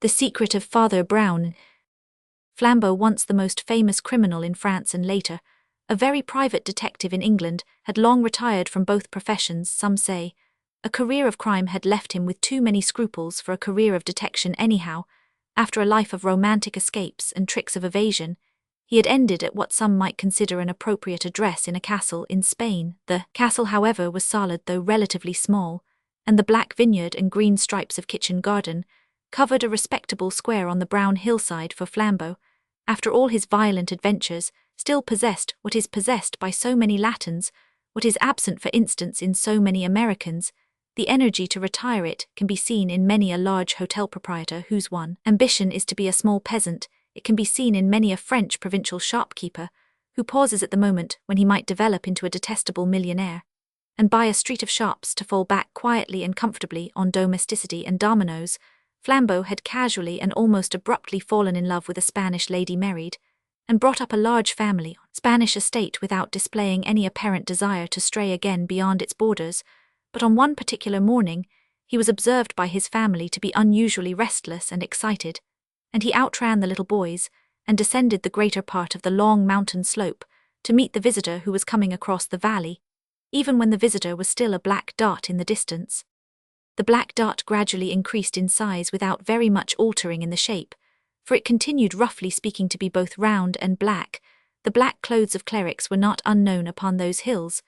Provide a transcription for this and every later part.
The Secret of Father Brown. Flambeau, once the most famous criminal in France and later a very private detective in England, had long retired from both professions, some say. A career of crime had left him with too many scruples for a career of detection anyhow. After a life of romantic escapes and tricks of evasion, he had ended at what some might consider an appropriate address in a castle in Spain. The castle, however, was solid though relatively small, and the black vineyard and green stripes of kitchen garden covered a respectable square on the brown hillside for Flambeau, after all his violent adventures, still possessed what is possessed by so many Latins, what is absent for instance in so many Americans. The energy to retire it can be seen in many a large hotel proprietor whose one ambition is to be a small peasant. It can be seen in many a French provincial shopkeeper who pauses at the moment when he might develop into a detestable millionaire, and buy a street of shops to fall back quietly and comfortably on domesticity and dominoes. Flambeau had casually and almost abruptly fallen in love with a Spanish lady, married, and brought up a large family on Spanish estate without displaying any apparent desire to stray again beyond its borders. But on one particular morning, he was observed by his family to be unusually restless and excited, and he outran the little boys and descended the greater part of the long mountain slope to meet the visitor who was coming across the valley, even when the visitor was still a black dot in the distance. The black dot gradually increased in size without very much altering in the shape, for it continued roughly speaking to be both round and black. The black clothes of clerics were not unknown upon those hills,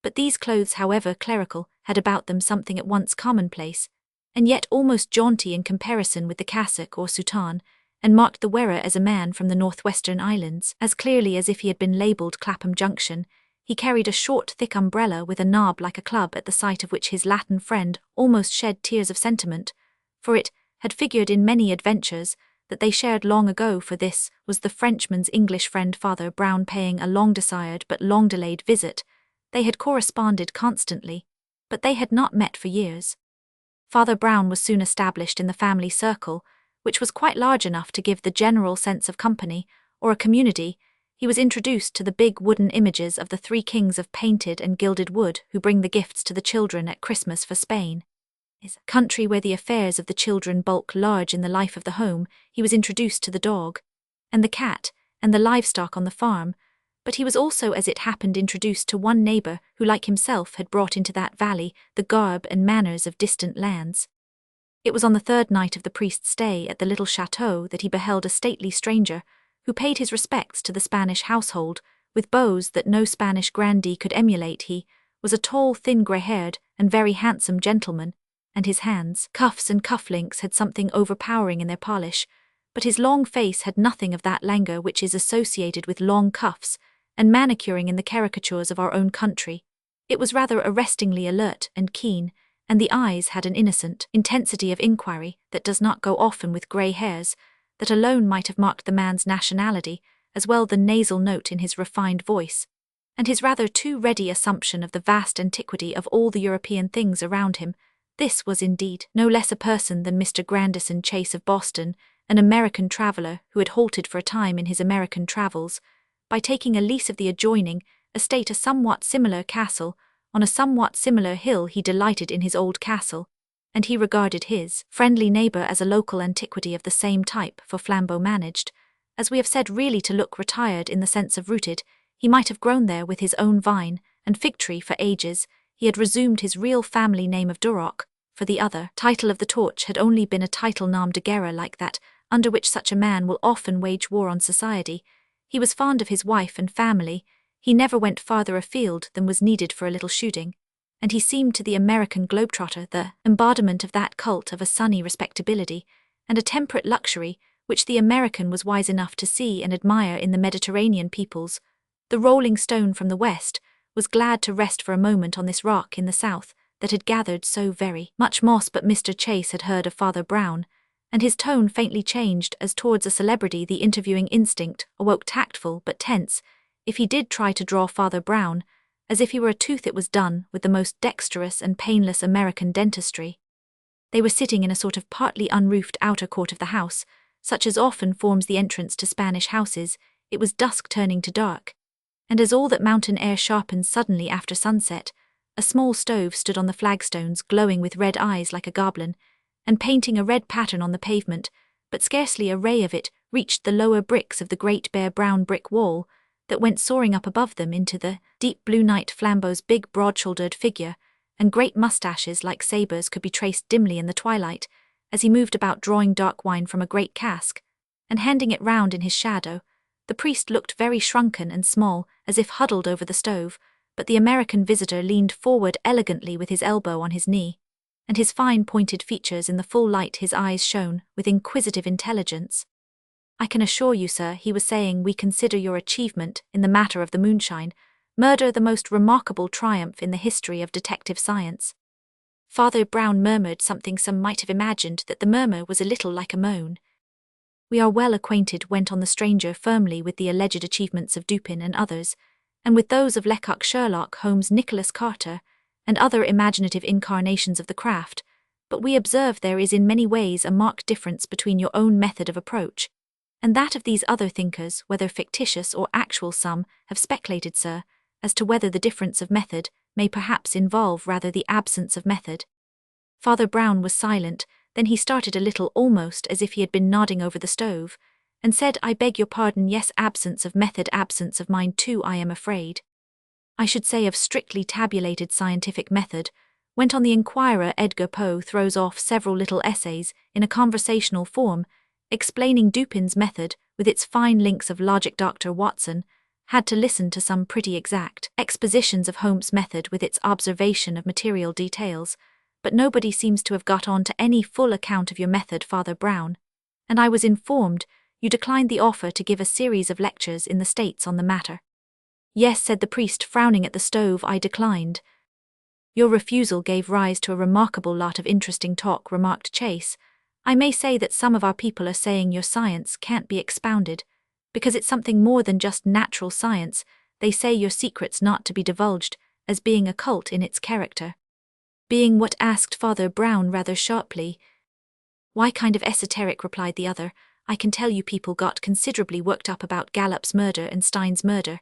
but these clothes, however clerical, had about them something at once commonplace, and yet almost jaunty in comparison with the cassock or soutane, and marked the wearer as a man from the northwestern islands, as clearly as if he had been labelled Clapham Junction. He carried a short, thick umbrella with a knob like a club, at the sight of which his Latin friend almost shed tears of sentiment, for it had figured in many adventures that they shared long ago, for this was the Frenchman's English friend Father Brown paying a long-desired but long-delayed visit. They had corresponded constantly, but they had not met for years. Father Brown was soon established in the family circle, which was quite large enough to give the general sense of company, or a community. He was introduced to the big wooden images of the three kings of painted and gilded wood who bring the gifts to the children at Christmas, for Spain is a country where the affairs of the children bulk large in the life of the home. He was introduced to the dog, and the cat, and the livestock on the farm, but he was also, as it happened, introduced to one neighbour who, like himself, had brought into that valley the garb and manners of distant lands. It was on the third night of the priest's stay at the little chateau that he beheld a stately stranger, who paid his respects to the Spanish household, with bows that no Spanish grandee could emulate. He was a tall, thin, grey-haired, and very handsome gentleman, and his hands, cuffs and cufflinks had something overpowering in their polish, but his long face had nothing of that languor which is associated with long cuffs and manicuring in the caricatures of our own country. It was rather arrestingly alert and keen, and the eyes had an innocent intensity of inquiry that does not go often with grey hairs, that alone might have marked the man's nationality, as well the nasal note in his refined voice, and his rather too ready assumption of the vast antiquity of all the European things around him. This was indeed no less a person than Mr. Grandison Chase of Boston, an American traveller who had halted for a time in his American travels, by taking a lease of the adjoining estate, a somewhat similar castle. On a somewhat similar hill he delighted in his old castle, and he regarded his friendly neighbour as a local antiquity of the same type, for Flambeau managed, as we have said, really to look retired in the sense of rooted. He might have grown there with his own vine and fig tree for ages. He had resumed his real family name of Duroc, for the other title of the Torch had only been a title nom de guerre like that, under which such a man will often wage war on society. He was fond of his wife and family. He never went farther afield than was needed for a little shooting, and he seemed to the American globetrotter the embodiment of that cult of a sunny respectability and a temperate luxury which the American was wise enough to see and admire in the Mediterranean peoples. The rolling stone from the west was glad to rest for a moment on this rock in the south that had gathered so very much moss. But Mr. Chase had heard of Father Brown, and his tone faintly changed as towards a celebrity the interviewing instinct awoke, tactful but tense. If he did try to draw Father Brown, as if he were a tooth, it was done with the most dexterous and painless American dentistry. They were sitting in a sort of partly unroofed outer court of the house, such as often forms the entrance to Spanish houses. It was dusk turning to dark, and as all that mountain air sharpens suddenly after sunset, a small stove stood on the flagstones, glowing with red eyes like a goblin, and painting a red pattern on the pavement. but scarcely a ray of it reached the lower bricks of the great bare brown brick wall that went soaring up above them into the deep blue night. Flambeau's big broad-shouldered figure and great mustaches like sabres could be traced dimly in the twilight as he moved about drawing dark wine from a great cask and handing it round in his shadow. The priest looked very shrunken and small, as if huddled over the stove, but the American visitor leaned forward elegantly with his elbow on his knee, and his fine pointed features in the full light his eyes shone with inquisitive intelligence. "I can assure you, sir," he was saying, "we consider your achievement in the matter of the moonshine murder the most remarkable triumph in the history of detective science." Father Brown murmured something. Some might have imagined that the murmur was a little like a moan. "We are well acquainted," went on the stranger firmly, "with the alleged achievements of Dupin and others, and with those of Lecoq, Sherlock Holmes, Nicholas Carter, and other imaginative incarnations of the craft, but we observe there is in many ways a marked difference between your own method of approach and that of these other thinkers, whether fictitious or actual. Some have speculated, sir, as to whether the difference of method may perhaps involve rather the absence of method." Father Brown was silent, then he started a little, almost as if he had been nodding over the stove, and said, "I beg your pardon, yes, absence of method, absence of mind too, I am afraid. I should say of strictly tabulated scientific method," went on the Inquirer. Edgar Poe throws off several little essays in a conversational form, explaining Dupin's method with its fine links of logic. Dr. Watson had to listen to some pretty exact expositions of Holmes' method with its observation of material details, but nobody seems to have got on to any full account of your method, Father Brown, and I was informed you declined the offer to give a series of lectures in the States on the matter. "Yes," said the priest, frowning at the stove, "I declined." "Your refusal gave rise to a remarkable lot of interesting talk," remarked Chase. "I may say that some of our people are saying your science can't be expounded, because it's something more than just natural science. They say your secret's not to be divulged, as being occult in its character." "Being what?" asked Father Brown rather sharply. "Why, kind of esoteric," replied the other. "I can tell you people got considerably worked up about Gallup's murder and Stein's murder,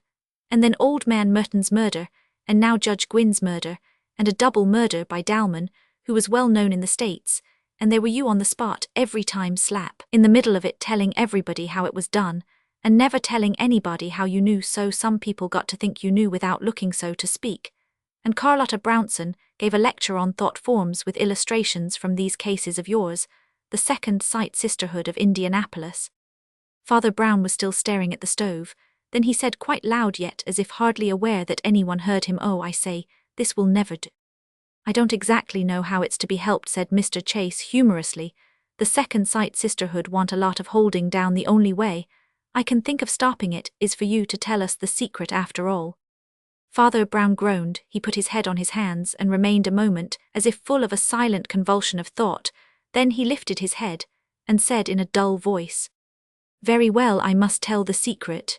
and then old man Merton's murder, and now Judge Gwynne's murder, and a double murder by Dalman, who was well known in the States, and there were you on the spot every time, slap in the middle of it, telling everybody how it was done, and never telling anybody how you knew, so some people got to think you knew without looking, so to speak. And Carlotta Brownson gave a lecture on thought forms with illustrations from these cases of yours, the Second Sight Sisterhood of Indianapolis." Father Brown was still staring at the stove. Then he said quite loud, yet as if hardly aware that anyone heard him, "Oh, I say, this will never do." "I don't exactly know how it's to be helped," said Mr. Chase humorously. "The Second Sight Sisterhood want a lot of holding down. The only way I can think of stopping it is for you to tell us the secret after all." Father Brown groaned. He put his head on his hands and remained a moment as if full of a silent convulsion of thought. Then he lifted his head and said in a dull voice, "Very well, I must tell the secret."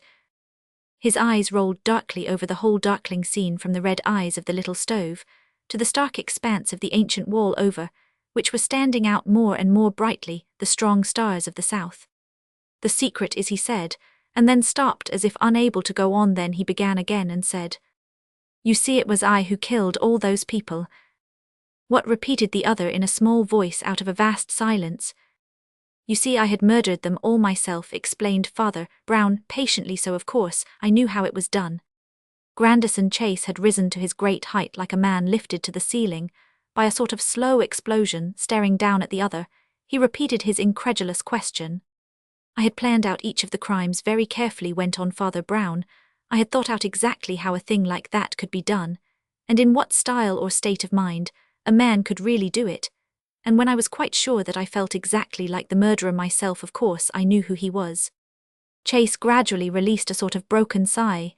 His eyes rolled darkly over the whole darkling scene, from the red eyes of the little stove to the stark expanse of the ancient wall over which were standing out more and more brightly the strong stars of the south. "The secret is," he said, and then stopped as if unable to go on. Then he began again and said, "You see, it was I who killed all those people." "What?" repeated the other in a small voice out of a vast silence. "You see, I had murdered them all myself," explained Father Brown patiently. "So of course I knew how it was done." Grandison Chase had risen to his great height like a man lifted to the ceiling by a sort of slow explosion. Staring down at the other, he repeated his incredulous question. "I had planned out each of the crimes very carefully," went on Father Brown. "I had thought out exactly how a thing like that could be done, and in what style or state of mind a man could really do it. And when I was quite sure that I felt exactly like the murderer myself, of course I knew who he was." Chase gradually released a sort of broken sigh.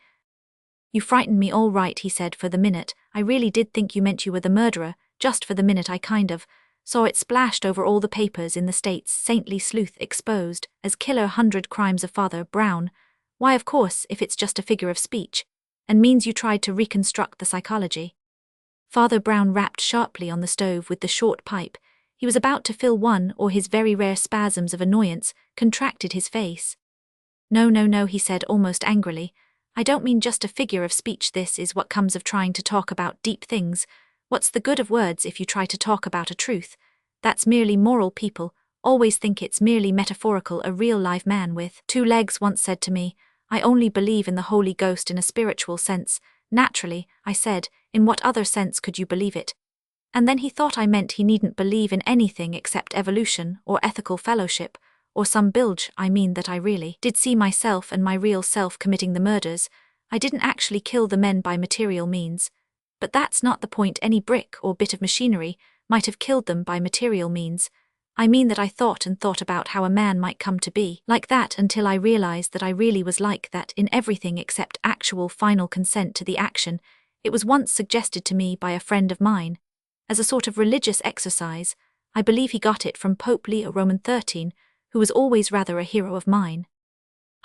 "You frightened me all right," he said. "For the minute, I really did think you meant you were the murderer. Just for the minute I kind of saw it splashed over all the papers in the States. Saintly sleuth exposed as killer, 100 crimes of Father Brown. Why, of course, if it's just a figure of speech, and means you tried to reconstruct the psychology." Father Brown rapped sharply on the stove with the short pipe. He was about to fill one, or his very rare spasms of annoyance contracted his face. No, no, no," he said almost angrily. "I don't mean just a figure of speech. This is what comes of trying to talk about deep things. What's the good of words if you try to talk about a truth? That's merely moral people always think it's merely metaphorical. A real live man with 2 legs once said to me, "I only believe in the Holy Ghost in a spiritual sense." "Naturally," I said, "in what other sense could you believe it?" And then he thought I meant he needn't believe in anything except evolution, or ethical fellowship, or some bilge. I mean that I really did see myself and my real self committing the murders. I didn't actually kill the men by material means. But that's not the point. Any brick or bit of machinery might have killed them by material means. I mean that I thought and thought about how a man might come to be like that until I realized that I really was like that in everything except actual final consent to the action. It was once suggested to me by a friend of mine, as a sort of religious exercise. I believe he got it from Pope Leo Roman XIII, who was always rather a hero of mine.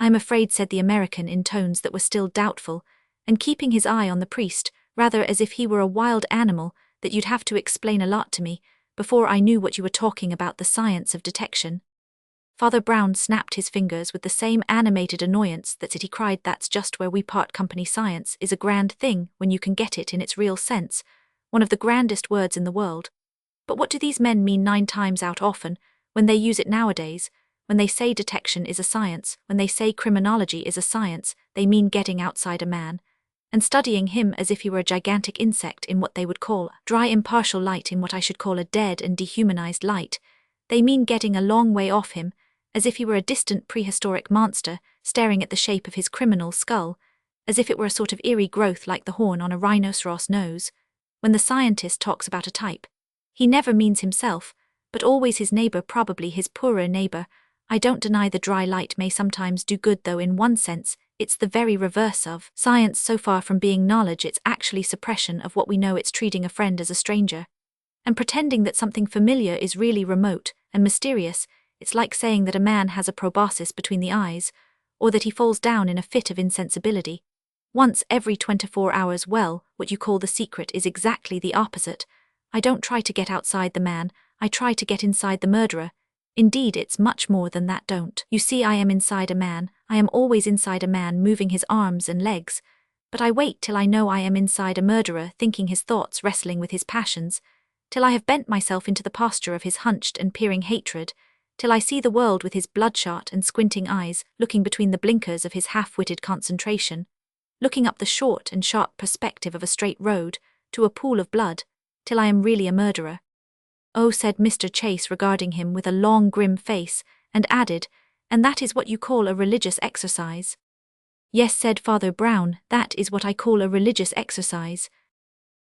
"I'm afraid," said the American in tones that were still doubtful, and keeping his eye on the priest, rather as if he were a wild animal, "that you'd have to explain a lot to me before I knew what you were talking about, the science of detection." Father Brown snapped his fingers with the same animated annoyance. "That's it," he cried. "That's just where we part company. Science is a grand thing when you can get it in its real sense, one of the grandest words in the world. But what do these men mean 9 times out often, when they use it nowadays? When they say detection is a science, when they say criminology is a science, they mean getting outside a man and studying him as if he were a gigantic insect in what they would call dry impartial light, in what I should call a dead and dehumanized light. They mean getting a long way off him, as if he were a distant prehistoric monster, staring at the shape of his criminal skull, as if it were a sort of eerie growth like the horn on a rhinoceros nose. When the scientist talks about a type, he never means himself, but always his neighbor, probably his poorer neighbor. I don't deny the dry light may sometimes do good, though in one sense, it's the very reverse of science. So far from being knowledge, it's actually suppression of what we know. It's treating a friend as a stranger, and pretending that something familiar is really remote and mysterious. It's like saying that a man has a proboscis between the eyes, or that he falls down in a fit of insensibility once every 24 hours. Well, what you call the secret is exactly the opposite. I don't try to get outside the man, I try to get inside the murderer. Indeed, it's much more than that. Don't you see, I am inside a man. I am always inside a man, moving his arms and legs. But I wait till I know I am inside a murderer, thinking his thoughts, wrestling with his passions, till I have bent myself into the posture of his hunched and peering hatred, till I see the world with his bloodshot and squinting eyes, looking between the blinkers of his half-witted concentration, looking up the short and sharp perspective of a straight road to a pool of blood, till I am really a murderer." "Oh," said Mr. Chase, regarding him with a long grim face, and added, "and that is what you call a religious exercise?" "Yes," said Father Brown, "that is what I call a religious exercise."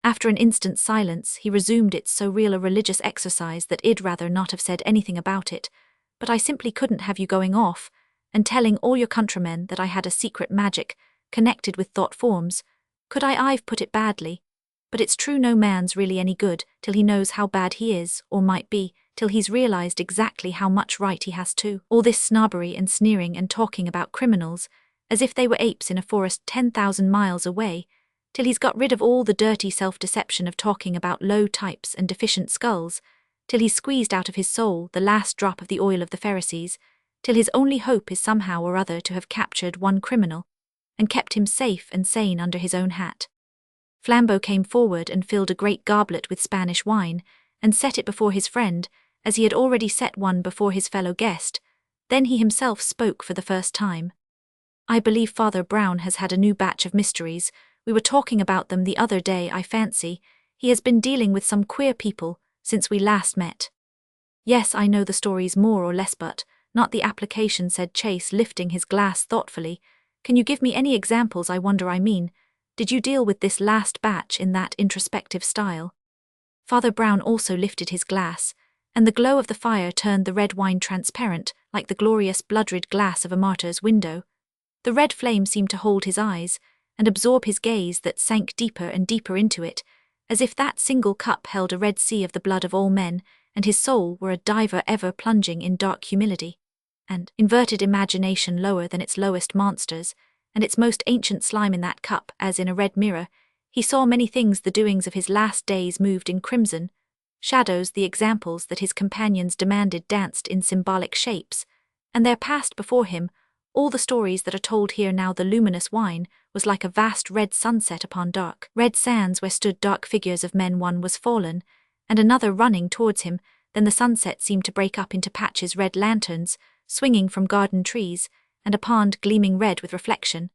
After an instant's silence, he resumed, "It's so real a religious exercise that I'd rather not have said anything about it, but I simply couldn't have you going off and telling all your countrymen that I had a secret magic connected with thought forms. Could I? I've put it badly. But it's true, no man's really any good till he knows how bad he is, or might be, till he's realized exactly how much right he has to. All this snobbery and sneering and talking about criminals, as if they were apes in a forest 10,000 miles away, till he's got rid of all the dirty self-deception of talking about low types and deficient skulls, till he's squeezed out of his soul the last drop of the oil of the Pharisees, till his only hope is somehow or other to have captured one criminal, and kept him safe and sane under his own hat." Flambeau came forward and filled a great goblet with Spanish wine, and set it before his friend, as he had already set one before his fellow guest. Then he himself spoke for the first time. "I believe Father Brown has had a new batch of mysteries. We were talking about them the other day. I fancy he has been dealing with some queer people since we last met." "Yes, I know the stories more or less, but not the application," said Chase, lifting his glass thoughtfully. "Can you give me any examples? I wonder, I mean, did you deal with this last batch in that introspective style?" Father Brown also lifted his glass, and the glow of the fire turned the red wine transparent, like the glorious blood-red glass of a martyr's window. The red flame seemed to hold his eyes, and absorb his gaze that sank deeper and deeper into it, as if that single cup held a red sea of the blood of all men, and his soul were a diver ever plunging in dark humility and inverted imagination lower than its lowest monsters, and its most ancient slime. In that cup, as in a red mirror, he saw many things. The doings of his last days moved in crimson shadows, the examples that his companions demanded danced in symbolic shapes, and there passed before him all the stories that are told here. Now the luminous wine was like a vast red sunset upon dark red sands, where stood dark figures of men. One was fallen, and another running towards him. then the sunset seemed to break up into patches red lanterns, swinging from garden trees, and a pond gleaming red with reflection.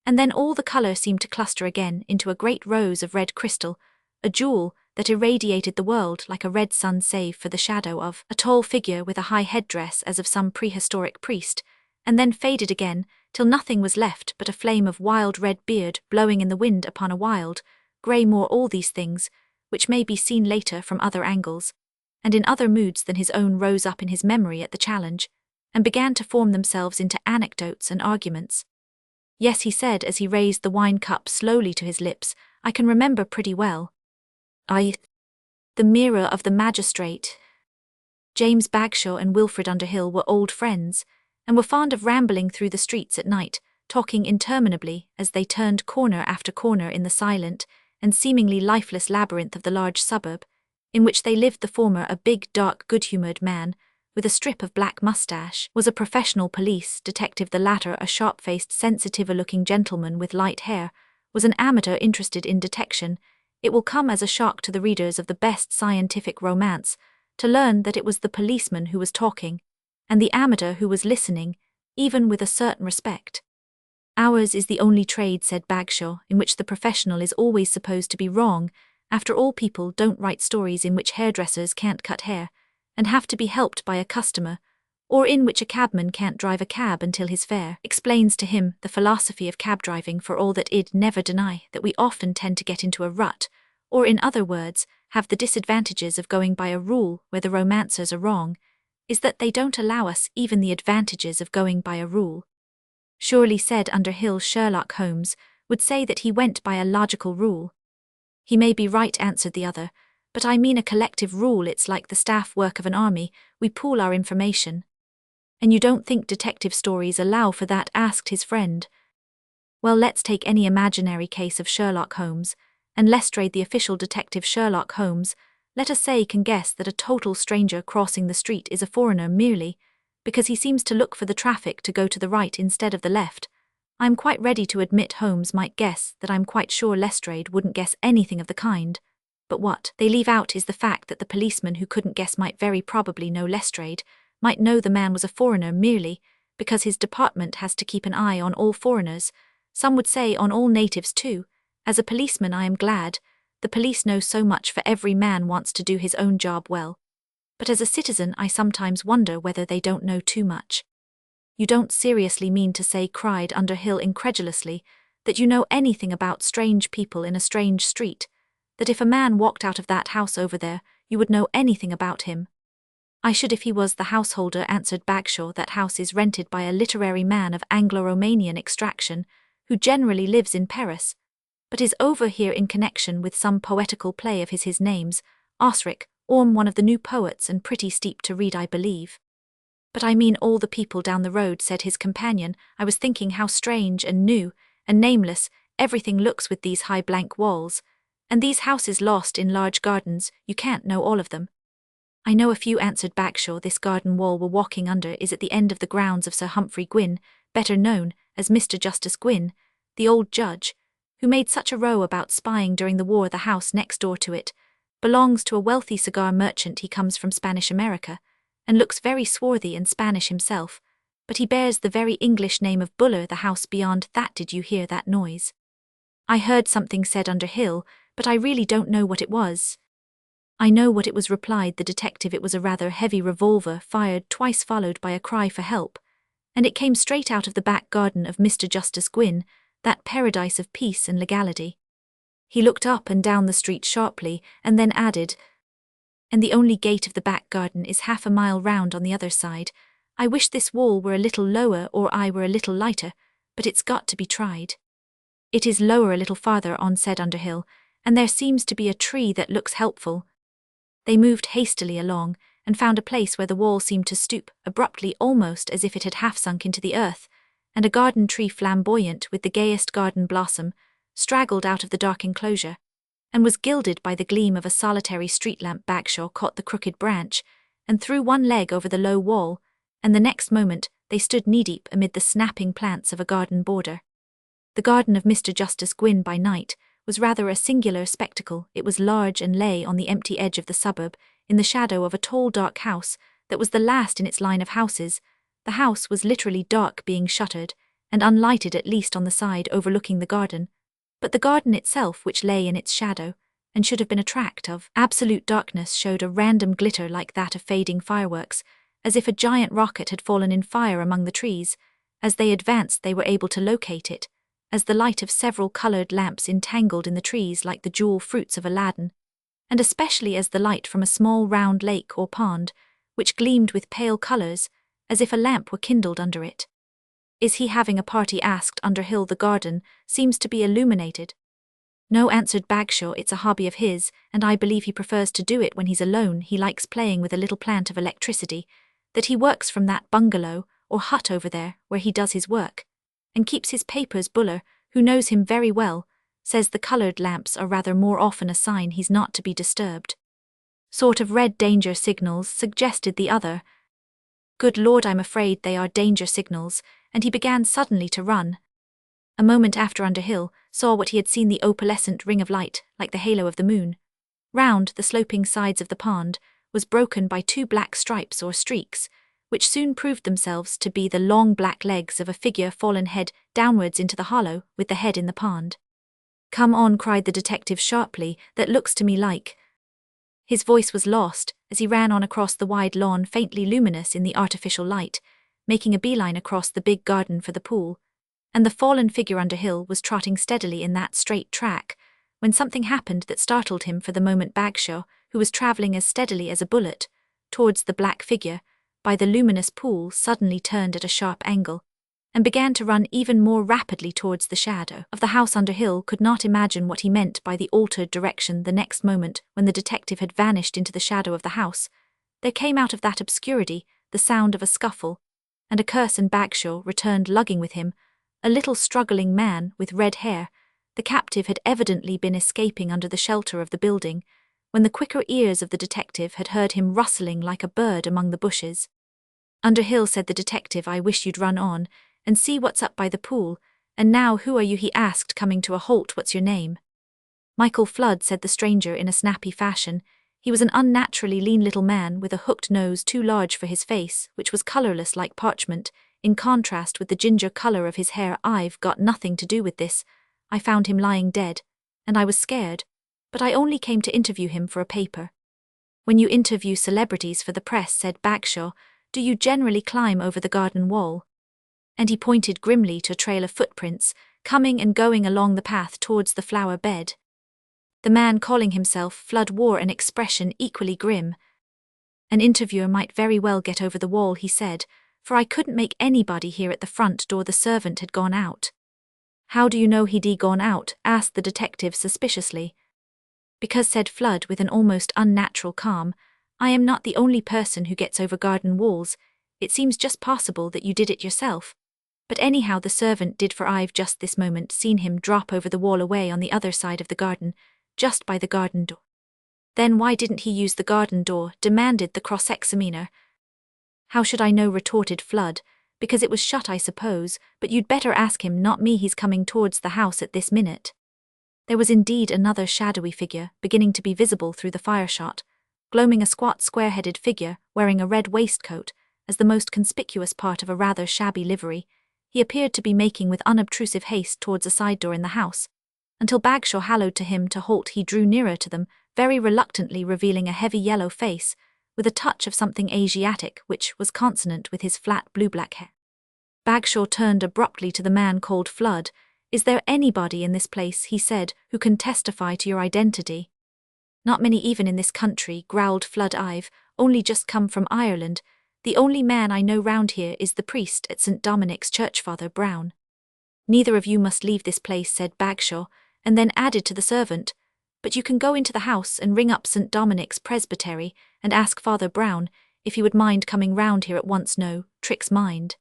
And then all the colour seemed to cluster again into a great rose of red crystal, a jewel that irradiated the world like a red sun save for the shadow of a tall figure with a high headdress as of some prehistoric priest, and then faded again, till nothing was left but a flame of wild red beard blowing in the wind upon a wild, grey moor. All these things, which may be seen later from other angles, and in other moods than his own, rose up in his memory at the challenge, and began to form themselves into anecdotes and arguments. Yes, he said as he raised the wine cup slowly to his lips, I can remember pretty well. The mirror of the magistrate. James Bagshaw and Wilfred Underhill were old friends, and were fond of rambling through the streets at night, talking interminably as they turned corner after corner in the silent and seemingly lifeless labyrinth of the large suburb, in which they lived. The former, a big, dark, good-humoured man, with a strip of black moustache, was a professional police detective. The latter, a sharp-faced, sensitive-looking gentleman with light hair, was an amateur interested in detection. It will come as a shock to the readers of the best scientific romance to learn that it was the policeman who was talking, and the amateur who was listening, even with a certain respect. Ours is the only trade, said Bagshaw, in which the professional is always supposed to be wrong. After all, people don't write stories in which hairdressers can't cut hair, and have to be helped by a customer, or in which a cabman can't drive a cab until his fare explains to him the philosophy of cab driving. For all that I'd never deny that we often tend to get into a rut, or in other words, have the disadvantages of going by a rule where the romancers are wrong, is that they don't allow us even the advantages of going by a rule. Surely, said Underhill, Sherlock Holmes would say that he went by a logical rule. He may be right, answered the other, but I mean a collective rule. It's like the staff work of an army, we pool our information. And you don't think detective stories allow for that, asked his friend. Well, let's take any imaginary case of Sherlock Holmes, and Lestrade, the official detective Sherlock Holmes, let us say, can guess that a total stranger crossing the street is a foreigner merely because he seems to look for the traffic to go to the right instead of the left. I'm quite ready to admit Holmes might guess that. I'm quite sure Lestrade wouldn't guess anything of the kind. But what they leave out is the fact that the policeman who couldn't guess might very probably know Lestrade, might know the man was a foreigner merely because his department has to keep an eye on all foreigners, some would say on all natives too. As a policeman, I am glad the police know so much, for every man wants to do his own job well. But as a citizen, I sometimes wonder whether they don't know too much. You don't seriously mean to say, cried Underhill incredulously, that you know anything about strange people in a strange street, that if a man walked out of that house over there, you would know anything about him? I should if he was the householder, answered Bagshaw. That house is rented by a literary man of Anglo-Romanian extraction, who generally lives in Paris, but is over here in connection with some poetical play of his name's Osric, Orm, one of the new poets, and pretty steep to read, I believe. But I mean all the people down the road, said his companion. I was thinking how strange and new and nameless everything looks with these high blank walls, and these houses lost in large gardens. You can't know all of them. I know a few, answered Bagshaw. This garden wall we're walking under is at the end of the grounds of Sir Humphrey Gwyn, better known as Mr. Justice Gwyn, the old judge, who made such a row about spying during the war. The house next door to it belongs to a wealthy cigar merchant. He comes from Spanish America, and looks very swarthy and Spanish himself, but he bears the very English name of Buller. The house beyond that. Did you hear that noise? I heard something, said Underhill, but I really don't know what it was. I know what it was, replied the detective. It was a rather heavy revolver fired twice, followed by a cry for help, and it came straight out of the back garden of Mr. Justice Gwyn, that paradise of peace and legality. He looked up and down the street sharply, and then added, and the only gate of the back garden is half a mile round on the other side. I wish this wall were a little lower, or I were a little lighter, but it's got to be tried. It is lower a little farther on, said Underhill, and there seems to be a tree that looks helpful. They moved hastily along, and found a place where the wall seemed to stoop abruptly, almost as if it had half sunk into the earth, and a garden tree, flamboyant with the gayest garden blossom, straggled out of the dark enclosure, and was gilded by the gleam of a solitary street lamp. Bagshaw caught the crooked branch, and threw one leg over the low wall, and the next moment they stood knee-deep amid the snapping plants of a garden border. The garden of Mr. Justice Gwyn by night was rather a singular spectacle. It was large and lay on the empty edge of the suburb, in the shadow of a tall dark house that was the last in its line of houses. The house was literally dark, being shuttered, and unlighted at least on the side overlooking the garden, but the garden itself, which lay in its shadow, and should have been a tract of absolute darkness, showed a random glitter like that of fading fireworks, as if a giant rocket had fallen in fire among the trees. As they advanced they were able to locate it, as the light of several coloured lamps entangled in the trees like the jewel fruits of Aladdin, and especially as the light from a small round lake or pond, which gleamed with pale colours, as if a lamp were kindled under it. "Is he having a party?" asked Underhill. "The garden seems to be illuminated." "No," answered Bagshaw, "it's a hobby of his, and I believe he prefers to do it when he's alone. He likes playing with a little plant of electricity that he works from that bungalow or hut over there where he does his work, and keeps his papers. Buller, who knows him very well, says the coloured lamps are rather more often a sign he's not to be disturbed." "Sort of red danger signals," suggested the other. "Good Lord, I'm afraid they are danger signals," and he began suddenly to run. A moment after Underhill saw what he had seen, the opalescent ring of light, like the halo of the moon, round the sloping sides of the pond, was broken by two black stripes or streaks, which soon proved themselves to be the long black legs of a figure fallen head downwards into the hollow, with the head in the pond. "Come on," cried the detective sharply, "that looks to me like—" His voice was lost as he ran on across the wide lawn, faintly luminous in the artificial light, making a beeline across the big garden for the pool, and the fallen figure Underhill was trotting steadily in that straight track, when something happened that startled him for the moment. Bagshaw, who was travelling as steadily as a bullet towards the black figure by the luminous pool, suddenly turned at a sharp angle, and began to run even more rapidly towards the shadow of the house. Underhill could not imagine what he meant by the altered direction. The next moment, when the detective had vanished into the shadow of the house, there came out of that obscurity the sound of a scuffle and a curse, and Bagshaw returned lugging with him a little struggling man with red hair. The captive had evidently been escaping under the shelter of the building, when the quicker ears of the detective had heard him rustling like a bird among the bushes. "Underhill," said the detective, "I wish you'd run on and see what's up by the pool. And now, who are you?" he asked, coming to a halt. "What's your name?" "Michael Flood," said the stranger in a snappy fashion. He was an unnaturally lean little man with a hooked nose too large for his face, which was colourless like parchment, in contrast with the ginger colour of his hair. "I've got nothing to do with this. I found him lying dead, and I was scared, but I only came to interview him for a paper." "When you interview celebrities for the press," said Bagshaw, "do you generally climb over the garden wall?" And he pointed grimly to a trail of footprints, coming and going along the path towards the flower bed. The man calling himself Flood wore an expression equally grim. "An interviewer might very well get over the wall," he said, "for I couldn't make anybody here at the front door. The servant had gone out." "How do you know he'd gone out?" asked the detective suspiciously. "Because," said Flood with an almost unnatural calm, "I am not the only person who gets over garden walls. It seems just possible that you did it yourself. But anyhow the servant did, for I've just this moment seen him drop over the wall away on the other side of the garden, just by the garden door." "Then why didn't he use the garden door?" demanded the cross-examiner. "How should I know?" retorted Flood. "Because it was shut, I suppose, but you'd better ask him, not me. He's coming towards the house at this minute." There was indeed another shadowy figure beginning to be visible through the fire-shot, gloaming, a squat square-headed figure wearing a red waistcoat as the most conspicuous part of a rather shabby livery. He appeared to be making with unobtrusive haste towards a side door in the house, until Bagshaw hallooed to him to halt. He drew nearer to them, very reluctantly, revealing a heavy yellow face, with a touch of something Asiatic which was consonant with his flat blue-black hair. Bagshaw turned abruptly to the man called Flood. "Is there anybody in this place," he said, "who can testify to your identity?" "Not many even in this country," growled Flood. "I've only just come from Ireland. The only man I know round here is the priest at St. Dominic's Church, Father Brown." "Neither of you must leave this place," said Bagshaw, and then added to the servant, "but you can go into the house and ring up St. Dominic's Presbytery and ask Father Brown if he would mind coming round here at once. No tricks, mind."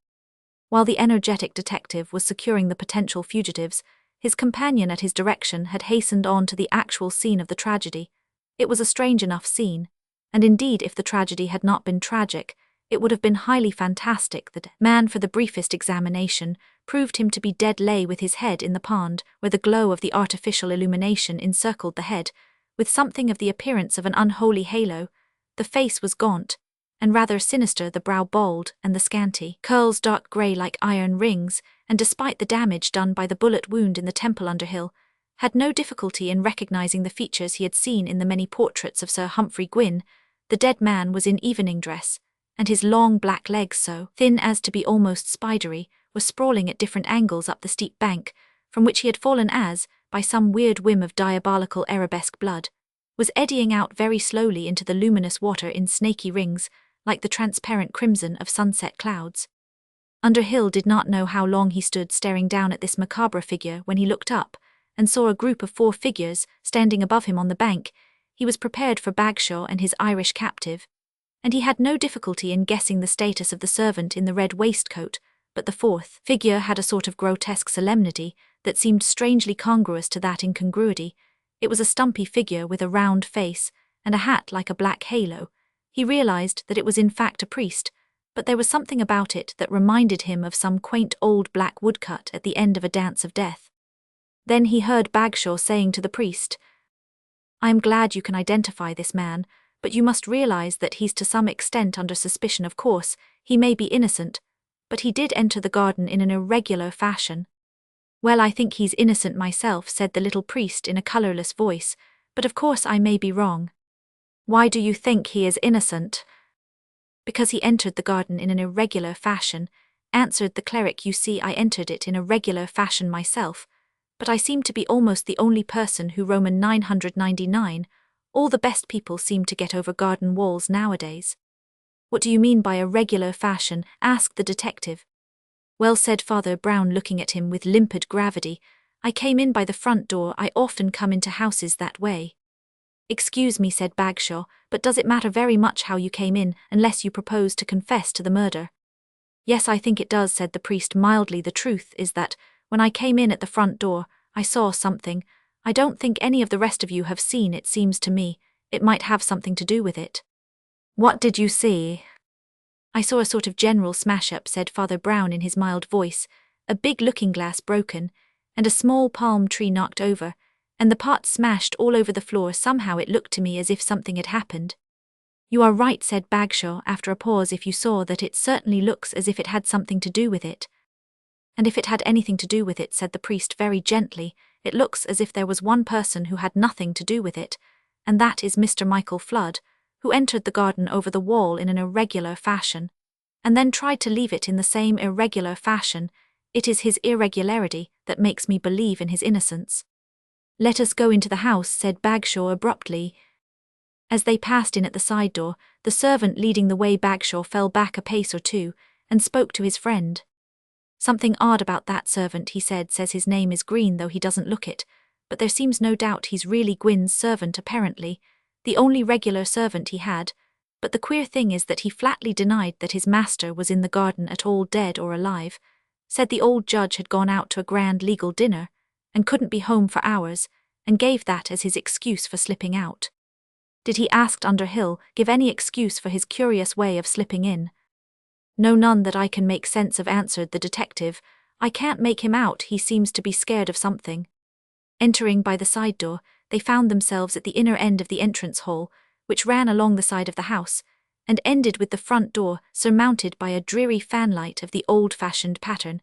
While the energetic detective was securing the potential fugitives, his companion at his direction had hastened on to the actual scene of the tragedy. It was a strange enough scene, and indeed if the tragedy had not been tragic, it would have been highly fantastic. The man, for the briefest examination, proved him to be dead, lay with his head in the pond, where the glow of the artificial illumination encircled the head, with something of the appearance of an unholy halo. The face was gaunt, and rather sinister, the brow bald, and the scanty curls dark grey like iron rings, and despite the damage done by the bullet wound in the temple Underhill, had no difficulty in recognizing the features he had seen in the many portraits of Sir Humphrey Gwynne. The dead man was in evening dress, and his long black legs, so thin as to be almost spidery, were sprawling at different angles up the steep bank, from which he had fallen as, by some weird whim of diabolical arabesque blood, was eddying out very slowly into the luminous water in snaky rings, like the transparent crimson of sunset clouds. Underhill did not know how long he stood staring down at this macabre figure when he looked up, and saw a group of 4 figures standing above him on the bank. He was prepared for Bagshaw and his Irish captive, and he had no difficulty in guessing the status of the servant in the red waistcoat, but the 4th figure had a sort of grotesque solemnity that seemed strangely congruous to that incongruity. It was a stumpy figure with a round face, and a hat like a black halo. He realized that it was in fact a priest, but there was something about it that reminded him of some quaint old black woodcut at the end of a dance of death. Then he heard Bagshaw saying to the priest, "I am glad you can identify this man, but you must realize that he's to some extent under suspicion. Of course, he may be innocent, but he did enter the garden in an irregular fashion." "Well, I think he's innocent myself," said the little priest in a colorless voice, "but of course I may be wrong." "Why do you think he is innocent?" "Because he entered the garden in an irregular fashion," answered the cleric. "You see, I entered it in a regular fashion myself, but I seem to be almost the only person who Roman 999. All the best people seem to get over garden walls nowadays." "What do you mean by a regular fashion?" asked the detective. "Well," said Father Brown, looking at him with limpid gravity, "I came in by the front door. I often come into houses that way." "Excuse me," said Bagshaw, "but does it matter very much how you came in, unless you propose to confess to the murder?" "Yes, I think it does," said the priest mildly. "The truth is that, when I came in at the front door, I saw something. I don't think any of the rest of you have seen. It seems to me it might have something to do with it." "What did you see?" "I saw a sort of general smash-up," said Father Brown in his mild voice, "a big looking-glass broken, and a small palm tree knocked over, and the pot smashed all over the floor. Somehow it looked to me as if something had happened." "You are right," said Bagshaw after a pause. "If you saw that, it certainly looks as if it had something to do with it." "And if it had anything to do with it," said the priest very gently, "it looks as if there was one person who had nothing to do with it, and that is Mr. Michael Flood, who entered the garden over the wall in an irregular fashion, and then tried to leave it in the same irregular fashion. It is his irregularity that makes me believe in his innocence." "Let us go into the house," said Bagshaw abruptly. As they passed in at the side door, the servant leading the way, Bagshaw fell back a pace or 2, and spoke to his friend. "Something odd about that servant," he said. "Says his name is Green, though he doesn't look it, but there seems no doubt he's really Gwynne's servant, apparently, the only regular servant he had, but the queer thing is that he flatly denied that his master was in the garden at all, dead or alive. Said the old judge had gone out to a grand legal dinner, and couldn't be home for hours, and gave that as his excuse for slipping out." "Did he," asked Underhill, "give any excuse for his curious way of slipping in?" "No, none that I can make sense of," answered the detective. "I can't make him out. He seems to be scared of something." Entering by the side door, they found themselves at the inner end of the entrance hall, which ran along the side of the house, and ended with the front door surmounted by a dreary fanlight of the old-fashioned pattern.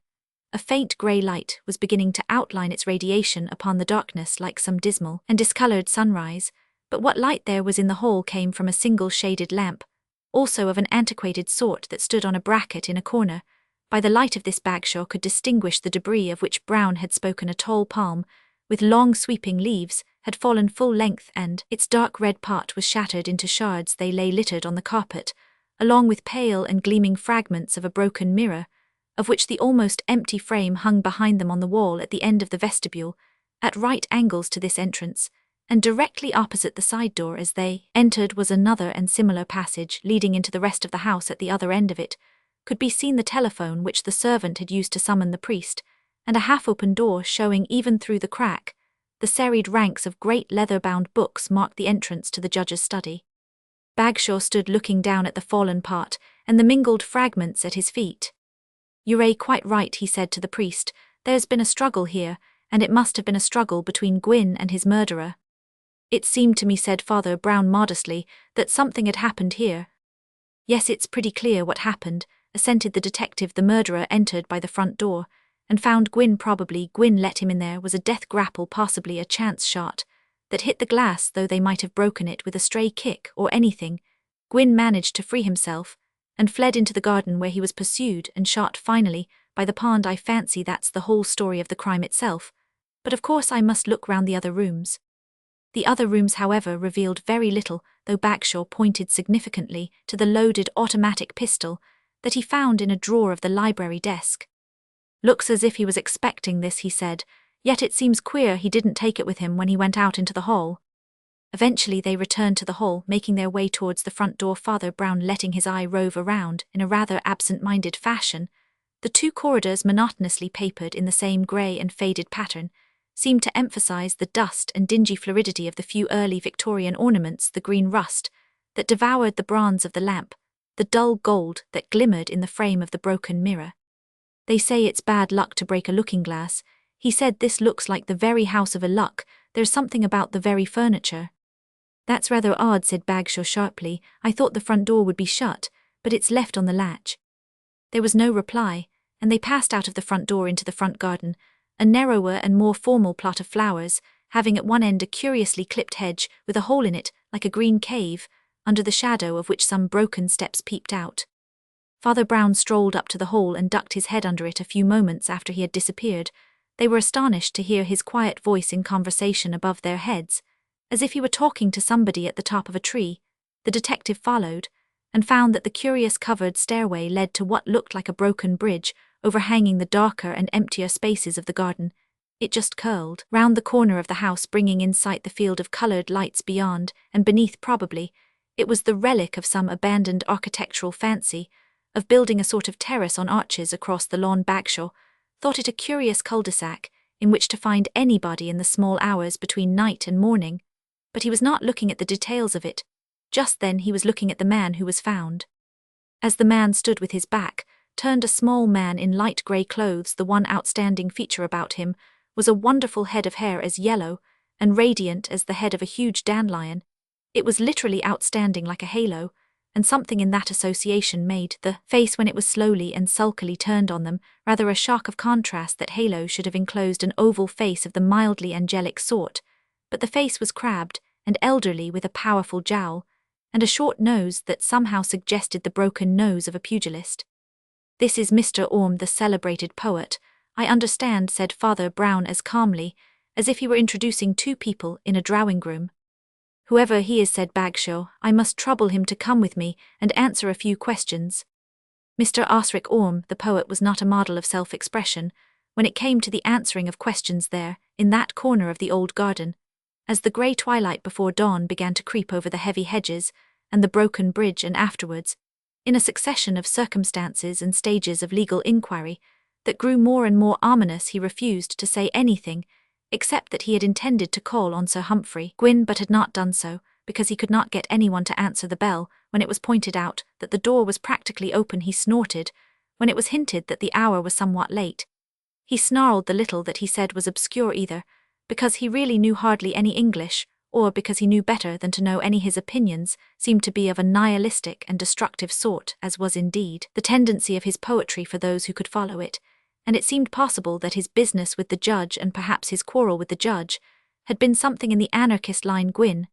A faint grey light was beginning to outline its radiation upon the darkness like some dismal and discoloured sunrise, but what light there was in the hall came from a single shaded lamp, also of an antiquated sort, that stood on a bracket in a corner. By the light of this, Bagshaw could distinguish the debris of which Brown had spoken. A tall palm, with long sweeping leaves, had fallen full length, and its dark red part was shattered into shards. They lay littered on the carpet, along with pale and gleaming fragments of a broken mirror, of which the almost empty frame hung behind them on the wall at the end of the vestibule, at right angles to this entrance, and directly opposite the side door as they entered was another and similar passage leading into the rest of the house. At the other end of it could be seen the telephone which the servant had used to summon the priest, and a half-open door showing even through the crack. The serried ranks of great leather-bound books marked the entrance to the judge's study. Bagshaw stood looking down at the fallen part and the mingled fragments at his feet. "You're quite right," he said to the priest. "There's been a struggle here, and it must have been a struggle between Gwynne and his murderer." It seemed to me, said Father Brown modestly, that something had happened here. Yes, it's pretty clear what happened, assented the detective. The murderer entered by the front door, and found Gwyn. Probably Gwyn let him in. There was a death grapple, possibly a chance shot, that hit the glass, though they might have broken it with a stray kick or anything. Gwyn managed to free himself, and fled into the garden, where he was pursued and shot finally by the pond. I fancy that's the whole story of the crime itself, but of course I must look round the other rooms. The other rooms, however, revealed very little, though Bagshaw pointed significantly to the loaded automatic pistol that he found in a drawer of the library desk. Looks as if he was expecting this, he said, yet it seems queer he didn't take it with him when he went out into the hall. Eventually they returned to the hall, making their way towards the front door, Father Brown letting his eye rove around in a rather absent-minded fashion. The two corridors, monotonously papered in the same grey and faded pattern, seemed to emphasize the dust and dingy floridity of the few early Victorian ornaments, the green rust that devoured the bronze of the lamp, the dull gold that glimmered in the frame of the broken mirror. They say it's bad luck to break a looking-glass. He said this looks like the very house of a luck. There's something about the very furniture. That's rather odd, said Bagshaw sharply. I thought the front door would be shut, but it's left on the latch. There was no reply, and they passed out of the front door into the front garden, a narrower and more formal plot of flowers, having at one end a curiously clipped hedge with a hole in it like a green cave, under the shadow of which some broken steps peeped out. Father Brown strolled up to the hole and ducked his head under it a few moments after he had disappeared. They were astonished to hear his quiet voice in conversation above their heads, as if he were talking to somebody at the top of a tree. The detective followed, and found that the curious covered stairway led to what looked like a broken bridge, overhanging the darker and emptier spaces of the garden. It just curled round the corner of the house, bringing in sight the field of coloured lights beyond, and beneath probably. It was the relic of some abandoned architectural fancy, of building a sort of terrace on arches across the lawn. Bagshaw thought it a curious cul-de-sac in which to find anybody in the small hours between night and morning, but he was not looking at the details of it. Just then he was looking at the man who was found. As the man stood with his back turned, a small man in light grey clothes. The one outstanding feature about him was a wonderful head of hair, as yellow and radiant as the head of a huge dandelion. It was literally outstanding, like a halo, and something in that association made the face, when it was slowly and sulkily turned on them, rather a shock of contrast. That halo should have enclosed an oval face of the mildly angelic sort, but the face was crabbed and elderly, with a powerful jowl, and a short nose that somehow suggested the broken nose of a pugilist. This is Mr. Orme, the celebrated poet, I understand, said Father Brown as calmly as if he were introducing two people in a drawing-room. Whoever he is, said Bagshaw, I must trouble him to come with me and answer a few questions. Mr. Osric Orme, the poet, was not a model of self-expression when it came to the answering of questions there, in that corner of the old garden. As the grey twilight before dawn began to creep over the heavy hedges and the broken bridge, and afterwards, in a succession of circumstances and stages of legal inquiry that grew more and more ominous, he refused to say anything except that he had intended to call on Sir Humphrey Gwyn, but had not done so, because he could not get anyone to answer the bell. When it was pointed out that the door was practically open, he snorted. When it was hinted that the hour was somewhat late, he snarled. The little that he said was obscure, either because he really knew hardly any English, or because he knew better than to know any. His opinions seemed to be of a nihilistic and destructive sort, as was indeed the tendency of his poetry for those who could follow it, and it seemed possible that his business with the judge, and perhaps his quarrel with the judge, had been something in the anarchist line. Gwyn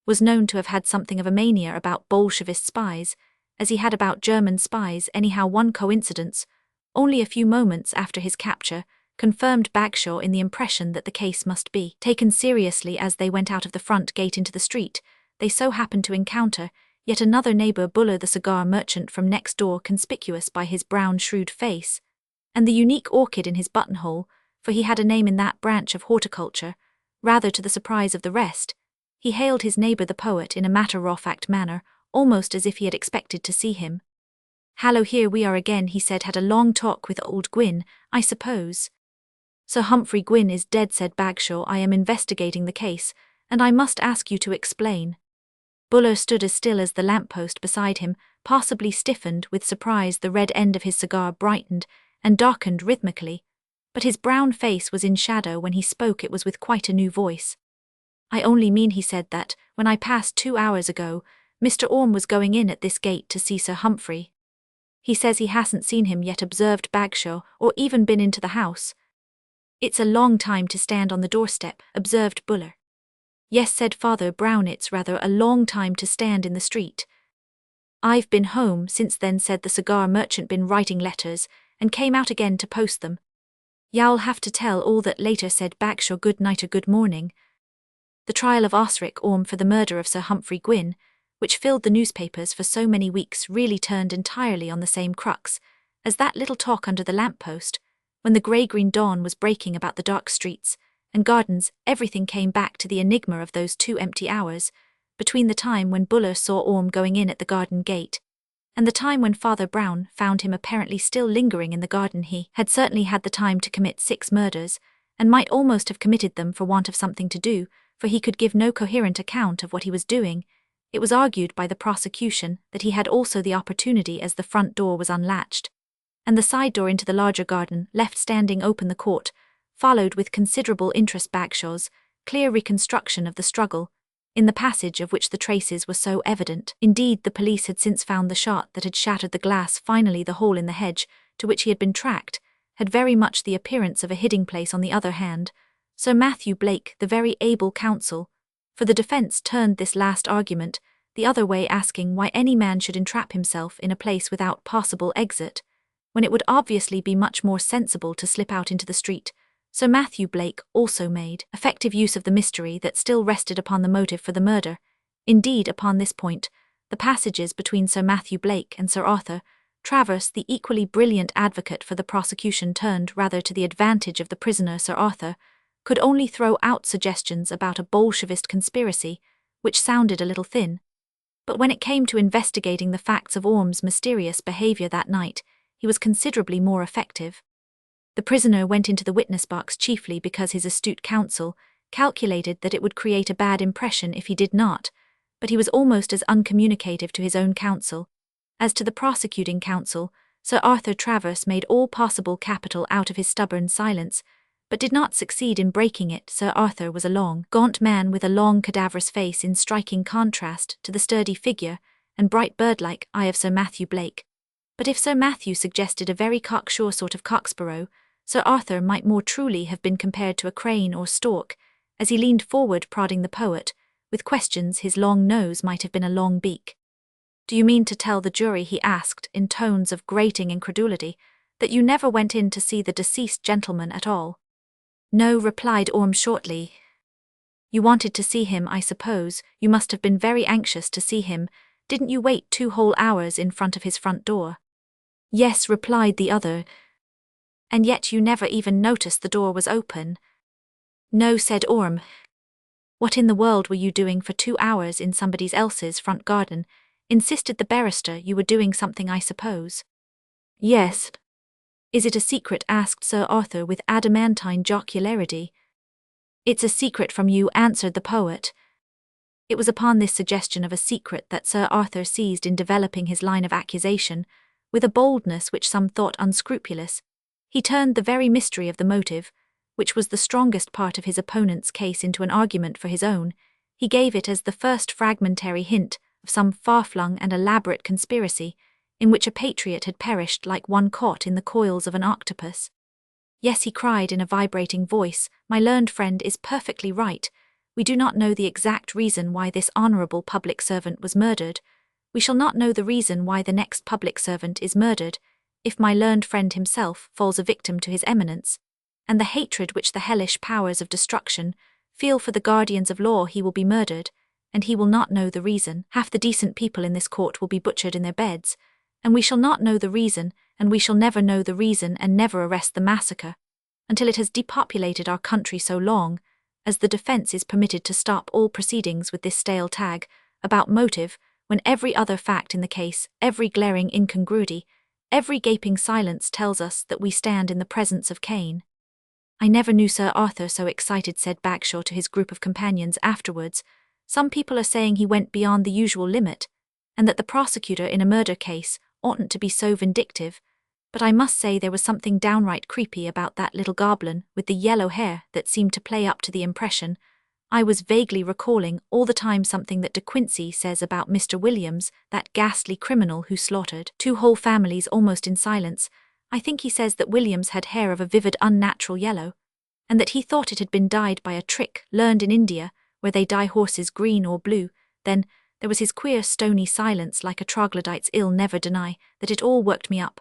was known to have had something of a mania about Bolshevist spies, as he had about German spies. Anyhow, one coincidence, only a few moments after his capture, confirmed Bagshaw in the impression that the case must be taken seriously. As they went out of the front gate into the street, they so happened to encounter yet another neighbour, Buller, the cigar merchant from next door, conspicuous by his brown shrewd face and the unique orchid in his buttonhole, for he had a name in that branch of horticulture. Rather to the surprise of the rest, he hailed his neighbour the poet in a matter-of-fact manner, almost as if he had expected to see him. "Hallo, here we are again," he said. "Had a long talk with old Gwyn, I suppose?" "Sir Humphrey Gwyn is dead," said Bagshaw. "I am investigating the case, and I must ask you to explain." Buller stood as still as the lamppost beside him, possibly stiffened with surprise. The red end of his cigar brightened and darkened rhythmically, but his brown face was in shadow. When he spoke, it was with quite a new voice. I only mean he said that, when I passed 2 hours ago, Mr. Orme was going in at this gate to see Sir Humphrey. He says he hasn't seen him yet, observed Bagshaw, or even been into the house. It's a long time to stand on the doorstep, observed Buller. Yes, said Father Brown, it's rather a long time to stand in the street. I've been home since then, said the cigar merchant, been writing letters, and came out again to post them. You'll have to tell all that later, said Bagshaw. Good night or good morning. The trial of Osric Orme for the murder of Sir Humphrey Gwynn, which filled the newspapers for so many weeks, really turned entirely on the same crux as that little talk under the lamp-post, when the grey-green dawn was breaking about the dark streets and gardens. Everything came back to the enigma of those 2 empty hours, between the time when Buller saw Orme going in at the garden gate and the time when Father Brown found him apparently still lingering in the garden. He had certainly had the time to commit 6 murders, and might almost have committed them for want of something to do, for he could give no coherent account of what he was doing. It was argued by the prosecution that he had also the opportunity, as the front door was unlatched, and the side door into the larger garden left standing open. The court followed with considerable interest Bagshaw's clear reconstruction of the struggle, in the passage of which the traces were so evident. Indeed, the police had since found the shot that had shattered the glass. Finally, the hole in the hedge, to which he had been tracked, had very much the appearance of a hiding place. On the other hand, Sir Matthew Blake, the very able counsel for the defence, turned this last argument the other way, asking why any man should entrap himself in a place without possible exit, when it would obviously be much more sensible to slip out into the street. Sir Matthew Blake also made effective use of the mystery that still rested upon the motive for the murder. Indeed, upon this point, the passages between Sir Matthew Blake and Sir Arthur Travers, the equally brilliant advocate for the prosecution, turned rather to the advantage of the prisoner. Sir Arthur could only throw out suggestions about a Bolshevist conspiracy, which sounded a little thin. But when it came to investigating the facts of Orme's mysterious behaviour that night, he was considerably more effective. The prisoner went into the witness box chiefly because his astute counsel calculated that it would create a bad impression if he did not, but he was almost as uncommunicative to his own counsel as to the prosecuting counsel. Sir Arthur Travers made all possible capital out of his stubborn silence, but did not succeed in breaking it. Sir Arthur was a long, gaunt man with a long, cadaverous face, in striking contrast to the sturdy figure and bright bird-like eye of Sir Matthew Blake. But if Sir Matthew suggested a very cocksure sort of cocksparrow, Sir Arthur might more truly have been compared to a crane or stork. As he leaned forward prodding the poet with questions, his long nose might have been a long beak. "Do you mean to tell the jury," he asked in tones of grating incredulity, "that you never went in to see the deceased gentleman at all?" "No," replied Orme shortly. "You wanted to see him, I suppose. You must have been very anxious to see him. Didn't you wait 2 whole hours in front of his front door?" "Yes," replied the other. "And yet you never even noticed the door was open?" "No," said Orme. "What in the world were you doing for 2 hours in somebody else's front garden?" insisted the barrister. "You were doing something, I suppose?" "Yes." "Is it a secret?" asked Sir Arthur with adamantine jocularity. "It's a secret from you," answered the poet. It was upon this suggestion of a secret that Sir Arthur seized in developing his line of accusation, with a boldness which some thought unscrupulous. He turned the very mystery of the motive, which was the strongest part of his opponent's case, into an argument for his own. He gave it as the first fragmentary hint of some far-flung and elaborate conspiracy, in which a patriot had perished like one caught in the coils of an octopus. "Yes," he cried in a vibrating voice, "my learned friend is perfectly right. We do not know the exact reason why this honourable public servant was murdered. We shall not know the reason why the next public servant is murdered, if my learned friend himself falls a victim to his eminence, and the hatred which the hellish powers of destruction feel for the guardians of law. He will be murdered, and he will not know the reason. Half the decent people in this court will be butchered in their beds, and we shall not know the reason, and we shall never know the reason and never arrest the massacre, until it has depopulated our country so long as the defence is permitted to stop all proceedings with this stale tag about motive, when every other fact in the case, every glaring incongruity, every gaping silence tells us that we stand in the presence of Cain." "I never knew Sir Arthur so excited," said Bagshaw to his group of companions afterwards. "Some people are saying he went beyond the usual limit, and that the prosecutor in a murder case oughtn't to be so vindictive, but I must say there was something downright creepy about that little goblin with the yellow hair that seemed to play up to the impression. I was vaguely recalling all the time something that De Quincey says about Mr. Williams, that ghastly criminal who slaughtered 2 whole families almost in silence. I think he says that Williams had hair of a vivid unnatural yellow, and that he thought it had been dyed by a trick learned in India, where they dye horses green or blue. Then there was his queer stony silence, like a troglodyte's. I'll never deny that it all worked me up,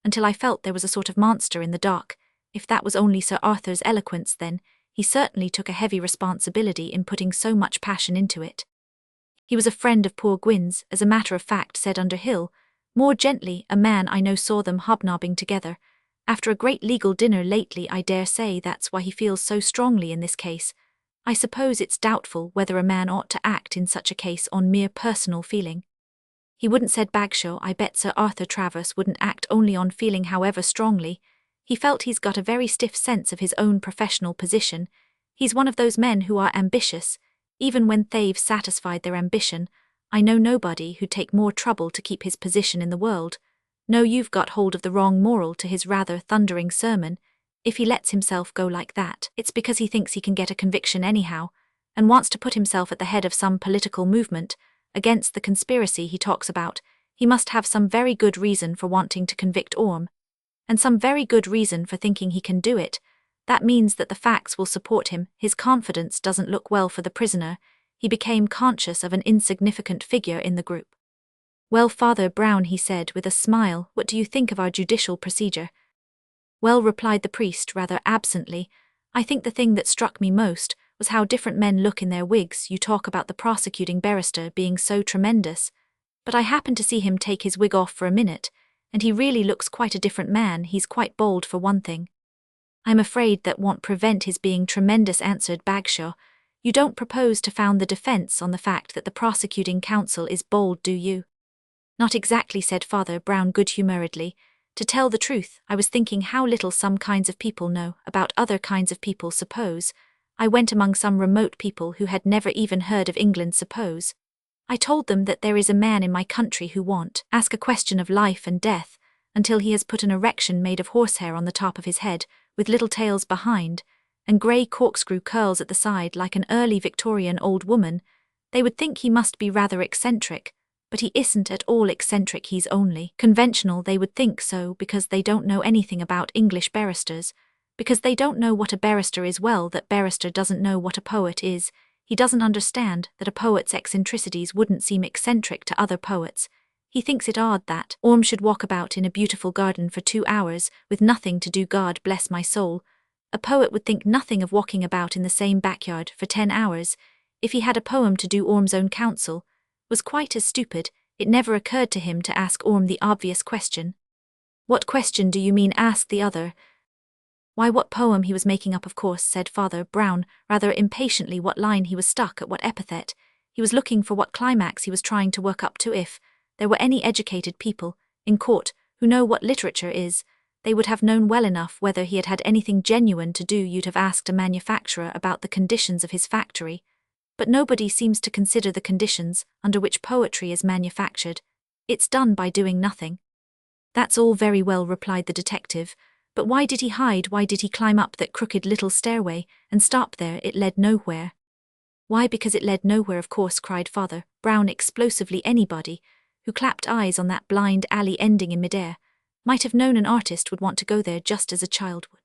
until I felt there was a sort of monster in the dark. If that was only Sir Arthur's eloquence, then he certainly took a heavy responsibility in putting so much passion into it. He was a friend of poor Gwyn's, as a matter of fact, said Underhill. More gently, a man I know saw them hobnobbing together. After a great legal dinner lately, I dare say that's why he feels so strongly in this case. I suppose it's doubtful whether a man ought to act in such a case on mere personal feeling. He wouldn't, said Bagshaw. I bet Sir Arthur Travers wouldn't act only on feeling, however strongly. He felt he's got a very stiff sense of his own professional position. He's one of those men who are ambitious, even when they've satisfied their ambition. I know nobody who'd take more trouble to keep his position in the world. No, you've got hold of the wrong moral to his rather thundering sermon. If he lets himself go like that, it's because he thinks he can get a conviction anyhow, and wants to put himself at the head of some political movement against the conspiracy he talks about. He must have some very good reason for wanting to convict Orme, and some very good reason for thinking he can do it. That means that the facts will support him. His confidence doesn't look well for the prisoner. He became conscious of an insignificant figure in the group. Well, Father Brown, he said with a smile, what do you think of our judicial procedure? Well, replied the priest rather absently, I think the thing that struck me most was how different men look in their wigs. You talk about the prosecuting barrister being so tremendous, but I happened to see him take his wig off for a minute, and he really looks quite a different man. He's quite bald, for one thing. I'm afraid that won't prevent his being tremendous, answered Bagshaw. You don't propose to found the defence on the fact that the prosecuting counsel is bald, do you? Not exactly, said Father Brown good-humouredly. To tell the truth, I was thinking how little some kinds of people know about other kinds of people. Suppose I went among some remote people who had never even heard of England. Suppose I told them that there is a man in my country who won't ask a question of life and death until he has put an erection made of horsehair on the top of his head, with little tails behind, and grey corkscrew curls at the side like an early Victorian old woman. They would think he must be rather eccentric, but he isn't at all eccentric. He's only conventional. They would think so because they don't know anything about English barristers, because they don't know what a barrister is. Well, that barrister doesn't know what a poet is. He doesn't understand that a poet's eccentricities wouldn't seem eccentric to other poets. He thinks it odd that Orme should walk about in a beautiful garden for 2 hours with nothing to do. God bless my soul. A poet would think nothing of walking about in the same backyard for 10 hours. If he had a poem to do, Orme's own counsel was quite as stupid. It never occurred to him to ask Orme the obvious question. What question do you mean? Asked the other. Why, what poem he was making up, of course, said Father Brown, rather impatiently. What line he was stuck at, what epithet he was looking for, what climax he was trying to work up to. If there were any educated people in court who know what literature is, they would have known well enough whether he had had anything genuine to do. You'd have asked a manufacturer about the conditions of his factory. But nobody seems to consider the conditions under which poetry is manufactured. It's done by doing nothing. That's all very well, replied the detective, but why did he hide? Why did he climb up that crooked little stairway and stop there? It led nowhere. Why, because it led nowhere, of course, cried Father Brown explosively. Anybody who clapped eyes on that blind alley ending in midair might have known an artist would want to go there just as a child would.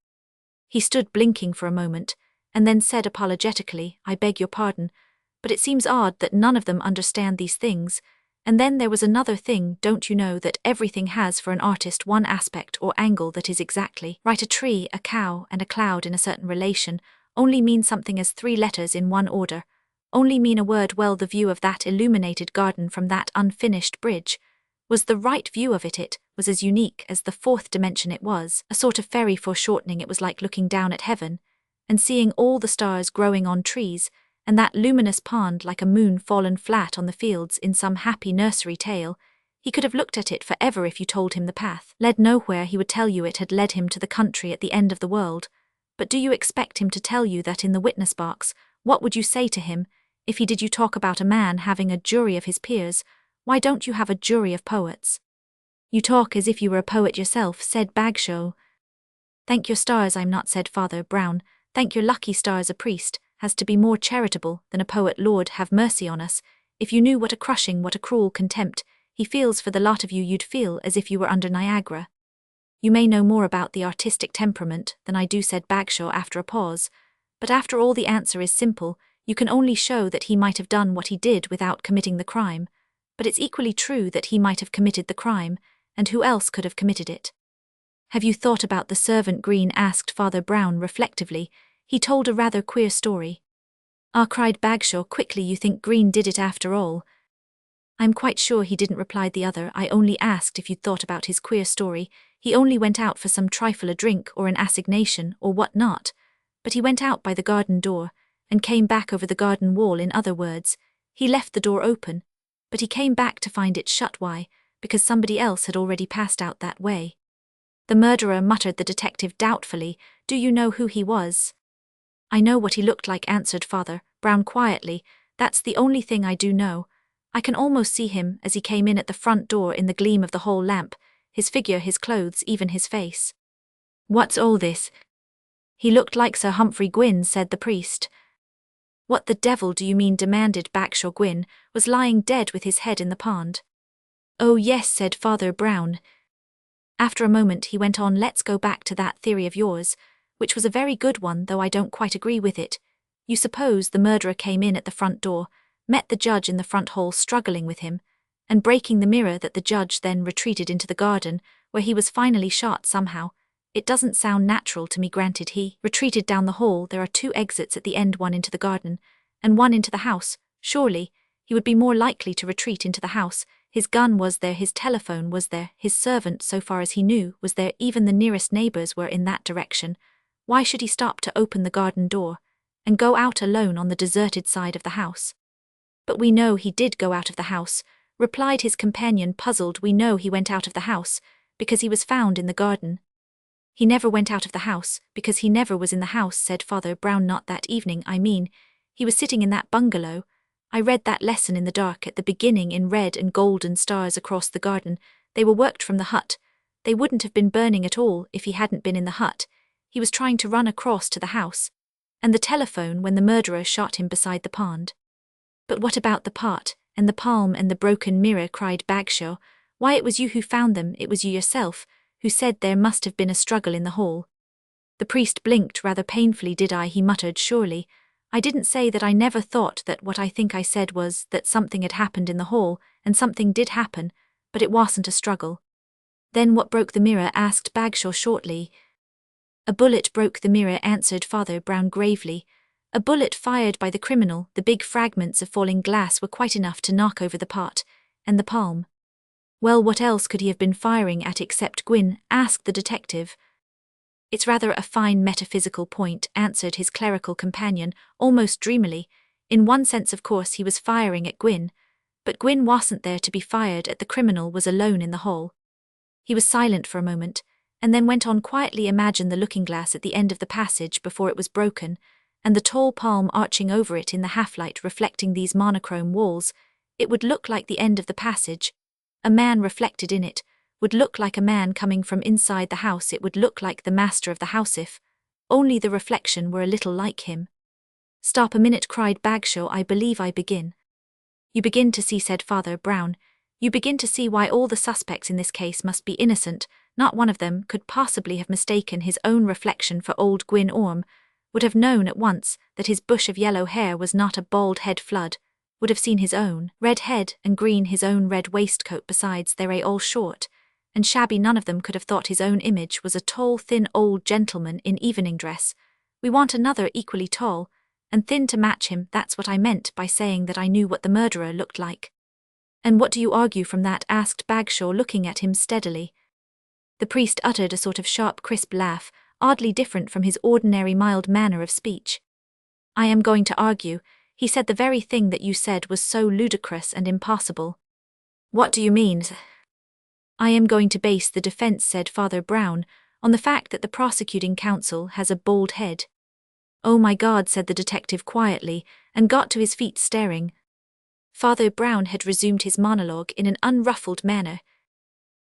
He stood blinking for a moment, and then said apologetically, I beg your pardon, but it seems odd that none of them understand these things. And then there was another thing. Don't you know that everything has for an artist one aspect or angle that is exactly right? A tree, a cow, and a cloud in a certain relation only mean something as 3 letters in one order, only mean a word. Well, the view of that illuminated garden from that unfinished bridge was the right view of it. It was as unique as the 4th dimension. It was a sort of fairy foreshortening. It was like looking down at heaven and seeing all the stars growing on trees, and that luminous pond like a moon fallen flat on the fields in some happy nursery tale. He could have looked at it forever if you told him the path led nowhere. He would tell you it had led him to the country at the end of the world. But do you expect him to tell you that in the witness box? What would you say to him if he did? You talk about a man having a jury of his peers. Why don't you have a jury of poets? You talk as if you were a poet yourself, said Bagshaw. Thank your stars I'm not, said Father Brown. Thank your lucky stars, a priest. has to be more charitable than a poet. Lord, have mercy on us. If you knew what a crushing, what a cruel contempt he feels for the lot of you, you'd feel as if you were under Niagara. You may know more about the artistic temperament than I do, said Bagshaw after a pause, but after all the answer is simple. You can only show that he might have done what he did without committing the crime, but it's equally true that he might have committed the crime, and who else could have committed it? Have you thought about the servant Green? Asked Father Brown reflectively. He told a rather queer story. Ah, cried Bagshaw quickly, you think Green did it after all? I'm quite sure he didn't, replied the other. I only asked if you'd thought about his queer story. He only went out for some trifle, a drink or an assignation or what not, but he went out by the garden door and came back over the garden wall. In other words, he left the door open, but he came back to find it shut. Why? Because somebody else had already passed out that way. The murderer, muttered the detective doubtfully. Do you know who he was? I know what he looked like, answered Father Brown quietly. That's the only thing I do know. I can almost see him as he came in at the front door in the gleam of the hall lamp, his figure, his clothes, even his face. What's all this? He looked like Sir Humphrey Gwynne, said the priest. What the devil do you mean? Demanded Bagshaw. Gwynne was lying dead with his head in the pond. Oh yes, said Father Brown. After a moment he went on, let's go back to that theory of yours, which was a very good one, though I don't quite agree with it. You suppose the murderer came in at the front door, met the judge in the front hall struggling with him, and breaking the mirror, that the judge then retreated into the garden, where he was finally shot somehow. It doesn't sound natural to me. Granted, he retreated down the hall. There are two exits at the end, one into the garden, and one into the house. Surely, he would be more likely to retreat into the house. His gun was there, his telephone was there, his servant, so far as he knew, was there, even the nearest neighbors were in that direction. Why should he stop to open the garden door, and go out alone on the deserted side of the house? But we know he did go out of the house, replied his companion, puzzled. We know he went out of the house, because he was found in the garden. He never went out of the house, because he never was in the house, said Father Brown. Not that evening, I mean. He was sitting in that bungalow. I read that lesson in the dark at the beginning in red and golden stars across the garden. They were worked from the hut. They wouldn't have been burning at all if he hadn't been in the hut. He was trying to run across to the house. And the telephone when the murderer shot him beside the pond. But what about the pot, and the palm and the broken mirror? Cried Bagshaw. Why, it was you who found them, it was you yourself, who said there must have been a struggle in the hall. The priest blinked rather painfully. Did I? He muttered. Surely. I didn't say that. I never thought that. What I think I said was that something had happened in the hall, and something did happen, but it wasn't a struggle. Then what broke the mirror? Asked Bagshaw shortly. A bullet broke the mirror, answered Father Brown gravely. A bullet fired by the criminal. The big fragments of falling glass were quite enough to knock over the pot, and the palm. Well, what else could he have been firing at except Gwynne? Asked the detective. It's rather a fine metaphysical point, answered his clerical companion, almost dreamily. In one sense, of course, he was firing at Gwynne, but Gwynne wasn't there to be fired at. The criminal was alone in the hall. He was silent for a moment, and then went on quietly. Imagine the looking-glass at the end of the passage before it was broken, and the tall palm arching over it in the half-light reflecting these monochrome walls. It would look like the end of the passage. A man reflected in it would look like a man coming from inside the house. It would look like the master of the house if only the reflection were a little like him. Stop a minute, cried Bagshaw. I believe I begin. You begin to see, said Father Brown. You begin to see why all the suspects in this case must be innocent. Not one of them could possibly have mistaken his own reflection for old Gwynne Orme, would have known at once that his bush of yellow hair was not a bald head flood, would have seen his own red head and Green his own red waistcoat. Besides, they're all short and shabby. None of them could have thought his own image was a tall, thin old gentleman in evening dress. We want another equally tall and thin to match him. That's what I meant by saying that I knew what the murderer looked like. And what do you argue from that? Asked Bagshaw, looking at him steadily. The priest uttered a sort of sharp, crisp laugh, oddly different from his ordinary mild manner of speech. I am going to argue, he said, the very thing that you said was so ludicrous and impossible. What do you mean? I am going to base the defense, said Father Brown, on the fact that the prosecuting counsel has a bald head. Oh my God, said the detective quietly, and got to his feet staring. Father Brown had resumed his monologue in an unruffled manner.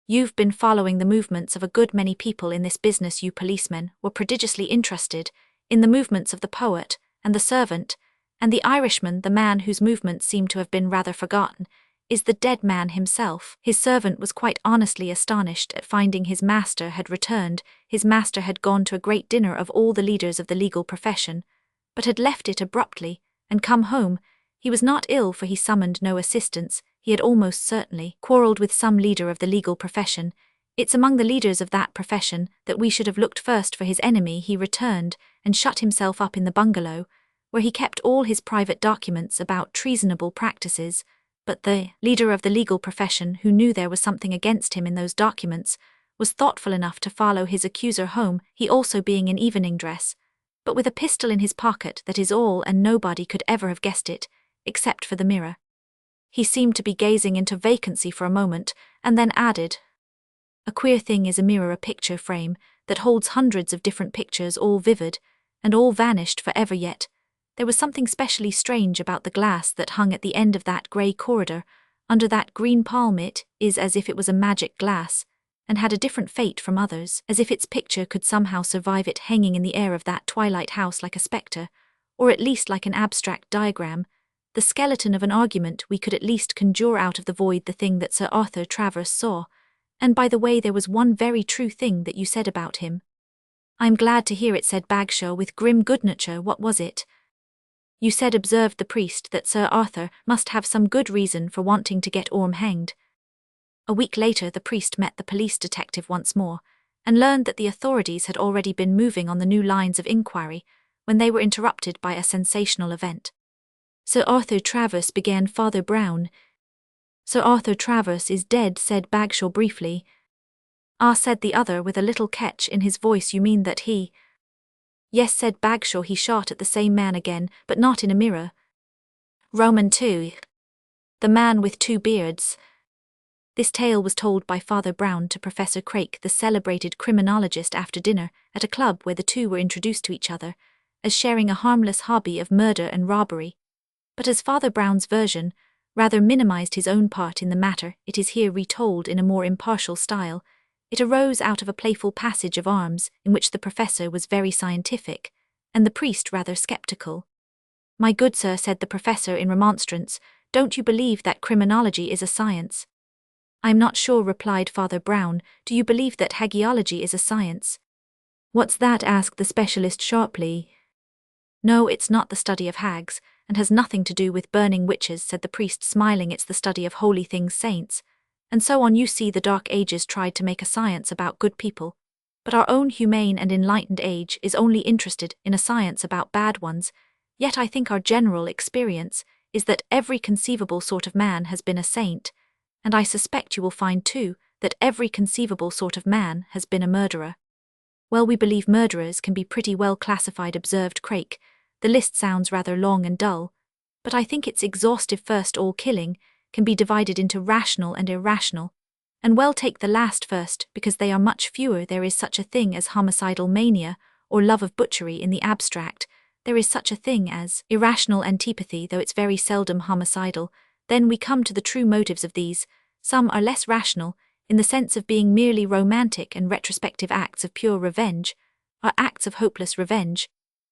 You've been following the movements of a good many people in this business. You policemen were prodigiously interested in the movements of the poet, and the servant, and the Irishman, the man whose movements seem to have been rather forgotten, is the dead man himself. His servant was quite honestly astonished at finding his master had returned. His master had gone to a great dinner of all the leaders of the legal profession, but had left it abruptly, and come home. He was not ill, for he summoned no assistance. He had almost certainly quarrelled with some leader of the legal profession. It's among the leaders of that profession that we should have looked first for his enemy. He returned, and shut himself up in the bungalow, where he kept all his private documents about treasonable practices. But the leader of the legal profession, who knew there was something against him in those documents, was thoughtful enough to follow his accuser home, he also being in evening dress, but with a pistol in his pocket. That is all, and nobody could ever have guessed it, except for the mirror. He seemed to be gazing into vacancy for a moment, and then added, "A queer thing is a mirror, a picture frame that holds hundreds of different pictures, all vivid, and all vanished forever. Yet there was something specially strange about the glass that hung at the end of that grey corridor, under that green palm. It is as if it was a magic glass, and had a different fate from others, as if its picture could somehow survive it hanging in the air of that twilight house like a spectre, or at least like an abstract diagram, the skeleton of an argument we could at least conjure out of the void, the thing that Sir Arthur Travers saw. And by the way, there was one very true thing that you said about him." "I am glad to hear it," said Bagshaw with grim good nature. "What was it?" "You said," observed the priest, "that Sir Arthur must have some good reason for wanting to get Orme hanged." A week later the priest met the police detective once more, and learned that the authorities had already been moving on the new lines of inquiry, when they were interrupted by a sensational event. "Sir Arthur Travers," began Father Brown. "Sir Arthur Travers is dead," said Bagshaw briefly. "Ah," said the other with a little catch in his voice, "you mean that he—" "Yes," said Bagshaw, "he shot at the same man again, but not in a mirror. Roman 2. The man with two beards." This tale was told by Father Brown to Professor Craik, the celebrated criminologist, after dinner, at a club where the two were introduced to each other, as sharing a harmless hobby of murder and robbery. But as Father Brown's version rather minimized his own part in the matter, it is here retold in a more impartial style. It arose out of a playful passage of arms, in which the professor was very scientific, and the priest rather sceptical. "My good sir," said the professor in remonstrance, "don't you believe that criminology is a science?" "I'm not sure," replied Father Brown. "Do you believe that hagiology is a science?" "What's that?" asked the specialist sharply. "No, it's not the study of hags, and has nothing to do with burning witches," said the priest, smiling. "It's the study of holy things, saints, and so on. You see, the Dark Ages tried to make a science about good people, but our own humane and enlightened age is only interested in a science about bad ones. Yet I think our general experience is that every conceivable sort of man has been a saint, and I suspect you will find too that every conceivable sort of man has been a murderer." "Well, we believe murderers can be pretty well classified," observed Craik. "The list sounds rather long and dull, but I think it's exhaustive. First, all killing can be divided into rational and irrational, and well, take the last first, because they are much fewer. There is such a thing as homicidal mania, or love of butchery in the abstract. There is such a thing as irrational antipathy, though it's very seldom homicidal. Then we come to the true motives of these. Some are less rational, in the sense of being merely romantic and retrospective acts of pure revenge, are acts of hopeless revenge.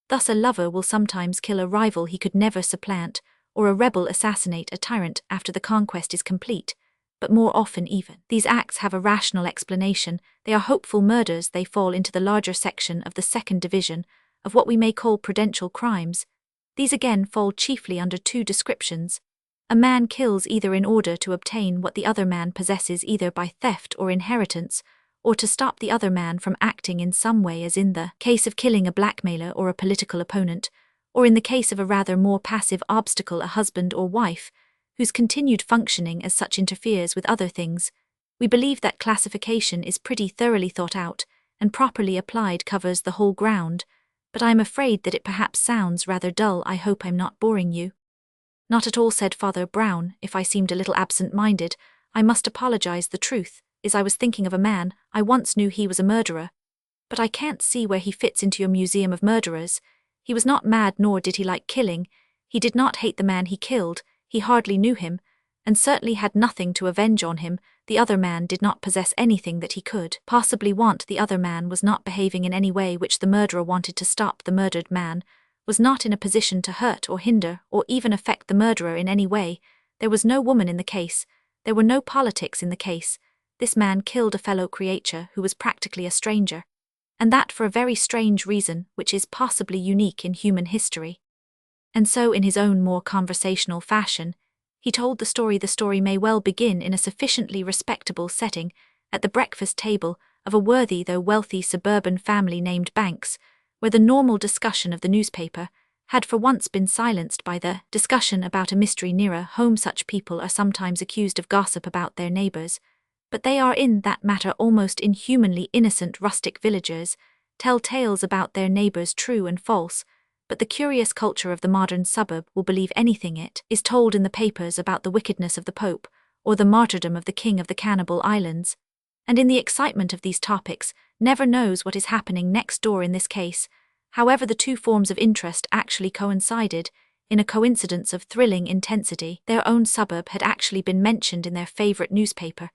Thus a lover will sometimes kill a rival he could never supplant, or a rebel assassinate a tyrant after the conquest is complete. But more often even, these acts have a rational explanation. They are hopeful murders. They fall into the larger section of the second division of what we may call prudential crimes. These again fall chiefly under two descriptions. A man kills either in order to obtain what the other man possesses, either by theft or inheritance, or to stop the other man from acting in some way, as in the case of killing a blackmailer or a political opponent, or in the case of a rather more passive obstacle, a husband or wife, whose continued functioning as such interferes with other things. We believe that classification is pretty thoroughly thought out, and properly applied covers the whole ground, but I am afraid that it perhaps sounds rather dull. I hope I'm not boring you." "Not at all," said Father Brown. "If I seemed a little absent-minded, I must apologize. The truth is I was thinking of a man. I once knew he was a murderer, but I can't see where he fits into your museum of murderers. He was not mad, nor did he like killing. He did not hate the man he killed. He hardly knew him, and certainly had nothing to avenge on him. The other man did not possess anything that he could possibly want. The other man was not behaving in any way which the murderer wanted to stop the murdered man. was not in a position to hurt or hinder or even affect the murderer in any way. There was no woman in the case. There were no politics in the case. This man killed a fellow creature who was practically a stranger. And that for a very strange reason, which is possibly unique in human history. And so in his own more conversational fashion, he told the story. The story may well begin in a sufficiently respectable setting, at the breakfast table of a worthy though wealthy suburban family named Banks, where the normal discussion of the newspaper had for once been silenced by the discussion about a mystery nearer home. Such people are sometimes accused of gossip about their neighbours, but they are in that matter almost inhumanly innocent. Rustic villagers tell tales about their neighbours, true and false, but the curious culture of the modern suburb will believe anything it is told in the papers about the wickedness of the Pope or the martyrdom of the King of the Cannibal Islands, and in the excitement of these topics never knows what is happening next door. In this case, however, the two forms of interest actually coincided in a coincidence of thrilling intensity. Their own suburb had actually been mentioned in their favourite newspaper.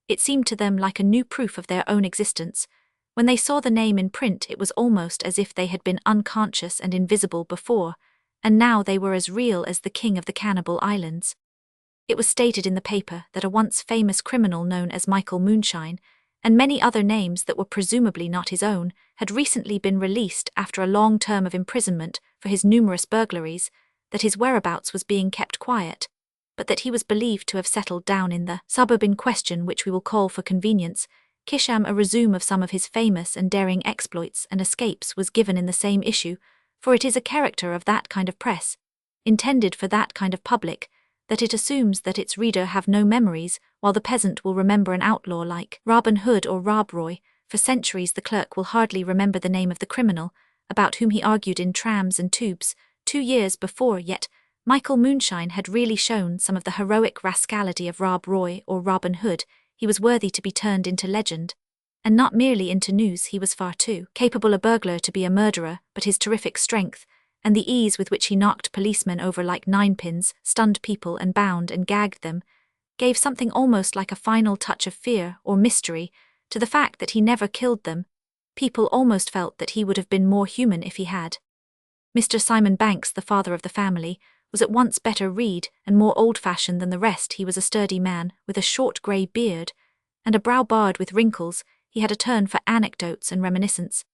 It seemed to them like a new proof of their own existence. When they saw the name in print, it was almost as if they had been unconscious and invisible before, and now they were as real as the King of the Cannibal Islands. It was stated in the paper that a once famous criminal known as Michael Moonshine, and many other names that were presumably not his own, had recently been released after a long term of imprisonment for his numerous burglaries, that his whereabouts was being kept quiet, but that he was believed to have settled down in the suburb in question, which we will call for convenience Kisham. A resume of some of his famous and daring exploits and escapes was given in the same issue, for it is a character of that kind of press, intended for that kind of public, that it assumes that its reader have no memories, while the peasant will remember an outlaw like Robin Hood or Rob Roy. For centuries the clerk will hardly remember the name of the criminal, about whom he argued in trams and tubes 2 years before, yet Michael Moonshine had really shown some of the heroic rascality of Rob Roy or Robin Hood. He was worthy to be turned into legend, and not merely into news. He was far too capable a burglar to be a murderer, but his terrific strength, and the ease with which he knocked policemen over like ninepins, stunned people and bound and gagged them, gave something almost like a final touch of fear or mystery to the fact that he never killed them. People almost felt that he would have been more human if he had. Mr. Simon Banks, the father of the family, was at once better read and more old-fashioned than the rest. He was a sturdy man, with a short grey beard, and a brow barred with wrinkles. He had a turn for anecdotes and reminiscence,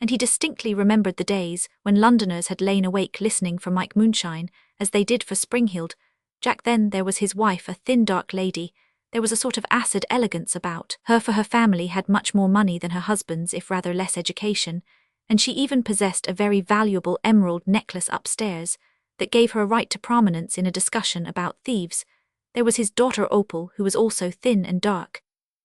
and he distinctly remembered the days when Londoners had lain awake listening for Mike Moonshine, as they did for Springhild. Jack. Then there was his wife, a thin dark lady. There was a sort of acid elegance about her, for her family had much more money than her husband's, if rather less education, and she even possessed a very valuable emerald necklace upstairs, that gave her a right to prominence in a discussion about thieves. There was his daughter Opal, who was also thin and dark,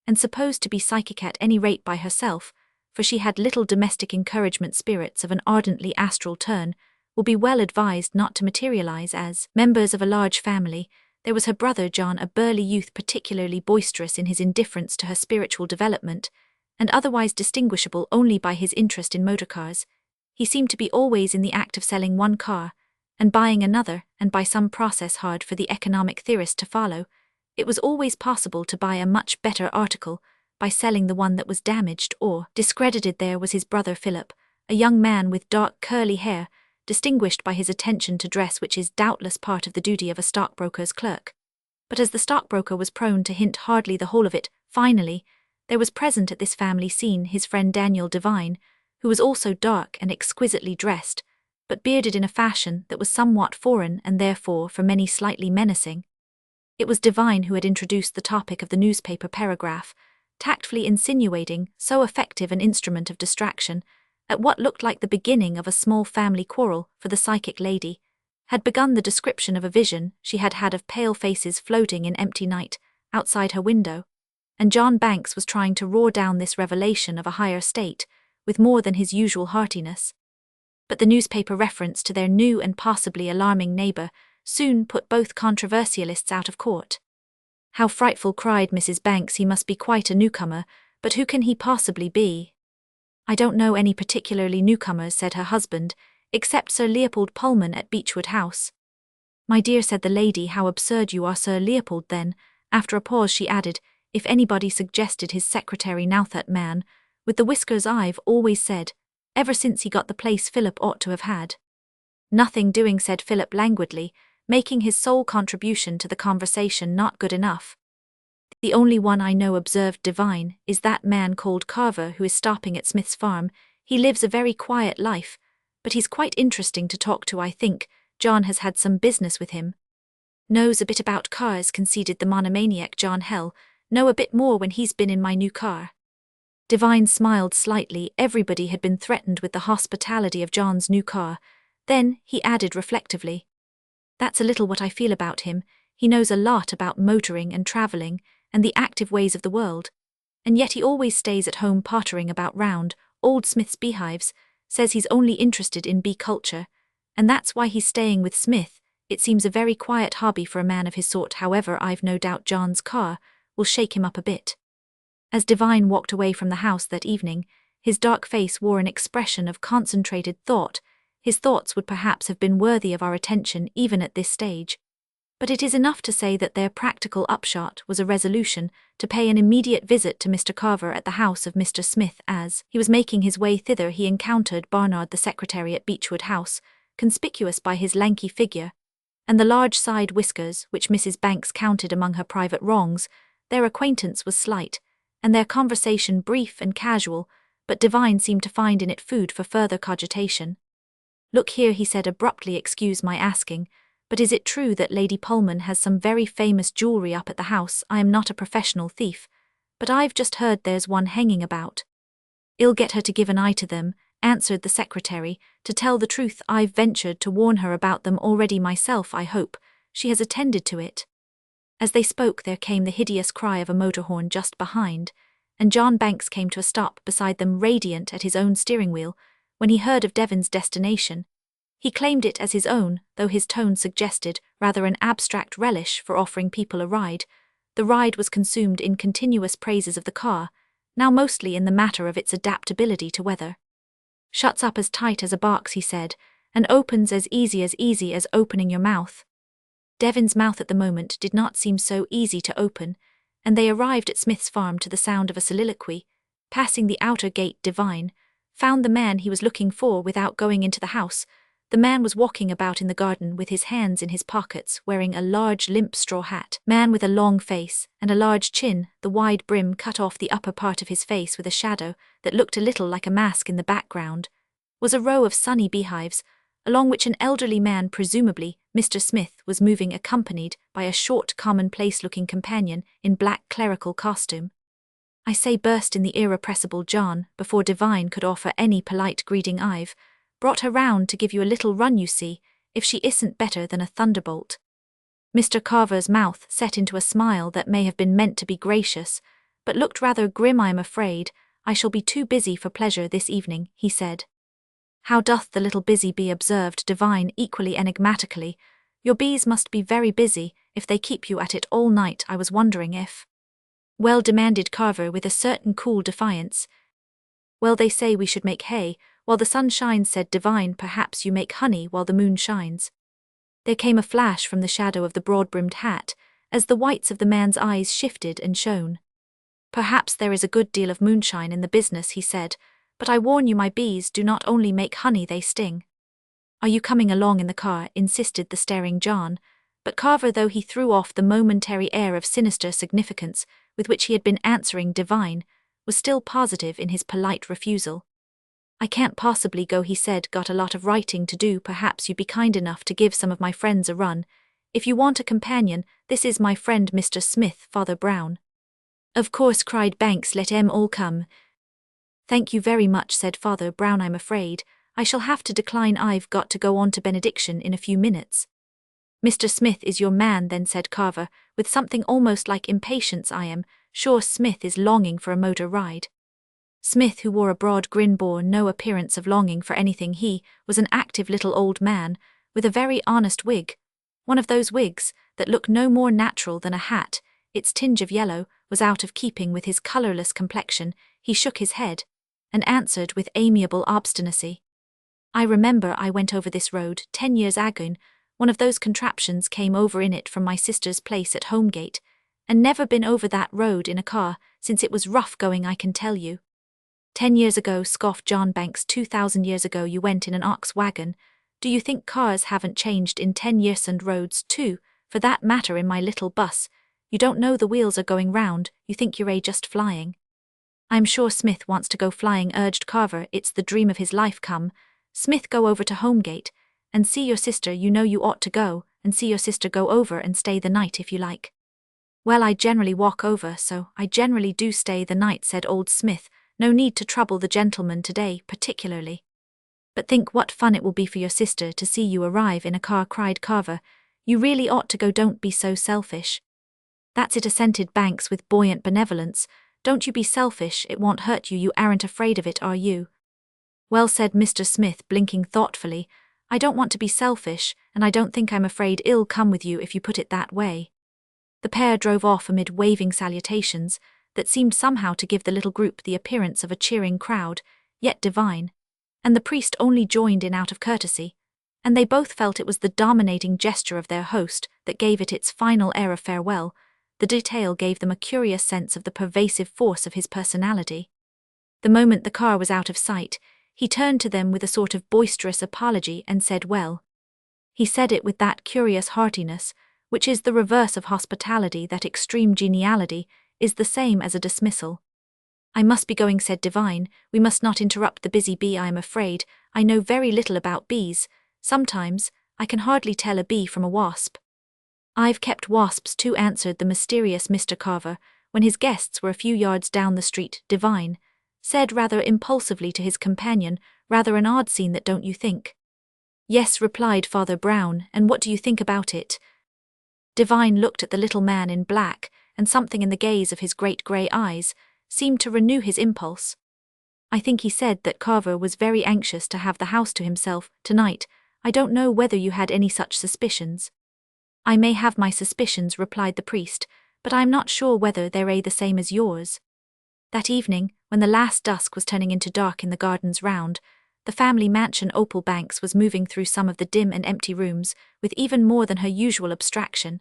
and supposed to be psychic at any rate by herself, for she had little domestic encouragement. Spirits of an ardently astral turn will be well advised not to materialize as members of a large family. There was her brother John, a burly youth particularly boisterous in his indifference to her spiritual development, and otherwise distinguishable only by his interest in motorcars. He seemed to be always in the act of selling one car and buying another, and by some process hard for the economic theorist to follow, it was always possible to buy a much better article by selling the one that was damaged or discredited. There was his brother Philip, a young man with dark curly hair, distinguished by his attention to dress, which is doubtless part of the duty of a stockbroker's clerk. But as the stockbroker was prone to hint hardly the whole of it, finally, there was present at this family scene his friend Daniel Devine, who was also dark and exquisitely dressed, but bearded in a fashion that was somewhat foreign and therefore for many slightly menacing. It was Devine who had introduced the topic of the newspaper paragraph, tactfully insinuating so effective an instrument of distraction, at what looked like the beginning of a small family quarrel, for the psychic lady had begun the description of a vision she had had of pale faces floating in empty night outside her window, and John Banks was trying to roar down this revelation of a higher state with more than his usual heartiness. But the newspaper reference to their new and possibly alarming neighbour soon put both controversialists out of court. "How frightful," cried Mrs. Banks. "He must be quite a newcomer, but who can he possibly be?" "I don't know any particularly newcomers," said her husband, "except Sir Leopold Pullman at Beechwood House." "My dear," said the lady, "how absurd you are. Sir Leopold, then." After a pause she added, "If anybody suggested his secretary, now that man with the whiskers, I've always said, ever since he got the place, Philip ought to have had." Nothing doing, said Philip languidly, making his sole contribution to the conversation not good enough. The only one I know, observed Devine, is that man called Carver who is stopping at Smith's farm. He lives a very quiet life, but he's quite interesting to talk to. I think John has had some business with him. Knows a bit about cars, conceded the monomaniac John. Hell, know a bit more when he's been in my new car. Devine smiled slightly. Everybody had been threatened with the hospitality of John's new car. Then, he added reflectively, that's a little what I feel about him. He knows a lot about motoring and travelling, and the active ways of the world. And yet he always stays at home pottering about round old Smith's beehives, says he's only interested in bee culture, and that's why he's staying with Smith. It seems a very quiet hobby for a man of his sort. However, I've no doubt John's car will shake him up a bit. As Devine walked away from the house that evening, his dark face wore an expression of concentrated thought. His thoughts would perhaps have been worthy of our attention even at this stage. But it is enough to say that their practical upshot was a resolution to pay an immediate visit to Mr. Carver at the house of Mr. Smith. As he was making his way thither, he encountered Barnard the secretary at Beechwood House, conspicuous by his lanky figure, and the large side whiskers which Mrs. Banks counted among her private wrongs. Their acquaintance was slight, and their conversation brief and casual, but Devine seemed to find in it food for further cogitation. Look here, he said abruptly, excuse my asking, but is it true that Lady Pullman has some very famous jewellery up at the house? I am not a professional thief, but I've just heard there's one hanging about. I'll get her to give an eye to them, answered the secretary. To tell the truth, I've ventured to warn her about them already myself. I hope she has attended to it. As they spoke, there came the hideous cry of a motor horn just behind, and John Banks came to a stop beside them, radiant at his own steering wheel. When he heard of Devon's destination, he claimed it as his own, though his tone suggested rather an abstract relish for offering people a ride. The ride was consumed in continuous praises of the car, now mostly in the matter of its adaptability to weather. Shuts up as tight as a box, he said, and opens as easy as opening your mouth. Devon's mouth at the moment did not seem so easy to open, and they arrived at Smith's farm to the sound of a soliloquy. Passing the outer gate, Devine found the man he was looking for without going into the house. The man was walking about in the garden with his hands in his pockets, wearing a large limp straw hat. Man with a long face and a large chin, the wide brim cut off the upper part of his face with a shadow that looked a little like a mask in the background, was a row of sunny beehives, along which an elderly man, presumably Mr. Smith, was moving, accompanied by a short, commonplace-looking companion in black clerical costume. I say, burst in the irrepressible John, before Devine could offer any polite greeting. I've brought her round to give you a little run, you see, if she isn't better than a thunderbolt. Mr. Carver's mouth set into a smile that may have been meant to be gracious, but looked rather grim. I'm afraid I shall be too busy for pleasure this evening, he said. How doth the little busy bee, observed Devine equally enigmatically. Your bees must be very busy, if they keep you at it all night. I was wondering if... Well, demanded Carver with a certain cool defiance. Well, they say we should make hay while the sun shines, said Devine. Perhaps you make honey while the moon shines. There came a flash from the shadow of the broad-brimmed hat, as the whites of the man's eyes shifted and shone. Perhaps there is a good deal of moonshine in the business, he said, but I warn you my bees do not only make honey, they sting. Are you coming along in the car? Insisted the staring John, but Carver, though he threw off the momentary air of sinister significance with which he had been answering Devine, was still positive in his polite refusal. I can't possibly go, he said, got a lot of writing to do. Perhaps you'd be kind enough to give some of my friends a run. If you want a companion, this is my friend Mr. Smith, Father Brown. Of course, cried Banks, let 'em all come. Thank you very much, said Father Brown. I'm afraid I shall have to decline. I've got to go on to benediction in a few minutes. Mr. Smith is your man, then, said Carver, with something almost like impatience. I am sure Smith is longing for a motor ride. Smith, who wore a broad grin, bore no appearance of longing for anything. He was an active little old man, with a very honest wig, one of those wigs that look no more natural than a hat. Its tinge of yellow was out of keeping with his colourless complexion. He shook his head, and answered with amiable obstinacy. I remember I went over this road 10 years ago. One of those contraptions came over in it from my sister's place at Holmgate, and never been over that road in a car since. It was rough going, I can tell you. 10 years ago, scoffed John Banks. 2000 years ago you went in an ox wagon. Do you think cars haven't changed in 10 years, and roads too, for that matter? In my little bus, you don't know the wheels are going round, you think you're just flying. I'm sure Smith wants to go flying, urged Carver. It's the dream of his life. Come, Smith, go over to Homegate, and see your sister. You know you ought to go, and see your sister. Go over and stay the night if you like. Well, I generally walk over, so I generally do stay the night, said old Smith. No need to trouble the gentleman today, particularly. But think what fun it will be for your sister to see you arrive in a car, cried Carver. You really ought to go, don't be so selfish. That's it, assented Banks with buoyant benevolence. Don't you be selfish, it won't hurt you. You aren't afraid of it, are you? Well, said Mr. Smith, blinking thoughtfully, I don't want to be selfish, and I don't think I'm afraid. I'll come with you if you put it that way. The pair drove off amid waving salutations that seemed somehow to give the little group the appearance of a cheering crowd, yet divine, and the priest only joined in out of courtesy, and they both felt it was the dominating gesture of their host that gave it its final air of farewell. The detail gave them a curious sense of the pervasive force of his personality. The moment the car was out of sight, he turned to them with a sort of boisterous apology and said, well. He said it with that curious heartiness, which is the reverse of hospitality. That extreme geniality is the same as a dismissal. I must be going, said Divine. We must not interrupt the busy bee. I am afraid I know very little about bees. Sometimes I can hardly tell a bee from a wasp. I've kept wasps too, answered the mysterious Mr. Carver, when his guests were a few yards down the street. Divine said rather impulsively to his companion, rather an odd scene, that don't you think? Yes, replied Father Brown, and what do you think about it? Divine looked at the little man in black, and something in the gaze of his great grey eyes seemed to renew his impulse. I think he said that Carver was very anxious to have the house to himself tonight. I don't know whether you had any such suspicions. I may have my suspicions, replied the priest, but I am not sure whether they're the same as yours. That evening, when the last dusk was turning into dark in the gardens round, the family mansion, Opal Banks was moving through some of the dim and empty rooms with even more than her usual abstraction,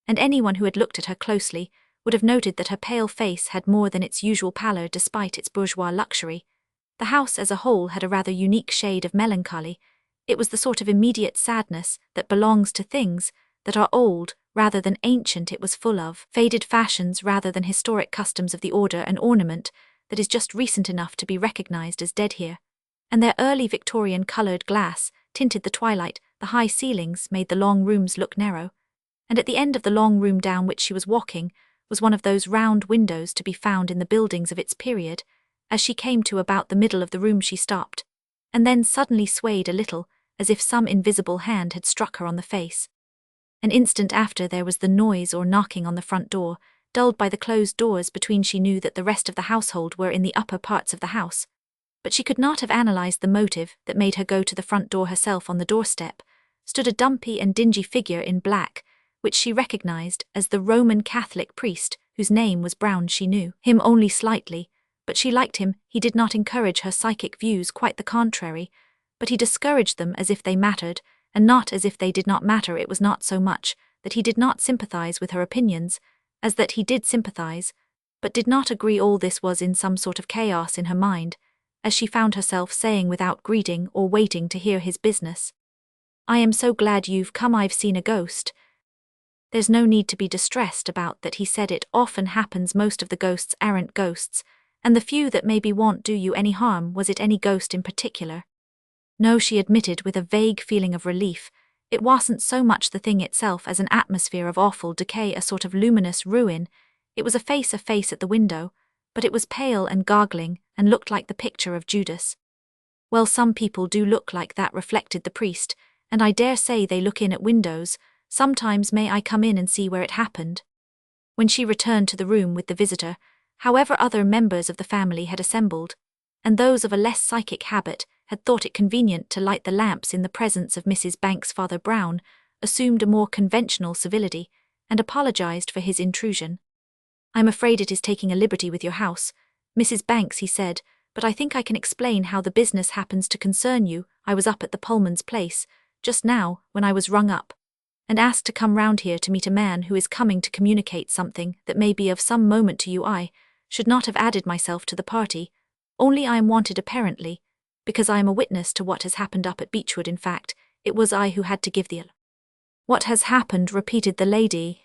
and anyone who had looked at her closely would have noted that her pale face had more than its usual pallor despite its bourgeois luxury. The house as a whole had a rather unique shade of melancholy. It was the sort of immediate sadness that belongs to things that are old rather than ancient. It was full of faded fashions rather than historic customs of the order and ornament that is just recent enough to be recognized as dead here. And their early Victorian coloured glass tinted the twilight. The high ceilings made the long rooms look narrow, and at the end of the long room down which she was walking was one of those round windows to be found in the buildings of its period. As she came to about the middle of the room she stopped, and then suddenly swayed a little, as if some invisible hand had struck her on the face. An instant after there was the noise or knocking on the front door, dulled by the closed doors between. She knew that the rest of the household were in the upper parts of the house, but she could not have analysed the motive that made her go to the front door herself. On the doorstep stood a dumpy and dingy figure in black, which she recognised as the Roman Catholic priest whose name was Brown. She knew him only slightly, but she liked him. He did not encourage her psychic views, quite the contrary, but he discouraged them as if they mattered, and not as if they did not matter. It was not so much that he did not sympathise with her opinions, as that he did sympathise, but did not agree. All this was in some sort of chaos in her mind, as she found herself saying without greeting or waiting to hear his business, I am so glad you've come. I've seen a ghost. There's no need to be distressed about that, he said. It often happens. Most of the ghosts aren't ghosts, and the few that maybe won't do you any harm. Was it any ghost in particular? No, she admitted with a vague feeling of relief. It wasn't so much the thing itself as an atmosphere of awful decay, a sort of luminous ruin. It was a face at the window, but it was pale and gargling and looked like the picture of Judas. Well, some people do look like that, reflected the priest, and I dare say they look in at windows. Sometimes. May I come in and see where it happened? When she returned to the room with the visitor, however, other members of the family had assembled, and those of a less psychic habit had thought it convenient to light the lamps in the presence of Mrs. Banks. Father Brown assumed a more conventional civility and apologized for his intrusion. I'm afraid it is taking a liberty with your house, Mrs. Banks, he said, but I think I can explain how the business happens to concern you. I was up at the Pullman's place just now when I was rung up, and asked to come round here to meet a man who is coming to communicate something that may be of some moment to you. I should not have added myself to the party, only I am wanted apparently, because I am a witness to what has happened up at Beechwood. In fact, It was I who had to give the alarm. What has happened? Repeated the lady.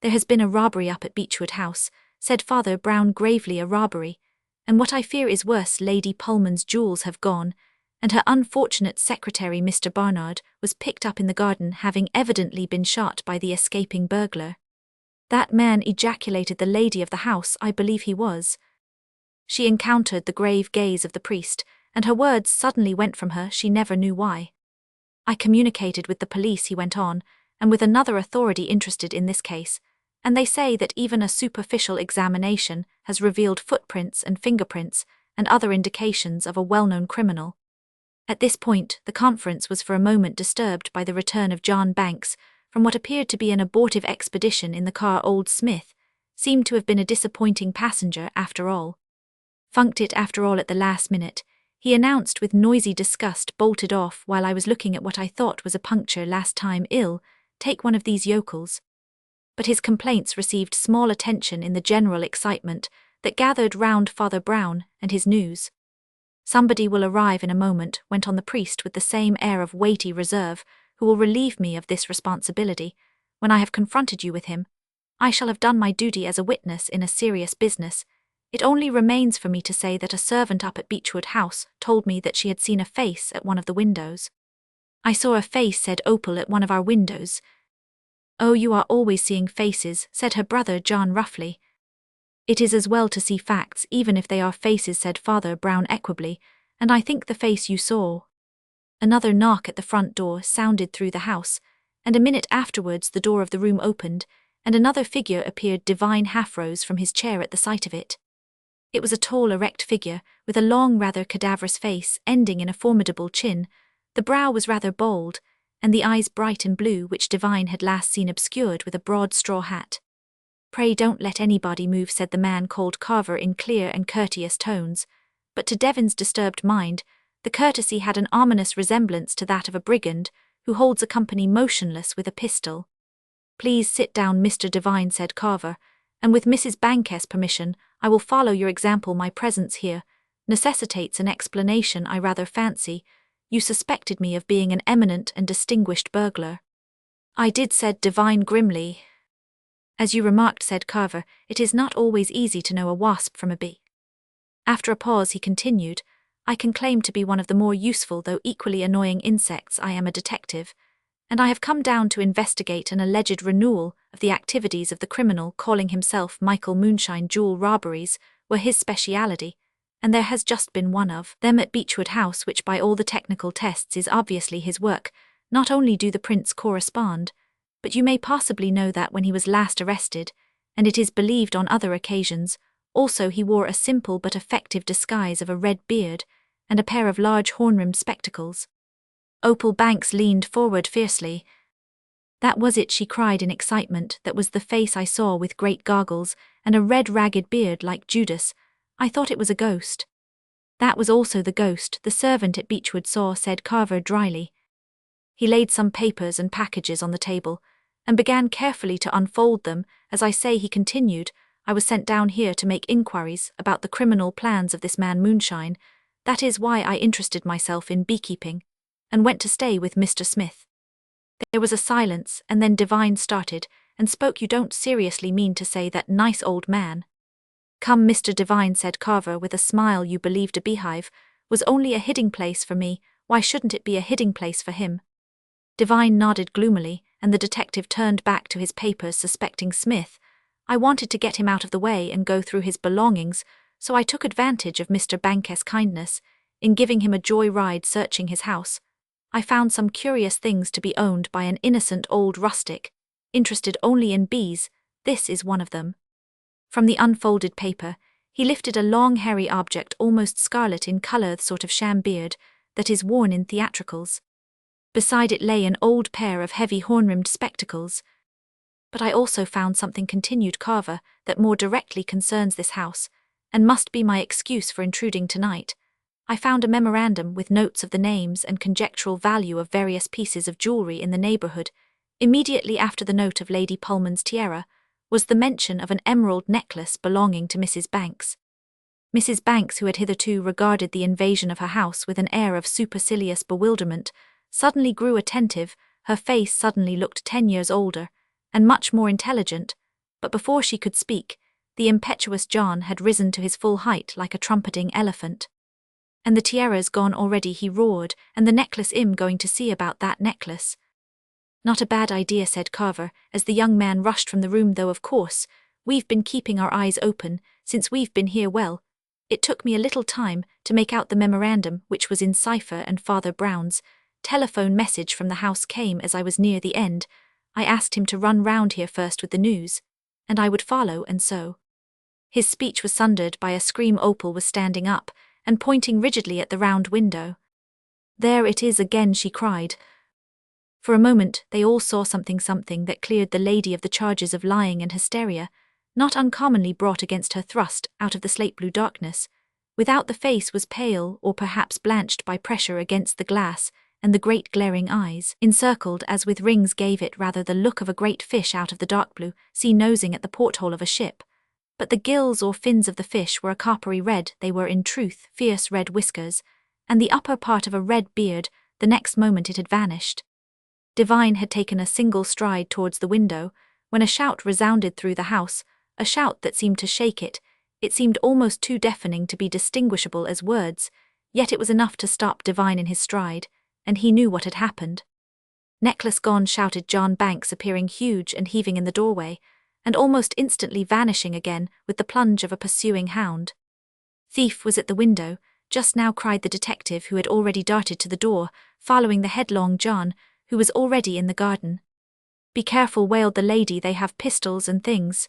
There has been a robbery up at Beechwood House, said Father Brown gravely. A robbery, and what I fear is worse. Lady Pullman's jewels have gone, and her unfortunate secretary, Mr. Barnard, was picked up in the garden, having evidently been shot by the escaping burglar. That man, ejaculated the lady of the house. I believe he was. She encountered the grave gaze of the priest, and her words suddenly went from her, she never knew why. I communicated with the police, he went on, and with another authority interested in this case, and they say that even a superficial examination has revealed footprints and fingerprints and other indications of a well-known criminal. At this point, the conference was for a moment disturbed by the return of John Banks from what appeared to be an abortive expedition in the car. Old Smith seemed to have been a disappointing passenger after all. Funked it after all at the last minute, he announced with noisy disgust. Bolted off while I was looking at what I thought was a puncture. Last time ill, take one of these yokels. But his complaints received small attention in the general excitement that gathered round Father Brown and his news. Somebody will arrive in a moment, went on the priest with the same air of weighty reserve, who will relieve me of this responsibility. When I have confronted you with him, I shall have done my duty as a witness in a serious business. It only remains for me to say that a servant up at Beechwood House told me that she had seen a face at one of the windows. I saw a face, said Opal, at one of our windows. Oh, you are always seeing faces, said her brother John roughly. It is as well to see facts, even if they are faces, said Father Brown equably, and I think the face you saw. Another knock at the front door sounded through the house, and a minute afterwards the door of the room opened, and another figure appeared. Divine half rose from his chair at the sight of it. It was a tall, erect figure, with a long, rather cadaverous face, ending in a formidable chin. The brow was rather bold, and the eyes bright and blue, which Divine had last seen obscured with a broad straw hat. Pray don't let anybody move, said the man called Carver in clear and courteous tones, but to Devon's disturbed mind, the courtesy had an ominous resemblance to that of a brigand who holds a company motionless with a pistol. Please sit down, Mr. Devine, said Carver, and with Mrs. Banquest's permission, I will follow your example. My presence here necessitates an explanation, I rather fancy. You suspected me of being an eminent and distinguished burglar. I did, said Devine grimly. As you remarked, said Carver, it is not always easy to know a wasp from a bee. After a pause he continued, I can claim to be one of the more useful though equally annoying insects. I am a detective, and I have come down to investigate an alleged renewal of the activities of the criminal calling himself Michael Moonshine. Jewel robberies were his speciality, and there has just been one of them at Beechwood House, which by all the technical tests is obviously his work. Not only do the prints correspond, but you may possibly know that when he was last arrested, and it is believed on other occasions, also he wore a simple but effective disguise of a red beard and a pair of large horn-rimmed spectacles. Opal Banks leaned forward fiercely. That was it, she cried in excitement. That was the face I saw, with great goggles and a red ragged beard like Judas. I thought it was a ghost. That was also the ghost the servant at Beechwood saw, said Carver dryly. He laid some papers and packages on the table, and began carefully to unfold them. As I say, he continued, I was sent down here to make inquiries about the criminal plans of this man Moonshine. That is why I interested myself in beekeeping, and went to stay with Mr. Smith. There was a silence, and then Devine started, and spoke. You don't seriously mean to say that nice old man? Come, Mr. Devine, said Carver with a smile, you believed a beehive was only a hiding place for me. Why shouldn't it be a hiding place for him? Devine nodded gloomily, and the detective turned back to his papers, suspecting Smith. I wanted to get him out of the way and go through his belongings, so I took advantage of Mr. Banquest's kindness in giving him a joy ride searching his house. I found some curious things to be owned by an innocent old rustic, interested only in bees. This is one of them. From the unfolded paper, he lifted a long hairy object almost scarlet in colour, the sort of sham beard that is worn in theatricals. Beside it lay an old pair of heavy horn-rimmed spectacles. But I also found something, continued Carver, that more directly concerns this house, and must be my excuse for intruding tonight. I found a memorandum with notes of the names and conjectural value of various pieces of jewellery in the neighbourhood. Immediately after the note of Lady Pullman's tiara was the mention of an emerald necklace belonging to Mrs. Banks. Mrs. Banks, who had hitherto regarded the invasion of her house with an air of supercilious bewilderment, suddenly grew attentive, her face suddenly looked 10 years older, and much more intelligent, but before she could speak, the impetuous John had risen to his full height like a trumpeting elephant. And the tiara's gone already, he roared, and the necklace, I'm going to see about that necklace. Not a bad idea, said Carver, as the young man rushed from the room, though of course, we've been keeping our eyes open, since we've been here. Well, it took me a little time to make out the memorandum, which was in cipher, and Father Brown's telephone message from the house came as I was near the end. I asked him to run round here first with the news, and I would follow, and so. His speech was sundered by a scream. Opal was standing up, and pointing rigidly at the round window. There it is again, she cried. For a moment they all saw something that cleared the lady of the charges of lying and hysteria, not uncommonly brought against her, thrust out of the slate-blue darkness. Without, the face was pale, or perhaps blanched by pressure against the glass, and the great glaring eyes, encircled as with rings, gave it rather the look of a great fish out of the dark blue sea nosing at the porthole of a ship. But the gills or fins of the fish were a coppery red. They were in truth fierce red whiskers, and the upper part of a red beard. The next moment it had vanished. Devine had taken a single stride towards the window, when a shout resounded through the house, a shout that seemed to shake it. It seemed almost too deafening to be distinguishable as words, yet it was enough to stop Devine in his stride, and he knew what had happened. Necklace gone, shouted John Banks, appearing huge and heaving in the doorway, and almost instantly vanishing again with the plunge of a pursuing hound. Thief was at the window, just now, cried the detective, who had already darted to the door, following the headlong John, who was already in the garden. Be careful, wailed the lady, they have pistols and things.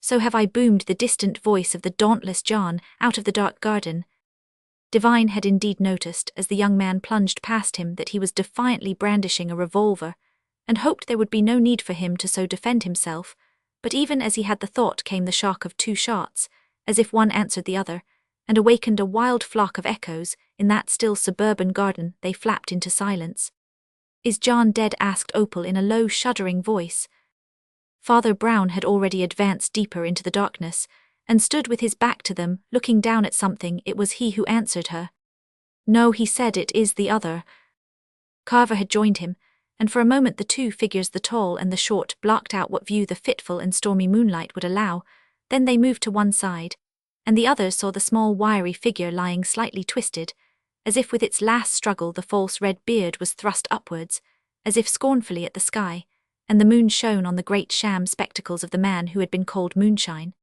So have I, boomed the distant voice of the dauntless John, out of the dark garden. Devine had indeed noticed, as the young man plunged past him, that he was defiantly brandishing a revolver, and hoped there would be no need for him to so defend himself, but even as he had the thought came the shock of two shots, as if one answered the other, and awakened a wild flock of echoes. In that still suburban garden they flapped into silence. Is John dead? asked Opal in a low, shuddering voice. Father Brown had already advanced deeper into the darkness, and stood with his back to them, looking down at something. It was he who answered her. No, he said, it is the other. Carver had joined him, and for a moment the two figures, the tall and the short, blocked out what view the fitful and stormy moonlight would allow. Then they moved to one side, and the others saw the small, wiry figure lying slightly twisted, as if with its last struggle. The false red beard was thrust upwards, as if scornfully at the sky, and the moon shone on the great sham spectacles of the man who had been called Moonshine.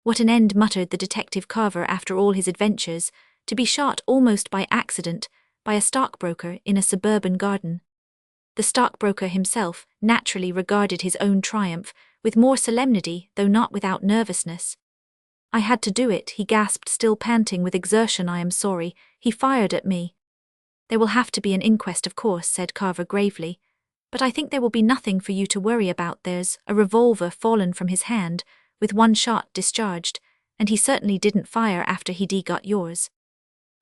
What an end, muttered the detective. Carver, after all his adventures, to be shot almost by accident by a stockbroker in a suburban garden. The stockbroker himself naturally regarded his own triumph with more solemnity, though not without nervousness. I had to do it, he gasped, still panting with exertion. I am sorry, he fired at me. There will have to be an inquest, of course, said Carver gravely, but I think there will be nothing for you to worry about. There's a revolver fallen from his hand, with one shot discharged, and he certainly didn't fire after he'd got yours.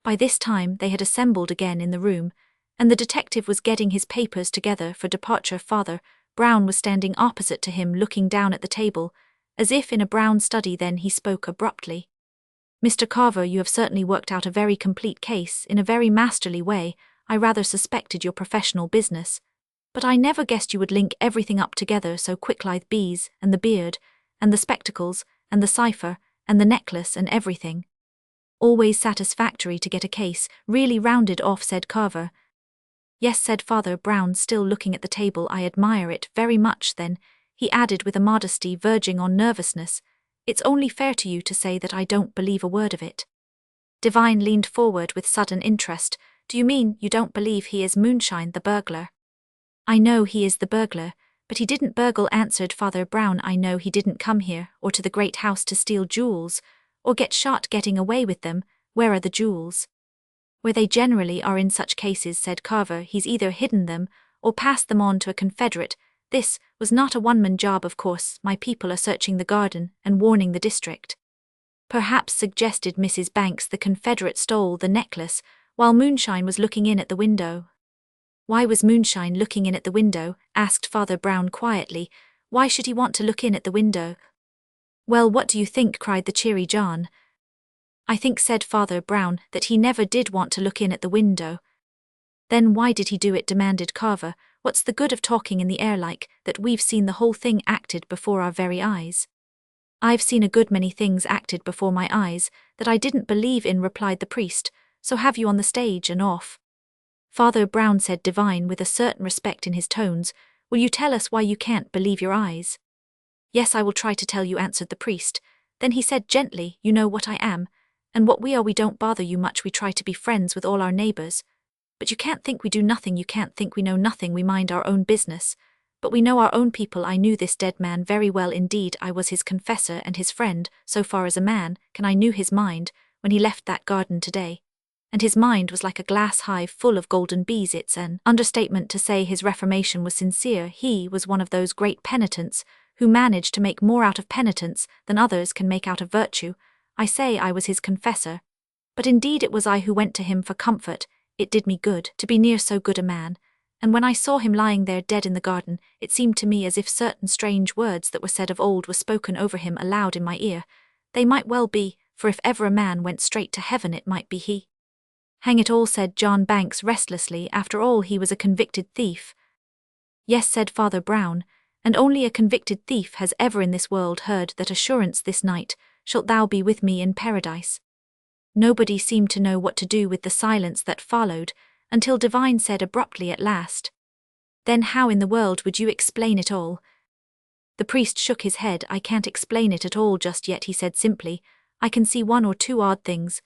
By this time they had assembled again in the room, and the detective was getting his papers together for departure. Father Brown was standing opposite to him, looking down at the table, as if in a brown study. Then he spoke abruptly. Mr. Carver, you have certainly worked out a very complete case, in a very masterly way. I rather suspected your professional business, but I never guessed you would link everything up together so quick. Like bees, and the beard, and the spectacles, and the cipher, and the necklace, and everything. Always satisfactory to get a case really rounded off, said Carver. Yes, said Father Brown, still looking at the table. I admire it very much. Then, he added with a modesty verging on nervousness, it's only fair to you to say that I don't believe a word of it. Devine leaned forward with sudden interest. Do you mean you don't believe he is Moonshine, the burglar? I know he is the burglar, but he didn't burgle, answered Father Brown. I know he didn't come here, or to the great house, to steal jewels, or get shot getting away with them. Where are the jewels? Where they generally are in such cases, said Carver. He's either hidden them, or passed them on to a confederate. This was not a one-man job, of course. My people are searching the garden and warning the district. Perhaps, suggested Mrs. Banks, the confederate stole the necklace, while Moonshine was looking in at the window. Why was Moonshine looking in at the window? Asked Father Brown quietly. Why should he want to look in at the window? Well, what do you think? Cried the cheery John. I think, said Father Brown, that he never did want to look in at the window. Then why did he do it? Demanded Carver. What's the good of talking in the air like that? We've seen the whole thing acted before our very eyes. I've seen a good many things acted before my eyes that I didn't believe in, replied the priest. So have you on the stage and off. Father Brown, said Divine with a certain respect in his tones, will you tell us why you can't believe your eyes? Yes, I will try to tell you, answered the priest. Then he said gently, you know what I am, and what we are. We don't bother you much. We try to be friends with all our neighbors. But you can't think we do nothing. You can't think we know nothing. We mind our own business. But we know our own people. I knew this dead man very well indeed. I was his confessor and his friend, so far as a man can. I knew his mind when he left that garden today. And his mind was like a glass hive full of golden bees. It's an understatement to say his reformation was sincere. He was one of those great penitents who managed to make more out of penitence than others can make out of virtue. I say I was his confessor. But indeed it was I who went to him for comfort. It did me good to be near so good a man. And when I saw him lying there dead in the garden, it seemed to me as if certain strange words that were said of old were spoken over him aloud in my ear. They might well be, for if ever a man went straight to heaven it might be he. Hang it all, said John Banks restlessly, after all he was a convicted thief. Yes, said Father Brown, and only a convicted thief has ever in this world heard that assurance. This night shalt thou be with me in paradise. Nobody seemed to know what to do with the silence that followed, until Divine said abruptly at last, then how in the world would you explain it all? The priest shook his head. I can't explain it at all just yet, he said simply. I can see one or two odd things,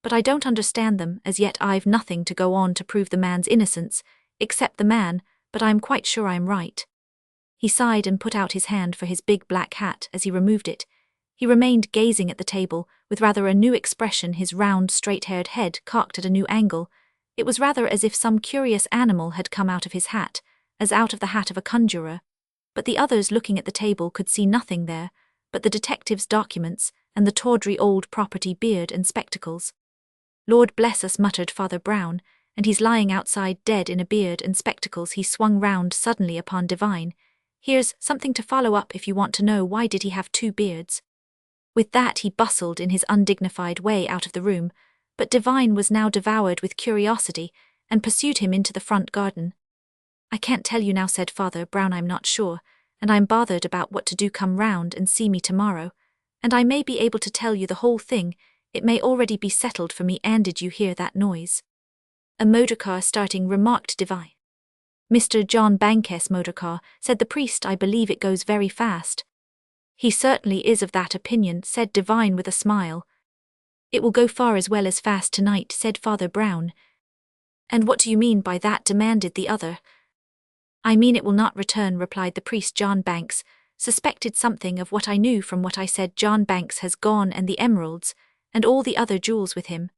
but I don't understand them as yet. I've nothing to go on to prove the man's innocence, except the man, but I'm quite sure I'm right. He sighed and put out his hand for his big black hat. As he removed it, he remained gazing at the table, with rather a new expression, his round, straight-haired head cocked at a new angle. It was rather as if some curious animal had come out of his hat, as out of the hat of a conjurer. But the others looking at the table could see nothing there but the detective's documents and the tawdry old property beard and spectacles. Lord bless us, muttered Father Brown, and he's lying outside dead in a beard and spectacles. He swung round suddenly upon Divine. Here's something to follow up if you want to know. Why did he have two beards? With that he bustled in his undignified way out of the room, but Divine was now devoured with curiosity and pursued him into the front garden. I can't tell you now, said Father Brown. I'm not sure, and I'm bothered about what to do. Come round and see me tomorrow, and I may be able to tell you the whole thing. It may already be settled for me. And did you hear that noise? A motorcar starting, remarked Divine. Mr. John Banks' motorcar, said the priest. I believe it goes very fast. He certainly is of that opinion, said Divine with a smile. It will go far as well as fast tonight, said Father Brown. And what do you mean by that? Demanded the other. I mean it will not return, replied the priest. John Banks suspected something of what I knew from what I said. John Banks has gone, and the emeralds, and all the other jewels with him.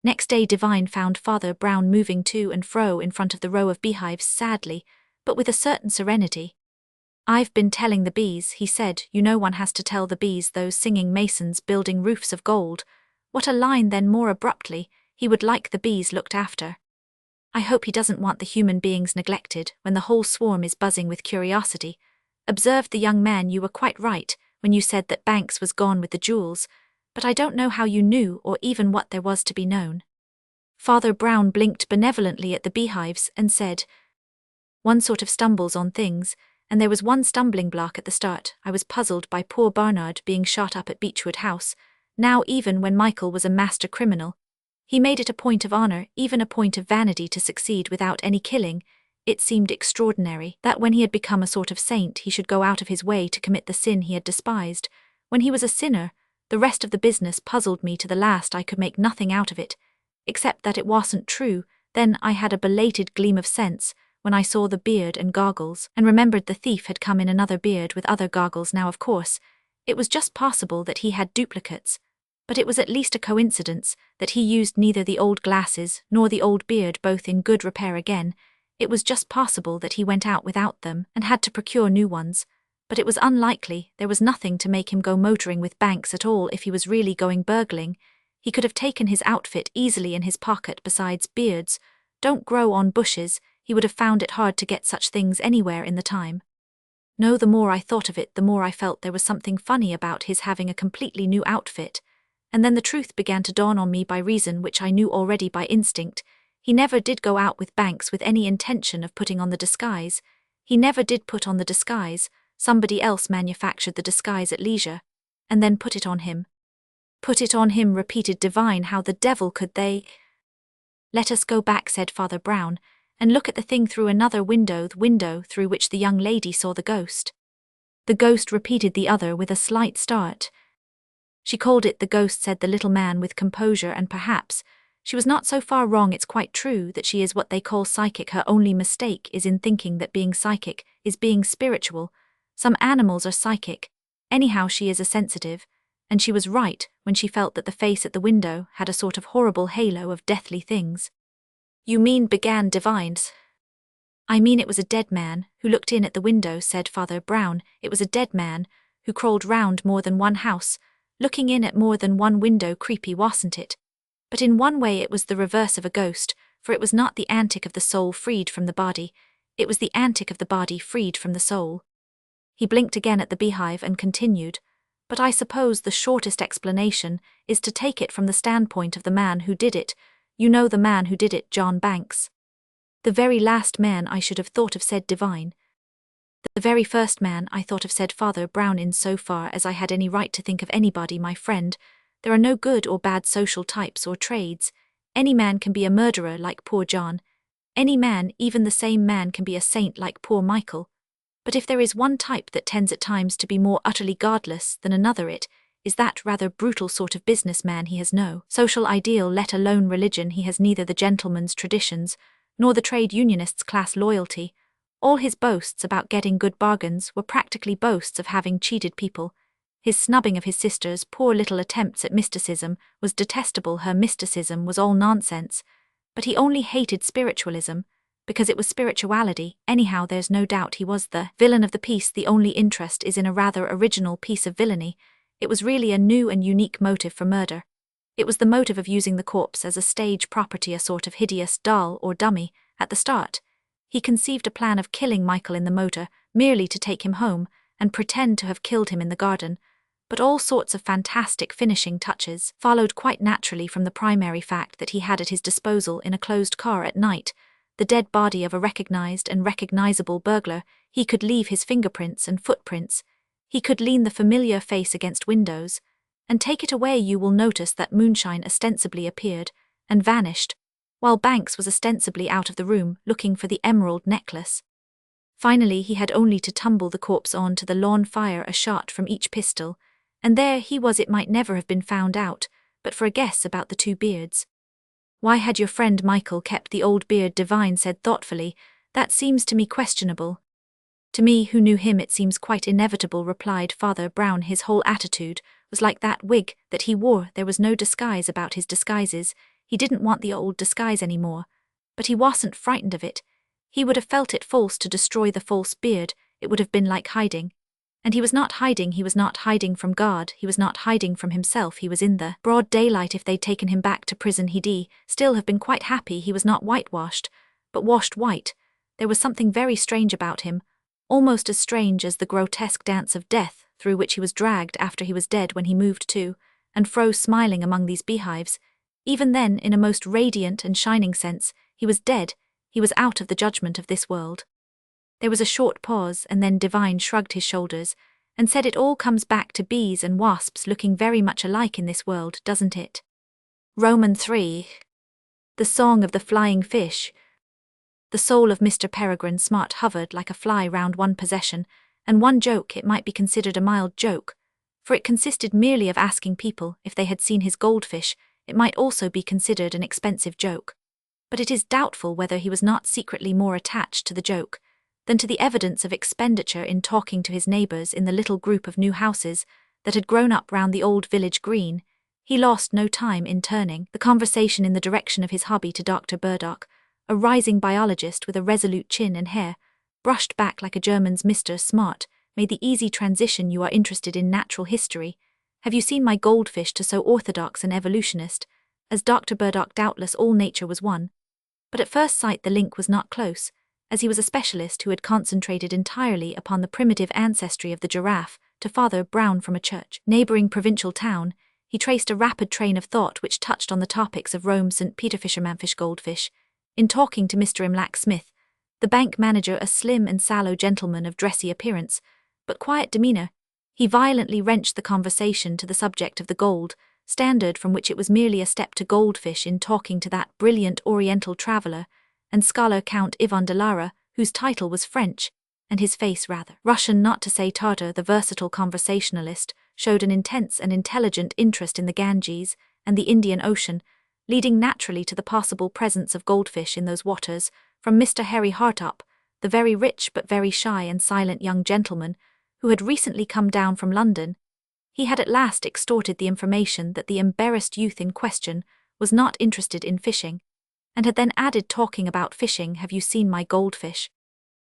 Next day Divine found Father Brown moving to and fro in front of the row of beehives sadly, but with a certain serenity. I've been telling the bees, he said. You know one has to tell the bees, those singing masons building roofs of gold. What a line! Then more abruptly, he would like the bees looked after. I hope he doesn't want the human beings neglected when the whole swarm is buzzing with curiosity. Observed the young man. You were quite right when you said that Banks was gone with the jewels, but I don't know how you knew or even what there was to be known. Father Brown blinked benevolently at the beehives and said, one sort of stumbles on things, and there was one stumbling block at the start. I was puzzled by poor Barnard being shot up at Beechwood House. Now, even when Michael was a master criminal, he made it a point of honor, even a point of vanity, to succeed without any killing. It seemed extraordinary that when he had become a sort of saint he should go out of his way to commit the sin he had despised. When he was a sinner, the rest of the business puzzled me to the last. I could make nothing out of it, except that it wasn't true. Then I had a belated gleam of sense when I saw the beard and goggles, and remembered the thief had come in another beard with other goggles. Now, of course, it was just possible that he had duplicates, but it was at least a coincidence that he used neither the old glasses nor the old beard, both in good repair again. It was just possible that he went out without them and had to procure new ones, but it was unlikely. There was nothing to make him go motoring with Banks at all. If he was really going burgling, he could have taken his outfit easily in his pocket. Besides, beards don't grow on bushes. He would have found it hard to get such things anywhere in the time. No, the more I thought of it, the more I felt there was something funny about his having a completely new outfit. And then the truth began to dawn on me by reason which I knew already by instinct. He never did go out with Banks with any intention of putting on the disguise. He never did put on the disguise. Somebody else manufactured the disguise at leisure, and then put it on him. Put it on him, repeated Devine. How the devil could they? Let us go back, said Father Brown, and look at the thing through another window, the window through which the young lady saw the ghost. The ghost, repeated the other with a slight start. She called it the ghost, said the little man with composure, and perhaps she was not so far wrong. It's quite true that she is what they call psychic. Her only mistake is in thinking that being psychic is being spiritual. Some animals are psychic. Anyhow, she is a sensitive, and she was right when she felt that the face at the window had a sort of horrible halo of deathly things. You mean, began Devines. I mean it was a dead man who looked in at the window, said Father Brown. It was a dead man who crawled round more than one house, looking in at more than one window. Creepy, wasn't it? But in one way it was the reverse of a ghost, for it was not the antic of the soul freed from the body, it was the antic of the body freed from the soul. He blinked again at the beehive and continued, but I suppose the shortest explanation is to take it from the standpoint of the man who did it. You know the man who did it, John Banks. The very last man I should have thought of, said Devine. The very first man I thought of, said Father Brown. In so far as I had any right to think of anybody, my friend, there are no good or bad social types or trades. Any man can be a murderer like poor John. Any man, even the same man, can be a saint like poor Michael. But if there is one type that tends at times to be more utterly godless than another, it is that rather brutal sort of businessman. He has no social ideal, let alone religion. He has neither the gentleman's traditions nor the trade unionist's class loyalty. All his boasts about getting good bargains were practically boasts of having cheated people. His snubbing of his sister's poor little attempts at mysticism was detestable. Her mysticism was all nonsense. But he only hated spiritualism, because it was spirituality. Anyhow, there's no doubt he was the villain of the piece. The only interest is in a rather original piece of villainy. It was really a new and unique motive for murder. It was the motive of using the corpse as a stage property, a sort of hideous doll or dummy, at the start. He conceived a plan of killing Michael in the motor, merely to take him home, and pretend to have killed him in the garden. But all sorts of fantastic finishing touches followed quite naturally from the primary fact that he had at his disposal in a closed car at night the dead body of a recognized and recognizable burglar. He could leave his fingerprints and footprints. He could lean the familiar face against windows, and take it away. You will notice that moonshine ostensibly appeared and vanished, while Banks was ostensibly out of the room looking for the emerald necklace. Finally, he had only to tumble the corpse on to the lawn, fire a shot from each pistol, and there he was. It might never have been found out, but for a guess about the two beards. Why had your friend Michael kept the old beard? Devine said thoughtfully. That seems to me questionable. To me, who knew him, it seems quite inevitable, replied Father Brown. His whole attitude was like that wig that he wore. There was no disguise about his disguises. He didn't want the old disguise any more. But he wasn't frightened of it. He would have felt it false to destroy the false beard. It would have been like hiding. And he was not hiding. He was not hiding from God. He was not hiding from himself. He was in the broad daylight. If they'd taken him back to prison, he'd still have been quite happy. He was not whitewashed, but washed white. There was something very strange about him, almost as strange as the grotesque dance of death through which he was dragged after he was dead, when he moved to and fro smiling among these beehives. Even then, in a most radiant and shining sense, he was dead. He was out of the judgment of this world. There was a short pause, and then Devine shrugged his shoulders and said, it all comes back to bees and wasps looking very much alike in this world, doesn't it? Roman 3. The song of the flying fish. The soul of Mr. Peregrine Smart hovered like a fly round one possession, and one joke. It might be considered a mild joke, for it consisted merely of asking people if they had seen his goldfish. It might also be considered an expensive joke. But it is doubtful whether he was not secretly more attached to the joke than to the evidence of expenditure in talking to his neighbours in the little group of new houses that had grown up round the old village green. He lost no time in turning the conversation in the direction of his hobby to Dr. Burdock, a rising biologist with a resolute chin and hair, brushed back like a German's. Mr. Smart made the easy transition. You are interested in natural history. Have you seen my goldfish? To so orthodox an evolutionist as Dr. Burdock, doubtless all nature was one. But at first sight the link was not close, as he was a specialist who had concentrated entirely upon the primitive ancestry of the giraffe. To Father Brown, from a neighbouring provincial town, he traced a rapid train of thought which touched on the topics of Rome, St. Peter, fishermanfish, goldfish, In talking to Mr. Imlac Smith, the bank manager, a slim and sallow gentleman of dressy appearance, but quiet demeanour, he violently wrenched the conversation to the subject of the gold standard, from which it was merely a step to goldfish, in talking to that brilliant Oriental traveller and scholar Count Ivan de Lara, whose title was French, and his face rather Russian, not to say Tartar. The versatile conversationalist showed an intense and intelligent interest in the Ganges and the Indian Ocean, leading naturally to the possible presence of goldfish in those waters, from Mr. Harry Hartop, the very rich but very shy and silent young gentleman, who had recently come down from London. He had at last extorted the information that the embarrassed youth in question was not interested in fishing, and had then added, talking about fishing, "Have you seen my goldfish?"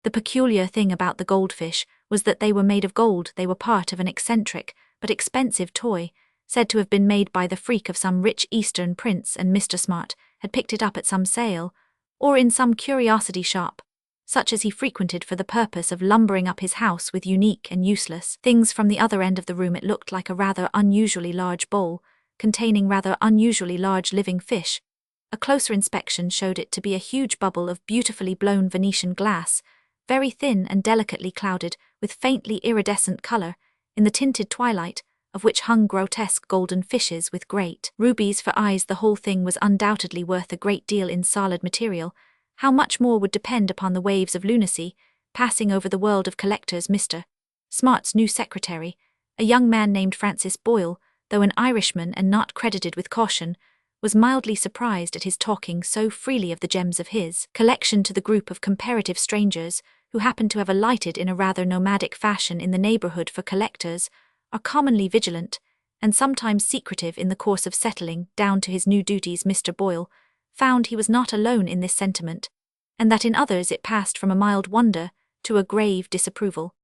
The peculiar thing about the goldfish was that they were made of gold. They were part of an eccentric but expensive toy, said to have been made by the freak of some rich Eastern prince, and Mr. Smart had picked it up at some sale, or in some curiosity shop, such as he frequented for the purpose of lumbering up his house with unique and useless things. From the other end of the room it looked like a rather unusually large bowl, containing rather unusually large living fish. A closer inspection showed it to be a huge bubble of beautifully blown Venetian glass, very thin and delicately clouded with faintly iridescent colour, in the tinted twilight of which hung grotesque golden fishes with great rubies for eyes. The whole thing was undoubtedly worth a great deal in solid material. How much more would depend upon the waves of lunacy passing over the world of collectors. Mr. Smart's new secretary, a young man named Francis Boyle, though an Irishman and not credited with caution, was mildly surprised at his talking so freely of the gems of his collection to the group of comparative strangers who happened to have alighted in a rather nomadic fashion in the neighbourhood. For collectors are commonly vigilant and sometimes secretive in the course of settling down to his new duties. Mr. Boyle found he was not alone in this sentiment, and that in others it passed from a mild wonder to a grave disapproval.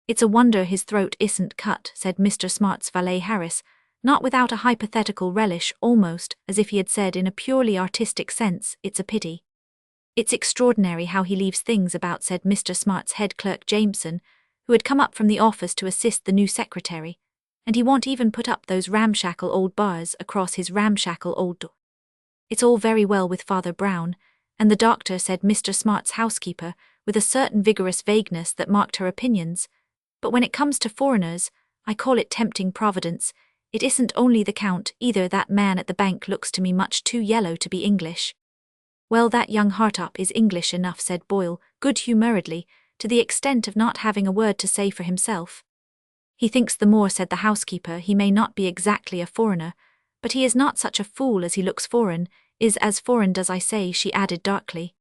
"It's a wonder his throat isn't cut," said Mr. Smart's valet Harris, not without a hypothetical relish, almost as if he had said in a purely artistic sense, "It's a pity." "It's extraordinary how he leaves things about," said Mr. Smart's head clerk Jameson, who had come up from the office to assist the new secretary, "and he won't even put up those ramshackle old bars across his ramshackle old door." "It's all very well with Father Brown and the doctor," said Mr. Smart's housekeeper, with a certain vigorous vagueness that marked her opinions, "but when it comes to foreigners, I call it tempting Providence. It isn't only the Count either. That man at the bank looks to me much too yellow to be English." "Well, that young Hartop is English enough," said Boyle, good-humouredly, to the extent of not having a word to say for himself. "He thinks the more," said the housekeeper. "He may not be exactly a foreigner, but he is not such a fool as he looks. Foreign is as foreign, does I say," she added darkly.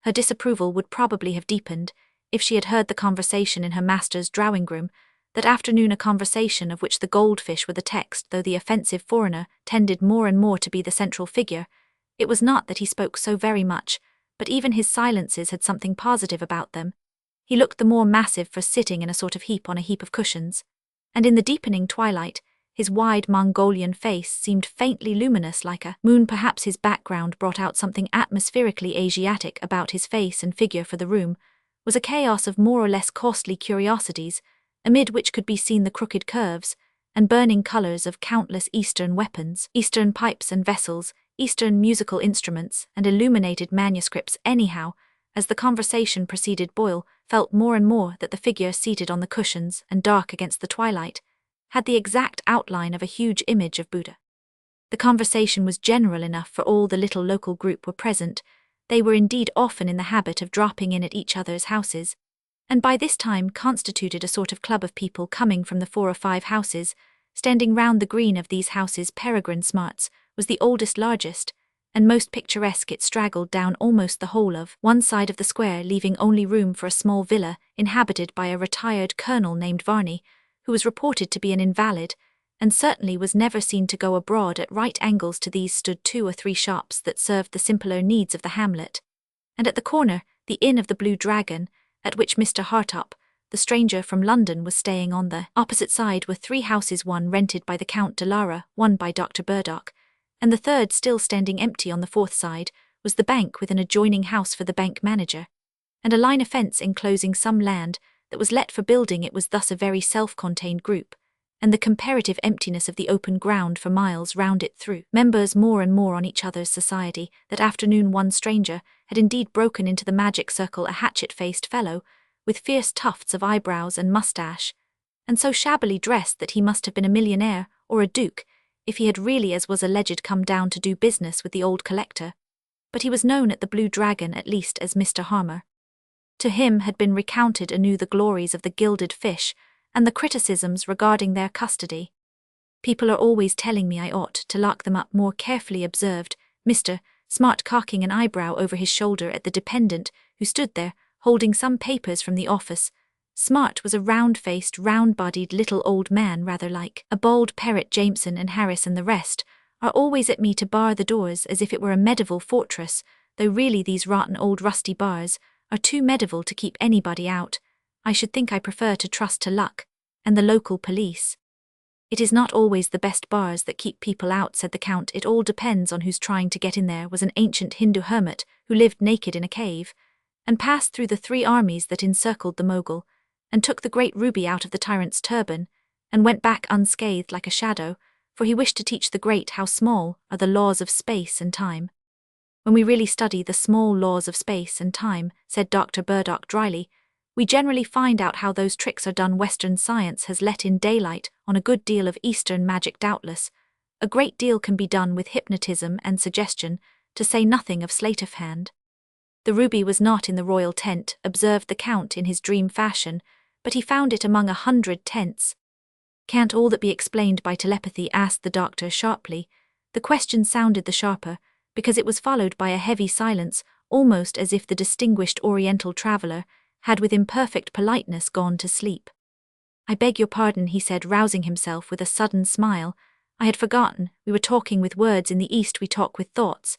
Her disapproval would probably have deepened if she had heard the conversation in her master's drawing-room that afternoon, a conversation of which the goldfish were the text. Though the offensive foreigner tended more and more to be the central figure, it was not that he spoke so very much, but even his silences had something positive about them. He looked the more massive for sitting in a sort of heap on a heap of cushions, and in the deepening twilight his wide Mongolian face seemed faintly luminous like a moon. Perhaps his background brought out something atmospherically Asiatic about his face and figure, for the room was a chaos of more or less costly curiosities, amid which could be seen the crooked curves and burning colours of countless Eastern weapons, Eastern pipes and vessels, Eastern musical instruments, and illuminated manuscripts. Anyhow, as the conversation proceeded, Boyle felt more and more that the figure seated on the cushions and dark against the twilight had the exact outline of a huge image of Buddha. The conversation was general enough for all the little local group were present. They were indeed often in the habit of dropping in at each other's houses, and by this time constituted a sort of club of people coming from the 4 or 5 houses standing round the green of these houses. Peregrine Smart's was the oldest, largest, and most picturesque. It straggled down almost the whole of one side of the square, leaving only room for a small villa inhabited by a retired colonel named Varney, who was reported to be an invalid, and certainly was never seen to go abroad. At right angles to these stood 2 or 3 shops that served the simpler needs of the hamlet, and at the corner the Inn of the Blue Dragon, at which Mr. Hartop, the stranger from London, was staying. On the opposite side were 3 houses, one rented by the Count de Lara, one by Dr. Burdock, and the third still standing empty. On the 4th side was the bank with an adjoining house for the bank manager, and a line of fence enclosing some land that was let for building. It was thus a very self-contained group, and the comparative emptiness of the open ground for miles round it threw members more and more on each other's society. That afternoon one stranger had indeed broken into the magic circle, a hatchet-faced fellow, with fierce tufts of eyebrows and moustache, and so shabbily dressed that he must have been a millionaire or a duke, if he had really, as was alleged, come down to do business with the old collector. But he was known at the Blue Dragon at least as Mr. Harmer. To him had been recounted anew the glories of the gilded fish, and the criticisms regarding their custody. People are always telling me I ought to lock them up more carefully, observed Mr. Smart, cocking an eyebrow over his shoulder at the dependent, who stood there, holding some papers from the office. Smart was a round-faced, round-bodied little old man, rather like a bald parrot. Jameson and Harris and the rest are always at me to bar the doors as if it were a medieval fortress, though really these rotten old rusty bars are too medieval to keep anybody out. I should think I prefer to trust to luck and the local police. It is not always the best bars that keep people out, said the Count. It all depends on who's trying to get in. There was an ancient Hindu hermit who lived naked in a cave, and passed through the 3 armies that encircled the Mogul, and took the great ruby out of the tyrant's turban, and went back unscathed like a shadow, for he wished to teach the great how small are the laws of space and time. When we really study the small laws of space and time, said Dr. Burdock dryly, we generally find out how those tricks are done. Western science has let in daylight on a good deal of Eastern magic. Doubtless, a great deal can be done with hypnotism and suggestion, to say nothing of sleight of hand. The ruby was not in the royal tent, observed the Count in his dream fashion, but he found it among 100 tents. Can't all that be explained by telepathy? Asked the doctor sharply. The question sounded the sharper, because it was followed by a heavy silence, almost as if the distinguished Oriental traveller had with imperfect politeness gone to sleep. I beg your pardon, he said, rousing himself with a sudden smile. I had forgotten, we were talking with words. In the East we talk with thoughts,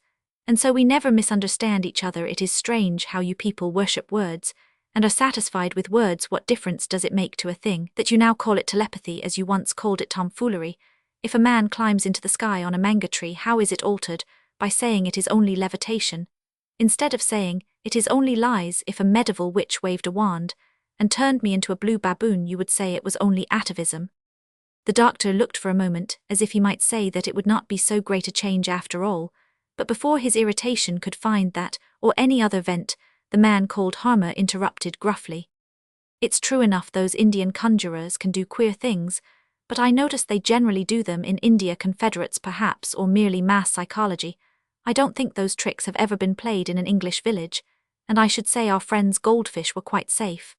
and so we never misunderstand each other. It is strange how you people worship words, and are satisfied with words. What difference does it make to a thing that you now call it telepathy, as you once called it tomfoolery? If a man climbs into the sky on a manga tree, how is it altered? By saying it is only levitation, instead of saying it is only lies. If a medieval witch waved a wand and turned me into a blue baboon, you would say it was only atavism. The doctor looked for a moment as if he might say that it would not be so great a change after all, but before his irritation could find that or any other vent, the man called Harmer interrupted gruffly. It's true enough those Indian conjurers can do queer things, but I notice they generally do them in India. Confederates perhaps, or merely mass psychology. I don't think those tricks have ever been played in an English village, and I should say our friends' goldfish were quite safe.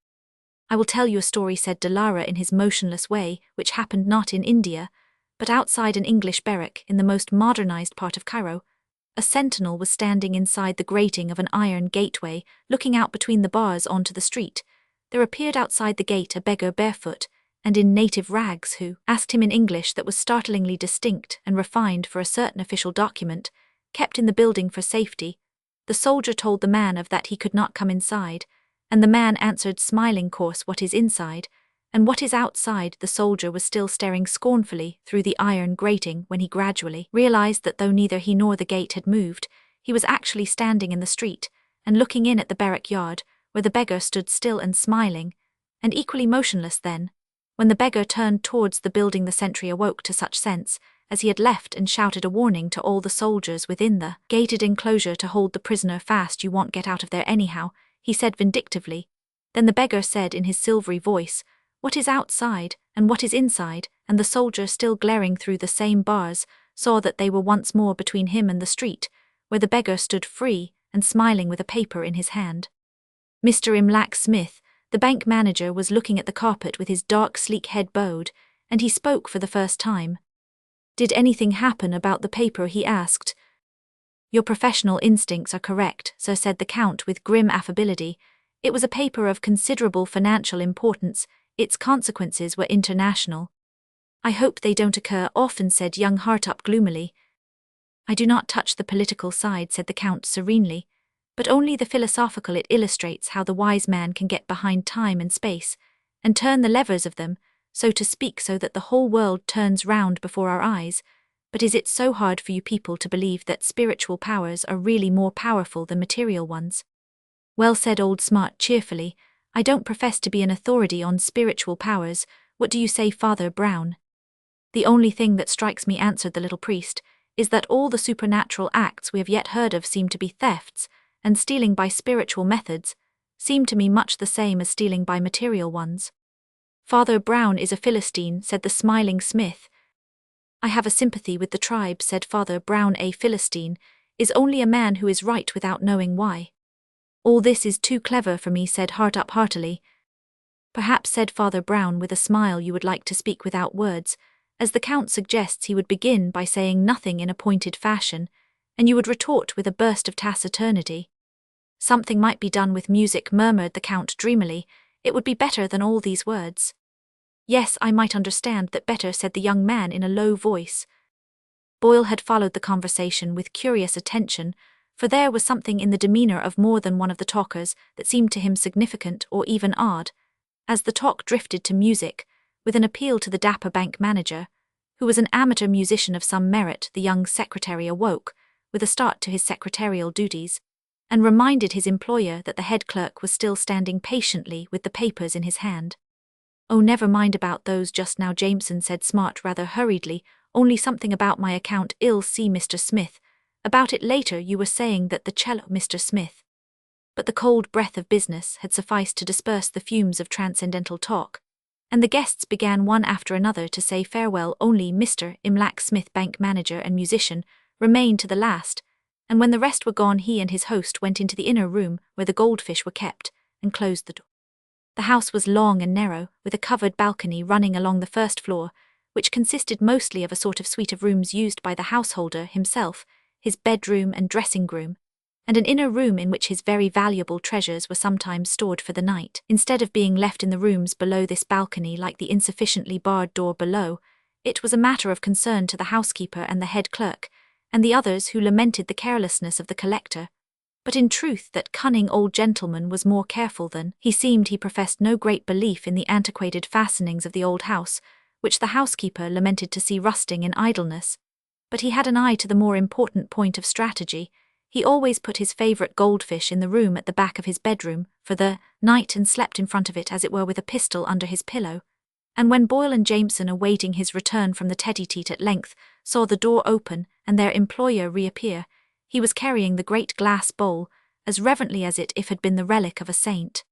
I will tell you a story, said Delara in his motionless way, which happened not in India, but outside an English barrack in the most modernized part of Cairo. A sentinel was standing inside the grating of an iron gateway, looking out between the bars onto the street. There appeared outside the gate a beggar barefoot and in native rags, who asked him in English that was startlingly distinct and refined for a certain official document, kept in the building for safety. The soldier told the man of that he could not come inside, and the man answered, smiling, course, what is inside, and what is outside? The soldier was still staring scornfully through the iron grating when he gradually realized that though neither he nor the gate had moved, he was actually standing in the street, and looking in at the barrack yard, where the beggar stood still and smiling, and equally motionless. Then, when the beggar turned towards the building, the sentry awoke to such sense as he had left and shouted a warning to all the soldiers within the gated enclosure to hold the prisoner fast. You won't get out of there anyhow, he said vindictively. Then the beggar said in his silvery voice, what is outside, and what is inside? And the soldier, still glaring through the same bars, saw that they were once more between him and the street, where the beggar stood free and smiling with a paper in his hand. Mr. Imlac Smith, the bank manager, was looking at the carpet with his dark sleek head bowed, and he spoke for the first time. Did anything happen about the paper? He asked. Your professional instincts are correct, sir, said the Count with grim affability. It was a paper of considerable financial importance. Its consequences were international. I hope they don't occur often, said young Hartup gloomily. I do not touch the political side, said the Count serenely, but only the philosophical. It illustrates how the wise man can get behind time and space, and turn the levers of them, so to speak, so that the whole world turns round before our eyes. But is it so hard for you people to believe that spiritual powers are really more powerful than material ones? Well, said Old Smart cheerfully, I don't profess to be an authority on spiritual powers. What do you say, Father Brown? "The only thing that strikes me," answered the little priest, "is that all the supernatural acts we have yet heard of seem to be thefts, and stealing by spiritual methods seem to me much the same as stealing by material ones." "Father Brown is a Philistine," said the smiling smith. "I have a sympathy with the tribe," said Father Brown. "A Philistine is only a man who is right without knowing why." "All this is too clever for me," said Heart Up heartily. "Perhaps," said Father Brown with a smile, "you would like to speak without words, as the Count suggests. He would begin by saying nothing in a pointed fashion, and you would retort with a burst of taciturnity." "Something might be done with music," murmured the Count dreamily. "It would be better than all these words." "Yes, I might understand that better," said the young man in a low voice. Boyle had followed the conversation with curious attention, for there was something in the demeanor of more than one of the talkers that seemed to him significant or even odd. As the talk drifted to music, with an appeal to the dapper bank manager, who was an amateur musician of some merit, the young secretary awoke, with a start to his secretarial duties, and reminded his employer that the head clerk was still standing patiently with the papers in his hand. "Oh, never mind about those just now," Jameson said Smart rather hurriedly, "only something about my account. I'll see Mr. Smith about it later. You were saying that the cello—" Mr. Smith. But the cold breath of business had sufficed to disperse the fumes of transcendental talk, and the guests began one after another to say farewell. Only Mr. Imlac Smith, bank manager and musician, remained to the last, and when the rest were gone he and his host went into the inner room where the goldfish were kept, and closed the door. The house was long and narrow, with a covered balcony running along the first floor, which consisted mostly of a sort of suite of rooms used by the householder himself, his bedroom and dressing-room, and an inner room in which his very valuable treasures were sometimes stored for the night. Instead of being left in the rooms below this balcony like the insufficiently barred door below, it was a matter of concern to the housekeeper and the head clerk, and the others who lamented the carelessness of the collector. But in truth that cunning old gentleman was more careful than he seemed. He professed no great belief in the antiquated fastenings of the old house, which the housekeeper lamented to see rusting in idleness. But he had an eye to the more important point of strategy. He always put his favourite goldfish in the room at the back of his bedroom for the night and slept in front of it, as it were, with a pistol under his pillow. And when Boyle and Jameson, awaiting his return from the tete-a-tete, at length saw the door open and their employer reappear, he was carrying the great glass bowl, as reverently as if it had been the relic of a saint.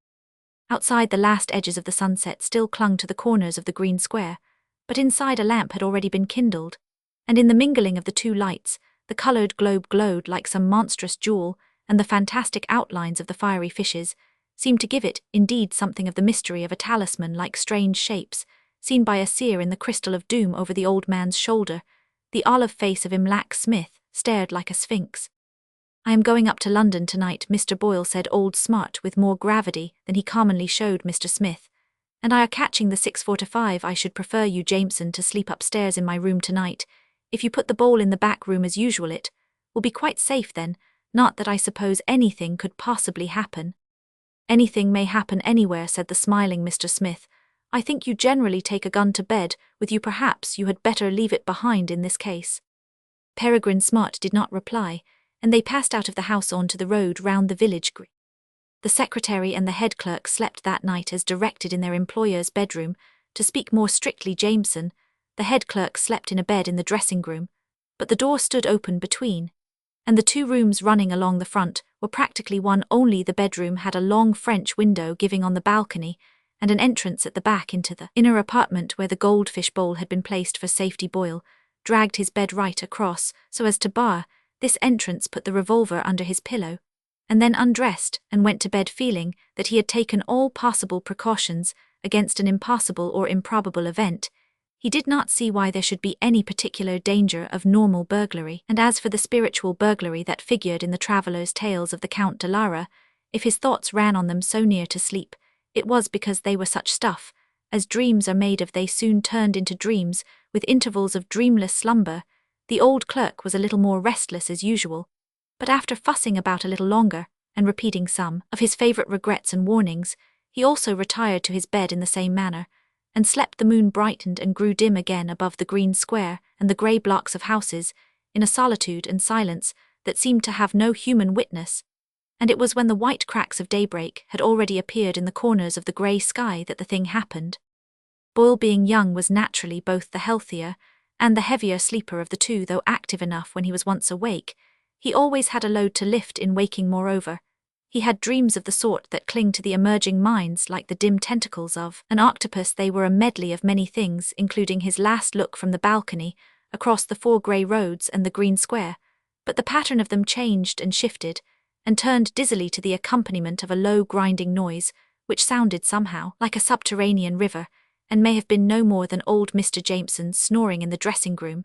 Outside, the last edges of the sunset still clung to the corners of the green square, but inside a lamp had already been kindled, and in the mingling of the two lights, the coloured globe glowed like some monstrous jewel, and the fantastic outlines of the fiery fishes seemed to give it, indeed, something of the mystery of a talisman, like strange shapes, seen by a seer in the crystal of doom over the old man's shoulder. The olive face of Imlac Smith stared like a sphinx. "I am going up to London tonight," Mr. Boyle said, Old Smart, with more gravity than he commonly showed Mr. Smith, "and I are catching the 6:45. I should prefer you, Jameson, to sleep upstairs in my room tonight. If you put the bowl in the back room as usual, it will be quite safe then. Not that I suppose anything could possibly happen." "Anything may happen anywhere," said the smiling Mr. Smith. "I think you generally take a gun to bed with you. Perhaps you had better leave it behind in this case." Peregrine Smart did not reply, and they passed out of the house on to the road round the village green. The secretary and the head clerk slept that night as directed in their employer's bedroom. To speak more strictly, Jameson, the head clerk, slept in a bed in the dressing-room, but the door stood open between, and the two rooms running along the front were practically one only. The bedroom had a long French window giving on the balcony, and an entrance at the back into the inner apartment where the goldfish bowl had been placed for safety. Boyle dragged his bed right across so as to bar this entrance, put the revolver under his pillow, and then undressed and went to bed, feeling that he had taken all possible precautions against an impossible or improbable event. He did not see why there should be any particular danger of normal burglary, and as for the spiritual burglary that figured in the travellers' tales of the Count de Lara, if his thoughts ran on them so near to sleep, it was because they were such stuff as dreams are made of. They soon turned into dreams, with intervals of dreamless slumber. The old clerk was a little more restless as usual, but after fussing about a little longer, and repeating some of his favourite regrets and warnings, he also retired to his bed in the same manner, and slept. The moon brightened and grew dim again above the green square and the grey blocks of houses, in a solitude and silence that seemed to have no human witness, and it was when the white cracks of daybreak had already appeared in the corners of the grey sky that the thing happened. Boyle, being young, was naturally both the healthier and the heavier sleeper of the two, though active enough when he was once awake, he always had a load to lift in waking. Moreover, he had dreams of the sort that cling to the emerging minds like the dim tentacles of an octopus. They were a medley of many things, including his last look from the balcony, across the 4 grey roads and the green square, but the pattern of them changed and shifted, and turned dizzily to the accompaniment of a low grinding noise, which sounded somehow like a subterranean river, and may have been no more than old Mr. Jameson snoring in the dressing-room.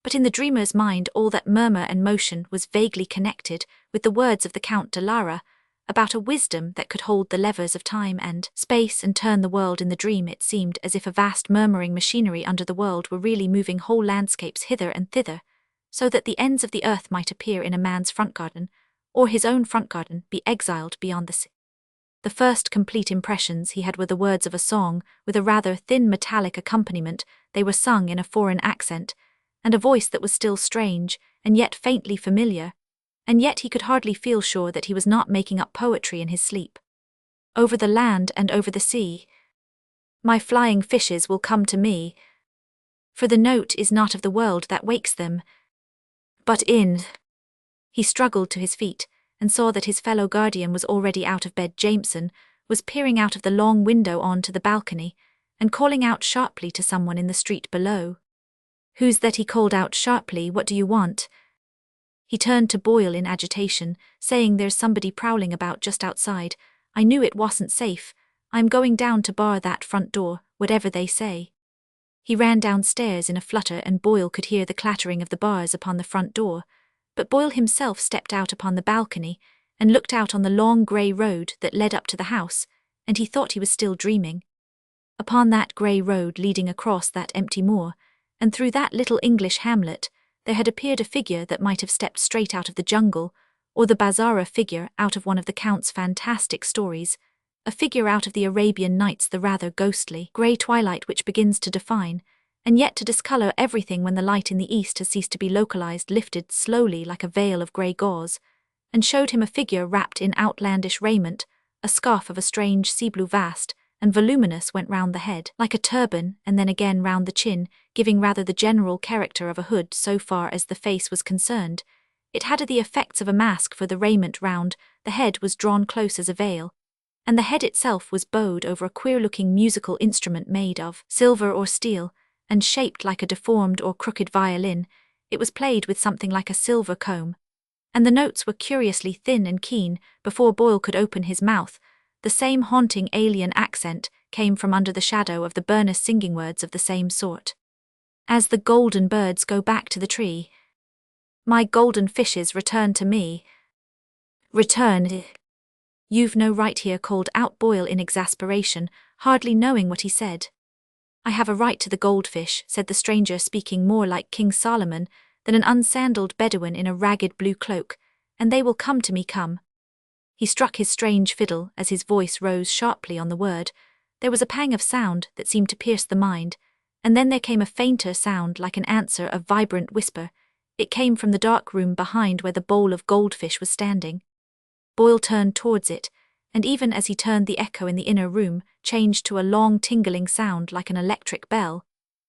But in the dreamer's mind all that murmur and motion was vaguely connected with the words of the Count de Lara, about a wisdom that could hold the levers of time and space and turn the world. In the dream it seemed as if a vast murmuring machinery under the world were really moving whole landscapes hither and thither, so that the ends of the earth might appear in a man's front garden, or his own front garden be exiled beyond the sea. The first complete impressions he had were the words of a song, with a rather thin metallic accompaniment. They were sung in a foreign accent, and a voice that was still strange, and yet faintly familiar, and yet he could hardly feel sure that he was not making up poetry in his sleep. Over the land and over the sea, my flying fishes will come to me, for the note is not of the world that wakes them, but in. He struggled to his feet, and saw that his fellow guardian was already out of bed. Jameson was peering out of the long window on to the balcony, and calling out sharply to someone in the street below. "Who's that?" he called out sharply. "What do you want?" He turned to Boyle in agitation, saying, "There's somebody prowling about just outside. I knew it wasn't safe. I'm going down to bar that front door, whatever they say." He ran downstairs in a flutter, and Boyle could hear the clattering of the bars upon the front door, but Boyle himself stepped out upon the balcony and looked out on the long grey road that led up to the house, and he thought he was still dreaming. Upon that grey road leading across that empty moor, and through that little English hamlet, there had appeared a figure that might have stepped straight out of the jungle, or the Bazara figure out of one of the Count's fantastic stories, a figure out of the Arabian Nights, the rather ghostly grey twilight which begins to define, and yet to discolour everything when the light in the east has ceased to be localised, lifted slowly like a veil of grey gauze, and showed him a figure wrapped in outlandish raiment. A scarf of a strange sea-blue, vast and voluminous, went round the head like a turban, and then again round the chin, giving rather the general character of a hood so far as the face was concerned. It had the effects of a mask, for the raiment round the head was drawn close as a veil, and the head itself was bowed over a queer-looking musical instrument made of silver or steel, and shaped like a deformed or crooked violin. It was played with something like a silver comb, and the notes were curiously thin and keen. Before Boyle could open his mouth, the same haunting alien accent came from under the shadow of the Burness, singing words of the same sort. "As the golden birds go back to the tree, my golden fishes return to me." "Return? You've no right here," called out Boyle in exasperation, hardly knowing what he said. "I have a right to the goldfish," said the stranger, speaking more like King Solomon than an unsandaled Bedouin in a ragged blue cloak, "and they will come to me. Come." He struck his strange fiddle as his voice rose sharply on the word. There was a pang of sound that seemed to pierce the mind, and then there came a fainter sound like an answer, a vibrant whisper. It came from the dark room behind where the bowl of goldfish was standing. Boyle turned towards it, and even as he turned, the echo in the inner room changed to a long tingling sound like an electric bell,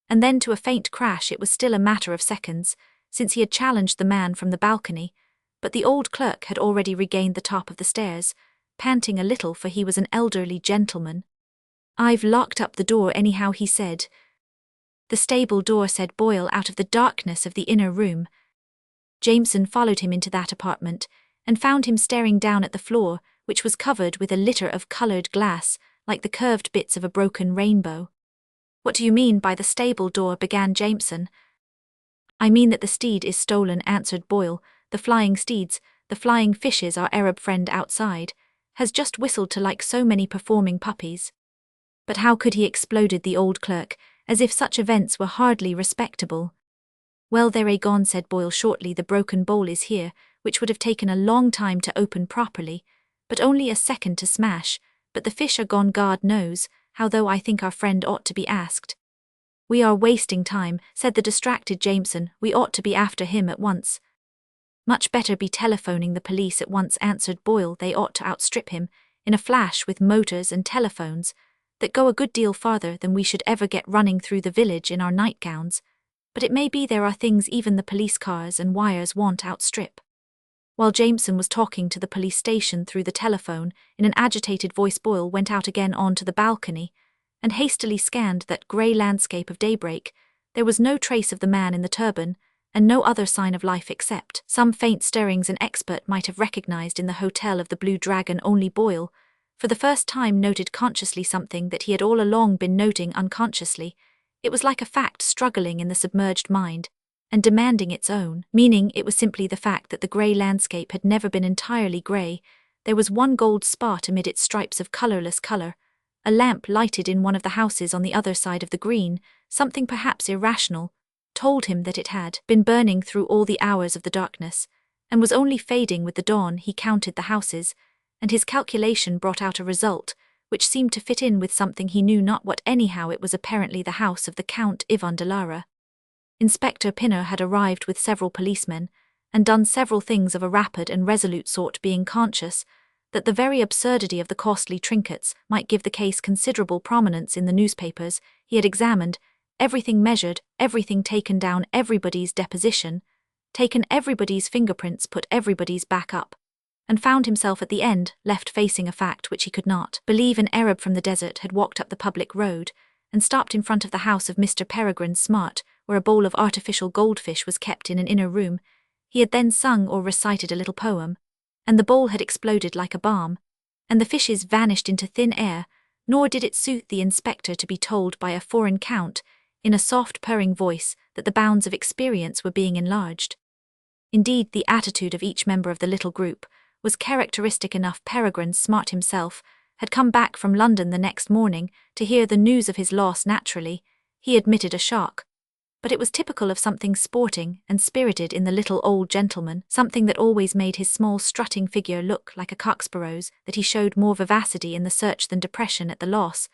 and then to a faint crash. It was still a matter of seconds since he had challenged the man from the balcony, but the old clerk had already regained the top of the stairs, panting a little, for he was an elderly gentleman. "I've locked up the door anyhow," he said. "The stable door," said Boyle out of the darkness of the inner room. Jameson followed him into that apartment, and found him staring down at the floor, which was covered with a litter of coloured glass, like the curved bits of a broken rainbow. "What do you mean by the stable door?" began Jameson. "I mean that the steed is stolen," answered Boyle. "The flying steeds, the flying fishes, our Arab friend outside, has just whistled to like so many performing puppies." "But how could he?" exploded the old clerk, as if such events were hardly respectable. "Well, they're gone," said Boyle shortly. "The broken bowl is here, which would have taken a long time to open properly, but only a second to smash, but the fish are gone. God knows how, though I think our friend ought to be asked." "We are wasting time," said the distracted Jameson. "We ought to be after him at once." "Much better be telephoning the police at once," answered Boyle. "They ought to outstrip him in a flash with motors and telephones that go a good deal farther than we should ever get running through the village in our nightgowns. But it may be there are things even the police cars and wires won't outstrip. While Jameson was talking to the police station through the telephone, in an agitated voice Boyle went out again onto the balcony, and hastily scanned that grey landscape of daybreak. There was no trace of the man in the turban, and no other sign of life except some faint stirrings an expert might have recognized in the Hotel of the Blue Dragon. Only Boyle, for the first time, noted consciously something that he had all along been noting unconsciously. It was like a fact struggling in the submerged mind, and demanding its own meaning. It was simply the fact that the grey landscape had never been entirely grey. There was one gold spot amid its stripes of colourless colour. A lamp lighted in one of the houses on the other side of the green, something perhaps irrational, told him that it had been burning through all the hours of the darkness, and was only fading with the dawn. He counted the houses, and his calculation brought out a result which seemed to fit in with something he knew not what. Anyhow, it was apparently the house of the Count Yvon de Lara. Inspector Pinner had arrived with several policemen, and done several things of a rapid and resolute sort, being conscious that the very absurdity of the costly trinkets might give the case considerable prominence in the newspapers. He had examined everything, measured everything, taken down everybody's deposition, taken everybody's fingerprints, put everybody's back up, and found himself at the end left facing a fact which he could not believe. An Arab from the desert had walked up the public road and stopped in front of the house of Mr. Peregrine Smart, where a bowl of artificial goldfish was kept in an inner room. He had then sung or recited a little poem, and the bowl had exploded like a bomb, and the fishes vanished into thin air. Nor did it suit the inspector to be told by a foreign count, in a soft purring voice, that the bounds of experience were being enlarged. Indeed, the attitude of each member of the little group was characteristic enough. Peregrine Smart himself had come back from London the next morning to hear the news of his loss. Naturally, he admitted a shock, but it was typical of something sporting and spirited in the little old gentleman, something that always made his small strutting figure look like a cocksparrow's, that he showed more vivacity in the search than depression at the loss.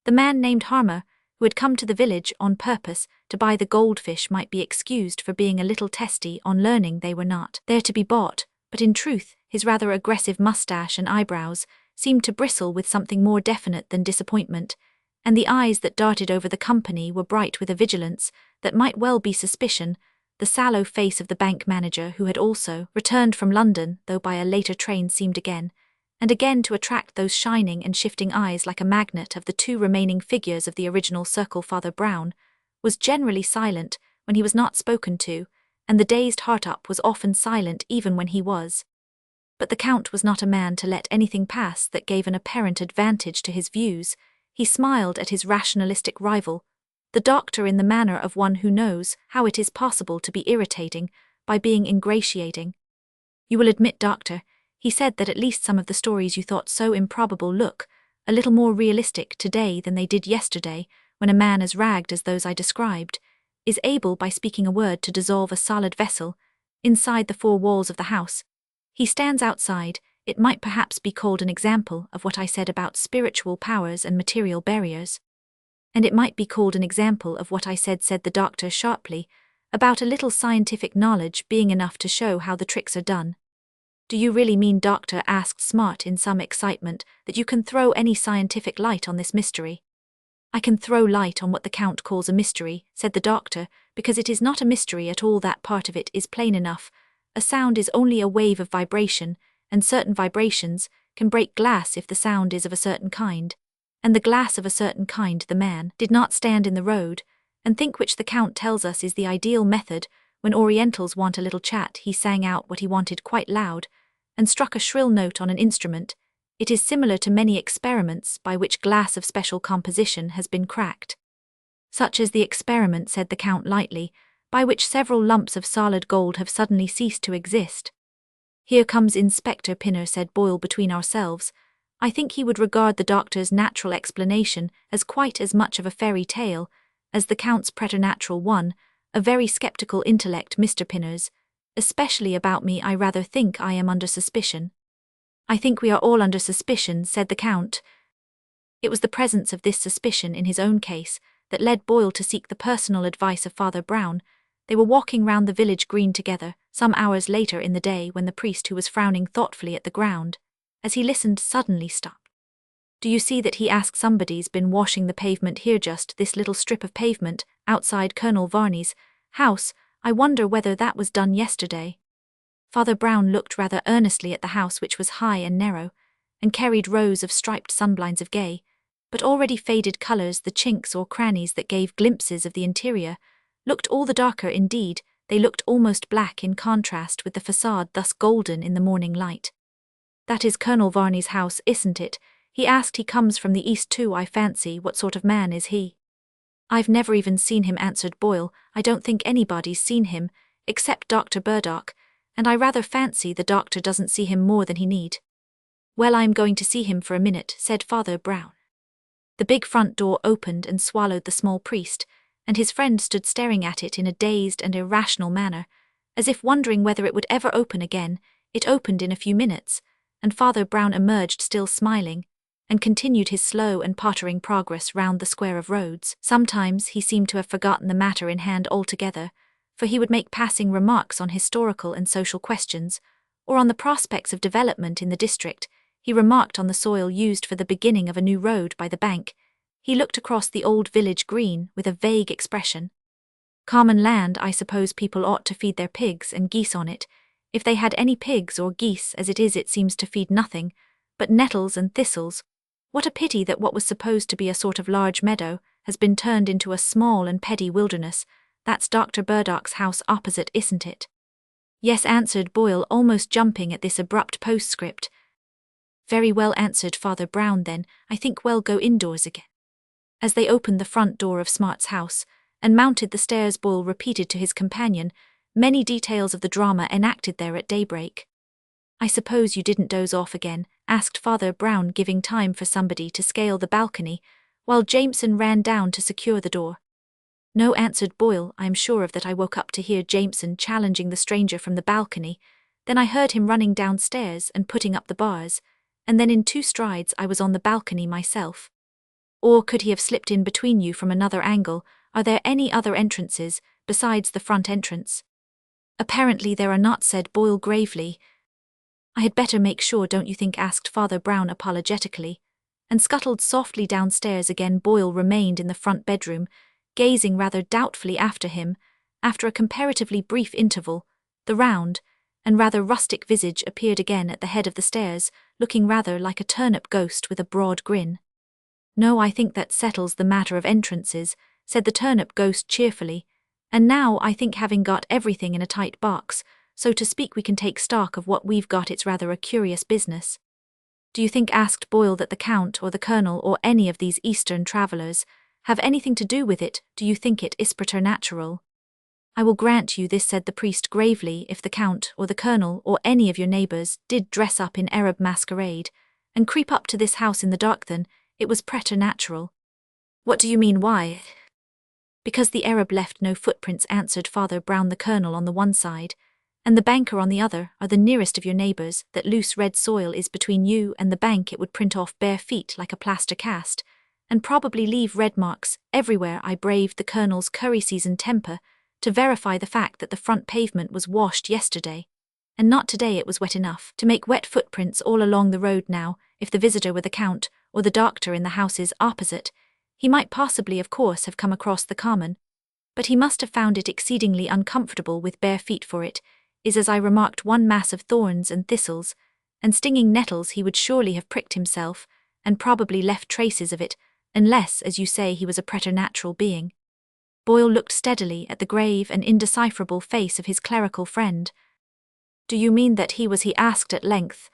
The man named Harmer, who had come to the village on purpose to buy the goldfish, might be excused for being a little testy on learning they were not there to be bought, but in truth his rather aggressive moustache and eyebrows seemed to bristle with something more definite than disappointment, and the eyes that darted over the company were bright with a vigilance that might well be suspicion. The sallow face of the bank manager, who had also returned from London, though by a later train, seemed again and again to attract those shining and shifting eyes like a magnet. Of the two remaining figures of the original circle, Father Brown was generally silent when he was not spoken to, and the dazed Hartup was often silent even when he was. But the Count was not a man to let anything pass that gave an apparent advantage to his views. He smiled at his rationalistic rival, the doctor, in the manner of one who knows how it is possible to be irritating by being ingratiating. "You will admit, doctor," he said, "that at least some of the stories you thought so improbable look a little more realistic today than they did yesterday, when a man as ragged as those I described is able by speaking a word to dissolve a solid vessel inside the four walls of the house. He stands outside. It might perhaps be called an example of what I said about spiritual powers and material barriers. And it might be called an example of what I said the doctor sharply, about a little scientific knowledge being enough to show how the tricks are done." "Do you really mean, doctor," asked Smart in some excitement, "that you can throw any scientific light on this mystery?" "I can throw light on what the Count calls a mystery," said the doctor, "because it is not a mystery at all. That part of it is plain enough. A sound is only a wave of vibration, and certain vibrations can break glass if the sound is of a certain kind. And the glass of a certain kind the man did not stand in the road and think, which the Count tells us is the ideal method when Orientals want a little chat. He sang out what he wanted quite loud, and struck a shrill note on an instrument. It is similar to many experiments by which glass of special composition has been cracked. Such as the experiment," said the Count lightly, "by which several lumps of solid gold have suddenly ceased to exist." "Here comes Inspector Pinner," said Boyle, between ourselves. I think he would regard the doctor's natural explanation as quite as much of a fairy tale as the Count's preternatural one. A very sceptical intellect, Mr. Pinner's, especially about me. I rather think I am under suspicion." "I think we are all under suspicion," said the Count. It was the presence of this suspicion in his own case that led Boyle to seek the personal advice of Father Brown. They were walking round the village green together, some hours later in the day, when the priest, who was frowning thoughtfully at the ground as he listened, suddenly stopped. "Do you see that?" he asked. "Somebody's been washing the pavement here, just this little strip of pavement outside Colonel Varney's house, I wonder whether that was done yesterday. Father Brown looked rather earnestly at the house, which was high and narrow, and carried rows of striped sunblinds of gay, but already faded colours. The chinks or crannies that gave glimpses of the interior looked all the darker. Indeed, they looked almost black in contrast with the facade thus golden in the morning light. "That is Colonel Varney's house, isn't it?" he asked. "He comes from the east too, I fancy. What sort of man is he?" "I've never even seen him," answered Boyle. "I don't think anybody's seen him, except Dr. Burdock, and I rather fancy the doctor doesn't see him more than he need." "Well, I'm going to see him for a minute," said Father Brown. The big front door opened and swallowed the small priest, and his friend stood staring at it in a dazed and irrational manner, as if wondering whether it would ever open again. It opened in a few minutes, and Father Brown emerged still smiling, and continued his slow and pottering progress round the square of roads. Sometimes he seemed to have forgotten the matter in hand altogether, for he would make passing remarks on historical and social questions, or on the prospects of development in the district. He remarked on the soil used for the beginning of a new road by the bank. He looked across the old village green with a vague expression. "Common land, I suppose people ought to feed their pigs and geese on it, if they had any pigs or geese. As it is, it seems to feed nothing but nettles and thistles. What a pity that what was supposed to be a sort of large meadow has been turned into a small and petty wilderness. That's Dr. Burdock's house opposite, isn't it?" "Yes," answered Boyle, almost jumping at this abrupt postscript. "Very well," answered Father Brown, "then I think we'll go indoors again." As they opened the front door of Smart's house and mounted the stairs, Boyle repeated to his companion many details of the drama enacted there at daybreak. "I suppose you didn't doze off again?" asked Father Brown, giving time for somebody to scale the balcony, while Jameson ran down to secure the door. "No," answered Boyle. "I am sure of that. I woke up to hear Jameson challenging the stranger from the balcony, then I heard him running downstairs and putting up the bars, and then in 2 strides I was on the balcony myself." "Or could he have slipped in between you from another angle? Are there any other entrances besides the front entrance?" "Apparently there are not," said Boyle gravely. "I had better make sure, don't you think?" asked Father Brown apologetically, and scuttled softly downstairs again. Boyle remained in the front bedroom, gazing rather doubtfully after him. After a comparatively brief interval, the round and rather rustic visage appeared again at the head of the stairs, looking rather like a turnip ghost with a broad grin. "No, I think that settles the matter of entrances," said the turnip ghost cheerfully, "and now I think, having got everything in a tight box, so to speak, we can take stock of what we've got. It's rather a curious business." "Do you think," asked Boyle, "that the Count or the Colonel or any of these Eastern travellers have anything to do with it? Do you think it is preternatural?" "I will grant you this," said the priest gravely. "If the Count or the Colonel or any of your neighbours did dress up in Arab masquerade and creep up to this house in the dark, then it was preternatural." "What do you mean? Why?" "Because the Arab left no footprints," answered Father Brown. "The Colonel on the one side and the banker on the other are the nearest of your neighbours. That loose red soil is between you and the bank. It would print off bare feet like a plaster cast, and probably leave red marks everywhere. I braved the Colonel's curry-seasoned temper to verify the fact that the front pavement was washed yesterday, and not today. It was wet enough to make wet footprints all along the road. Now, if the visitor were the Count or the doctor in the houses opposite, he might possibly, of course, have come across the common, but he must have found it exceedingly uncomfortable with bare feet, for it is, as I remarked, one mass of thorns and thistles and stinging nettles. He would surely have pricked himself and probably left traces of it, unless, as you say, he was a preternatural being." Boyle looked steadily at the grave and indecipherable face of his clerical friend. "Do you mean that he asked at length."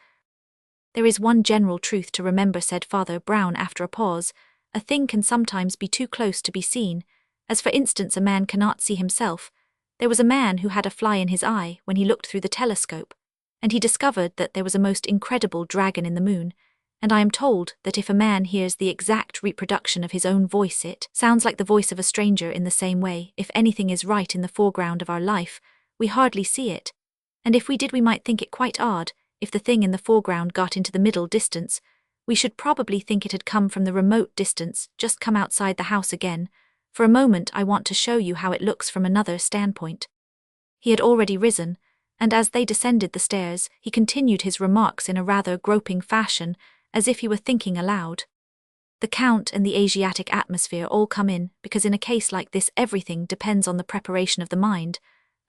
"There is one general truth to remember," said Father Brown after a pause. "A thing can sometimes be too close to be seen, as for instance a man cannot see himself. There was a man who had a fly in his eye when he looked through the telescope, and he discovered that there was a most incredible dragon in the moon, and I am told that if a man hears the exact reproduction of his own voice, it sounds like the voice of a stranger. In the same way, if anything is right in the foreground of our life, we hardly see it, and if we did we might think it quite odd. If the thing in the foreground got into the middle distance, we should probably think it had come from the remote distance. Just come outside the house again. For a moment I want to show you how it looks from another standpoint." He had already risen, and as they descended the stairs, he continued his remarks in a rather groping fashion, as if he were thinking aloud. The Count and the Asiatic atmosphere all come in, because in a case like this everything depends on the preparation of the mind.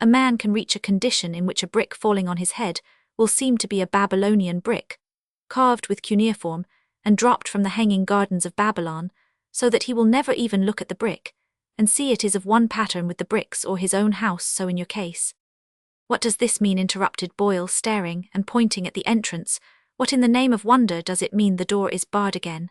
A man can reach a condition in which a brick falling on his head will seem to be a Babylonian brick, carved with cuneiform, and dropped from the hanging gardens of Babylon, so that he will never even look at the brick, and see it is of one pattern with the bricks or his own house. So in your case. What does this mean? Interrupted Boyle, staring and pointing at the entrance. What in the name of wonder does it mean the door is barred again?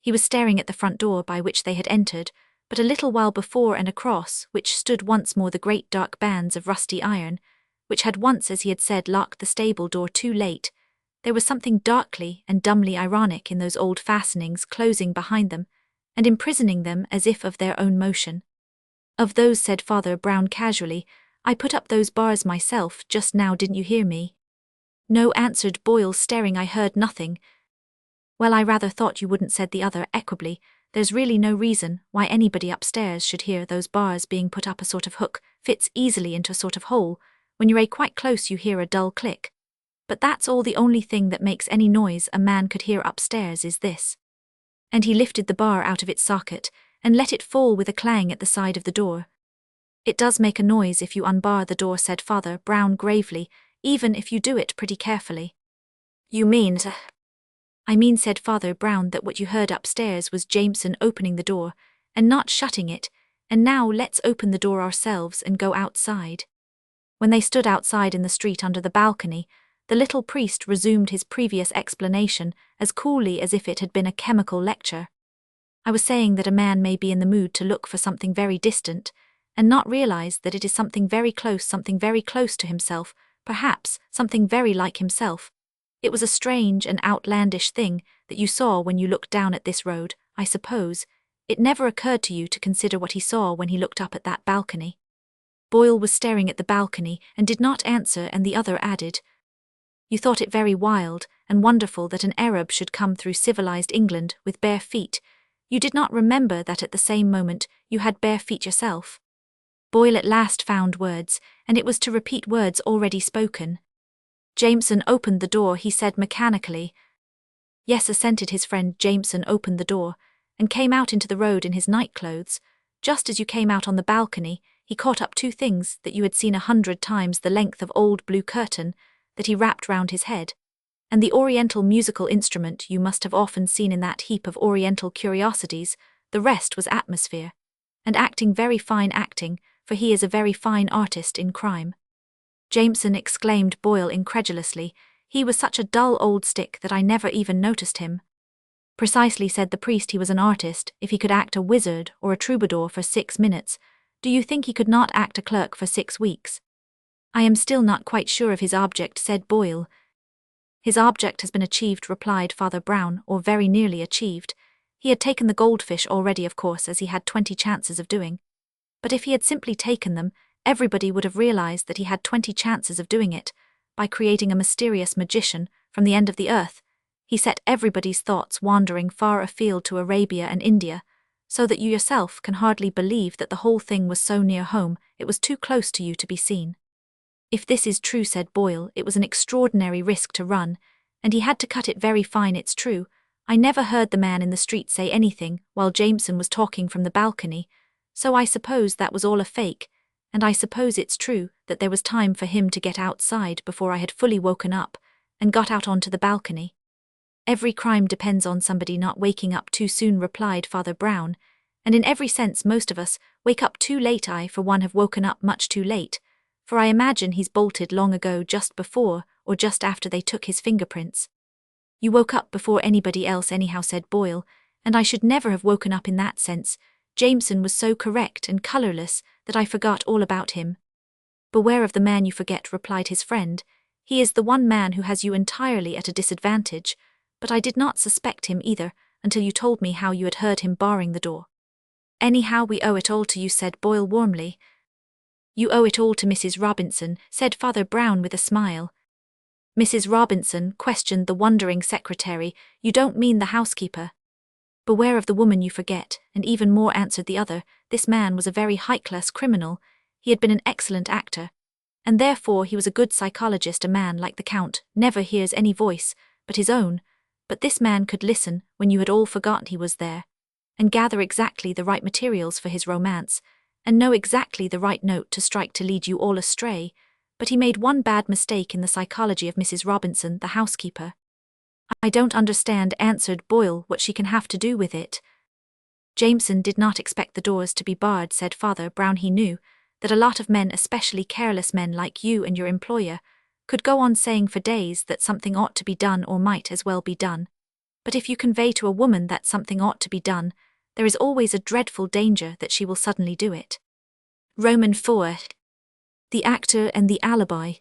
He was staring at the front door by which they had entered, but a little while before and across which stood once more the great dark bands of rusty iron, which had once, as he had said, locked the stable door too late. There was something darkly and dumbly ironic in those old fastenings closing behind them, and imprisoning them as if of their own motion. Of those, said Father Brown casually, I put up those bars myself just now, didn't you hear me? No, answered Boyle, staring, I heard nothing. Well, I rather thought you wouldn't, said the other equably. There's really no reason why anybody upstairs should hear those bars being put up. A sort of hook fits easily into a sort of hole. When you're quite close you hear a dull click. But that's all. The only thing that makes any noise a man could hear upstairs is this. And he lifted the bar out of its socket and let it fall with a clang at the side of the door. It does make a noise if you unbar the door, said Father Brown gravely, even if you do it pretty carefully. You mean, I mean, said Father Brown, that what you heard upstairs was Jameson opening the door, and not shutting it, and now let's open the door ourselves and go outside. When they stood outside in the street under the balcony, the little priest resumed his previous explanation as coolly as if it had been a chemical lecture. I was saying that a man may be in the mood to look for something very distant, and not realize that it is something very close to himself, perhaps something very like himself. It was a strange and outlandish thing that you saw when you looked down at this road, I suppose. It never occurred to you to consider what he saw when he looked up at that balcony. Boyle was staring at the balcony and did not answer, and the other added, You thought it very wild and wonderful that an Arab should come through civilized England with bare feet. You did not remember that at the same moment you had bare feet yourself. Boyle at last found words, and it was to repeat words already spoken. Jameson opened the door, he said mechanically. Yes, assented his friend. Jameson opened the door, and came out into the road in his nightclothes. Just as you came out on the balcony, he caught up two things that you had seen 100 times the length of old blue curtain, that he wrapped round his head, and the oriental musical instrument you must have often seen in that heap of oriental curiosities. The rest was atmosphere, and acting, very fine acting, for he is a very fine artist in crime. Jameson, exclaimed Boyle incredulously, he was such a dull old stick that I never even noticed him. Precisely, said the priest, he was an artist. If he could act a wizard or a troubadour for 6 minutes, do you think he could not act a clerk for 6 weeks? I am still not quite sure of his object, said Boyle. His object has been achieved, replied Father Brown, or very nearly achieved. He had taken the goldfish already, of course, as he had 20 chances of doing. But if he had simply taken them, everybody would have realized that he had 20 chances of doing it. By creating a mysterious magician from the end of the earth, he set everybody's thoughts wandering far afield to Arabia and India, so that you yourself can hardly believe that the whole thing was so near home. It was too close to you to be seen. If this is true, said Boyle, it was an extraordinary risk to run, and he had to cut it very fine. It's true. I never heard the man in the street say anything while Jameson was talking from the balcony, so I suppose that was all a fake, and I suppose it's true that there was time for him to get outside before I had fully woken up and got out onto the balcony. Every crime depends on somebody not waking up too soon, replied Father Brown, and in every sense most of us wake up too late. I, for one, have woken up much too late, for I imagine he's bolted long ago, just before or just after they took his fingerprints. You woke up before anybody else anyhow, said Boyle, and I should never have woken up in that sense. Jameson was so correct and colourless that I forgot all about him. Beware of the man you forget, replied his friend. He is the one man who has you entirely at a disadvantage, but I did not suspect him either until you told me how you had heard him barring the door. Anyhow, we owe it all to you, said Boyle warmly. You owe it all to Mrs. Robinson, said Father Brown with a smile. Mrs. Robinson, questioned the wondering secretary. You don't mean the housekeeper? Beware of the woman you forget, and even more, answered the other. This man was a very high-class criminal. He had been an excellent actor, and therefore he was a good psychologist. A man like the Count never hears any voice but his own, But this man could listen when you had all forgotten he was there, and gather exactly the right materials for his romance, and know exactly the right note to strike to lead you all astray. But he made one bad mistake in the psychology of Mrs. Robinson, the housekeeper. "I don't understand," answered Boyle, "what she can have to do with it." Jameson did not expect the doors to be barred, said Father Brown. He knew that a lot of men, especially careless men like you and your employer, could go on saying for days that something ought to be done or might as well be done. But if you convey to a woman that something ought to be done, there is always a dreadful danger that she will suddenly do it. Roman 4. The Actor and the Alibi.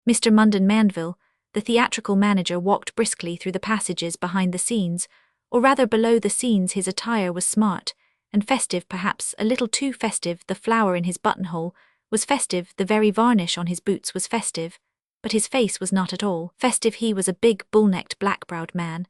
Mr. Undone Mandeville, the theatrical manager, walked briskly through the passages behind the scenes, or rather below the scenes. His attire was smart and festive, perhaps a little too festive. The flower in his buttonhole was festive, the very varnish on his boots was festive, but his face was not at all festive. He was a big, bull-necked, black-browed man,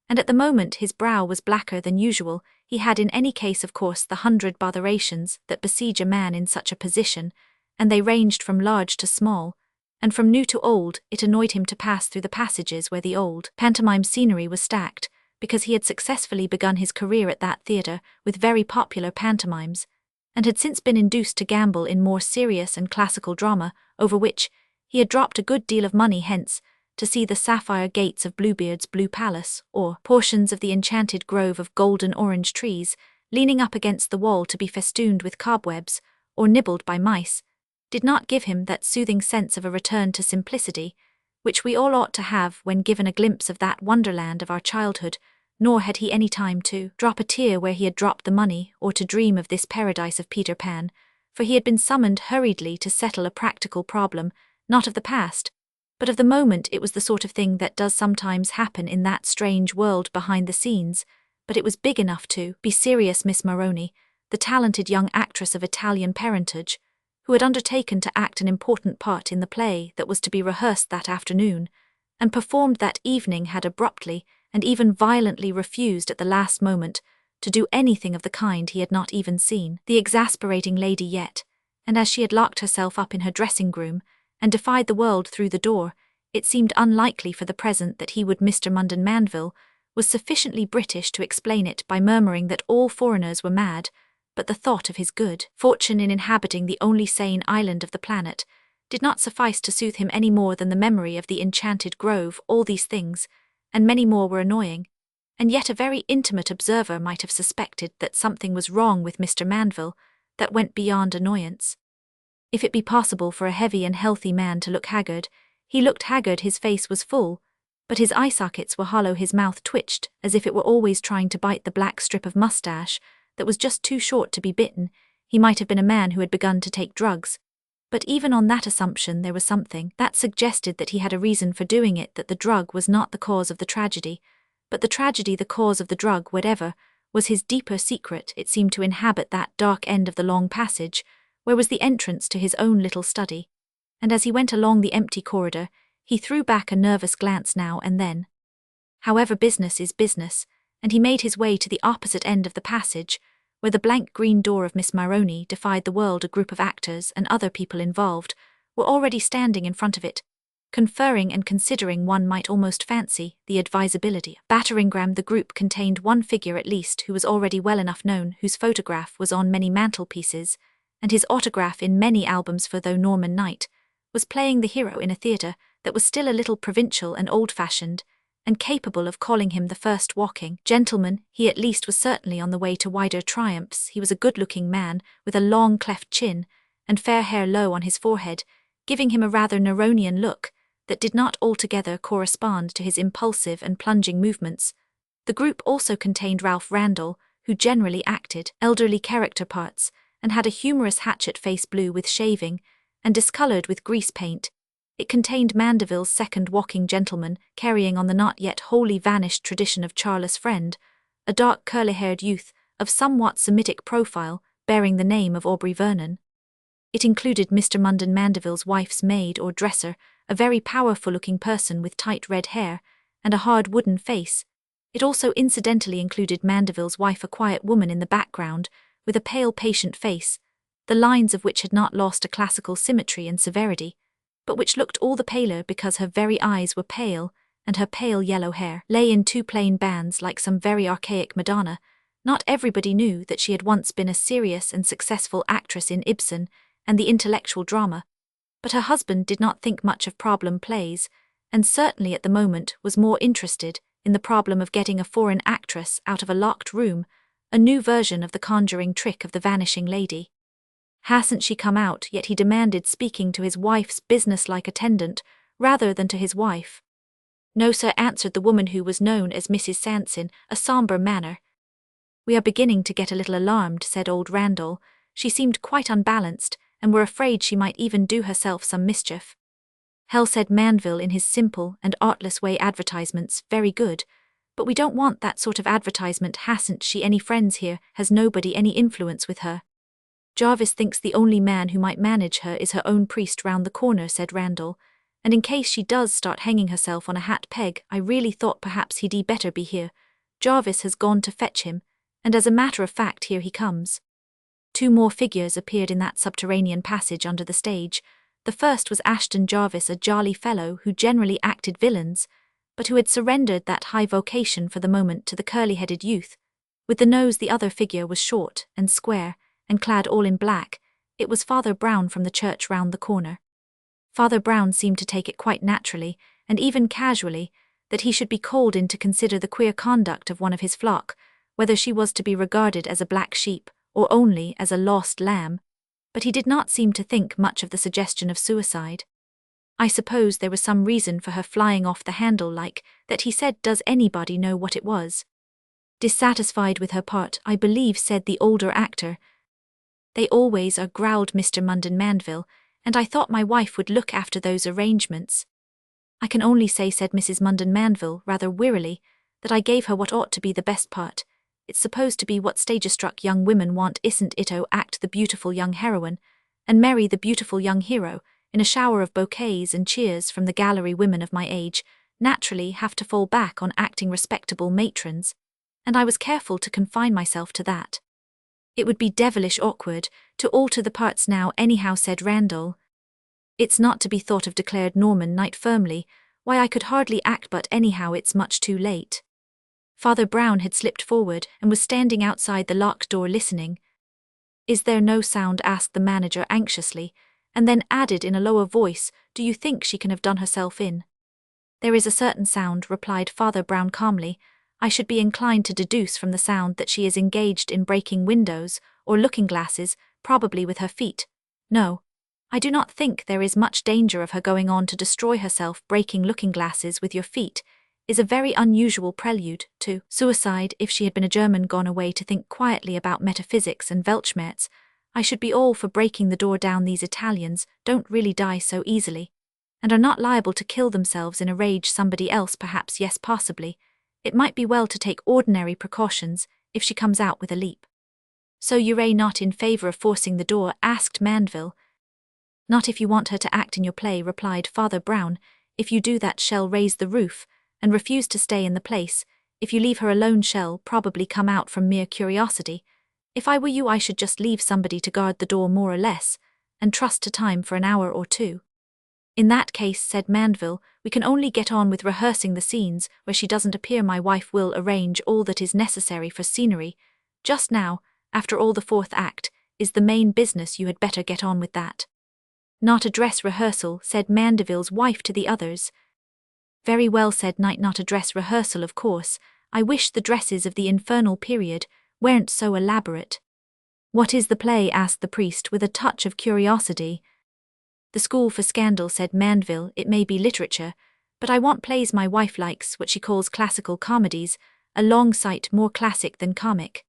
and at the moment his brow was blacker than usual. He had in any case, of course, the 100 botherations that besiege a man in such a position, and they ranged from large to small, and from new to old. It annoyed him to pass through the passages where the old pantomime scenery was stacked, because he had successfully begun his career at that theatre with very popular pantomimes, and had since been induced to gamble in more serious and classical drama, over which he had dropped a good deal of money. Hence, to see the sapphire gates of Bluebeard's Blue Palace, or portions of the enchanted grove of golden orange trees, leaning up against the wall to be festooned with cobwebs, or nibbled by mice, did not give him that soothing sense of a return to simplicity, which we all ought to have when given a glimpse of that wonderland of our childhood. Nor had he any time to drop a tear where he had dropped the money, or to dream of this paradise of Peter Pan, for he had been summoned hurriedly to settle a practical problem, not of the past, but of the moment. It was the sort of thing that does sometimes happen in that strange world behind the scenes, but it was big enough to be serious. Miss Maroney, the talented young actress of Italian parentage, who had undertaken to act an important part in the play that was to be rehearsed that afternoon, and performed that evening, had abruptly and even violently refused at the last moment to do anything of the kind. He had not even seen the exasperating lady yet, and as she had locked herself up in her dressing-room and defied the world through the door, it seemed unlikely for the present that he would. Mr. Undone Mandeville was sufficiently British to explain it by murmuring that all foreigners were mad, but the thought of his good fortune in inhabiting the only sane island of the planet did not suffice to soothe him any more than the memory of the enchanted grove. All these things, and many more, were annoying, and yet a very intimate observer might have suspected that something was wrong with Mr. Mandeville that went beyond annoyance. If it be possible for a heavy and healthy man to look haggard, he looked haggard. His face was full, but his eye sockets were hollow. His mouth twitched as if it were always trying to bite the black strip of mustache that was just too short to be bitten. He might have been a man who had begun to take drugs, but even on that assumption there was something that suggested that he had a reason for doing it, that the drug was not the cause of the tragedy, but the tragedy the cause of the drug. Whatever was his deeper secret, it seemed to inhabit that dark end of the long passage, where was the entrance to his own little study, and as he went along the empty corridor, he threw back a nervous glance now and then. However, business is business, and he made his way to the opposite end of the passage, where the blank green door of Miss Maroney defied the world. A group of actors and other people involved were already standing in front of it, conferring and considering, one might almost fancy, the advisability of battering-ram. The group contained one figure at least who was already well enough known, whose photograph was on many mantelpieces, and his autograph in many albums, for though Norman Knight was playing the hero in a theatre that was still a little provincial and old-fashioned, and capable of calling him the first walking gentleman, he at least was certainly on the way to wider triumphs. He was a good-looking man, with a long cleft chin, and fair hair low on his forehead, giving him a rather Neronian look that did not altogether correspond to his impulsive and plunging movements. The group also contained Ralph Randall, who generally acted elderly character parts, and had a humorous hatchet face, blue with shaving, and discoloured with grease paint. It contained Mandeville's second walking gentleman, carrying on the not yet wholly vanished tradition of Charles Friend, a dark curly-haired youth of somewhat Semitic profile, bearing the name of Aubrey Vernon. It included Mr. Undone Mandeville's wife's maid or dresser, a very powerful-looking person with tight red hair and a hard wooden face. It also incidentally included Mandeville's wife, a quiet woman in the background, with a pale, patient face, the lines of which had not lost a classical symmetry and severity, but which looked all the paler because her very eyes were pale, and her pale yellow hair lay in two plain bands like some very archaic Madonna. Not everybody knew that she had once been a serious and successful actress in Ibsen and the intellectual drama, but her husband did not think much of problem plays, and certainly at the moment was more interested in the problem of getting a foreign actress out of a locked room, a new version of the conjuring trick of the vanishing lady. Hasn't she come out yet? He demanded, speaking to his wife's business-like attendant rather than to his wife. No, sir, answered the woman who was known as Mrs. Sanson, a sombre manner. We are beginning to get a little alarmed, said old Randall. She seemed quite unbalanced, and were afraid she might even do herself some mischief. Hell, said Manville in his simple and artless way. Advertisements, very good, but we don't want that sort of advertisement. Hasn't she any friends here? Has nobody any influence with her? Jarvis thinks the only man who might manage her is her own priest round the corner, said Randall, and in case she does start hanging herself on a hat peg, I really thought perhaps he'd better be here. Jarvis has gone to fetch him, and as a matter of fact here he comes. Two more figures appeared in that subterranean passage under the stage. The first was Ashton Jarvis, a jolly fellow who generally acted villains, but who had surrendered that high vocation for the moment to the curly-headed youth. With the nose, the other figure was short and square, and clad all in black. It was Father Brown from the church round the corner. Father Brown seemed to take it quite naturally, and even casually, that he should be called in to consider the queer conduct of one of his flock, whether she was to be regarded as a black sheep, or only as a lost lamb, but he did not seem to think much of the suggestion of suicide. I suppose there was some reason for her flying off the handle like that, he said. Does anybody know what it was? Dissatisfied with her part, I believe, said the older actor. They always are, growled Mr. Munden Manville, and I thought my wife would look after those arrangements. I can only say, said Mrs. Munden Manville rather wearily, that I gave her what ought to be the best part. It's supposed to be what stage-struck young women want, isn't it? Oh, act the beautiful young heroine, and marry the beautiful young hero, in a shower of bouquets and cheers from the gallery. Women of my age naturally have to fall back on acting respectable matrons, and I was careful to confine myself to that. It would be devilish awkward to alter the parts now anyhow, said Randall. It's not to be thought of, declared Norman Knight firmly. Why, I could hardly act, but anyhow it's much too late. Father Brown had slipped forward and was standing outside the locked door listening. Is there no sound? Asked the manager anxiously, and then added in a lower voice, do you think she can have done herself in? There is a certain sound, replied Father Brown calmly. I should be inclined to deduce from the sound that she is engaged in breaking windows or looking-glasses, probably with her feet. No, I do not think there is much danger of her going on to destroy herself. Breaking looking-glasses with your feet is a very unusual prelude to suicide. If she had been a German gone away to think quietly about metaphysics and Weltschmerz, I should be all for breaking the door down. These Italians don't really die so easily, and are not liable to kill themselves in a rage. Somebody else perhaps, yes, possibly. It might be well to take ordinary precautions if she comes out with a leap. So you're not in favor of forcing the door? Asked Manville. Not if you want her to act in your play, replied Father Brown. If you do that, she'll raise the roof and refuse to stay in the place. If you leave her alone, she'll probably come out from mere curiosity. If I were you, I should just leave somebody to guard the door more or less, and trust to time for an hour or two. In that case, said Manville, we can only get on with rehearsing the scenes where she doesn't appear. My wife will arrange all that is necessary for scenery. Just now, after all, the fourth act is the main business. You had better get on with that. Not a dress rehearsal, said Mandeville's wife to the others. Very well, said Knight, not a dress rehearsal, of course. I wish the dresses of the infernal period weren't so elaborate. What is the play? Asked the priest with a touch of curiosity. The School for Scandal, said Mandeville. It may be literature, but I want plays. My wife likes what she calls classical comedies, a long sight more classic than comic.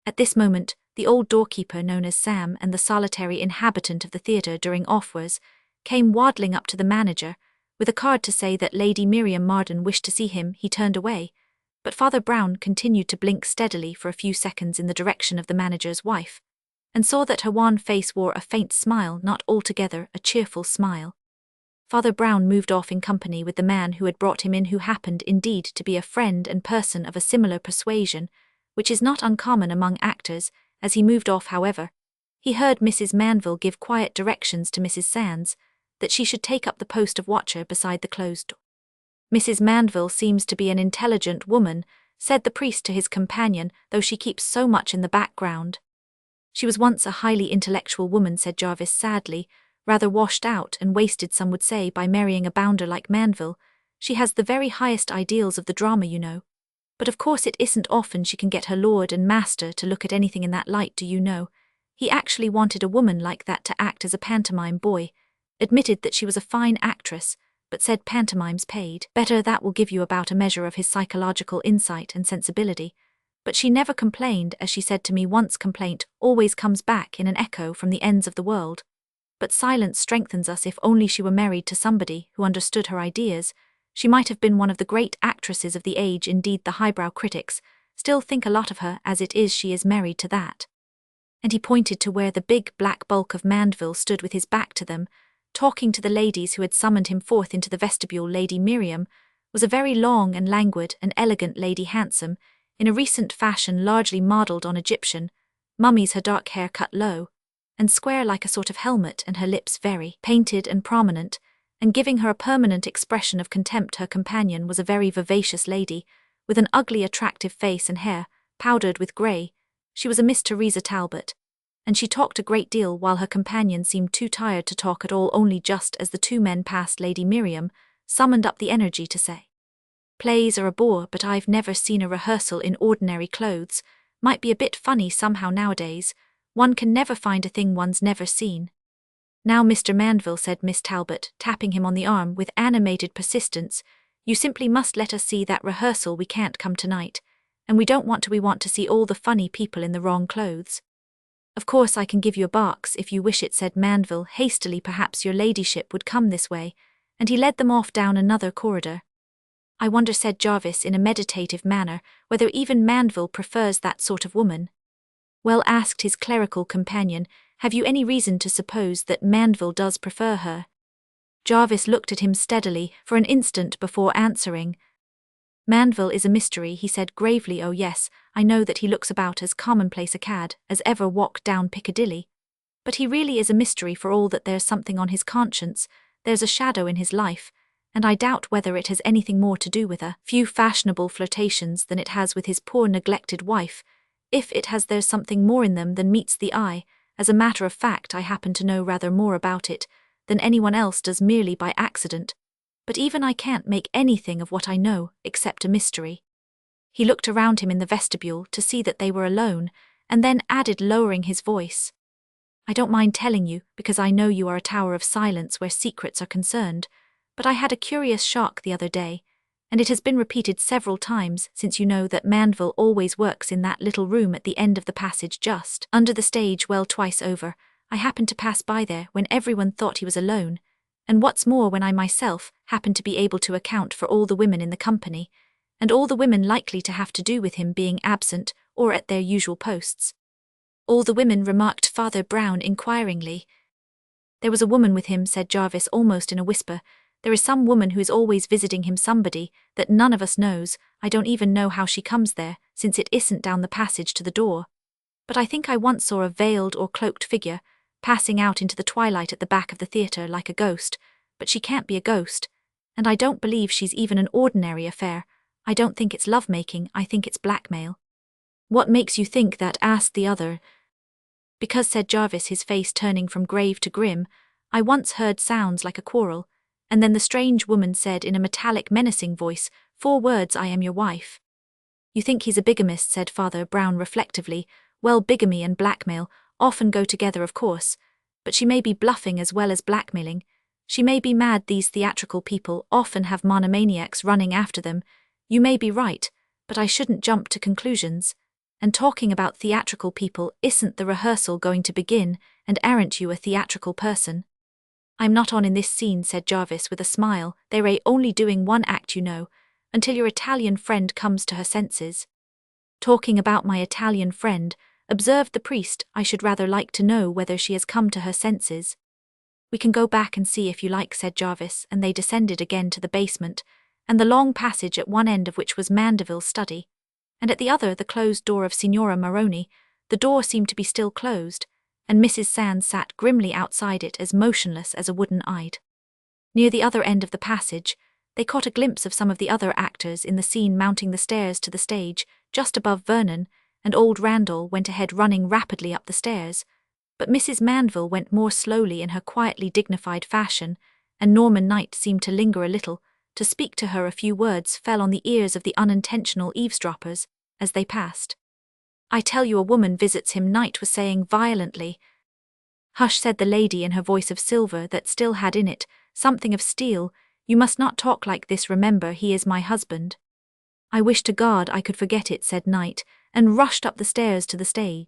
At this moment, the old doorkeeper known as Sam and the solitary inhabitant of the theatre during off-hours came waddling up to the manager, with a card to say that Lady Miriam Marden wished to see him. He turned away, but Father Brown continued to blink steadily for a few seconds in the direction of the manager's wife, and saw that her wan face wore a faint smile, not altogether a cheerful smile. Father Brown moved off in company with the man who had brought him in, who happened indeed to be a friend and person of a similar persuasion, which is not uncommon among actors. As he moved off, however, he heard Mrs. Manville give quiet directions to Mrs. Sands that she should take up the post of watcher beside the closed door. Mrs. Mandeville seems to be an intelligent woman, said the priest to his companion, though she keeps so much in the background. She was once a highly intellectual woman, said Jarvis sadly, rather washed out and wasted, some would say, by marrying a bounder like Mandeville. She has the very highest ideals of the drama, you know. But of course it isn't often she can get her lord and master to look at anything in that light, do you know. He actually wanted a woman like that to act as a pantomime boy, admitted that she was a fine actress, but said pantomimes paid better. That will give you about a measure of his psychological insight and sensibility. But she never complained, as she said to me once. Complaint always comes back in an echo from the ends of the world. But silence strengthens us. If only she were married to somebody who understood her ideas, she might have been one of the great actresses of the age. Indeed, the highbrow critics still think a lot of her. As it is, she is married to that. And he pointed to where the big black bulk of Mandeville stood with his back to them, talking to the ladies who had summoned him forth into the vestibule. Lady Miriam was a very long and languid and elegant lady, handsome, in a recent fashion largely modelled on Egyptian mummies, her dark hair cut low and square like a sort of helmet, and her lips very painted and prominent, and giving her a permanent expression of contempt. Her companion was a very vivacious lady, with an ugly attractive face and hair powdered with grey. She was a Miss Teresa Talbot, and she talked a great deal while her companion seemed too tired to talk at all. Only just as the two men passed, Lady Miriam summoned up the energy to say, "Plays are a bore, but I've never seen a rehearsal in ordinary clothes. Might be a bit funny somehow nowadays. One can never find a thing one's never seen." "Now, Mr. Mandeville," said Miss Talbot, tapping him on the arm with animated persistence, "you simply must let us see that rehearsal. We can't come tonight. And we want to see all the funny people in the wrong clothes." "Of course I can give you a box if you wish it," said Mandeville hastily. "Perhaps your ladyship would come this way," and he led them off down another corridor. "I wonder," said Jarvis in a meditative manner, "whether even Mandeville prefers that sort of woman." "Well," asked his clerical companion, "have you any reason to suppose that Mandeville does prefer her?" Jarvis looked at him steadily for an instant before answering. "Mandeville is a mystery," he said gravely. "Oh yes, I know that he looks about as commonplace a cad as ever walked down Piccadilly. But he really is a mystery for all that. There's something on his conscience, there's a shadow in his life, and I doubt whether it has anything more to do with a few fashionable flirtations than it has with his poor neglected wife. If it has, there's something more in them than meets the eye. As a matter of fact, I happen to know rather more about it than anyone else does, merely by accident. But even I can't make anything of what I know, except a mystery." He looked around him in the vestibule to see that they were alone, and then added, lowering his voice, "I don't mind telling you, because I know you are a tower of silence where secrets are concerned, but I had a curious shock the other day, and it has been repeated several times, since you know that Mandeville always works in that little room at the end of the passage just under the stage. Well, twice over, I happened to pass by there when everyone thought he was alone, and what's more, when I myself happened to be able to account for all the women in the company, and all the women likely to have to do with him being absent or at their usual posts." "All the women?" remarked Father Brown inquiringly. "There was a woman with him," said Jarvis almost in a whisper. "There is some woman who is always visiting him, somebody that none of us knows. I don't even know how she comes there, since it isn't down the passage to the door. But I think I once saw a veiled or cloaked figure passing out into the twilight at the back of the theatre like a ghost, but she can't be a ghost, and I don't believe she's even an ordinary affair. I don't think it's love-making, I think it's blackmail." "What makes you think that?" asked the other. "Because," said Jarvis, his face turning from grave to grim, "I once heard sounds like a quarrel, and then the strange woman said in a metallic, menacing voice, 4 words, 'I am your wife.'" "You think he's a bigamist?" said Father Brown reflectively. "Well, bigamy and blackmail often go together, of course, but she may be bluffing as well as blackmailing. She may be mad. These theatrical people often have monomaniacs running after them. You may be right, but I shouldn't jump to conclusions. And talking about theatrical people, isn't the rehearsal going to begin, and aren't you a theatrical person?" "I'm not on in this scene," said Jarvis with a smile. "They're only doing one act, you know, until your Italian friend comes to her senses." "Talking about my Italian friend," observed the priest, "I should rather like to know whether she has come to her senses." "We can go back and see if you like," said Jarvis, and they descended again to the basement, and the long passage at one end of which was Mandeville's study, and at the other the closed door of Signora Moroni. The door seemed to be still closed, and Mrs. Sands sat grimly outside it, as motionless as a wooden idol. Near the other end of the passage, they caught a glimpse of some of the other actors in the scene mounting the stairs to the stage, just above Vernon, and old Randall went ahead running rapidly up the stairs. But Mrs. Manville went more slowly in her quietly dignified fashion, and Norman Knight seemed to linger a little. To speak to her a few words fell on the ears of the unintentional eavesdroppers as they passed. "I tell you a woman visits him," Knight was saying violently. "Hush," said the lady in her voice of silver that still had in it something of steel. "You must not talk like this, remember he is my husband." "I wish to God I could forget it," said Knight, and rushed up the stairs to the stage.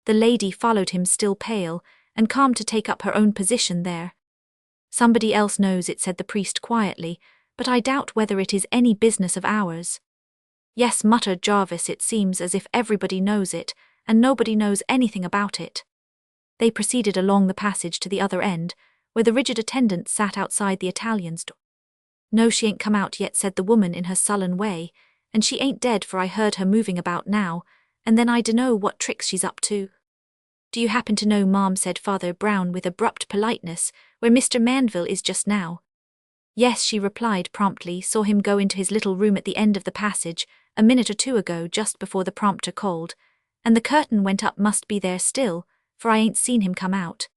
The lady followed him, still pale, and calm, to take up her own position there. "Somebody else knows it," said the priest quietly, "but I doubt whether it is any business of ours." "Yes," muttered Jarvis, "it seems as if everybody knows it, and nobody knows anything about it." They proceeded along the passage to the other end, where the rigid attendant sat outside the Italian's door. "No, she ain't come out yet," said the woman in her sullen way, "and she ain't dead, for I heard her moving about now, and then I dunno what tricks she's up to." "Do you happen to know, ma'am," said Father Brown with abrupt politeness, "where Mr. Manville is just now?" "Yes," she replied promptly, "saw him go into his little room at the end of the passage a minute or two ago, just before the prompter called, and the curtain went up, must be there still, for I ain't seen him come out."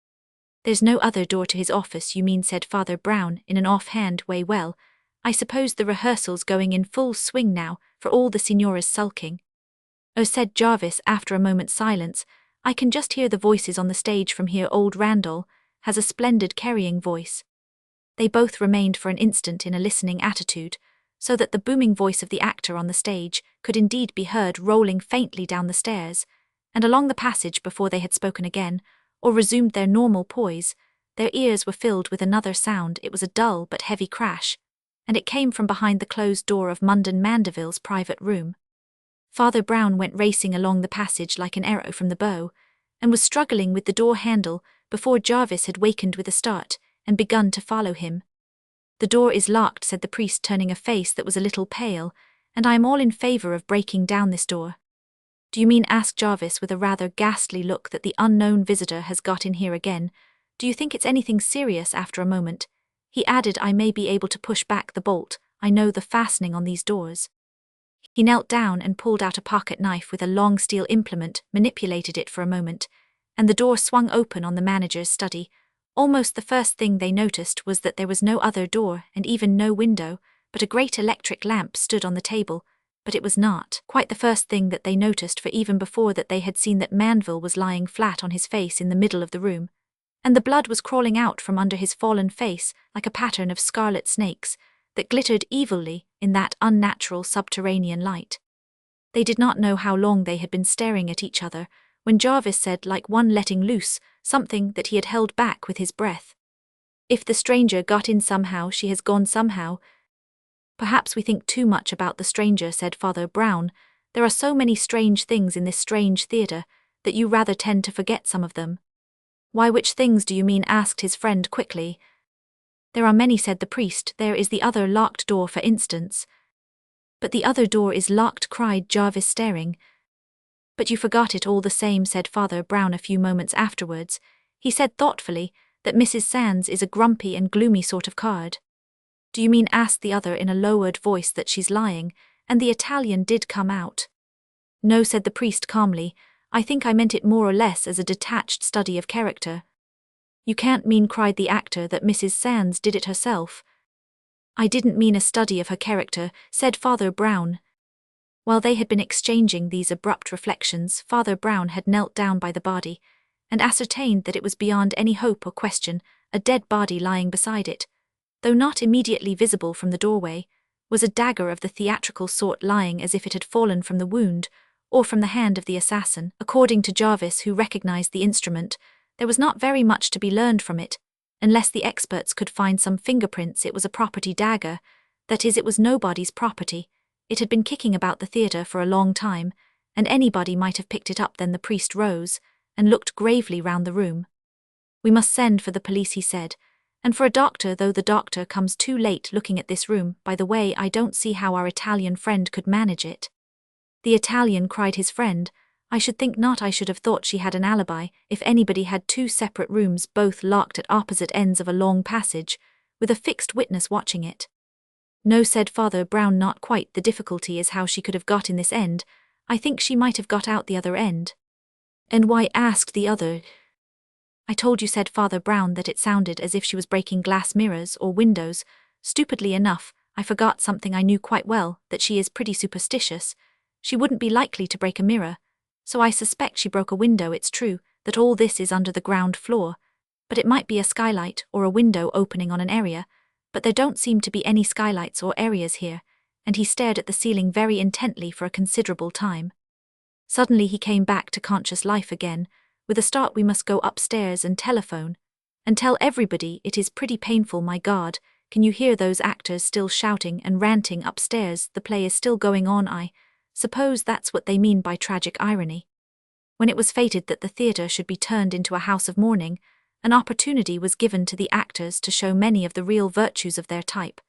"There's no other door to his office, you mean," said Father Brown in an off-hand way. "Well, I suppose the rehearsal's going in full swing now, for all the signora's sulking." "Oh," said Jarvis after a moment's silence, "I can just hear the voices on the stage from here. Old Randall has a splendid carrying voice." They both remained for an instant in a listening attitude, so that the booming voice of the actor on the stage could indeed be heard rolling faintly down the stairs, and along the passage before they had spoken again, or resumed their normal poise. Their ears were filled with another sound. It was a dull but heavy crash, and it came from behind the closed door of Mundon Mandeville's private room. Father Brown went racing along the passage like an arrow from the bow, and was struggling with the door handle before Jarvis had wakened with a start and begun to follow him. "The door is locked," said the priest, turning a face that was a little pale, "and I am all in favour of breaking down this door." "Do you mean," asked Jarvis with a rather ghastly look, "that the unknown visitor has got in here again? Do you think it's anything serious?" After a moment, he added, "I may be able to push back the bolt. I know the fastening on these doors." He knelt down and pulled out a pocket knife with a long steel implement, manipulated it for a moment, and the door swung open on the manager's study. Almost the first thing they noticed was that there was no other door and even no window, but a great electric lamp stood on the table. But it was not quite the first thing that they noticed, for even before that they had seen that Manville was lying flat on his face in the middle of the room, and the blood was crawling out from under his fallen face like a pattern of scarlet snakes that glittered evilly in that unnatural subterranean light. They did not know how long they had been staring at each other, when Jarvis said, like one letting loose something that he had held back with his breath, "If the stranger got in somehow, she has gone somehow." "Perhaps we think too much about the stranger," said Father Brown. "There are so many strange things in this strange theatre that you rather tend to forget some of them." "Why, which things do you mean?" asked his friend quickly. "There are many," said the priest. "There is the other locked door, for instance." "But the other door is locked," cried Jarvis, staring. "But you forgot it all the same," said Father Brown a few moments afterwards. He said thoughtfully that Mrs. Sands is a grumpy and gloomy sort of card. "Do you mean," asked the other in a lowered voice, "that she's lying, and the Italian did come out?" "No," said the priest calmly. "I think I meant it more or less as a detached study of character." "You can't mean," cried the actor, "that Mrs. Sands did it herself?" "I didn't mean a study of her character," said Father Brown. While they had been exchanging these abrupt reflections, Father Brown had knelt down by the body, and ascertained that it was beyond any hope or question a dead body lying beside it. Though not immediately visible from the doorway, was a dagger of the theatrical sort lying as if it had fallen from the wound, or from the hand of the assassin. According to Jarvis, who recognized the instrument, there was not very much to be learned from it. Unless the experts could find some fingerprints, it was a property dagger. That is, it was nobody's property. It had been kicking about the theatre for a long time, and anybody might have picked it up. Then the priest rose and looked gravely round the room. "We must send for the police," he said, "and for a doctor, though the doctor comes too late. Looking at this room, by the way, I don't see how our Italian friend could manage it." "The Italian?" cried his friend. "I should think not. I should have thought she had an alibi if anybody had two separate rooms, both locked at opposite ends of a long passage, with a fixed witness watching it." No, said Father Brown, not quite. The difficulty is how she could have got in this end. I think she might have got out the other end. And why? Asked the other. I told you, said Father Brown, that it sounded as if she was breaking glass mirrors or windows. Stupidly enough, I forgot something I knew quite well, that she is pretty superstitious. She wouldn't be likely to break a mirror. So I suspect she broke a window. It's true that all this is under the ground floor, but it might be a skylight or a window opening on an area, but there don't seem to be any skylights or areas here, and he stared at the ceiling very intently for a considerable time. Suddenly he came back to conscious life again. With a start, we must go upstairs and telephone, and tell everybody. It is pretty painful, my God. Can you hear those actors still shouting and ranting upstairs? The play is still going on. I suppose that's what they mean by tragic irony. When it was fated that the theatre should be turned into a house of mourning, an opportunity was given to the actors to show many of the real virtues of their type,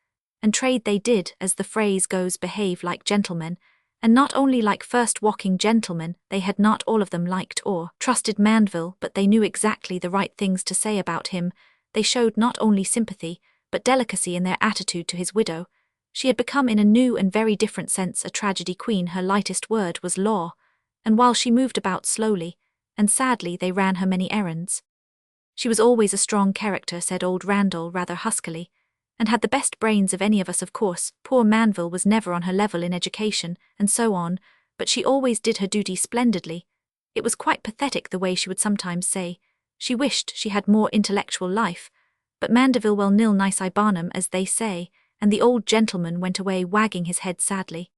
and trade they did, as the phrase goes, behave like gentlemen, and not only like first-walking gentlemen. They had not all of them liked or trusted Mandeville, but they knew exactly the right things to say about him. They showed not only sympathy, but delicacy in their attitude to his widow. She had become in a new and very different sense a tragedy queen. Her lightest word was law, and while she moved about slowly and sadly, they ran her many errands. She was always a strong character, said old Randall rather huskily, and had the best brains of any of us. Of course, poor Manville was never on her level in education, and so on, but she always did her duty splendidly. It was quite pathetic the way she would sometimes say she wished she had more intellectual life, but Mandeville, well, nil nisi bonum, as they say, and the old gentleman went away wagging his head sadly.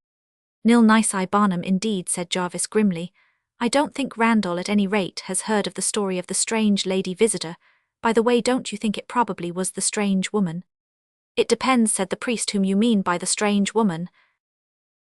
Nil nisi bonum indeed, said Jarvis grimly. I don't think Randall at any rate has heard of the story of the strange lady visitor. By the way, don't you think it probably was the strange woman? It depends, said the priest. Whom you mean by the strange woman?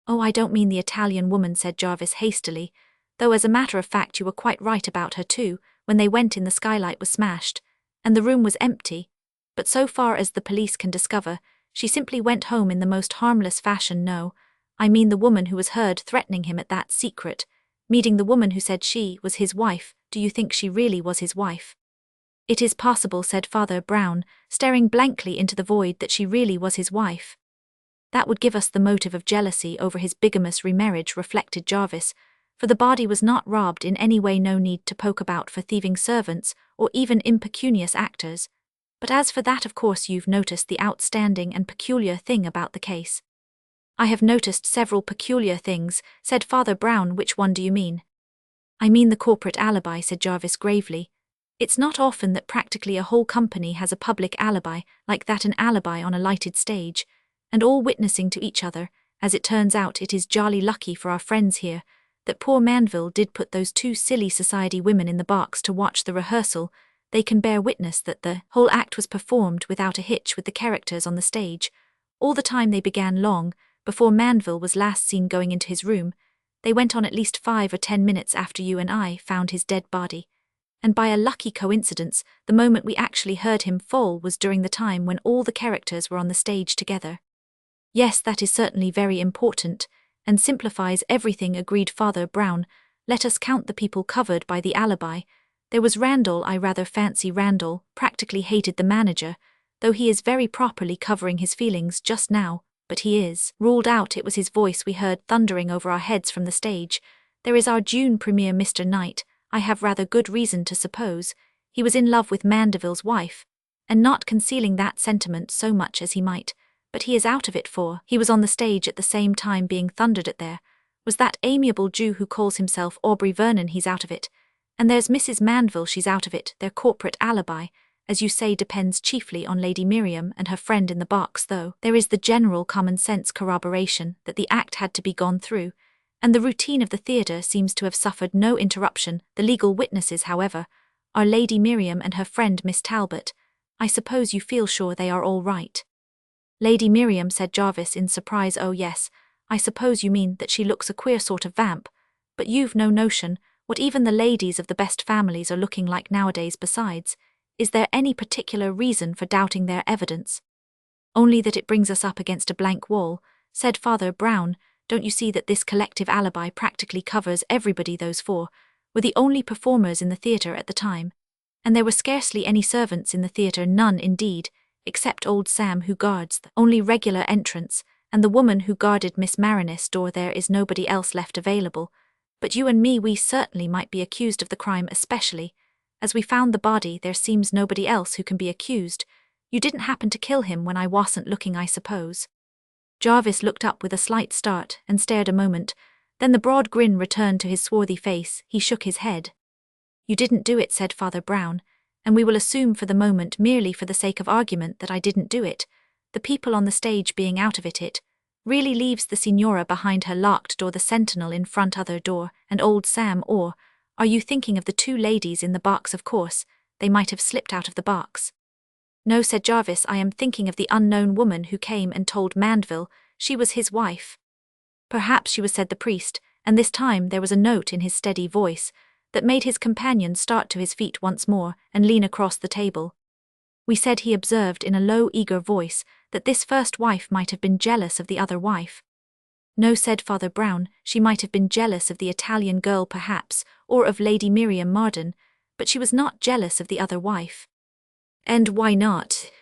Oh, I don't mean the Italian woman, said Jarvis hastily, though as a matter of fact you were quite right about her too. When they went in, the skylight was smashed, and the room was empty, but so far as the police can discover, she simply went home in the most harmless fashion. No, I mean the woman who was heard threatening him at that secret meeting, the woman who said she was his wife. Do you think she really was his wife? It is possible, said Father Brown, staring blankly into the void, that she really was his wife. That would give us the motive of jealousy over his bigamous remarriage, reflected Jarvis, for the body was not robbed in any way. No need to poke about for thieving servants or even impecunious actors. But as for that, of course you've noticed the outstanding and peculiar thing about the case. I have noticed several peculiar things, said Father Brown. Which one do you mean? I mean the corporate alibi, said Jarvis gravely. It's not often that practically a whole company has a public alibi like that, an alibi on a lighted stage, and all witnessing to each other. As it turns out, it is jolly lucky for our friends here that poor Manville did put those two silly society women in the box to watch the rehearsal. They can bear witness that the whole act was performed without a hitch with the characters on the stage. All the time they began long before Manville was last seen going into his room. They went on at least 5 or 10 minutes after you and I found his dead body. And by a lucky coincidence, the moment we actually heard him fall was during the time when all the characters were on the stage together. Yes, that is certainly very important, and simplifies everything, agreed Father Brown. Let us count the people covered by the alibi. There was Randall. I rather fancy Randall practically hated the manager, though he is very properly covering his feelings just now. But he is ruled out. It was his voice we heard thundering over our heads from the stage. There is our June premiere, Mr. Knight. I have rather good reason to suppose he was in love with Mandeville's wife, and not concealing that sentiment so much as he might, but he is out of it, for he was on the stage at the same time being thundered at. There was that amiable Jew who calls himself Aubrey Vernon. He's out of it. And there's Mrs. Mandeville. She's out of it. Their corporate alibi, as you say, depends chiefly on Lady Miriam and her friend in the box, though there is the general common-sense corroboration that the act had to be gone through, and the routine of the theatre seems to have suffered no interruption. The legal witnesses, however, are Lady Miriam and her friend Miss Talbot. I suppose you feel sure they are all right? Lady Miriam, said Jarvis in surprise. Oh yes, I suppose you mean that she looks a queer sort of vamp, but you've no notion what even the ladies of the best families are looking like nowadays. Besides, is there any particular reason for doubting their evidence? Only that it brings us up against a blank wall, said Father Brown. Don't you see that this collective alibi practically covers everybody? Those 4 were the only performers in the theatre at the time, and there were scarcely any servants in the theatre, none indeed. except old Sam who guards the only regular entrance, and the woman who guarded Miss Marinus' door. There is nobody else left available. But you and me, we certainly might be accused of the crime, especially as we found the body. There seems nobody else who can be accused. You didn't happen to kill him when I wasn't looking, I suppose?" Jarvis looked up with a slight start and stared a moment. Then the broad grin returned to his swarthy face. He shook his head. "You didn't do it," said Father Brown, "and we will assume for the moment, merely for the sake of argument, that I didn't do it. The people on the stage being out of it really leaves the Signora behind her locked door, the sentinel in front other door, and old Sam. Or are you thinking of the two ladies in the box? Of course, they might have slipped out of the box." "No," said Jarvis, "I am thinking of the unknown woman who came and told Mandeville she was his wife." "Perhaps she was," said the priest, and this time there was a note in his steady voice that made his companion start to his feet once more and lean across the table. "We said," he observed in a low, eager voice, "that this first wife might have been jealous of the other wife." "No," said Father Brown, "she might have been jealous of the Italian girl perhaps, or of Lady Miriam Marden, but she was not jealous of the other wife." "And why not?"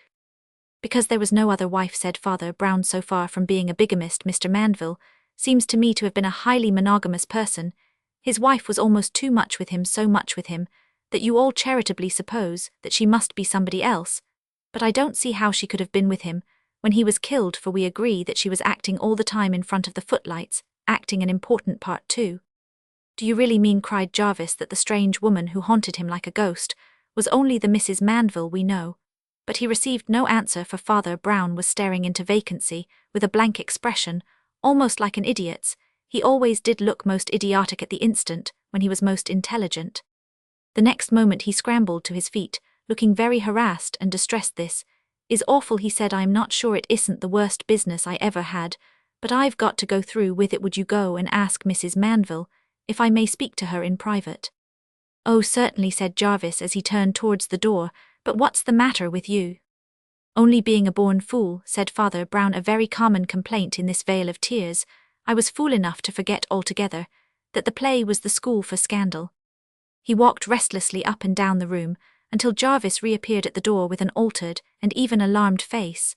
"Because there was no other wife," said Father Brown. "So far from being a bigamist, Mr. Mandeville seems to me to have been a highly monogamous person. His wife was almost too much with him, so much with him, that you all charitably suppose that she must be somebody else. But I don't see how she could have been with him when he was killed, for we agree that she was acting all the time in front of the footlights, acting an important part too." "Do you really mean," cried Jarvis, "that the strange woman who haunted him like a ghost was only the Mrs. Mandeville we know?" But he received no answer, for Father Brown was staring into vacancy with a blank expression, almost like an idiot's. He always did look most idiotic at the instant when he was most intelligent. The next moment he scrambled to his feet, looking very harassed and distressed. "This is awful," he said. "I'm not sure it isn't the worst business I ever had, but I've got to go through with it. Would you go and ask Mrs. Mandeville if I may speak to her in private?" "Oh, certainly," said Jarvis as he turned towards the door. "But what's the matter with you?" "Only being a born fool," said Father Brown, "a very common complaint in this vale of tears. I was fool enough to forget altogether that the play was the school for scandal." He walked restlessly up and down the room until Jarvis reappeared at the door with an altered and even alarmed face.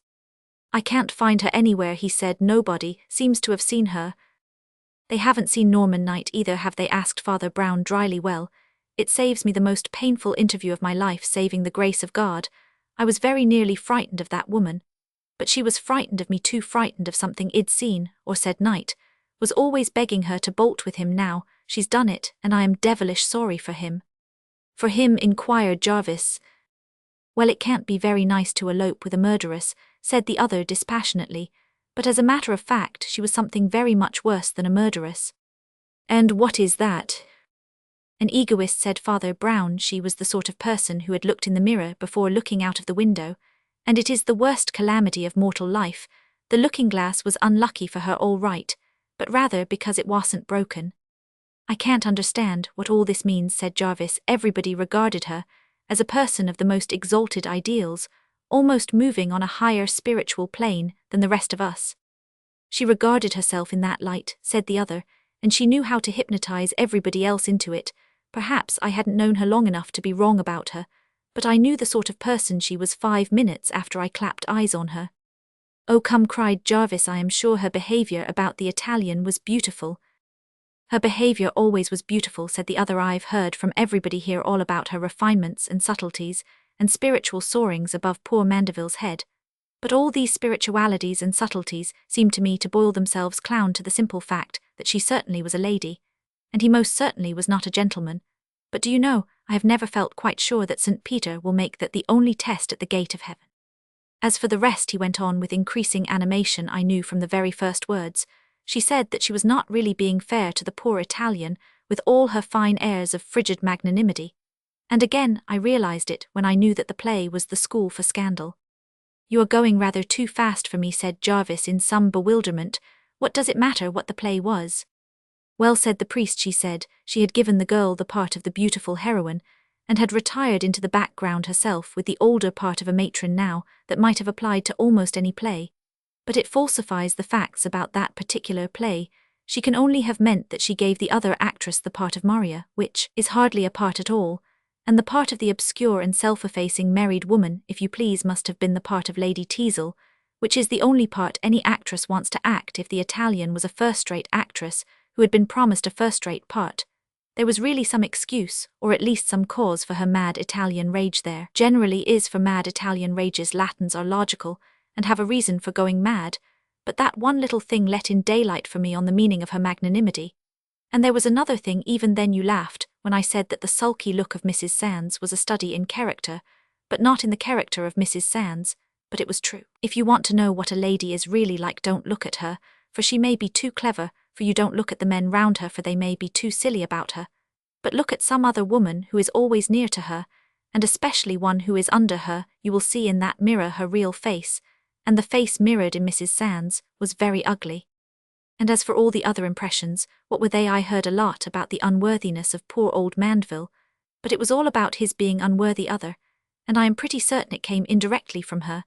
"I can't find her anywhere," he said. "Nobody seems to have seen her." "They haven't seen Norman Knight either, have they?" asked Father Brown dryly. "Well, it saves me the most painful interview of my life, saving the grace of God. I was very nearly frightened of that woman. But she was frightened of me too, frightened of something I'd seen or said. Knight was always begging her to bolt with him. Now she's done it, and I am devilish sorry for him." "For him?" inquired Jarvis. "Well, it can't be very nice to elope with a murderess," said the other dispassionately, "but as a matter of fact she was something very much worse than a murderess." "And what is that?" "An egoist," said Father Brown. "She was the sort of person who had looked in the mirror before looking out of the window, and it is the worst calamity of mortal life. The looking-glass was unlucky for her, all right, but rather because it wasn't broken." "I can't understand what all this means," said Jarvis. "Everybody regarded her as a person of the most exalted ideals, almost moving on a higher spiritual plane than the rest of us." "She regarded herself in that light," said the other, "and she knew how to hypnotize everybody else into it. Perhaps I hadn't known her long enough to be wrong about her, but I knew the sort of person she was 5 minutes after I clapped eyes on her." "Oh, come," cried Jarvis, "I am sure her behavior about the Italian was beautiful." "Her behavior always was beautiful," said the other. "I've heard from everybody here all about her refinements and subtleties and spiritual soarings above poor Mandeville's head. But all these spiritualities and subtleties seem to me to boil themselves down to the simple fact that she certainly was a lady, and he most certainly was not a gentleman. But do you know, I have never felt quite sure that St. Peter will make that the only test at the gate of heaven. As for the rest," he went on with increasing animation, "I knew from the very first words. She said that she was not really being fair to the poor Italian, with all her fine airs of frigid magnanimity. And again I realized it when I knew that the play was the school for scandal." "You are going rather too fast for me," said Jarvis in some bewilderment. "What does it matter what the play was?" "Well," said the priest, "she said she had given the girl the part of the beautiful heroine, and had retired into the background herself with the older part of a matron. Now, that might have applied to almost any play. But it falsifies the facts about that particular play. She can only have meant that she gave the other actress the part of Maria, which is hardly a part at all, And the part of the obscure and self-effacing married woman, if you please, must have been the part of Lady Teazle, which is the only part any actress wants to act if the Italian was a first-rate actress who had been promised a first-rate part. There was really some excuse, or at least some cause for her mad Italian rage there. Generally is for mad Italian rages Latins are logical, and have a reason for going mad, but that one little thing let in daylight for me on the meaning of her magnanimity. And there was another thing. Even then you laughed when I said that the sulky look of Mrs. Sands was a study in character, but not in the character of Mrs. Sands, but it was true. If you want to know what a lady is really like, don't look at her, for she may be too clever, for you don't look at the men round her, for they may be too silly about her, but look at some other woman who is always near to her, and especially one who is under her. You will see in that mirror her real face, and the face mirrored in Mrs. Sands was very ugly. And as for all the other impressions, what were they? I heard a lot about the unworthiness of poor old Mandeville, but it was all about his being unworthy and I am pretty certain it came indirectly from her,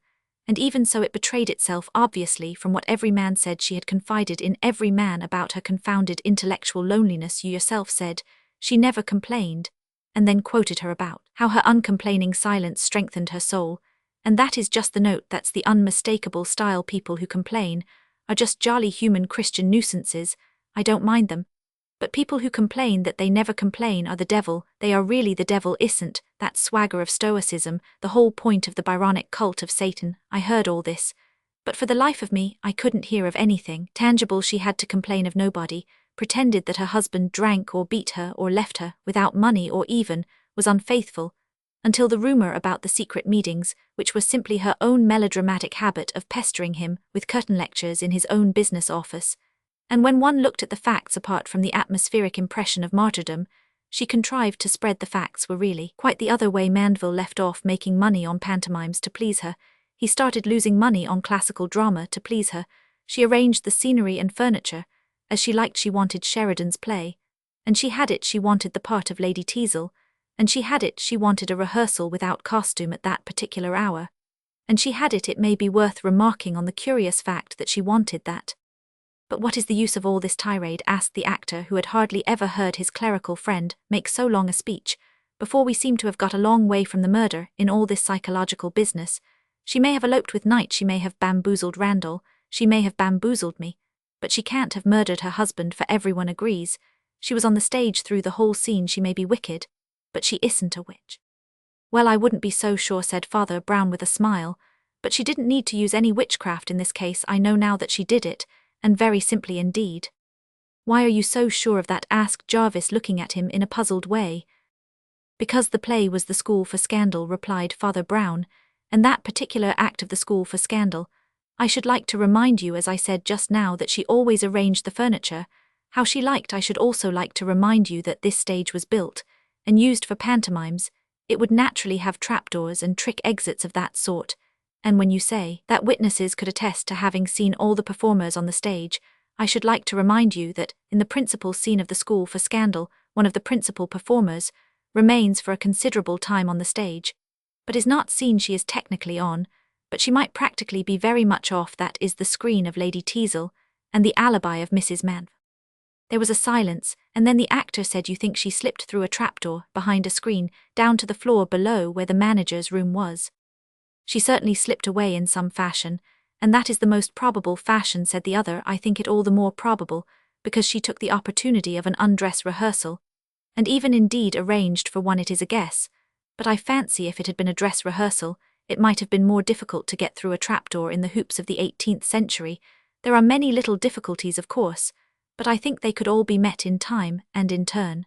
and even so it betrayed itself obviously from what every man said. She had confided in every man about her confounded intellectual loneliness. You yourself said she never complained, and then quoted her about how her uncomplaining silence strengthened her soul, and that is just the note. That's the unmistakable style. People who complain are just jolly human Christian nuisances. I don't mind them. But people who complain that they never complain are the devil. They are really the devil. Isn't that swagger of stoicism the whole point of the Byronic cult of Satan? I heard all this, but for the life of me I couldn't hear of anything tangible. She had to complain of nobody, pretended that her husband drank or beat her or left her without money or even was unfaithful, until the rumor about the secret meetings, which were simply her own melodramatic habit of pestering him with curtain lectures in his own business office. And when one looked at the facts apart from the atmospheric impression of martyrdom, she contrived to spread the facts were really quite the other way. Mandeville left off making money on pantomimes to please her. He started losing money on classical drama to please her. She arranged the scenery and furniture as she liked. She wanted Sheridan's play, and she had it. She wanted the part of Lady Teazle, and she had it. She wanted a rehearsal without costume at that particular hour, and she had it. It may be worth remarking on the curious fact that she wanted that. But what is the use of all this tirade? Asked the actor, who had hardly ever heard his clerical friend make so long a speech. Before we seem to have got a long way from the murder in all this psychological business. She may have eloped with Knight, she may have bamboozled Randall, she may have bamboozled me, but she can't have murdered her husband, for everyone agrees. She was on the stage through the whole scene. She may be wicked, but she isn't a witch. Well, I wouldn't be so sure, said Father Brown with a smile, but she didn't need to use any witchcraft in this case. I know now that she did it, and very simply indeed. Why are you so sure of that? Asked Jarvis, looking at him in a puzzled way. Because the play was the School for Scandal, replied Father Brown, and that particular act of the School for Scandal. I should like to remind you, as I said just now, that she always arranged the furniture, how she liked. I should also like to remind you that this stage was built and used for pantomimes. It would naturally have trapdoors and trick exits of that sort. And when you say that witnesses could attest to having seen all the performers on the stage, I should like to remind you that, in the principal scene of the School for Scandal, one of the principal performers remains for a considerable time on the stage, but is not seen. She is technically on, but she might practically be very much off. That is the screen of Lady Teazle, and the alibi of Mrs. Mann. There was a silence, and then the actor said, you think she slipped through a trapdoor, behind a screen, down to the floor below where the manager's room was? She certainly slipped away in some fashion, and that is the most probable fashion, said the other. I think it all the more probable, because she took the opportunity of an undress rehearsal, and even indeed arranged for one. It is a guess, but I fancy if it had been a dress rehearsal, it might have been more difficult to get through a trapdoor in the hoops of the 18th century. There are many little difficulties, of course, but I think they could all be met in time and in turn.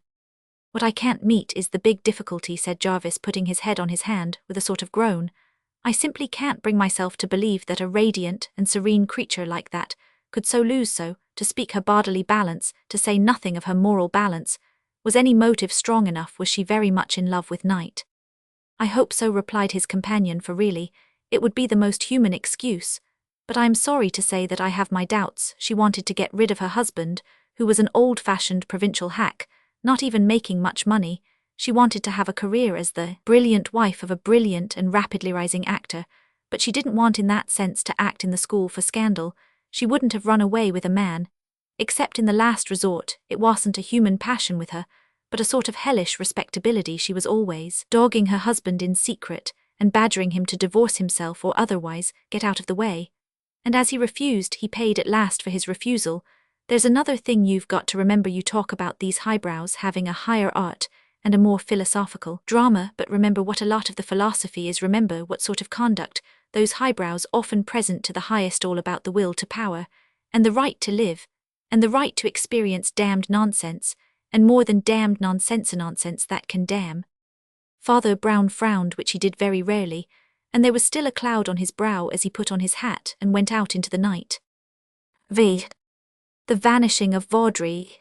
What I can't meet is the big difficulty, said Jarvis, putting his head on his hand with a sort of groan. I simply can't bring myself to believe that a radiant and serene creature like that could so lose, so to speak, her bodily balance, to say nothing of her moral balance. Was any motive strong enough? Was she very much in love with Knight? I hope so, replied his companion, for really, it would be the most human excuse. But I am sorry to say that I have my doubts. She wanted to get rid of her husband, who was an old-fashioned provincial hack, not even making much money. She wanted to have a career as the brilliant wife of a brilliant and rapidly rising actor, but she didn't want in that sense to act in the School for Scandal. She wouldn't have run away with a man. Except in the last resort, it wasn't a human passion with her, but a sort of hellish respectability she was always, dogging her husband in secret, and badgering him to divorce himself or otherwise get out of the way. And as he refused, he paid at last for his refusal. There's another thing you've got to remember. You talk about these highbrows having a higher art and a more philosophical drama, but remember what a lot of the philosophy is. Remember what sort of conduct those highbrows often present to the highest, all about the will to power, and the right to live, and the right to experience damned nonsense, and more than damned nonsense, a nonsense that can damn. Father Brown frowned, which he did very rarely, and there was still a cloud on his brow as he put on his hat and went out into the night. The vanishing of Vaudrey.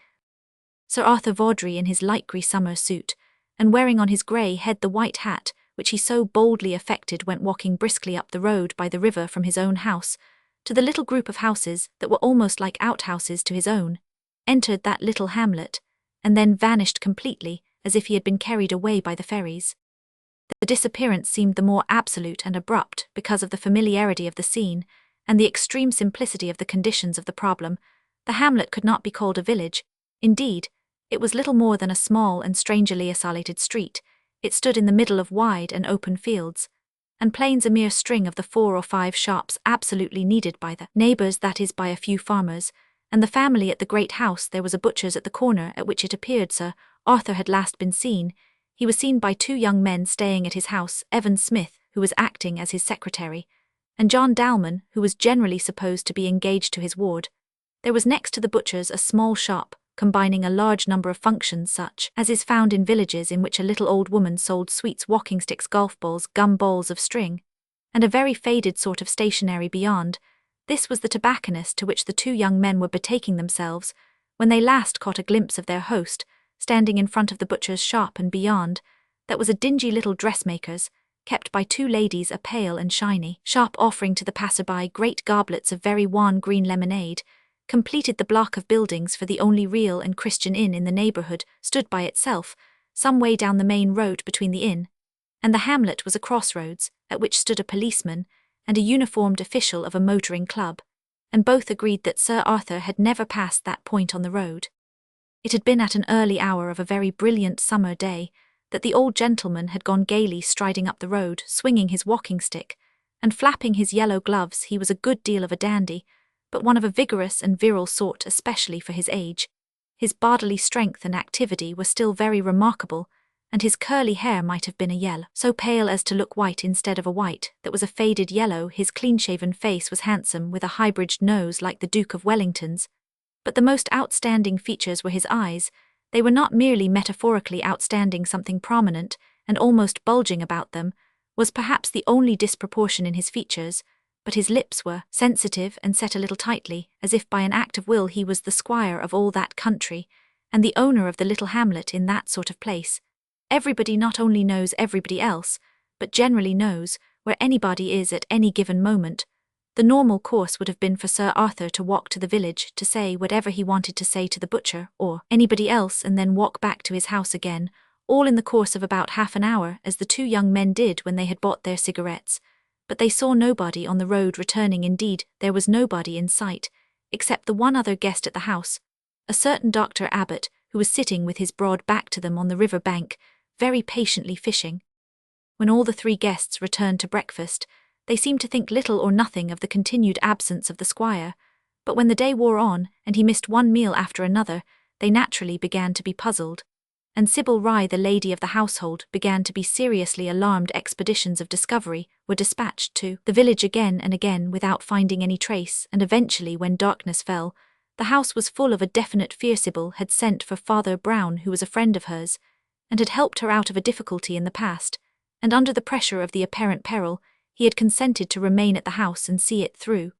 Sir Arthur Vaudrey, in his light grey summer suit, and wearing on his grey head the white hat which he so boldly affected, went walking briskly up the road by the river from his own house to the little group of houses that were almost like outhouses to his own, entered that little hamlet, and then vanished completely, as if he had been carried away by the fairies. The disappearance seemed the more absolute and abrupt because of the familiarity of the scene and the extreme simplicity of the conditions of the problem. The hamlet could not be called a village. Indeed, it was little more than a small and strangely isolated street. It stood in the middle of wide and open fields, and plains, a mere string of the 4 or 5 shops absolutely needed by the neighbours, that is, by a few farmers, and the family at the great house. There was a butcher's at the corner, at which it appeared Sir Arthur had last been seen. He was seen by 2 young men staying at his house, Evan Smith, who was acting as his secretary, and John Dalman, who was generally supposed to be engaged to his ward. There was next to the butcher's a small shop, combining a large number of functions, such as is found in villages, in which a little old woman sold sweets, walking sticks, golf balls, gum balls of string, and a very faded sort of stationery beyond. This was the tobacconist to which the 2 young men were betaking themselves when they last caught a glimpse of their host, standing in front of the butcher's shop, and beyond that was a dingy little dressmaker's, kept by 2 ladies, a pale and shiny shop offering to the passer-by great goblets of very wan green lemonade, completed the block of buildings, for the only real and Christian inn in the neighbourhood stood by itself, some way down the main road. Between the inn and the hamlet was a crossroads, at which stood a policeman and a uniformed official of a motoring club, and both agreed that Sir Arthur had never passed that point on the road. It had been at an early hour of a very brilliant summer day that the old gentleman had gone gaily striding up the road, swinging his walking stick and flapping his yellow gloves. He was a good deal of a dandy, but one of a vigorous and virile sort, especially for his age. His bodily strength and activity were still very remarkable, and his curly hair might have been a yellow, so pale as to look white instead of a white, that was a faded yellow. His clean-shaven face was handsome, with a high-bridged nose like the Duke of Wellington's, but the most outstanding features were his eyes. They were not merely metaphorically outstanding. Something prominent and almost bulging about them was perhaps the only disproportion in his features, but his lips were sensitive and set a little tightly, as if by an act of will. He was the squire of all that country, and the owner of the little hamlet in that sort of place. Everybody not only knows everybody else, but generally knows where anybody is at any given moment. The normal course would have been for Sir Arthur to walk to the village, to say whatever he wanted to say to the butcher or anybody else, and then walk back to his house again, all in the course of about half an hour, as the 2 young men did when they had bought their cigarettes. But they saw nobody on the road returning. Indeed, there was nobody in sight, except the one other guest at the house, a certain Dr. Abbot, who was sitting with his broad back to them on the river bank, very patiently fishing. When all the 3 guests returned to breakfast, they seemed to think little or nothing of the continued absence of the squire, but when the day wore on, and he missed one meal after another, they naturally began to be puzzled, and Sybil Rye, the lady of the household, began to be seriously alarmed. Expeditions of discovery were dispatched to the village again and again without finding any trace, and eventually, when darkness fell, the house was full of a definite fear. Sybil had sent for Father Brown, who was a friend of hers, and had helped her out of a difficulty in the past, and under the pressure of the apparent peril, he had consented to remain at the house and see it through.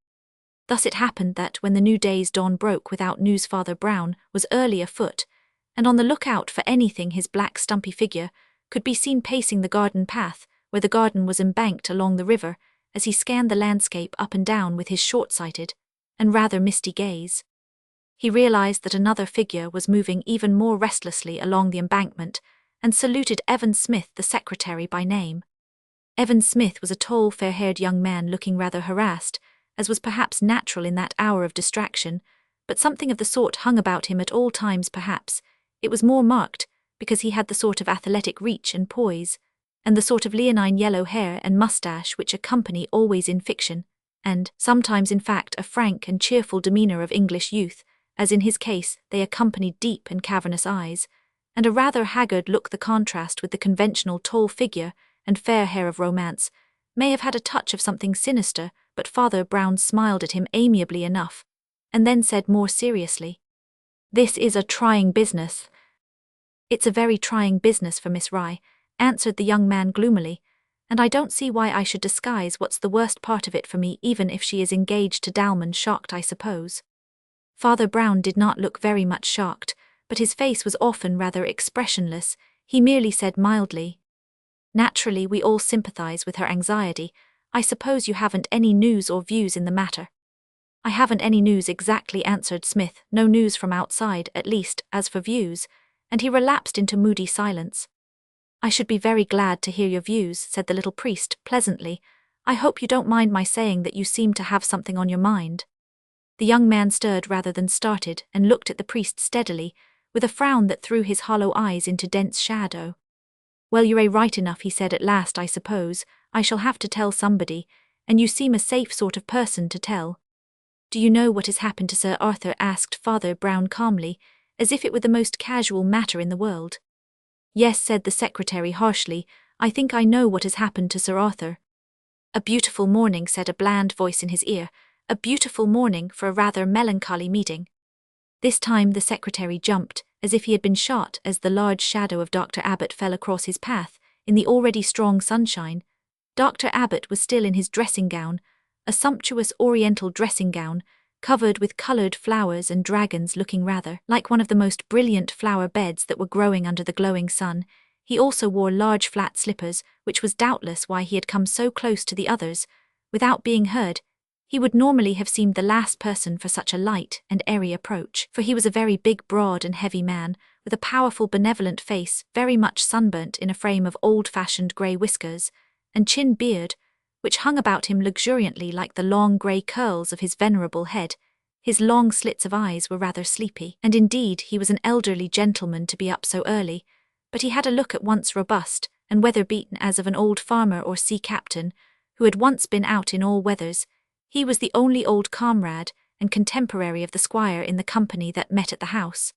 Thus it happened that when the new day's dawn broke without news, Father Brown was early afoot, and on the lookout for anything. His black stumpy figure could be seen pacing the garden path, where the garden was embanked along the river, as he scanned the landscape up and down with his short-sighted and rather misty gaze. He realized that another figure was moving even more restlessly along the embankment, and saluted Evan Smith, the secretary, by name. Evan Smith was a tall, fair-haired young man, looking rather harassed, as was perhaps natural in that hour of distraction, but something of the sort hung about him at all times. Perhaps it was more marked because he had the sort of athletic reach and poise, and the sort of leonine yellow hair and moustache which accompany always in fiction, and, sometimes in fact, a frank and cheerful demeanour of English youth, as in his case they accompanied deep and cavernous eyes, and a rather haggard look. The contrast with the conventional tall figure and fair hair of romance may have had a touch of something sinister, but Father Brown smiled at him amiably enough, and then said more seriously, "This is a trying business." "It's a very trying business for Miss Rye," answered the young man gloomily, "and I don't see why I should disguise what's the worst part of it for me, even if she is engaged to Dalman." "Shocked, I suppose?" Father Brown did not look very much shocked, but his face was often rather expressionless. He merely said mildly, "Naturally, we all sympathize with her anxiety. I suppose you haven't any news or views in the matter?" "I haven't any news exactly," answered Smith, "no news from outside, at least. As for views," and he relapsed into moody silence. "I should be very glad to hear your views," said the little priest, pleasantly. "I hope you don't mind my saying that you seem to have something on your mind." The young man stirred rather than started, and looked at the priest steadily, with a frown that threw his hollow eyes into dense shadow. "Well, you're right enough," he said at last. "I suppose I shall have to tell somebody, and you seem a safe sort of person to tell." "Do you know what has happened to Sir Arthur?" asked Father Brown calmly, as if it were the most casual matter in the world. "Yes," said the secretary harshly, "I think I know what has happened to Sir Arthur." "A beautiful morning," said a bland voice in his ear, "a beautiful morning for a rather melancholy meeting." This time the secretary jumped, as if he had been shot, as the large shadow of Dr. Abbot fell across his path, in the already strong sunshine. Dr. Abbot was still in his dressing gown, a sumptuous oriental dressing gown, covered with coloured flowers and dragons, looking rather like one of the most brilliant flower beds that were growing under the glowing sun. He also wore large flat slippers, which was doubtless why he had come so close to the others. Without being heard, he would normally have seemed the last person for such a light and airy approach, for he was a very big, broad and heavy man, with a powerful benevolent face, very much sunburnt, in a frame of old-fashioned grey whiskers, and chin beard, which hung about him luxuriantly like the long grey curls of his venerable head. His long slits of eyes were rather sleepy, and indeed he was an elderly gentleman to be up so early, but he had a look at once robust and weather-beaten as of an old farmer or sea captain, who had once been out in all weathers. He was the only old comrade and contemporary of the squire in the company that met at the house.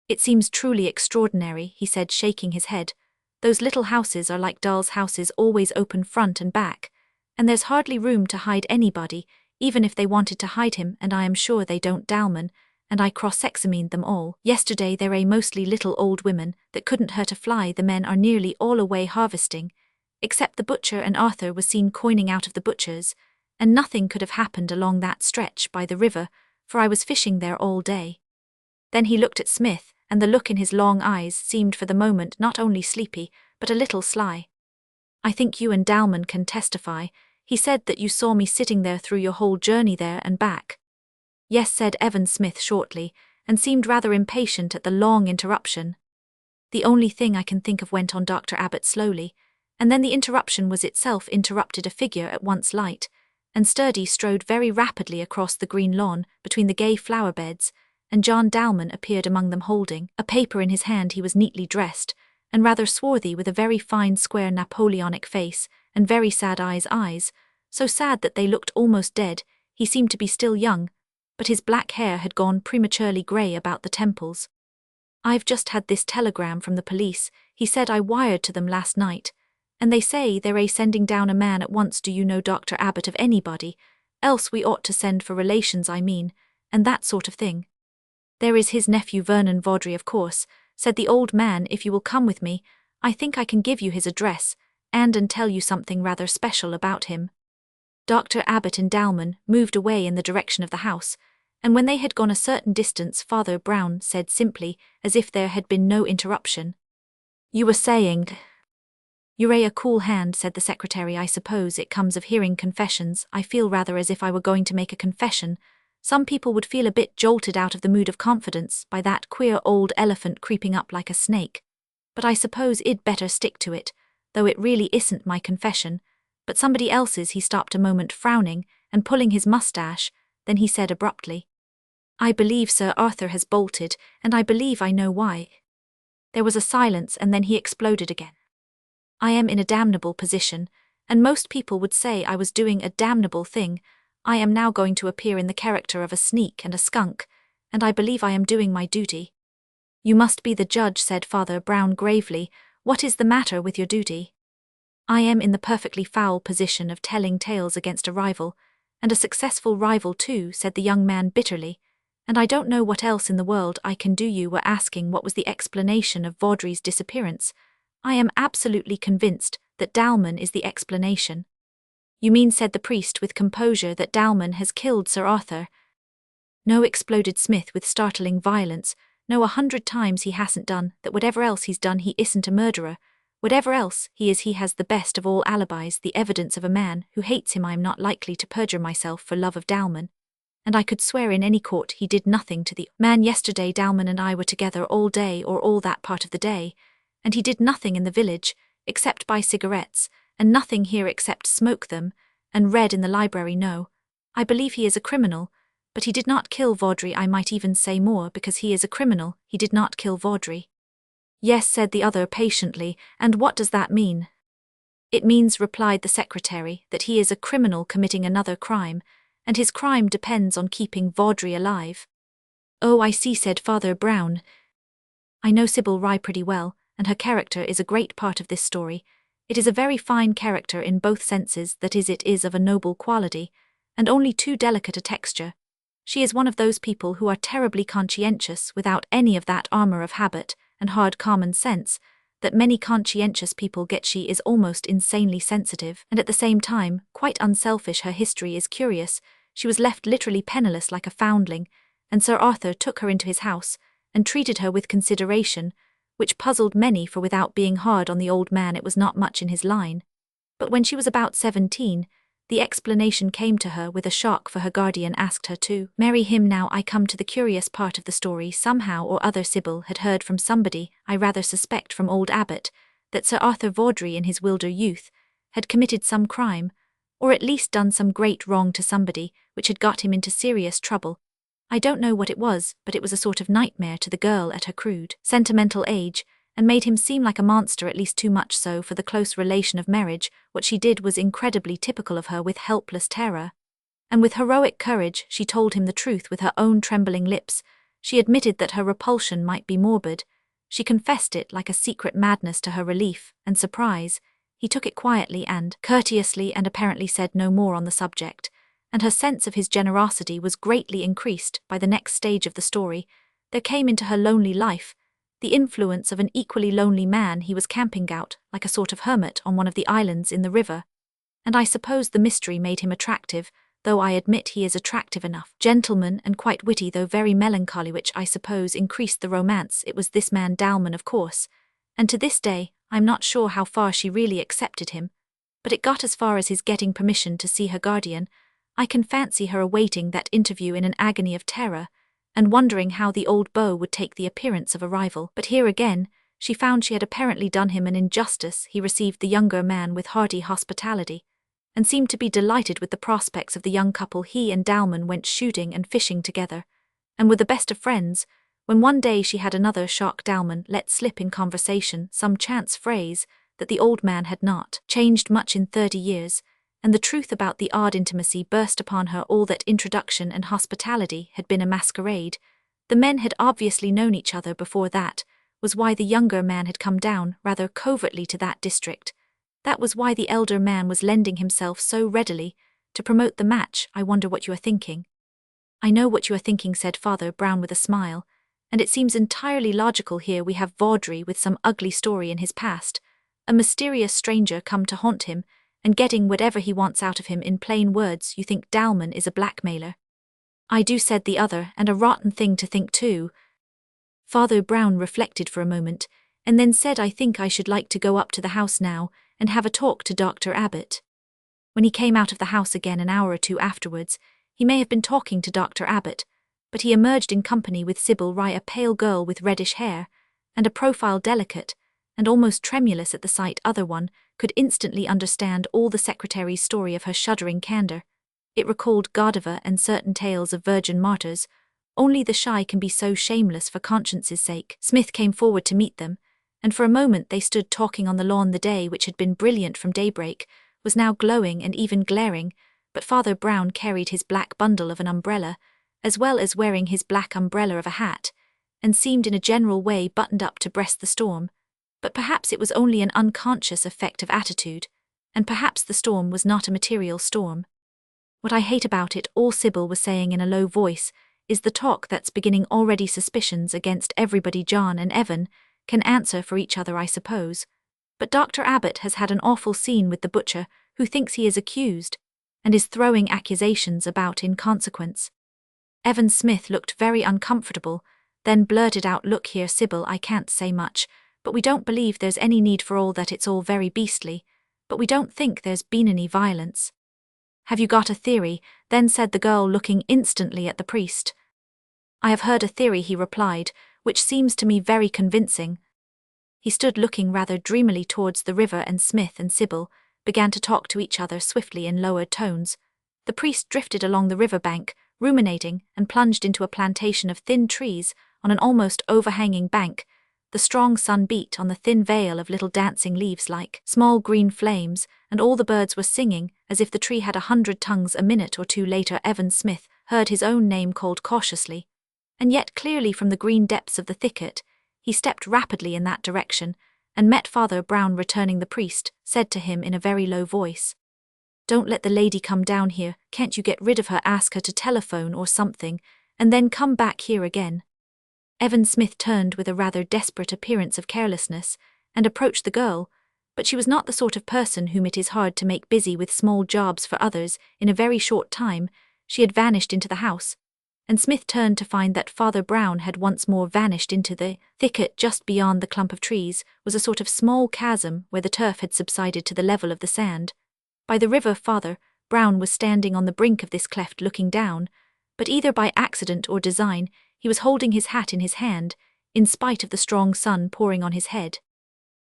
"It seems truly extraordinary," he said, shaking his head. "Those little houses are like dolls' houses, always open front and back, and there's hardly room to hide anybody, even if they wanted to hide him, and I am sure they don't. Dalman and I cross-examined them all yesterday. They're mostly little old women that couldn't hurt a fly. The men are nearly all away harvesting, except the butcher, and Arthur was seen coining out of the butcher's, and nothing could have happened along that stretch by the river, for I was fishing there all day." Then he looked at Smith, and the look in his long eyes seemed for the moment not only sleepy, but a little sly. "I think you and Dalman can testify. He said that you saw me sitting there through your whole journey there and back." "Yes," said Evan Smith shortly, and seemed rather impatient at the long interruption. "The only thing I can think of," went on Dr. Abbot slowly, and then the interruption was itself interrupted. A figure at once light and sturdy strode very rapidly across the green lawn between the gay flower beds, and John Dalman appeared among them holding a paper in his hand. He was neatly dressed, and rather swarthy, with a very fine square Napoleonic face, and very sad eyes, so sad that they looked almost dead. He seemed to be still young, but his black hair had gone prematurely grey about the temples. "I've just had this telegram from the police," he said. "I wired to them last night, and they say they're sending down a man at once. Do you know, Dr. Abbot, of anybody else we ought to send for relations, I mean, and that sort of thing?" "There is his nephew Vernon Vaudrey, of course," said the old man. "If you will come with me, I think I can give you his address, and tell you something rather special about him." Dr. Abbot and Dalman moved away in the direction of the house, and when they had gone a certain distance, Father Brown said simply, as if there had been no interruption, "You were saying—" "You're a cool hand," said the secretary. "I suppose it comes of hearing confessions. I feel rather as if I were going to make a confession. Some people would feel a bit jolted out of the mood of confidence by that queer old elephant creeping up like a snake. But I suppose I'd better stick to it, though it really isn't my confession, but somebody else's." He stopped a moment, frowning and pulling his moustache, then he said abruptly, "I believe Sir Arthur has bolted, and I believe I know why." There was a silence, and then he exploded again. I am in a damnable position, and most people would say I was doing a damnable thing. I am now going to appear in the character of a sneak and a skunk, and I believe I am doing my duty. You must be the judge, said Father Brown gravely. What is the matter with your duty? I am in the perfectly foul position of telling tales against a rival, and a successful rival too, said the young man bitterly, and I don't know what else in the world I can do. You were asking what was the explanation of Vaudrey's disappearance. I am absolutely convinced that Dalman is the explanation. You mean, said the priest with composure, that Dalman has killed Sir Arthur? No, exploded Smith with startling violence. No, 100 times he hasn't done that. Whatever else he's done, he isn't a murderer. Whatever else he is, he has the best of all alibis, the evidence of a man who hates him. I am not likely to perjure myself for love of Dalman, and I could swear in any court he did nothing to the man yesterday. Dalman and I were together all day, or all that part of the day, and he did nothing in the village except buy cigarettes, and nothing here except smoke them, and read in the library. No, I believe he is a criminal, but he did not kill Vaudrey. I might even say more, because he is a criminal, he did not kill Vaudrey. Yes, said the other patiently, and what does that mean? It means, replied the secretary, that he is a criminal committing another crime, and his crime depends on keeping Vaudrey alive. Oh, I see, said Father Brown. I know Sybil Rye pretty well, and her character is a great part of this story. It is a very fine character in both senses, that is, it is of a noble quality, and only too delicate a texture. She is one of those people who are terribly conscientious without any of that armor of habit and hard common sense that many conscientious people get. She is almost insanely sensitive, and at the same time quite unselfish. Her history is curious. She was left literally penniless like a foundling, and Sir Arthur took her into his house and treated her with consideration, which puzzled many, for without being hard on the old man, it was not much in his line. But when she was about 17, the explanation came to her with a shock, for her guardian asked her to marry him. Now I come to the curious part of the story. Somehow or other Sybil had heard from somebody, I rather suspect from old Abbot, that Sir Arthur Vaudrey in his wilder youth had committed some crime, or at least done some great wrong to somebody, which had got him into serious trouble. I don't know what it was, but it was a sort of nightmare to the girl at her crude, sentimental age, and made him seem like a monster, at least too much so for the close relation of marriage. What she did was incredibly typical of her. With helpless terror and with heroic courage, she told him the truth with her own trembling lips. She admitted that her repulsion might be morbid. She confessed it like a secret madness. To her relief and surprise, he took it quietly and courteously, and apparently said no more on the subject, and her sense of his generosity was greatly increased. By the next stage of the story, there came into her lonely life the influence of an equally lonely man. He was camping out, like a sort of hermit, on one of the islands in the river, and I suppose the mystery made him attractive, though I admit he is attractive enough, gentleman, and quite witty, though very melancholy, which I suppose increased the romance. It was this man Dalman, of course, and to this day I'm not sure how far she really accepted him, but it got as far as his getting permission to see her guardian. I can fancy her awaiting that interview in an agony of terror, and wondering how the old beau would take the appearance of a rival. But here again, she found she had apparently done him an injustice. He received the younger man with hearty hospitality, and seemed to be delighted with the prospects of the young couple. He and Dalman went shooting and fishing together, and were the best of friends, when one day she had another shock. Dalman let slip in conversation some chance phrase that the old man had not changed much in 30 years, and the truth about the odd intimacy burst upon her. All that introduction and hospitality had been a masquerade. The men had obviously known each other before. That was why the younger man had come down rather covertly to that district. That was why the elder man was lending himself so readily to promote the match. I wonder what you are thinking. I know what you are thinking, said Father Brown with a smile, and it seems entirely logical. Here we have Vaudrey with some ugly story in his past, a mysterious stranger come to haunt him, and getting whatever he wants out of him. In plain words, you think Dalman is a blackmailer? I do, said the other, and a rotten thing to think too. Father Brown reflected for a moment, and then said, I think I should like to go up to the house now and have a talk to Dr. Abbot. When he came out of the house again an hour or two afterwards, he may have been talking to Dr. Abbot, but he emerged in company with Sybil Rye, a pale girl with reddish hair, and a profile delicate and almost tremulous at the sight. Other one could instantly understand all the secretary's story of her shuddering candor. It recalled Godiva and certain tales of virgin martyrs. Only the shy can be so shameless for conscience's sake. Smith came forward to meet them, and for a moment they stood talking on the lawn. The day, which had been brilliant from daybreak, was now glowing and even glaring, but Father Brown carried his black bundle of an umbrella, as well as wearing his black umbrella of a hat, and seemed in a general way buttoned up to breast the storm. But perhaps it was only an unconscious effect of attitude, and perhaps the storm was not a material storm. What I hate about it all, Sybil was saying in a low voice, is the talk that's beginning already. Suspicions against everybody. John and Evan can answer for each other, I suppose. But Dr. Abbott has had an awful scene with the butcher, who thinks he is accused, and is throwing accusations about in consequence. Evan Smith looked very uncomfortable, then blurted out, "Look here, Sybil, I can't say much, but we don't believe there's any need for all that. It's all very beastly, but we don't think there's been any violence." "Have you got a theory?" then said the girl, looking instantly at the priest. "I have heard a theory," he replied, "which seems to me very convincing." He stood looking rather dreamily towards the river, and Smith and Sybil began to talk to each other swiftly in lowered tones. The priest drifted along the river bank, ruminating, and plunged into a plantation of thin trees on an almost overhanging bank. The strong sun beat on the thin veil of little dancing leaves like small green flames, and all the birds were singing as if the tree had 100 tongues. A minute or two later Evan Smith heard his own name called cautiously, and yet clearly from the green depths of the thicket. He stepped rapidly in that direction, and met Father Brown returning. The priest said to him in a very low voice, "Don't let the lady come down here. Can't you get rid of her? Ask her to telephone or something, and then come back here again." Evan Smith turned with a rather desperate appearance of carelessness, and approached the girl, but she was not the sort of person whom it is hard to make busy with small jobs for others. In a very short time, she had vanished into the house, and Smith turned to find that Father Brown had once more vanished into the thicket. Just beyond the clump of trees was a sort of small chasm where the turf had subsided to the level of the sand. By the river, Father Brown was standing on the brink of this cleft looking down, but either by accident or design, he was holding his hat in his hand, in spite of the strong sun pouring on his head.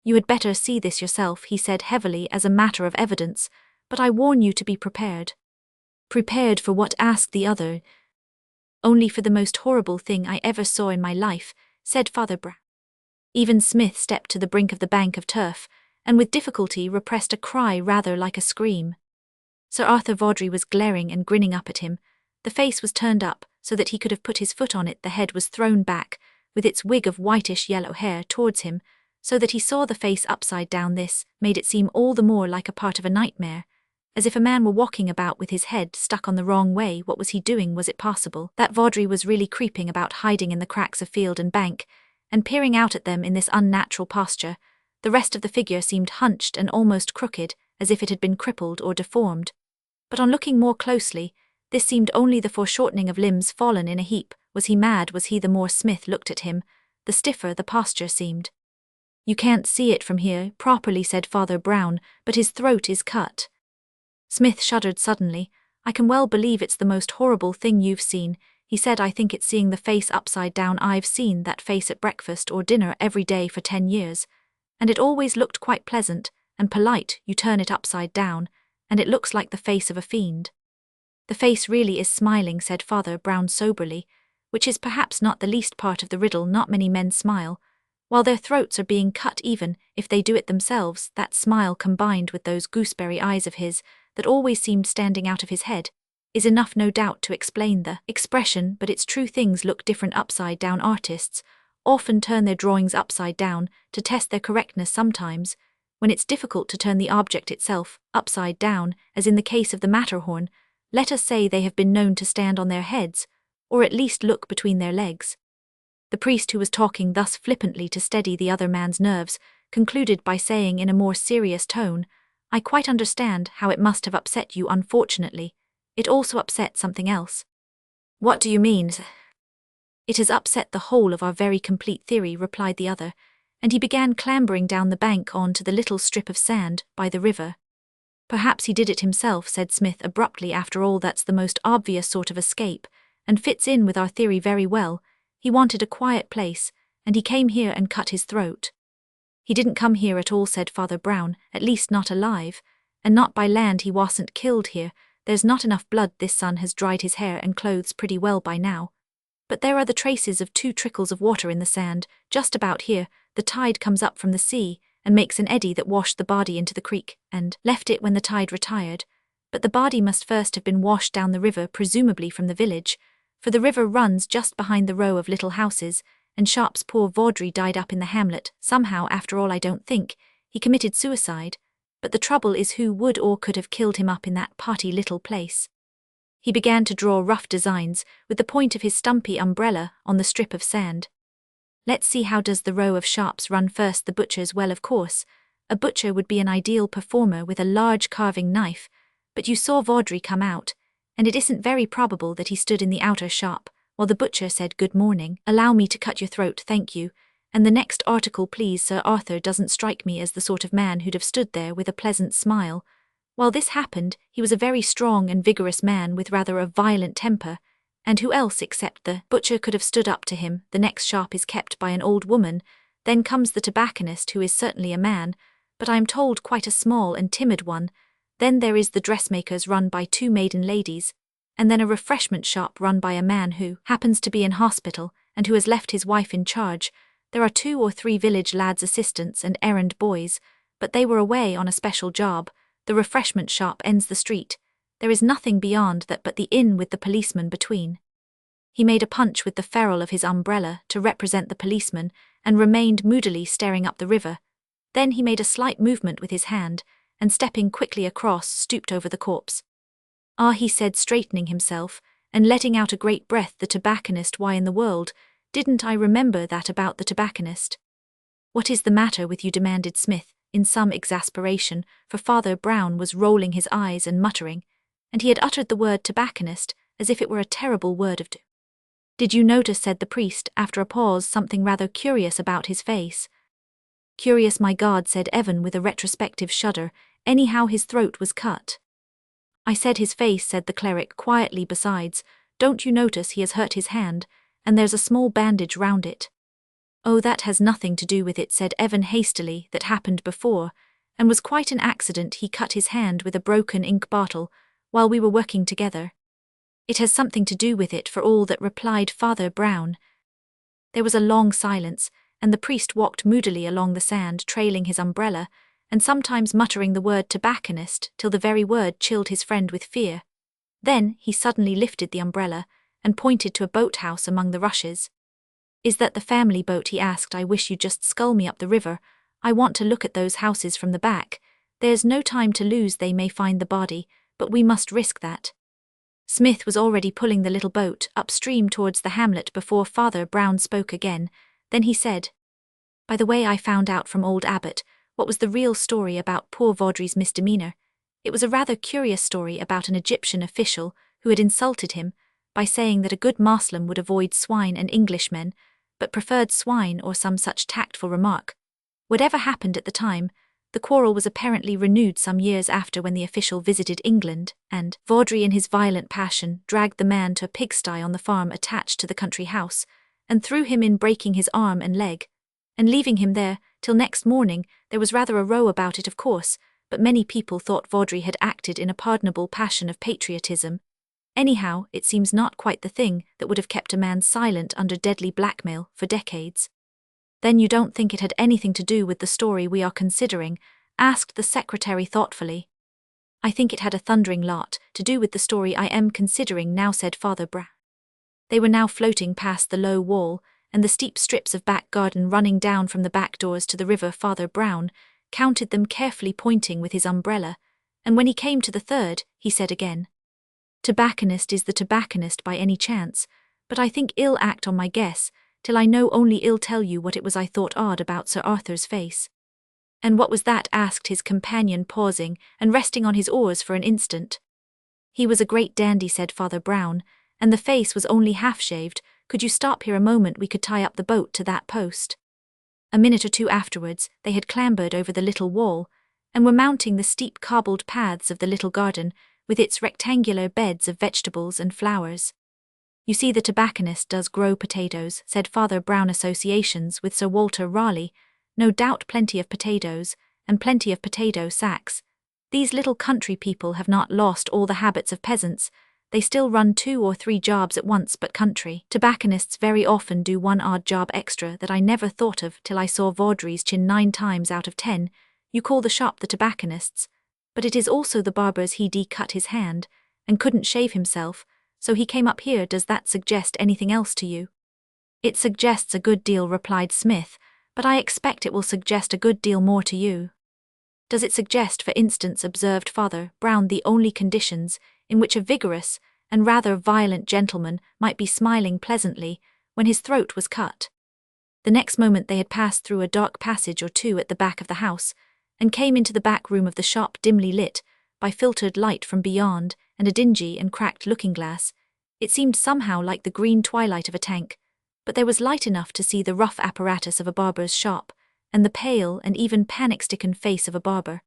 "You had better see this yourself," he said heavily, "as a matter of evidence, but I warn you to be prepared." "Prepared for what?" asked the other. "Only for the most horrible thing I ever saw in my life," said Father Brown. Even Smith stepped to the brink of the bank of turf, and with difficulty repressed a cry rather like a scream. Sir Arthur Vawdrey was glaring and grinning up at him. The face was turned up so that he could have put his foot on it. The head was thrown back, with its wig of whitish-yellow hair, towards him, so that he saw the face upside down. This made it seem all the more like a part of a nightmare, as if a man were walking about with his head stuck on the wrong way. What was he doing? Was it possible that Vawdrey was really creeping about, hiding in the cracks of field and bank, and peering out at them in this unnatural posture? The rest of the figure seemed hunched and almost crooked, as if it had been crippled or deformed. But on looking more closely, this seemed only the foreshortening of limbs fallen in a heap. Was he mad? Was he? The more Smith looked at him, the stiffer the posture seemed. "You can't see it from here properly," said Father Brown, "but his throat is cut." Smith shuddered suddenly. "I can well believe it's the most horrible thing you've seen," he said. "I think it's seeing the face upside down. I've seen that face at breakfast or dinner every day for 10 years, and it always looked quite pleasant and polite. You turn it upside down, and it looks like the face of a fiend." "The face really is smiling," said Father Brown soberly, "which is perhaps not the least part of the riddle. Not many men smile while their throats are being cut, even if they do it themselves. That smile, combined with those gooseberry eyes of his that always seemed standing out of his head, is enough, no doubt, to explain the expression. But it's true, things look different upside down. Artists often turn their drawings upside down to test their correctness. Sometimes, when it's difficult to turn the object itself upside down, as in the case of the Matterhorn, let us say, they have been known to stand on their heads, or at least look between their legs." The priest, who was talking thus flippantly to steady the other man's nerves, concluded by saying in a more serious tone, "I quite understand how it must have upset you. Unfortunately, it also upset something else." "What do you mean?" "It has upset the whole of our very complete theory," replied the other, and he began clambering down the bank on to the little strip of sand by the river. "Perhaps he did it himself," said Smith abruptly. "After all, that's the most obvious sort of escape, and fits in with our theory very well. He wanted a quiet place, and he came here and cut his throat." "He didn't come here at all," said Father Brown, "at least not alive, and not by land. He wasn't killed here. There's not enough blood. This sun has dried his hair and clothes pretty well by now." But there are the traces of 2 trickles of water in the sand, just about here. The tide comes up from the sea, and makes an eddy that washed the body into the creek, and left it when the tide retired. But the body must first have been washed down the river, presumably from the village, for the river runs just behind the row of little houses, and Sharp's poor Vaudrey died up in the hamlet. Somehow, after all, I don't think he committed suicide, but the trouble is who would or could have killed him up in that party little place. He began to draw rough designs with the point of his stumpy umbrella on the strip of sand. Let's see, how does the row of Sharps run first? The butcher's. Well, of course, a butcher would be an ideal performer with a large carving knife, but you saw Vaudrey come out, and it isn't very probable that he stood in the outer shop while the butcher said good morning. Allow me to cut your throat, thank you, and the next article please. Sir Arthur doesn't strike me as the sort of man who'd have stood there with a pleasant smile. While this happened, he was a very strong and vigorous man with rather a violent temper, and who else except the butcher could have stood up to him? The next shop is kept by an old woman, then comes the tobacconist, who is certainly a man, but I am told quite a small and timid one. Then there is the dressmaker's, run by 2 maiden ladies, and then a refreshment shop run by a man who happens to be in hospital and who has left his wife in charge. There are 2 or 3 village lads' assistants and errand boys, but they were away on a special job. The refreshment shop ends the street. There is nothing beyond that but the inn with the policeman between. He made a punch with the ferrule of his umbrella to represent the policeman and remained moodily staring up the river. Then he made a slight movement with his hand, and stepping quickly across, stooped over the corpse. Ah, he said, straightening himself, and letting out a great breath, the tobacconist. Why in the world didn't I remember that about the tobacconist? What is the matter with you? Demanded Smith, in some exasperation, for Father Brown was rolling his eyes and muttering, and he had uttered the word tobacconist as if it were a terrible word of doom. Did you notice, said the priest, after a pause, something rather curious about his face? Curious, my God, said Evan with a retrospective shudder. Anyhow, his throat was cut. I said his face, said the cleric quietly. Besides, don't you notice he has hurt his hand, and there's a small bandage round it? Oh, that has nothing to do with it, said Evan hastily. That happened before, and was quite an accident. He cut his hand with a broken ink bottle while we were working together. It has something to do with it, for all that, replied Father Brown. There was a long silence, and the priest walked moodily along the sand, trailing his umbrella, and sometimes muttering the word tobacconist till the very word chilled his friend with fear. Then he suddenly lifted the umbrella and pointed to a boathouse among the rushes. Is that the family boat? He asked. I wish you'd just scull me up the river. I want to look at those houses from the back. There's no time to lose. They may find the body, but we must risk that. Smith was already pulling the little boat upstream towards the hamlet before Father Brown spoke again. Then he said, by the way, I found out from old Abbot what was the real story about poor Vaudrey's misdemeanor. It was a rather curious story about an Egyptian official who had insulted him by saying that a good Moslem would avoid swine and Englishmen, but preferred swine, or some such tactful remark. Whatever happened at the time, the quarrel was apparently renewed some years after, when the official visited England, and Vaudrey, in his violent passion, dragged the man to a pigsty on the farm attached to the country house, and threw him in, breaking his arm and leg, and leaving him there till next morning. There was rather a row about it, of course, but many people thought Vaudrey had acted in a pardonable passion of patriotism. Anyhow, it seems not quite the thing that would have kept a man silent under deadly blackmail for decades. Then you don't think it had anything to do with the story we are considering? Asked the secretary thoughtfully. I think it had a thundering lot to do with the story I am considering now, said Father Brown. They were now floating past the low wall and the steep strips of back garden running down from the back doors to the river. Father Brown counted them carefully, pointing with his umbrella, and when he came to the third, he said again, tobacconist. Is the tobacconist by any chance? But I think ill act on my guess, till I know only ill tell you what it was I thought odd about Sir Arthur's face. And what was that? Asked his companion, pausing and resting on his oars for an instant. He was a great dandy, said Father Brown, and the face was only half-shaved. Could you stop here a moment? We could tie up the boat to that post. A minute or two afterwards, they had clambered over the little wall, and were mounting the steep cobbled paths of the little garden, with its rectangular beds of vegetables and flowers. You see, the tobacconist does grow potatoes, said Father Brown. Associations with Sir Walter Raleigh, no doubt plenty of potatoes, and plenty of potato sacks. These little country people have not lost all the habits of peasants. they still run 2 or 3 jobs at once, but country tobacconists very often do one odd job extra that I never thought of till I saw Vaudrey's chin 9 times out of 10. You call the shop the tobacconist's, but it is also the barber's. He cut his hand, and couldn't shave himself, so he came up here. Does that suggest anything else to you? It suggests a good deal, replied Smith, but I expect it will suggest a good deal more to you. Does it suggest, for instance, observed Father Brown, the only conditions in which a vigorous and rather violent gentleman might be smiling pleasantly when his throat was cut? The next moment they had passed through a dark passage or two at the back of the house, and came into the back room of the shop, dimly lit by filtered light from beyond and a dingy and cracked looking-glass. It seemed somehow like the green twilight of a tank, but there was light enough to see the rough apparatus of a barber's shop, and the pale and even panic-stricken face of a barber.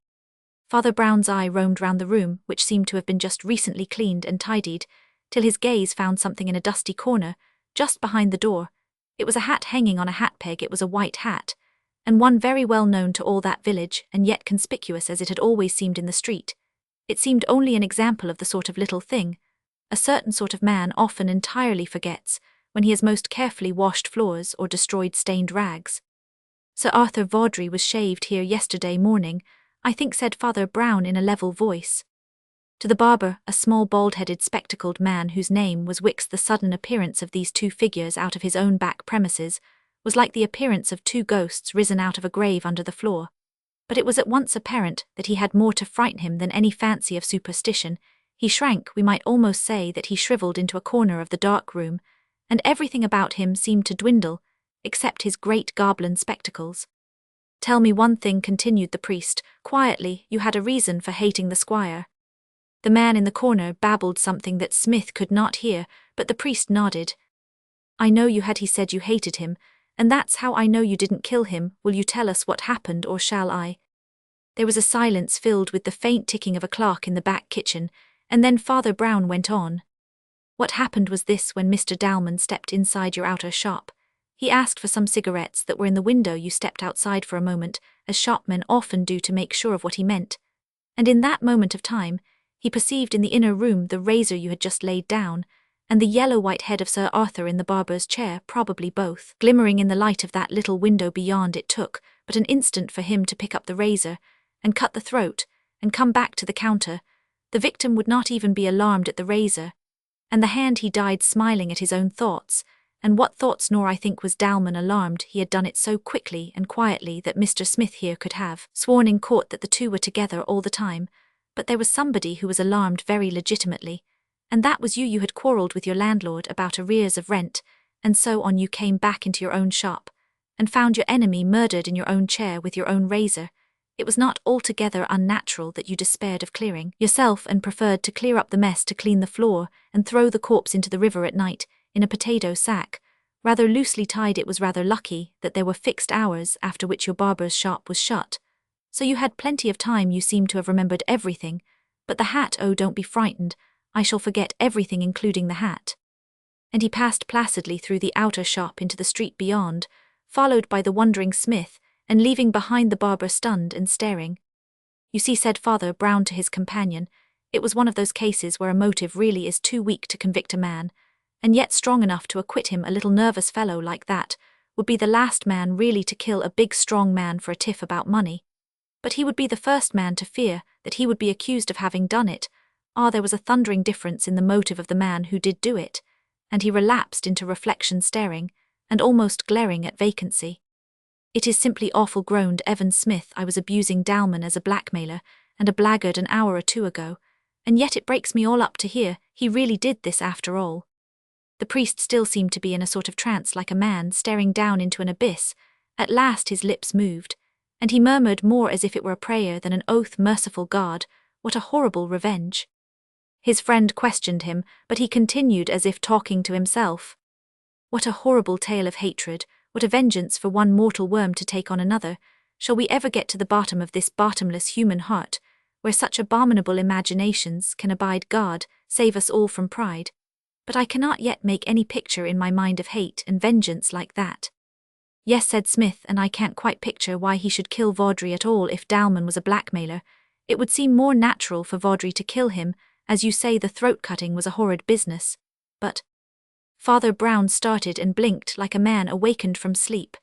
Father Brown's eye roamed round the room, which seemed to have been just recently cleaned and tidied, till his gaze found something in a dusty corner, just behind the door. It was a hat hanging on a hat peg. It was a white hat, and one very well known to all that village, and yet conspicuous as it had always seemed in the street. It seemed only an example of the sort of little thing a certain sort of man often entirely forgets when he has most carefully washed floors or destroyed stained rags. Sir Arthur Vawdrey was shaved here yesterday morning, I think, said Father Brown in a level voice. To the barber, a small bald-headed spectacled man whose name was Wicks, the sudden appearance of these two figures out of his own back premises was like the appearance of two ghosts risen out of a grave under the floor. But it was at once apparent that he had more to frighten him than any fancy of superstition. He shrank, we might almost say that he shriveled into a corner of the dark room, and everything about him seemed to dwindle, except his great goblin spectacles. Tell me one thing, continued the priest, quietly. You had a reason for hating the squire. The man in the corner babbled something that Smith could not hear, but the priest nodded. I know you had. He said you hated him, and that's how I know you didn't kill him. Will you tell us what happened, or shall I? There was a silence filled with the faint ticking of a clock in the back kitchen, and then Father Brown went on. What happened was this: when Mr. Dalman stepped inside your outer shop, he asked for some cigarettes that were in the window. You stepped outside for a moment, as shopmen often do, to make sure of what he meant. And in that moment of time, he perceived in the inner room the razor you had just laid down, and the yellow-white head of Sir Arthur in the barber's chair, probably both, glimmering in the light of that little window beyond. It took but an instant for him to pick up the razor, and cut the throat, and come back to the counter. The victim would not even be alarmed at the razor, and the hand. He died smiling at his own thoughts. And what thoughts? Nor I think was Dalman alarmed. He had done it so quickly and quietly that Mr. Smith here could have sworn in court that the two were together all the time. But there was somebody who was alarmed very legitimately, and that was you. You had quarrelled with your landlord about arrears of rent, and so on. You came back into your own shop, and found your enemy murdered in your own chair with your own razor. It was not altogether unnatural that you despaired of clearing yourself, and preferred to clear up the mess to clean the floor and throw the corpse into the river at night, in a potato sack, rather loosely tied. It was rather lucky that there were fixed hours after which your barber's shop was shut, so you had plenty of time. You seem to have remembered everything, but the hat, oh, don't be frightened, I shall forget everything, including the hat. And he passed placidly through the outer shop into the street beyond, followed by the wondering Smith, and leaving behind the barber stunned and staring. You see, said Father Brown to his companion, it was one of those cases where a motive really is too weak to convict a man, and yet strong enough to acquit him. A little nervous fellow like that would be the last man really to kill a big strong man for a tiff about money. But he would be the first man to fear that he would be accused of having done it. There was a thundering difference in the motive of the man who did do it, and he relapsed into reflection, staring, and almost glaring at vacancy. It is simply awful, groaned Evan Smith. I was abusing Dalman as a blackmailer and a blackguard an hour or two ago, and yet it breaks me all up to hear he really did this after all. The priest still seemed to be in a sort of trance, like a man staring down into an abyss. At last his lips moved, and he murmured, more as if it were a prayer than an oath, merciful God, what a horrible revenge. His friend questioned him, but he continued as if talking to himself. What a horrible tale of hatred, what a vengeance for one mortal worm to take on another. Shall we ever get to the bottom of this bottomless human heart, where such abominable imaginations can abide? God save us all from pride. But I cannot yet make any picture in my mind of hate and vengeance like that. Yes, said Smith, and I can't quite picture why he should kill Vawdrey at all. If Dalman was a blackmailer, it would seem more natural for Vawdrey to kill him As you say, the throat-cutting was a horrid business. But Father Brown started and blinked like a man awakened from sleep.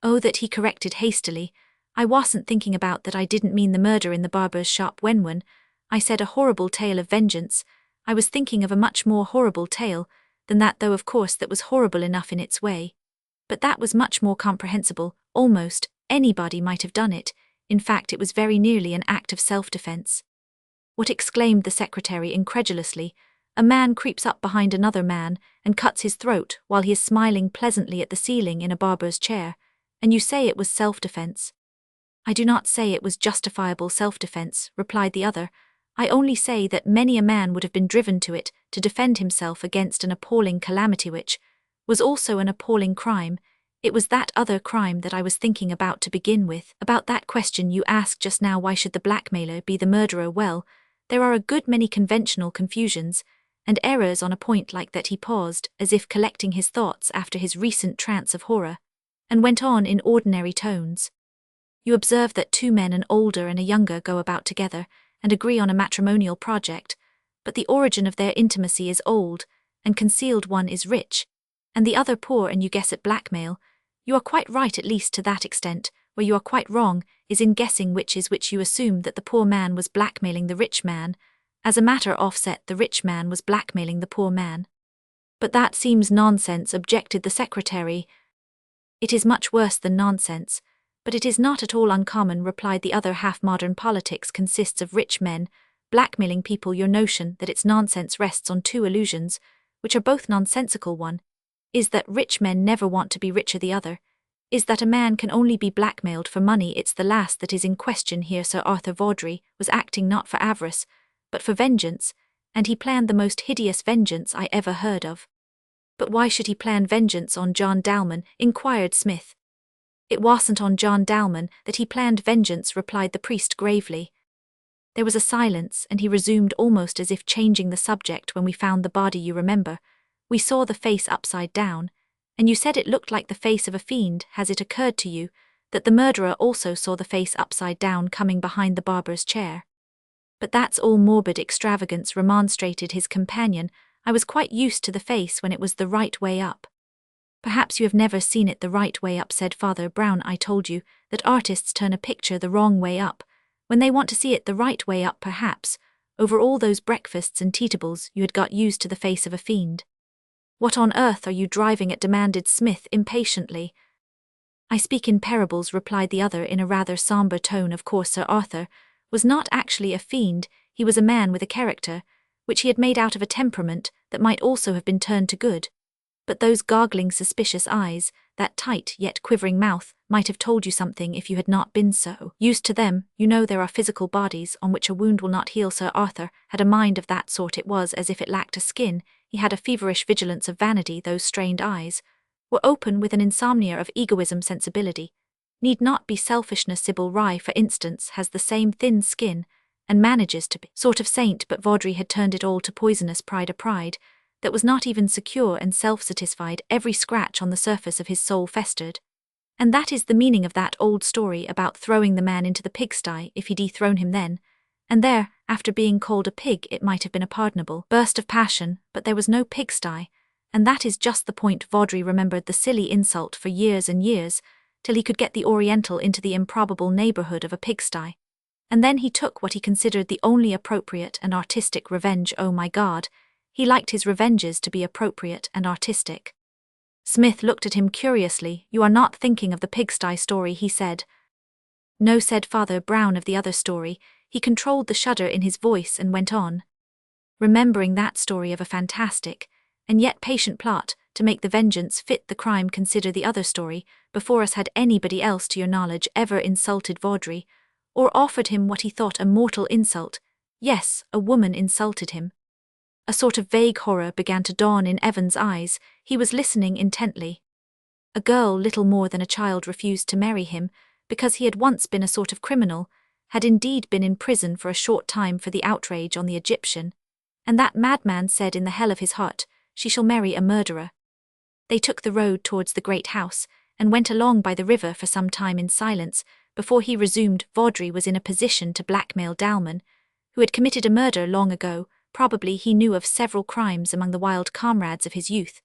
Oh, that he corrected hastily. I wasn't thinking about that. I didn't mean the murder in the barber's shop when I said a horrible tale of vengeance. I was thinking of a much more horrible tale than that, though of course that was horrible enough in its way. But that was much more comprehensible. Almost anybody might have done it. In fact, it was very nearly an act of self-defense. What? Exclaimed the secretary incredulously. A man creeps up behind another man and cuts his throat while he is smiling pleasantly at the ceiling in a barber's chair. And you say it was self-defense? I do not say it was justifiable self-defense, replied the other. I only say that many a man would have been driven to it to defend himself against an appalling calamity which was also an appalling crime. It was that other crime that I was thinking about to begin with. About that question you asked just now, why should the blackmailer be the murderer? Well, there are a good many conventional confusions and errors on a point like that. He paused, as if collecting his thoughts after his recent trance of horror, and went on in ordinary tones. You observe that two men, an older and a younger, go about together and agree on a matrimonial project, but the origin of their intimacy is old and concealed. One is rich, and the other poor, and you guess at blackmail. You are quite right, at least to that extent. Where you are quite wrong is in guessing which is which. You assume that the poor man was blackmailing the rich man. As a matter of fact, the rich man was blackmailing the poor man. But that seems nonsense, objected the secretary. It is much worse than nonsense, but it is not at all uncommon, replied the other. Half-modern politics consists of rich men blackmailing people. Your notion that it's nonsense rests on two illusions, which are both nonsensical. One is that rich men never want to be richer. The other is that a man can only be blackmailed for money. It's the last that is in question here. Sir Arthur Vawdrey was acting not for avarice, but for vengeance, and he planned the most hideous vengeance I ever heard of. But why should he plan vengeance on John Dalman? Inquired Smith. It wasn't on John Dalman that he planned vengeance, replied the priest gravely. There was a silence, and he resumed almost as if changing the subject. When we found the body, you remember, we saw the face upside down, and you said it looked like the face of a fiend. Has it occurred to you that the murderer also saw the face upside down coming behind the barber's chair? But that's all morbid extravagance, remonstrated his companion. I was quite used to the face when it was the right way up. Perhaps you have never seen it the right way up, said Father Brown. I told you that artists turn a picture the wrong way up when they want to see it the right way up. Perhaps, over all those breakfasts and teetables, you had got used to the face of a fiend. What on earth are you driving at? Demanded Smith impatiently. I speak in parables, replied the other in a rather sombre tone. Of course, Sir Arthur was not actually a fiend. He was a man with a character, which he had made out of a temperament that might also have been turned to good. But those gargling, suspicious eyes, that tight yet quivering mouth, might have told you something if you had not been so used to them. You know, there are physical bodies on which a wound will not heal. Sir Arthur had a mind of that sort. It was as if it lacked a skin. He had a feverish vigilance of vanity. Those strained eyes were open with an insomnia of egoism. Sensibility need not be selfishness. Sybil Rye, for instance, has the same thin skin and manages to be sort of saint, but Vawdrey had turned it all to poisonous pride, a pride that was not even secure and self-satisfied. Every scratch on the surface of his soul festered. And that is the meaning of that old story about throwing the man into the pigsty. If he dethroned him then and there, after being called a pig, it might have been a pardonable burst of passion, but there was no pigsty, and that is just the point. Vawdrey remembered the silly insult for years and years, till he could get the Oriental into the improbable neighbourhood of a pigsty. And then he took what he considered the only appropriate and artistic revenge. Oh my God, he liked his revenges to be appropriate and artistic. Smith looked at him curiously. You are not thinking of the pigsty story, he said. No, said Father Brown. Of the other story. He controlled the shudder in his voice and went on. Remembering that story of a fantastic and yet patient plot to make the vengeance fit the crime, consider the other story before us. Had anybody else, to your knowledge, ever insulted Vawdrey, or offered him what he thought a mortal insult? Yes, a woman insulted him. A sort of vague horror began to dawn in Evan's eyes. He was listening intently. A girl, little more than a child, refused to marry him because he had once been a sort of criminal, had indeed been in prison for a short time for the outrage on the Egyptian, and that madman said in the hell of his heart, she shall marry a murderer. They took the road towards the great house and went along by the river for some time in silence before he resumed. Vawdrey was in a position to blackmail Dalman who had committed a murder long ago. Probably he knew of several crimes among the wild comrades of his youth.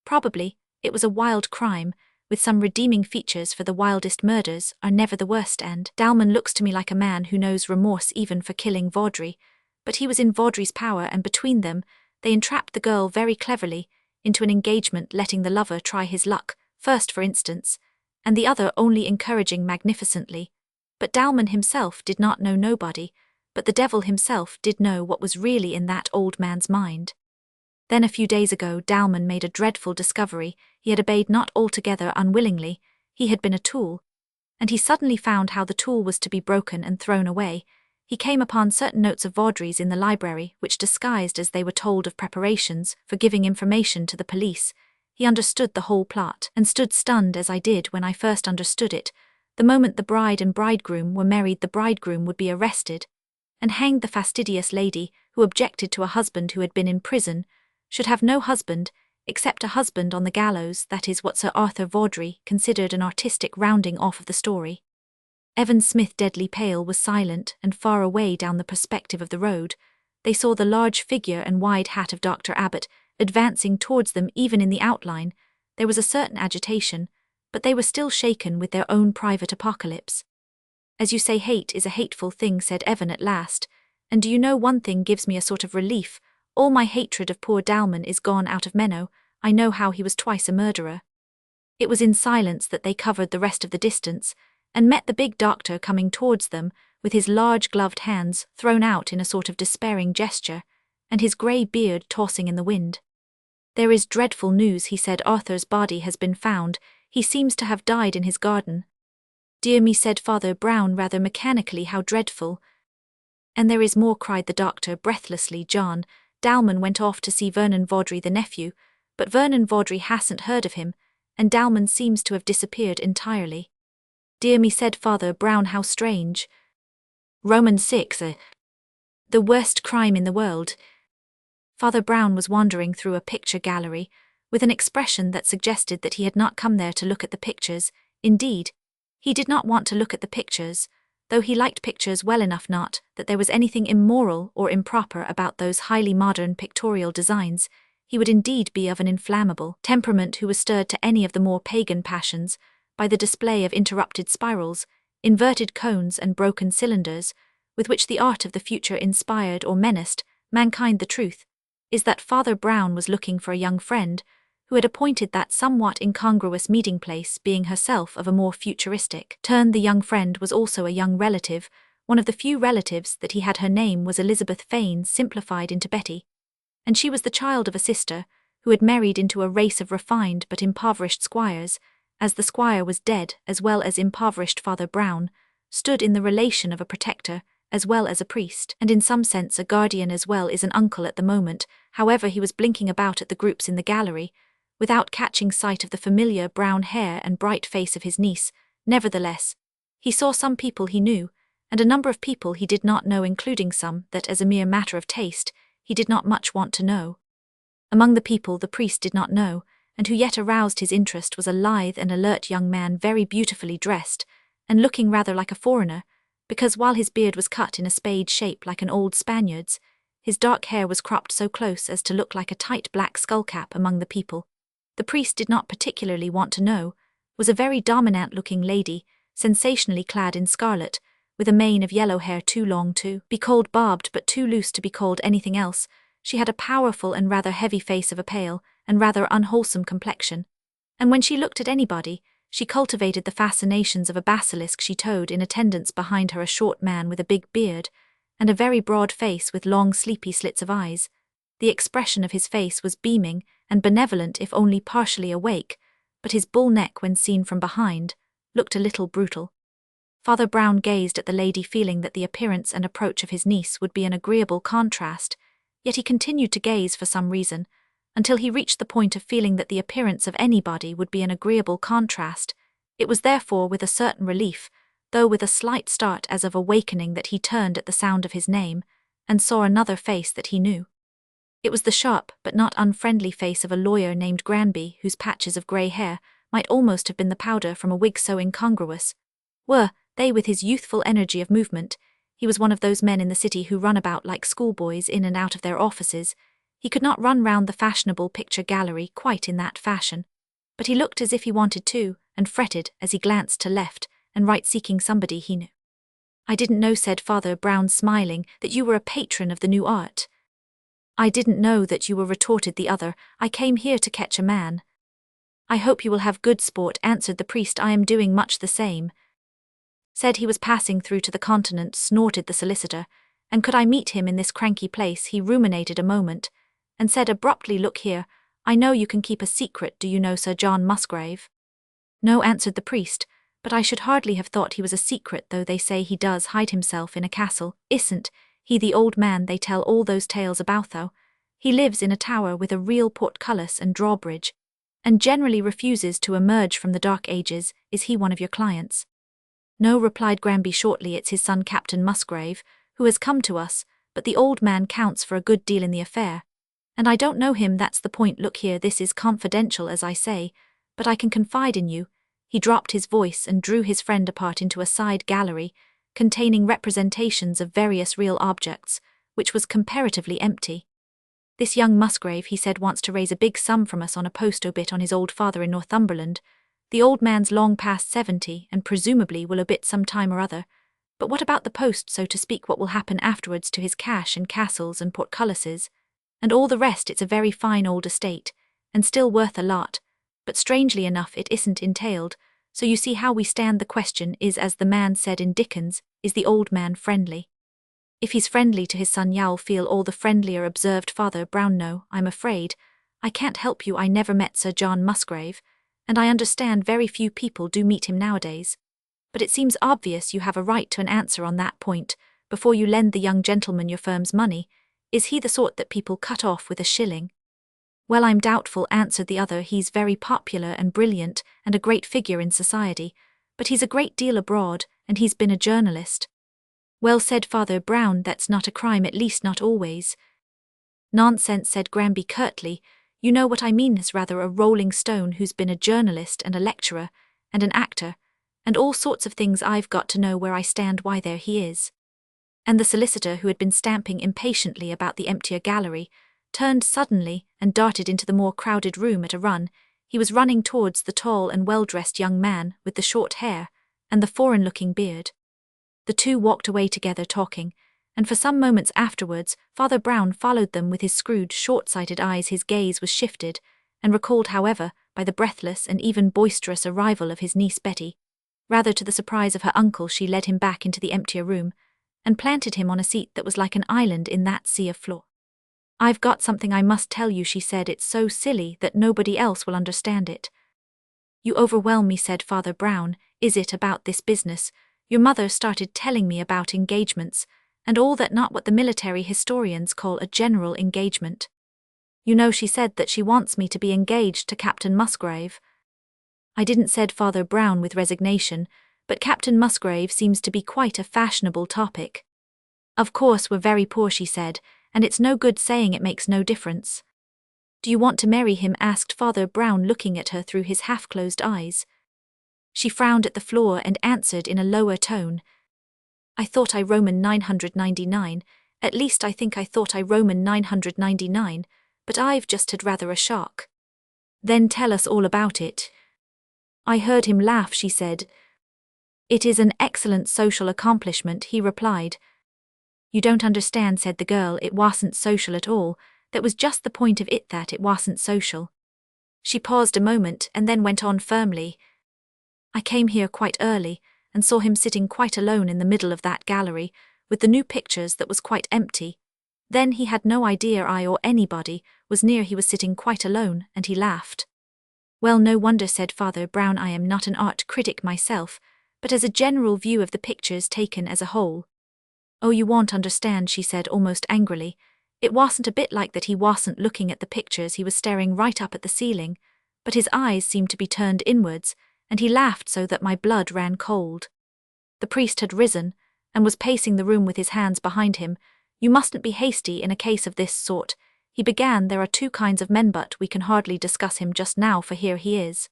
Probably it was a wild crime, with some redeeming features, for the wildest murders are never the worst, and Dalman looks to me like a man who knows remorse even for killing Vaudrey. But he was in Vaudrey's power, and between them, they entrapped the girl very cleverly into an engagement, letting the lover try his luck, first for instance, and the other only encouraging magnificently. But Dalman himself did not know nobody, but the devil himself did know what was really in that old man's mind. Then a few days ago Dalman made a dreadful discovery. He had obeyed not altogether unwillingly, he had been a tool, and he suddenly found how the tool was to be broken and thrown away. He came upon certain notes of Vaudrey's in the library, which, disguised as they were told of preparations for giving information to the police, he understood the whole plot, and stood stunned as I did when I first understood it. The moment the bride and bridegroom were married, the bridegroom would be arrested and hanged. The fastidious lady, who objected to a husband who had been in prison, should have no husband, except a husband on the gallows. That is what Sir Arthur Vaudrey considered an artistic rounding off of the story. Evan Smith, deadly pale, was silent, and far away down the perspective of the road, they saw the large figure and wide hat of Dr. Abbott advancing towards them. Even in the outline, there was a certain agitation, but they were still shaken with their own private apocalypse. "As you say, hate is a hateful thing," said Evan at last, "and do you know, one thing gives me a sort of relief. All my hatred of poor Dalman is gone out of Menno. I know how he was twice a murderer." It was in silence that they covered the rest of the distance, and met the big doctor coming towards them, with his large gloved hands thrown out in a sort of despairing gesture, and his grey beard tossing in the wind. "There is dreadful news," he said. "Arthur's body has been found. He seems to have died in his garden." "Dear me," said Father Brown rather mechanically. "How dreadful." "And there is more," cried the doctor breathlessly. "John Dalman went off to see Vernon Vaudrey, the nephew, but Vernon Vaudrey hasn't heard of him, and Dalman seems to have disappeared entirely." "Dear me," said Father Brown, "how strange." Romans 6, the worst crime in the world. Father Brown was wandering through a picture gallery, with an expression that suggested that he had not come there to look at the pictures. Indeed, he did not want to look at the pictures, though he liked pictures well enough. Not that there was anything immoral or improper about those highly modern pictorial designs. He would indeed be of an inflammable temperament who was stirred to any of the more pagan passions by the display of interrupted spirals, inverted cones and broken cylinders, with which the art of the future inspired or menaced mankind. The truth is that Father Brown was looking for a young friend who had appointed that somewhat incongruous meeting place, being herself of a more futuristic turn. The young friend was also a young relative, one of the few relatives that he had. Her name was Elizabeth Fane, simplified into Betty, and she was the child of a sister who had married into a race of refined but impoverished squires. As the squire was dead as well as impoverished, Father Brown stood in the relation of a protector as well as a priest, and in some sense a guardian as well as an uncle. At the moment, however, he was blinking about at the groups in the gallery, without catching sight of the familiar brown hair and bright face of his niece. Nevertheless, he saw some people he knew, and a number of people he did not know, including some that, as a mere matter of taste, he did not much want to know. Among the people the priest did not know, and who yet aroused his interest, was a lithe and alert young man, very beautifully dressed, and looking rather like a foreigner, because while his beard was cut in a spade shape like an old Spaniard's, his dark hair was cropped so close as to look like a tight black skullcap. Among the people the priest did not particularly want to know was a very dominant-looking lady, sensationally clad in scarlet, with a mane of yellow hair too long to be called bobbed but too loose to be called anything else. She had a powerful and rather heavy face of a pale and rather unwholesome complexion, and when she looked at anybody, she cultivated the fascinations of a basilisk. She towed in attendance behind her a short man with a big beard and a very broad face with long sleepy slits of eyes. The expression of his face was beaming and benevolent if only partially awake, but his bull neck, when seen from behind, looked a little brutal. Father Brown gazed at the lady, feeling that the appearance and approach of his niece would be an agreeable contrast, yet he continued to gaze for some reason, until he reached the point of feeling that the appearance of anybody would be an agreeable contrast. It was therefore with a certain relief, though with a slight start as of awakening, that he turned at the sound of his name, and saw another face that he knew. It was the sharp but not unfriendly face of a lawyer named Granby, whose patches of grey hair might almost have been the powder from a wig, so incongruous were they with his youthful energy of movement. He was one of those men in the city who run about like schoolboys in and out of their offices. He could not run round the fashionable picture gallery quite in that fashion, but he looked as if he wanted to, and fretted as he glanced to left and right seeking somebody he knew. "I didn't know," said Father Brown smiling, "that you were a patron of the new art." "I didn't know that you were," retorted the other. "I came here to catch a man." "I hope you will have good sport," answered the priest. "I am doing much the same." "Said he was passing through to the continent," snorted the solicitor, "and could I meet him in this cranky place?" He ruminated a moment, and said abruptly, "Look here, I know you can keep a secret. Do you know Sir John Musgrave?" "No," answered the priest, "but I should hardly have thought he was a secret, though they say he does hide himself in a castle. Isn't he the old man they tell all those tales about, though? He lives in a tower with a real portcullis and drawbridge, and generally refuses to emerge from the Dark Ages. Is he one of your clients?" "No," replied Granby shortly, "it's his son Captain Musgrave, who has come to us, but the old man counts for a good deal in the affair. And I don't know him, that's the point. Look here, this is confidential as I say, but I can confide in you." He dropped his voice and drew his friend apart into a side gallery, containing representations of various real objects, which was comparatively empty. "This young Musgrave," he said, "wants to raise a big sum from us on a post obit on his old father in Northumberland. The old man's long past 70, and presumably will obit some time or other. But what about the post, so to speak? What will happen afterwards to his cash and castles and portcullises, and all the rest? It's a very fine old estate, and still worth a lot, but strangely enough it isn't entailed, so you see how we stand. The question is, as the man said in Dickens, is the old man friendly? If he's friendly to his son, you'll feel all the friendlier," observed Father Brown. "No, I'm afraid I can't help you. I never met Sir John Musgrave, and I understand very few people do meet him nowadays. But it seems obvious you have a right to an answer on that point before you lend the young gentleman your firm's money. Is he the sort that people cut off with a shilling?" "Well, I'm doubtful," answered the other. "He's very popular and brilliant and a great figure in society, but he's a great deal abroad, and he's been a journalist." "Well," said Father Brown, "that's not a crime, at least not always." "Nonsense," said Granby curtly. "You know what I mean. Is rather a rolling stone who's been a journalist and a lecturer and an actor and all sorts of things. I've got to know where I stand. Why, there he is." And the solicitor, who had been stamping impatiently about the emptier gallery, turned suddenly and darted into the more crowded room at a run. He was running towards the tall and well-dressed young man with the short hair and the foreign-looking beard. The two walked away together talking, and for some moments afterwards Father Brown followed them with his screwed, short-sighted eyes. His gaze was shifted, and recalled, however, by the breathless and even boisterous arrival of his niece Betty. Rather to the surprise of her uncle, she led him back into the emptier room, and planted him on a seat that was like an island in that sea of floor. "I've got something I must tell you," she said. "It's so silly that nobody else will understand it." "You overwhelm me," said Father Brown. "Is it about this business? Your mother started telling me about engagements, and all that. Not what the military historians call a general engagement. You know, she said that she wants me to be engaged to Captain Musgrave." "I didn't," said Father Brown with resignation, "but Captain Musgrave seems to be quite a fashionable topic." "Of course we're very poor," she said, "and it's no good saying it makes no difference." "Do you want to marry him?" asked Father Brown, looking at her through his half-closed eyes. She frowned at the floor and answered in a lower tone, "I thought I Roman 999, at least I think I thought I Roman 999, but I've just had rather a shock." "Then tell us all about it." "I heard him laugh," she said. "It is an excellent social accomplishment," he replied. "You don't understand," said the girl. "It wasn't social at all. That was just the point of it, that it wasn't social." She paused a moment and then went on firmly. "I came here quite early and saw him sitting quite alone in the middle of that gallery with the new pictures that was quite empty. Then he had no idea I or anybody was near. He was sitting quite alone, and he laughed." "Well, no wonder," said Father Brown. "I am not an art critic myself, but as a general view of the pictures taken as a whole." "Oh, you won't understand," she said almost angrily. "It wasn't a bit like that. He wasn't looking at the pictures. He was staring right up at the ceiling, but his eyes seemed to be turned inwards, and he laughed so that my blood ran cold." The priest had risen, and was pacing the room with his hands behind him. "You mustn't be hasty in a case of this sort," he began. "There are two kinds of men, but we can hardly discuss him just now, for here he is."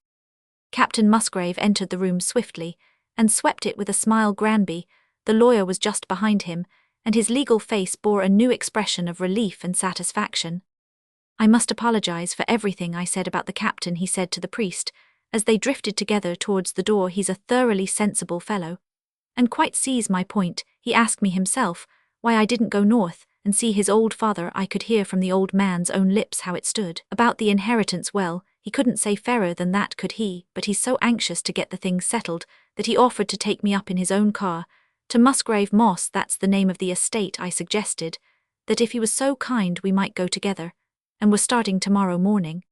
Captain Musgrave entered the room swiftly, and swept it with a smile. "Granby, The lawyer was just behind him, and his legal face bore a new expression of relief and satisfaction. "I must apologize for everything I said about the captain," he said to the priest, as they drifted together towards the door. "He's a thoroughly sensible fellow, and quite sees my point. He asked me himself why I didn't go north and see his old father. I could hear from the old man's own lips how it stood. About the inheritance, well, he couldn't say fairer than that, could he? But he's so anxious to get the thing settled that he offered to take me up in his own car to Musgrave Moss, that's the name of the estate. I suggested that if he was so kind we might go together, and we're starting tomorrow morning."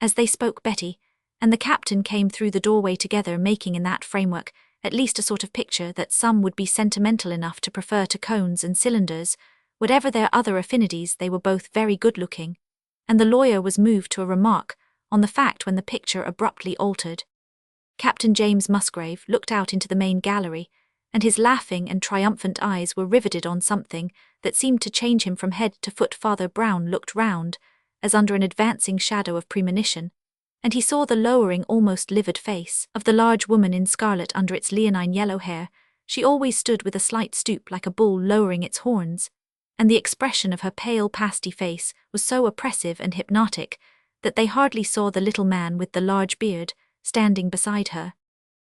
As they spoke, Betty and the captain came through the doorway together, making in that framework at least a sort of picture that some would be sentimental enough to prefer to cones and cylinders. Whatever their other affinities, they were both very good-looking, and the lawyer was moved to a remark on the fact when the picture abruptly altered. Captain James Musgrave looked out into the main gallery, and his laughing and triumphant eyes were riveted on something that seemed to change him from head to foot. Father Brown looked round, as under an advancing shadow of premonition, and he saw the lowering, almost livid face of the large woman in scarlet under its leonine yellow hair. She always stood with a slight stoop like a bull lowering its horns, and the expression of her pale, pasty face was so oppressive and hypnotic that they hardly saw the little man with the large beard standing beside her.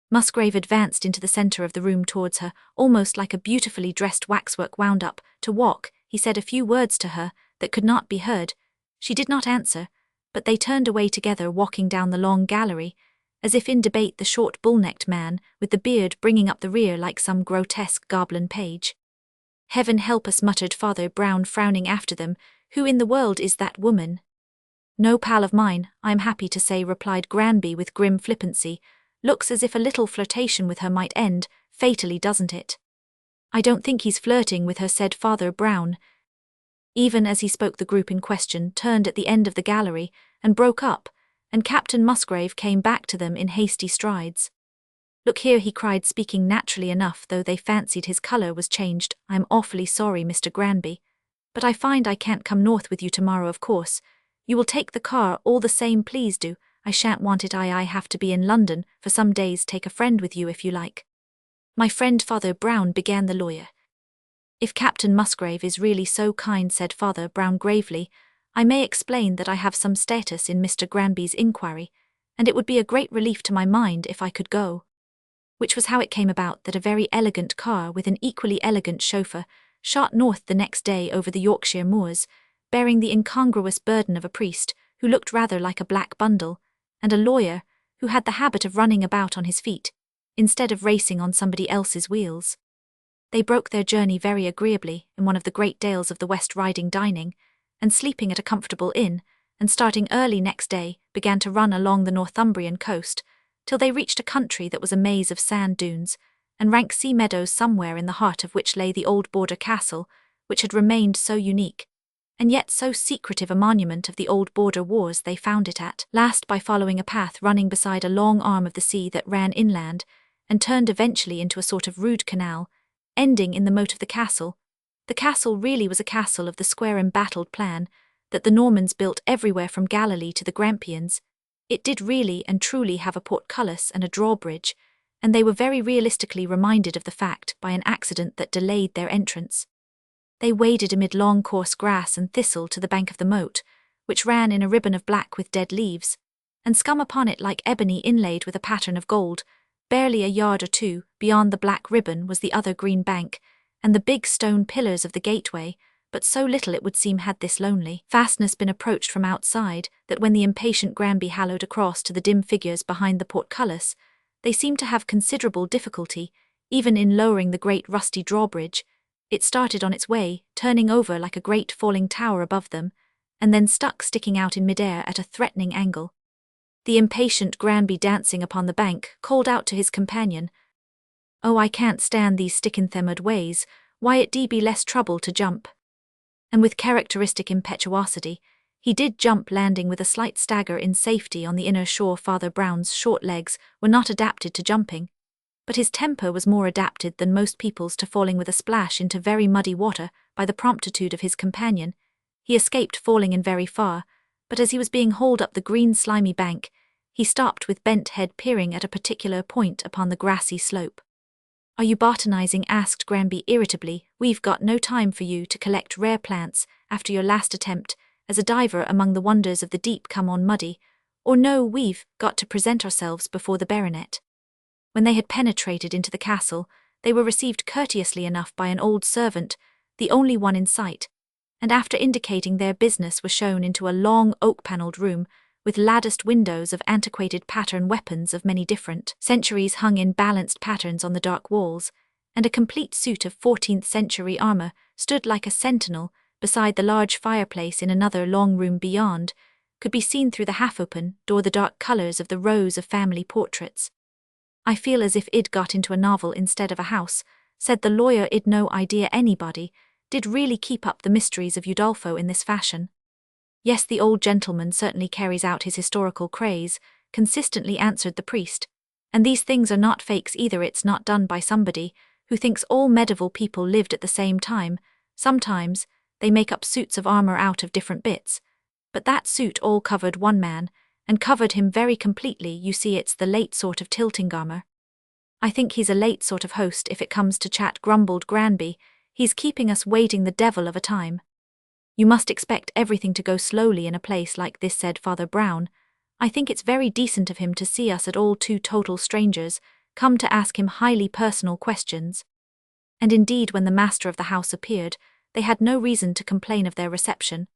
Musgrave advanced into the center of the room towards her, almost like a beautifully dressed waxwork wound up to walk. He said a few words to her that could not be heard. She did not answer, but they turned away together, walking down the long gallery, as if in debate, the short bull-necked man with the beard bringing up the rear like some grotesque goblin page. "Heaven help us," muttered Father Brown, frowning after them. "Who in the world is that woman?" "No pal of mine, I'm happy to say," replied Granby with grim flippancy. "Looks as if a little flirtation with her might end fatally, doesn't it?" "I don't think he's flirting with her," said Father Brown. Even as he spoke, the group in question turned at the end of the gallery and broke up, and Captain Musgrave came back to them in hasty strides. "Look here," he cried, speaking naturally enough, though they fancied his colour was changed. "I'm awfully sorry, Mr. Granby, but I find I can't come north with you tomorrow. Of course, you will take the car all the same. Please do. I shan't want it. I have to be in London for some days. Take a friend with you if you like." "My friend Father Brown," began the lawyer. "If Captain Musgrave is really so kind," said Father Brown gravely, "I may explain that I have some status in Mr. Granby's inquiry, and it would be a great relief to my mind if I could go." Which was how it came about that a very elegant car with an equally elegant chauffeur shot north the next day over the Yorkshire moors, bearing the incongruous burden of a priest who looked rather like a black bundle, and a lawyer who had the habit of running about on his feet instead of racing on somebody else's wheels. They broke their journey very agreeably in one of the great dales of the West Riding, dining and sleeping at a comfortable inn, and starting early next day began to run along the Northumbrian coast till they reached a country that was a maze of sand dunes and rank sea meadows, somewhere in the heart of which lay the old border castle, which had remained so unique and yet so secretive a monument of the old border wars. They found it at last by following a path running beside a long arm of the sea that ran inland and turned eventually into a sort of rude canal, ending in the moat of the castle. The castle really was a castle of the square embattled plan that the Normans built everywhere from Galilee to the Grampians. It did really and truly have a portcullis and a drawbridge, and they were very realistically reminded of the fact by an accident that delayed their entrance. They waded amid long coarse grass and thistle to the bank of the moat, which ran in a ribbon of black with dead leaves, and scum upon it like ebony inlaid with a pattern of gold. Barely a yard or two beyond the black ribbon was the other green bank, and the big stone pillars of the gateway, but so little it would seem had this lonely fastness been approached from outside that when the impatient Granby hallowed across to the dim figures behind the portcullis, they seemed to have considerable difficulty, even in lowering the great rusty drawbridge. It started on its way, turning over like a great falling tower above them, and then stuck sticking out in midair at a threatening angle. The impatient Granby, dancing upon the bank, called out to his companion, "Oh, I can't stand these stickin'-themed ways, why it be less trouble to jump." And with characteristic impetuosity, he did jump, landing with a slight stagger in safety on the inner shore. Father Brown's short legs were not adapted to jumping, but his temper was more adapted than most people's to falling with a splash into very muddy water by the promptitude of his companion. He escaped falling in very far, but as he was being hauled up the green slimy bank, he stopped with bent head, peering at a particular point upon the grassy slope. "Are you botanizing?" asked Granby irritably. "We've got no time for you to collect rare plants after your last attempt as a diver among the wonders of the deep. Come on, Muddy. Or no, we've got to present ourselves before the baronet." When they had penetrated into the castle, they were received courteously enough by an old servant, the only one in sight, and after indicating their business were shown into a long oak-panelled room with latticed windows of antiquated pattern, weapons of many different centuries hung in balanced patterns on the dark walls, and a complete suit of 14th-century armour stood like a sentinel beside the large fireplace. In another long room beyond could be seen through the half-open door the dark colours of the rows of family portraits. "I feel as if I'd got into a novel instead of a house," said the lawyer. "I'd no idea anybody did really keep up the mysteries of Udolpho in this fashion." "Yes, the old gentleman certainly carries out his historical craze," consistently answered the priest. "And these things are not fakes either. It's not done by somebody who thinks all medieval people lived at the same time. Sometimes they make up suits of armour out of different bits. But that suit all covered one man, and covered him very completely. You see, it's the late sort of tilting armour." "I think he's a late sort of host if it comes to chat," grumbled Granby. "He's keeping us waiting the devil of a time." "You must expect everything to go slowly in a place like this," said Father Brown. "I think it's very decent of him to see us at all two total strangers, come to ask him highly personal questions." And indeed, when the master of the house appeared, they had no reason to complain of their reception,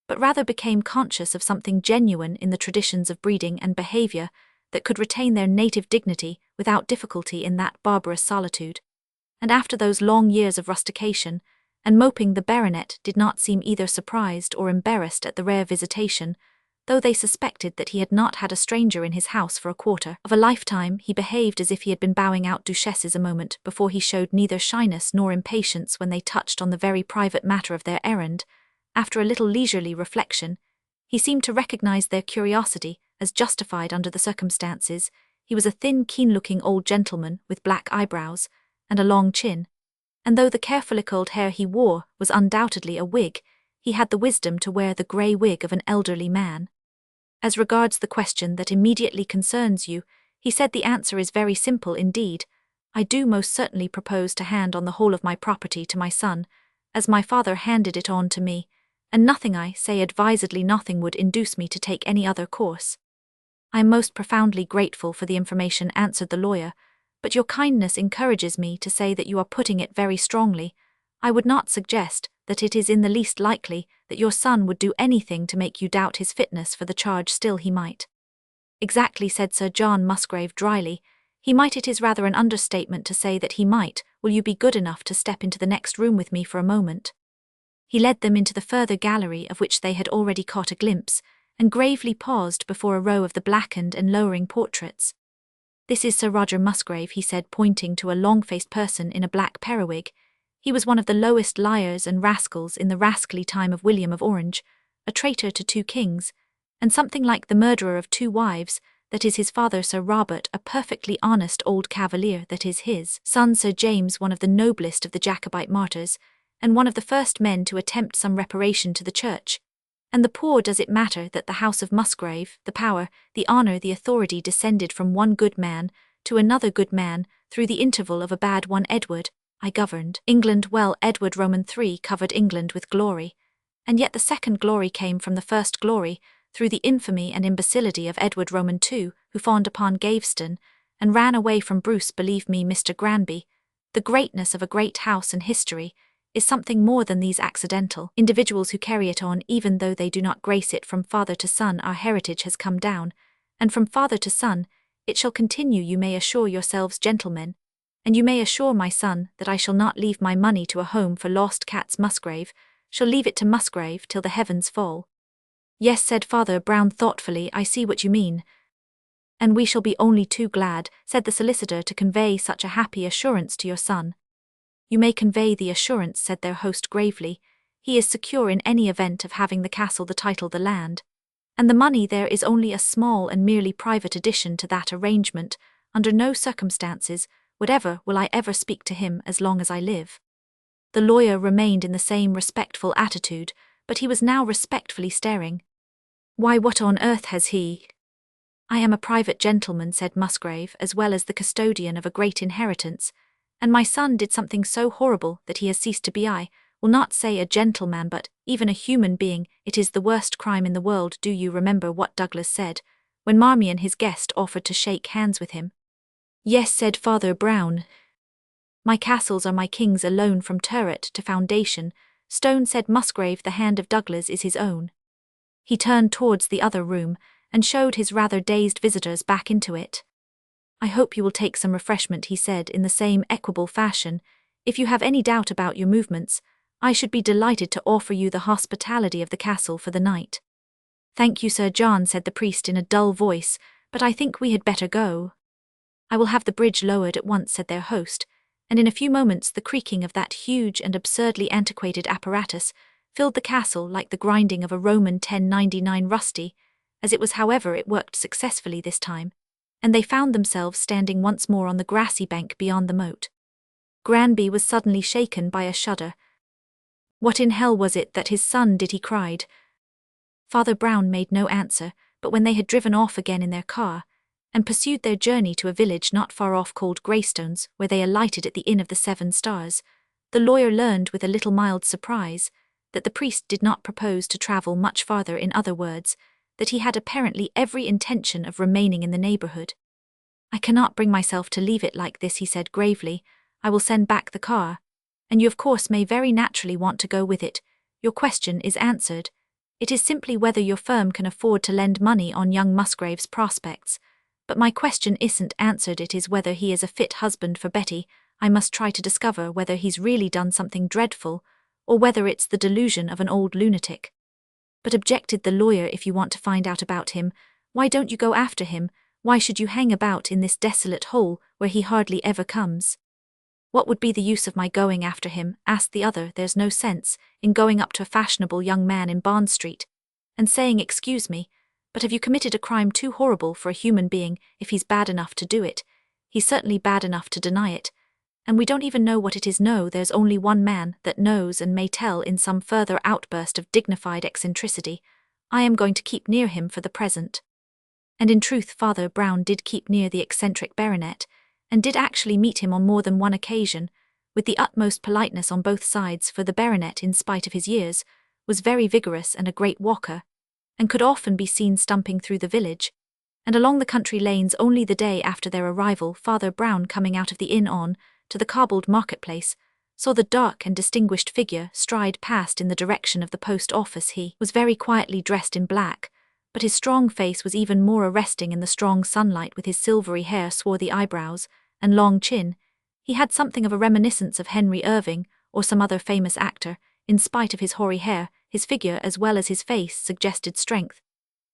but rather became conscious of something genuine in the traditions of breeding and behaviour that could retain their native dignity without difficulty in that barbarous solitude. And after those long years of rustication and moping, the baronet did not seem either surprised or embarrassed at the rare visitation, though they suspected that he had not had a stranger in his house for a quarter of a lifetime. He behaved as if he had been bowing out duchesses a moment before. He showed neither shyness nor impatience when they touched on the very private matter of their errand. After a little leisurely reflection, he seemed to recognize their curiosity as justified under the circumstances. He was a thin, keen-looking old gentleman with black eyebrows and a long chin, and though the carefully curled hair he wore was undoubtedly a wig, he had the wisdom to wear the grey wig of an elderly man. "As regards the question that immediately concerns you," he said, "the answer is very simple indeed. I do most certainly propose to hand on the whole of my property to my son, as my father handed it on to me, and nothing, I say advisedly nothing, would induce me to take any other course." "I am most profoundly grateful for the information," answered the lawyer, "but your kindness encourages me to say that you are putting it very strongly. I would not suggest that it is in the least likely that your son would do anything to make you doubt his fitness for the charge. Still, he might." "Exactly," said Sir John Musgrave dryly. "He might. It is rather an understatement to say that he might. Will you be good enough to step into the next room with me for a moment?" He led them into the further gallery, of which they had already caught a glimpse, and gravely paused before a row of the blackened and lowering portraits. "This is Sir Roger Musgrave," he said, pointing to a long-faced person in a black periwig. "He was one of the lowest liars and rascals in the rascally time of William of Orange, a traitor to 2 kings, and something like the murderer of 2 wives, that is his father Sir Robert, a perfectly honest old cavalier, that is his son Sir James, one of the noblest of the Jacobite martyrs, and one of the first men to attempt some reparation to the church. And the poor, does it matter that the house of Musgrave, the power, the honour, the authority descended from one good man to another good man through the interval of a bad one? Edward I governed England well. Edward Roman III covered England with glory, and yet the second glory came from the first glory through the infamy and imbecility of Edward Roman II, who fawned upon Gaveston and ran away from Bruce. Believe me, Mr. Granby, the greatness of a great house and history is something more than these accidental individuals who carry it on, even though they do not grace it. From father to son our heritage has come down, and from father to son it shall continue. You may assure yourselves, gentlemen, and you may assure my son, that I shall not leave my money to a home for lost cats. Musgrave shall leave it to Musgrave till the heavens fall." "Yes," said Father Brown thoughtfully, "I see what you mean." "And we shall be only too glad," said the solicitor, "to convey such a happy assurance to your son." "You may convey the assurance," said their host gravely. "He is secure in any event of having the castle, the title, the land. And the money there is only a small and merely private addition to that arrangement. Under no circumstances whatever will I ever speak to him as long as I live." The lawyer remained in the same respectful attitude, but he was now respectfully staring. "Why, what on earth has he—" "I am a private gentleman," said Musgrave, "as well as the custodian of a great inheritance, And my son did something so horrible that he has ceased to be, I will not say a gentleman, but even a human being. It is the worst crime in the world. Do you remember what Douglas said when Marmion, his guest, offered to shake hands with him? Yes, said Father Brown. My castles are my king's alone from turret to foundation. Stone, said Musgrave. The hand of Douglas is his own. He turned towards the other room and showed his rather dazed visitors back into it. I hope you will take some refreshment, he said in the same equable fashion. If you have any doubt about your movements, I should be delighted to offer you the hospitality of the castle for the night. Thank you, Sir John, said the priest in a dull voice, but I think we had better go. I will have the bridge lowered at once, said their host, and in a few moments the creaking of that huge and absurdly antiquated apparatus filled the castle like the grinding of a Roman 1099 rusty. As it was, however, it worked successfully this time, and they found themselves standing once more on the grassy bank beyond the moat. Granby was suddenly shaken by a shudder. What in hell was it that his son did? He cried. Father Brown made no answer, but when they had driven off again in their car, and pursued their journey to a village not far off called Greystones, where they alighted at the Inn of the Seven Stars, the lawyer learned with a little mild surprise that the priest did not propose to travel much farther. In other words, that he had apparently every intention of remaining in the neighborhood. I cannot bring myself to leave it like this, he said gravely. I will send back the car, and you of course may very naturally want to go with it. Your question is answered. It is simply whether your firm can afford to lend money on young Musgrave's prospects. But my question isn't answered, it is whether he is a fit husband for Betty. I must try to discover whether he's really done something dreadful, or whether it's the delusion of an old lunatic. But objected the lawyer, if you want to find out about him, why don't you go after him? Why should you hang about in this desolate hole where he hardly ever comes? What would be the use of my going after him? Asked the other. There's no sense in going up to a fashionable young man in Barn Street and saying, excuse me, but have you committed a crime too horrible for a human being? If he's bad enough to do it, he's certainly bad enough to deny it. And we don't even know what it is. No, there's only one man that knows and may tell in some further outburst of dignified eccentricity. I am going to keep near him for the present. And in truth, Father Brown did keep near the eccentric baronet, and did actually meet him on more than one occasion, with the utmost politeness on both sides, for the baronet, in spite of his years, was very vigorous and a great walker, and could often be seen stumping through the village and along the country lanes. Only the day after their arrival, Father Brown, coming out of the inn on to the cobbled marketplace, saw the dark and distinguished figure stride past in the direction of the post office. He was very quietly dressed in black, but his strong face was even more arresting in the strong sunlight, with his silvery hair, swarthy eyebrows, and long chin. He had something of a reminiscence of Henry Irving or some other famous actor. In spite of his hoary hair, his figure as well as his face suggested strength,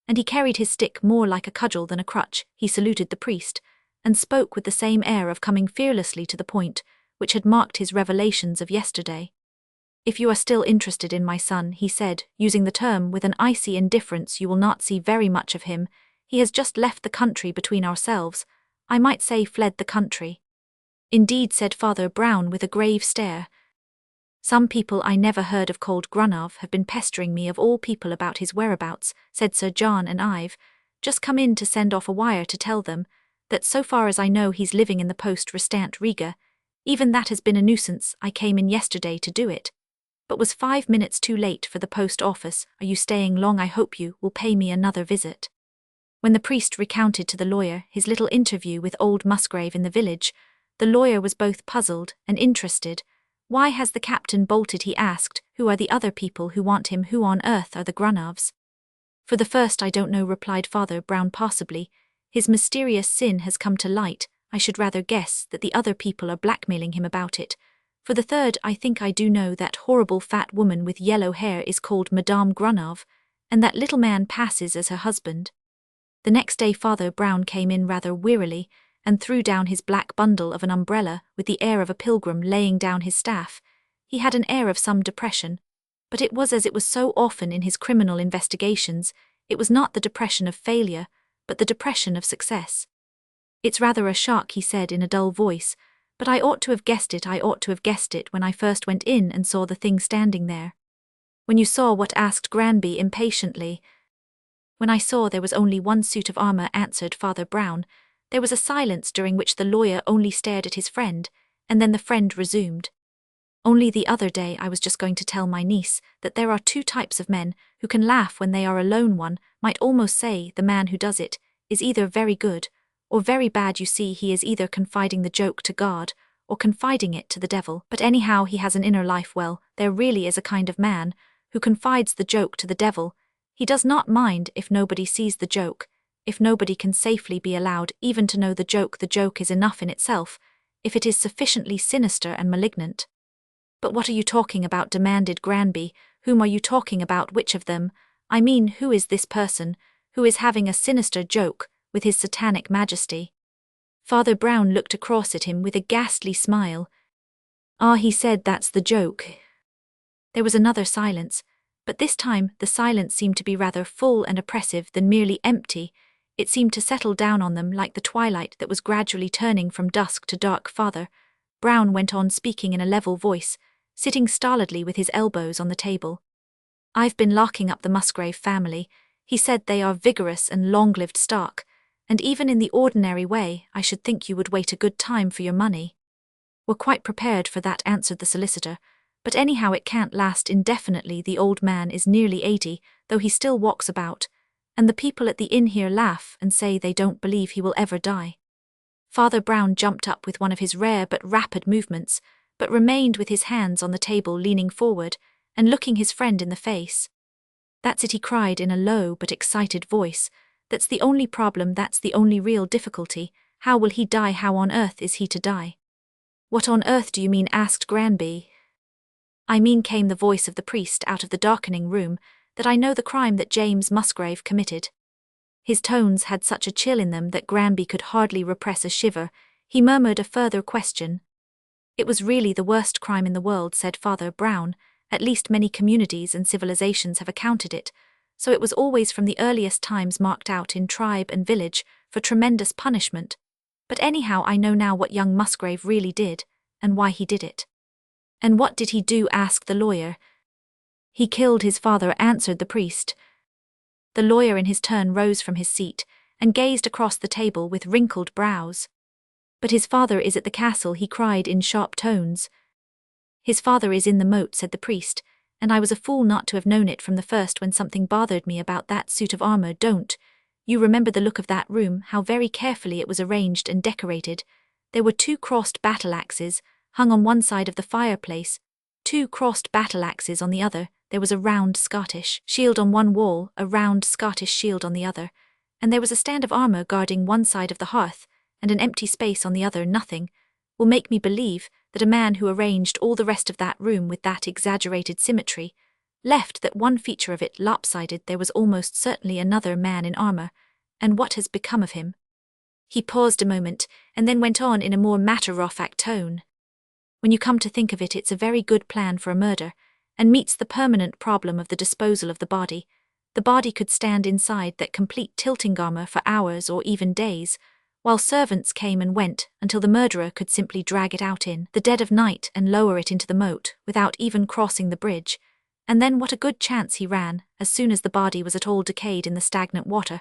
and he carried his stick more like a cudgel than a crutch. He saluted the priest, and spoke with the same air of coming fearlessly to the point which had marked his revelations of yesterday. If you are still interested in my son, he said, using the term with an icy indifference, you will not see very much of him. He has just left the country. Between ourselves, I might say fled the country. Indeed, said Father Brown with a grave stare. Some people I never heard of called Grunov have been pestering me of all people about his whereabouts, said Sir John, and I've just come in to send off a wire to tell them that so far as I know he's living in the post restant Riga. Even that has been a nuisance. I came in yesterday to do it, but was 5 minutes too late for the post office. Are you staying long? I hope you will pay me another visit. When the priest recounted to the lawyer his little interview with old Musgrave in the village, the lawyer was both puzzled and interested. Why has the captain bolted? He asked. Who are the other people who want him? Who on earth are the Grunovs? For the first, I don't know, replied Father Brown. Possibly his mysterious sin has come to light. I should rather guess that the other people are blackmailing him about it. For the third, I think I do know that horrible fat woman with yellow hair is called Madame Grunov, and that little man passes as her husband. The next day Father Brown came in rather wearily, and threw down his black bundle of an umbrella with the air of a pilgrim laying down his staff. He had an air of some depression, but it was as it was so often in his criminal investigations. It was not the depression of failure, but the depression of success. It's rather a shock, he said in a dull voice, but I ought to have guessed it. I ought to have guessed it when I first went in and saw the thing standing there. When you saw what? Asked Granby impatiently. When I saw there was only one suit of armor, answered Father Brown. There was a silence during which the lawyer only stared at his friend, And then the friend resumed. Only the other day I was just going to tell my niece that there are two types of men who can laugh when they are alone. One might almost say the man who does it is either very good or very bad. You see, he is either confiding the joke to God or confiding it to the devil. But anyhow, he has an inner life. Well, there really is a kind of man who confides the joke to the devil. He does not mind if nobody sees the joke, if nobody can safely be allowed even to know the joke. The joke is enough in itself, if it is sufficiently sinister and malignant. But what are you talking about? Demanded Granby. Whom are you talking about? Which of them? I mean, who is this person who is having a sinister joke with his satanic majesty? Father Brown looked across at him with a ghastly smile. Ah, he said, that's the joke. There was another silence, but this time the silence seemed to be rather full and oppressive than merely empty. It seemed to settle down on them like the twilight that was gradually turning from dusk to dark. Father Brown went on speaking in a level voice, sitting stolidly with his elbows on the table. I've been locking up the Musgrave family. He said they are vigorous and long-lived stock, and even in the ordinary way I should think you would wait a good time for your money. We're quite prepared for that, answered the solicitor, but anyhow it can't last indefinitely. The old man is nearly 80, though he still walks about, and the people at the inn here laugh and say they don't believe he will ever die. Father Brown jumped up with one of his rare but rapid movements, but remained with his hands on the table, leaning forward and looking his friend in the face. That's it, he cried in a low but excited voice. That's the only problem, that's the only real difficulty. How will he die? How on earth is he to die? What on earth do you mean? Asked Granby. I mean, came the voice of the priest out of the darkening room, that I know the crime that James Musgrave committed. His tones had such a chill in them that Granby could hardly repress a shiver. He murmured a further question. It was really the worst crime in the world, said Father Brown. At least many communities and civilizations have accounted it, so it was always from the earliest times marked out in tribe and village for tremendous punishment. But anyhow, I know now what young Musgrave really did, and why he did it. And what did he do? Asked the lawyer. He killed his father, answered the priest. The lawyer in his turn rose from his seat and gazed across the table with wrinkled brows. But his father is at the castle, he cried in sharp tones. His father is in the moat, said the priest, and I was a fool not to have known it from the first when something bothered me about that suit of armor. Don't you remember the look of that room, how very carefully it was arranged and decorated? There were 2 crossed battle-axes hung on one side of the fireplace, 2 crossed battle-axes on the other. There was a round Scottish shield on one wall, a round Scottish shield on the other, and there was a stand of armor guarding one side of the hearth, and an empty space on the other. Nothing will make me believe that a man who arranged all the rest of that room with that exaggerated symmetry left that one feature of it lopsided. There was almost certainly another man in armor, and what has become of him? He paused a moment, and then went on in a more matter-of-fact tone. When you come to think of it, it's a very good plan for a murder, and meets the permanent problem of the disposal of the body. The body could stand inside that complete tilting armor for hours or even days, while servants came and went until the murderer could simply drag it out in the dead of night and lower it into the moat without even crossing the bridge. And then what a good chance he ran, as soon as the body was at all decayed in the stagnant water.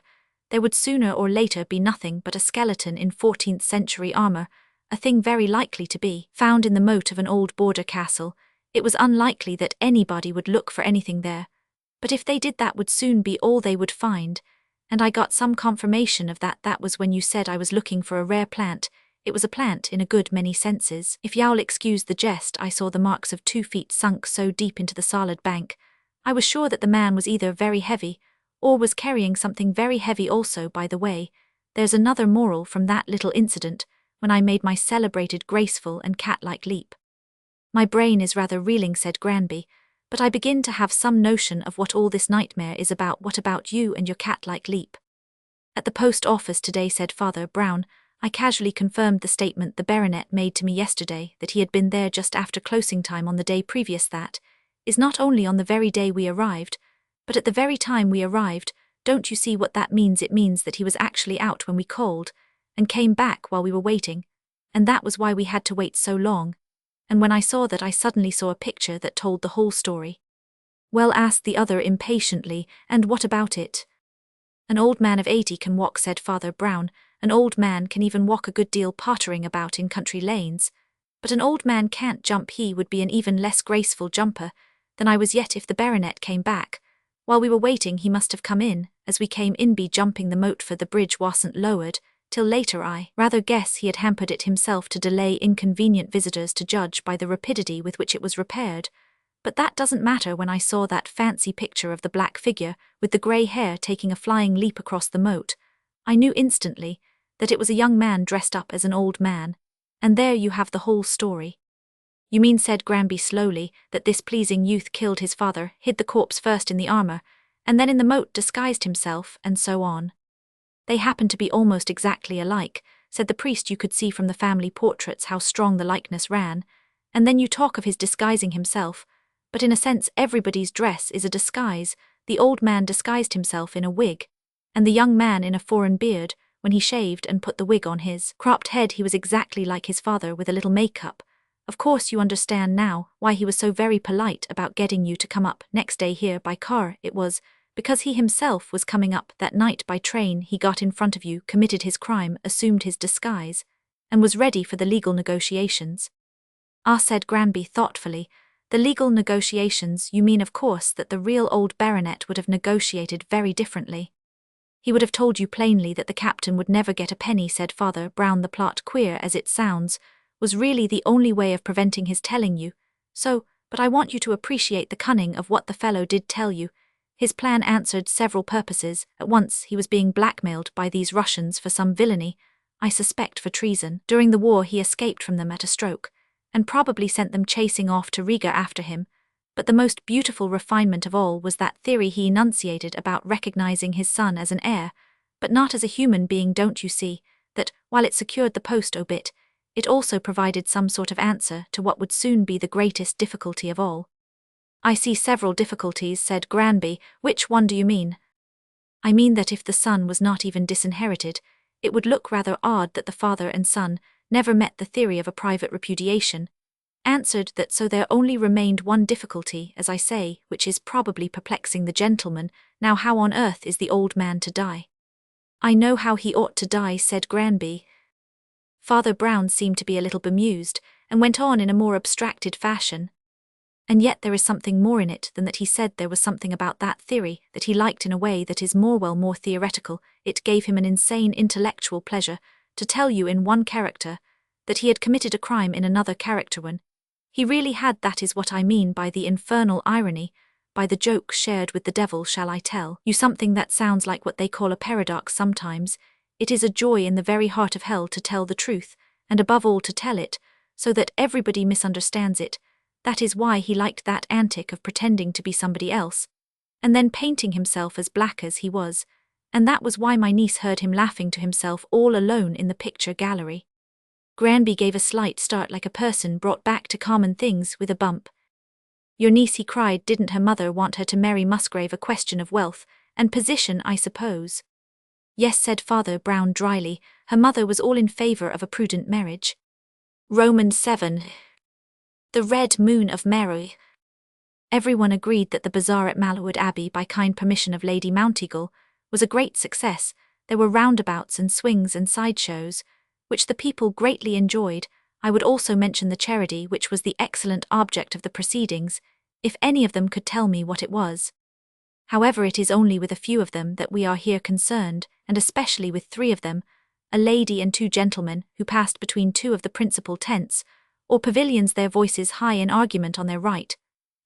There would sooner or later be nothing but a skeleton in 14th century armor, a thing very likely to be found in the moat of an old border castle. It was unlikely that anybody would look for anything there, but if they did, that would soon be all they would find. And I got some confirmation of that. That was when you said I was looking for a rare plant. It was a plant in a good many senses. If you'll excuse the jest, I saw the marks of 2 feet sunk so deep into the solid bank. I was sure that the man was either very heavy, or was carrying something very heavy also. By the way, there's another moral from that little incident, when I made my celebrated graceful and cat-like leap. My brain is rather reeling, said Granby, but I begin to have some notion of what all this nightmare is about. What about you and your cat-like leap? At the post office today, said Father Brown, I casually confirmed the statement the baronet made to me yesterday, that he had been there just after closing time on the day previous. That is not only on the very day we arrived, but at the very time we arrived. Don't you see what that means? It means that he was actually out when we called, and came back while we were waiting, and that was why we had to wait so long. And when I saw that, I suddenly saw a picture that told the whole story. Well, asked the other impatiently, and what about it? An old man of 80 can walk, said Father Brown. An old man can even walk a good deal pottering about in country lanes. But an old man can't jump. He would be an even less graceful jumper than I was yet if the baronet came back. While we were waiting he must have come in, as we came in be jumping the moat for the bridge wasn't lowered, till later I rather guess he had hampered it himself to delay inconvenient visitors to judge by the rapidity with which it was repaired. But that doesn't matter when I saw that fancy picture of the black figure with the grey hair taking a flying leap across the moat. I knew instantly that it was a young man dressed up as an old man, and there you have the whole story. You mean, said Granby slowly, that this pleasing youth killed his father, hid the corpse first in the armour, and then in the moat disguised himself, and so on. They happened to be almost exactly alike, said the priest. You could see from the family portraits how strong the likeness ran, and then you talk of his disguising himself, but in a sense everybody's dress is a disguise. The old man disguised himself in a wig, and the young man in a foreign beard. When he shaved and put the wig on his cropped head he was exactly like his father with a little make-up. Of course you understand now why he was so very polite about getting you to come up next day here by car. It was because he himself was coming up that night by train. He got in front of you, committed his crime, assumed his disguise, and was ready for the legal negotiations. Ah, said Granby thoughtfully, the legal negotiations. You mean of course that the real old baronet would have negotiated very differently. He would have told you plainly that the captain would never get a penny, said Father Brown. The plot, queer as it sounds, was really the only way of preventing his telling you so, but I want you to appreciate the cunning of what the fellow did tell you. His plan answered several purposes. At once he was being blackmailed by these Russians for some villainy, I suspect for treason. During the war he escaped from them at a stroke, and probably sent them chasing off to Riga after him. But the most beautiful refinement of all was that theory he enunciated about recognizing his son as an heir, but not as a human being. Don't you see that, while it secured the post obit, it also provided some sort of answer to what would soon be the greatest difficulty of all? I see several difficulties, said Granby. Which one do you mean? I mean that if the son was not even disinherited, it would look rather odd that the father and son never met. The theory of a private repudiation answered that. So there only remained one difficulty, as I say, which is probably perplexing the gentleman. Now how on earth is the old man to die? I know how he ought to die, said Granby. Father Brown seemed to be a little bemused, and went on in a more abstracted fashion. And yet there is something more in it than that. He said there was something about that theory that he liked in a way that is more theoretical. It gave him an insane intellectual pleasure to tell you in one character that he had committed a crime in another character when he really had. That is what I mean by the infernal irony, by the joke shared with the devil. Shall I tell you something that sounds like what they call a paradox sometimes? It is a joy in the very heart of hell to tell the truth, and above all to tell it, so that everybody misunderstands it. That is why he liked that antic of pretending to be somebody else, and then painting himself as black as he was, and that was why my niece heard him laughing to himself all alone in the picture gallery. Granby gave a slight start, like a person brought back to common things with a bump. Your niece, he cried, didn't her mother want her to marry Musgrave? A question of wealth and position, I suppose. Yes, said Father Brown dryly, her mother was all in favour of a prudent marriage. Romans 7. The Red Moon of Mary. Everyone agreed that the bazaar at Malwood Abbey, by kind permission of Lady Mounteagle, was a great success. There were roundabouts and swings and sideshows, which the people greatly enjoyed. I would also mention the charity, which was the excellent object of the proceedings, if any of them could tell me what it was. However, it is only with a few of them that we are here concerned, and especially with 3 of them, a lady and 2 gentlemen, who passed between 2 of the principal tents, or pavilions, their voices high in argument. On their right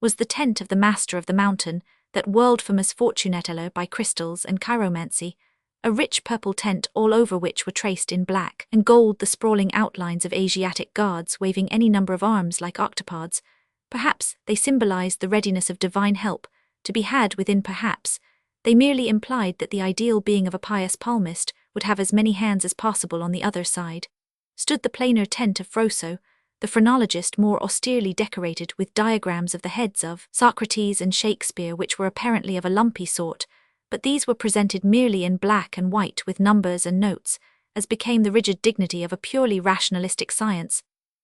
was the tent of the Master of the Mountain, that world-famous fortuneteller by crystals and chiromancy, a rich purple tent all over which were traced in black and gold the sprawling outlines of Asiatic gods waving any number of arms like octopods. Perhaps they symbolized the readiness of divine help to be had within. Perhaps they merely implied that the ideal being of a pious palmist would have as many hands as possible. On the other side stood the plainer tent of Froso, the phrenologist, more austerely decorated with diagrams of the heads of Socrates and Shakespeare, which were apparently of a lumpy sort, but these were presented merely in black and white with numbers and notes, as became the rigid dignity of a purely rationalistic science.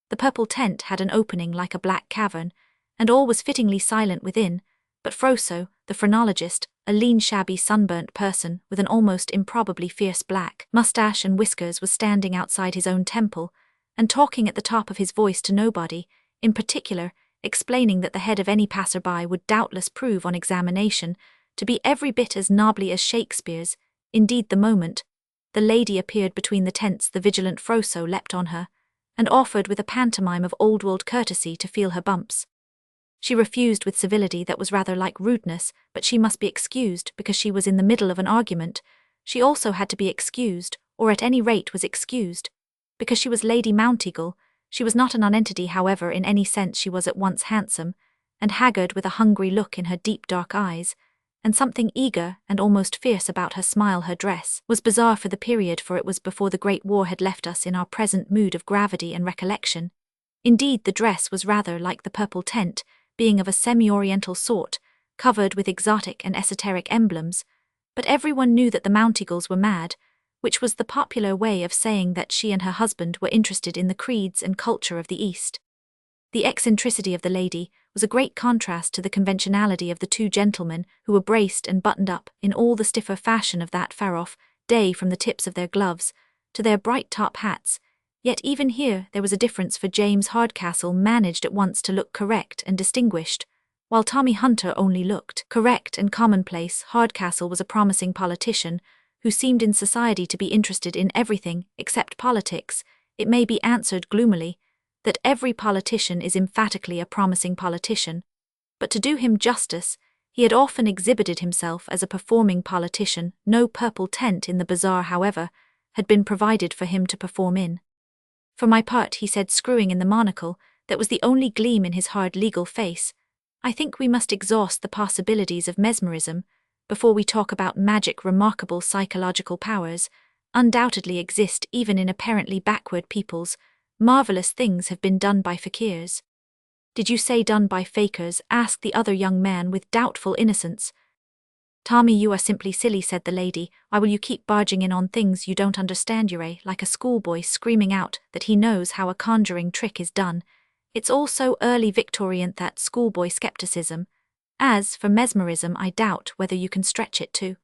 The purple tent had an opening like a black cavern, and all was fittingly silent within, but Froso, the phrenologist, a lean shabby sunburnt person with an almost improbably fierce black moustache and whiskers, was standing outside his own temple, and talking at the top of his voice to nobody, in particular, explaining that the head of any passerby would doubtless prove on examination to be every bit as knobbly as Shakespeare's. Indeed, the moment the lady appeared between the tents, the vigilant Froso leapt on her, and offered with a pantomime of old-world courtesy to feel her bumps. She refused with civility that was rather like rudeness, but she must be excused because she was in the middle of an argument. She also had to be excused, or at any rate was excused, because she was Lady Mounteagle. She was not a nonentity, however, in any sense. She was at once handsome, and haggard with a hungry look in her deep dark eyes, and something eager and almost fierce about her smile. Her dress was bizarre for the period, for it was before the Great War had left us in our present mood of gravity and recollection. Indeed, the dress was rather like the purple tent, being of a semi-oriental sort, covered with exotic and esoteric emblems, but everyone knew that the Mounteagles were mad, which was the popular way of saying that she and her husband were interested in the creeds and culture of the East. The eccentricity of the lady was a great contrast to the conventionality of the two gentlemen, who were braced and buttoned up in all the stiffer fashion of that far-off day, from the tips of their gloves to their bright top hats. Yet even here there was a difference, for James Hardcastle managed at once to look correct and distinguished, while Tommy Hunter only looked correct and commonplace. Hardcastle was a promising politician who seemed in society to be interested in everything except politics. It may be answered gloomily that every politician is emphatically a promising politician, but to do him justice, he had often exhibited himself as a performing politician. No purple tent in the bazaar, however, had been provided for him to perform in. For my part, he said, screwing in the monocle that was the only gleam in his hard legal face, I think we must exhaust the possibilities of mesmerism before we talk about magic. Remarkable psychological powers undoubtedly exist even in apparently backward peoples. Marvelous things have been done by fakirs. Did you say done by fakers? Asked the other young man with doubtful innocence. Tommy, you are simply silly, said the lady. Why will you keep barging in on things you don't understand? You're like a schoolboy screaming out that he knows how a conjuring trick is done. It's all so early Victorian, that schoolboy skepticism. As for mesmerism, I doubt whether you can stretch it to.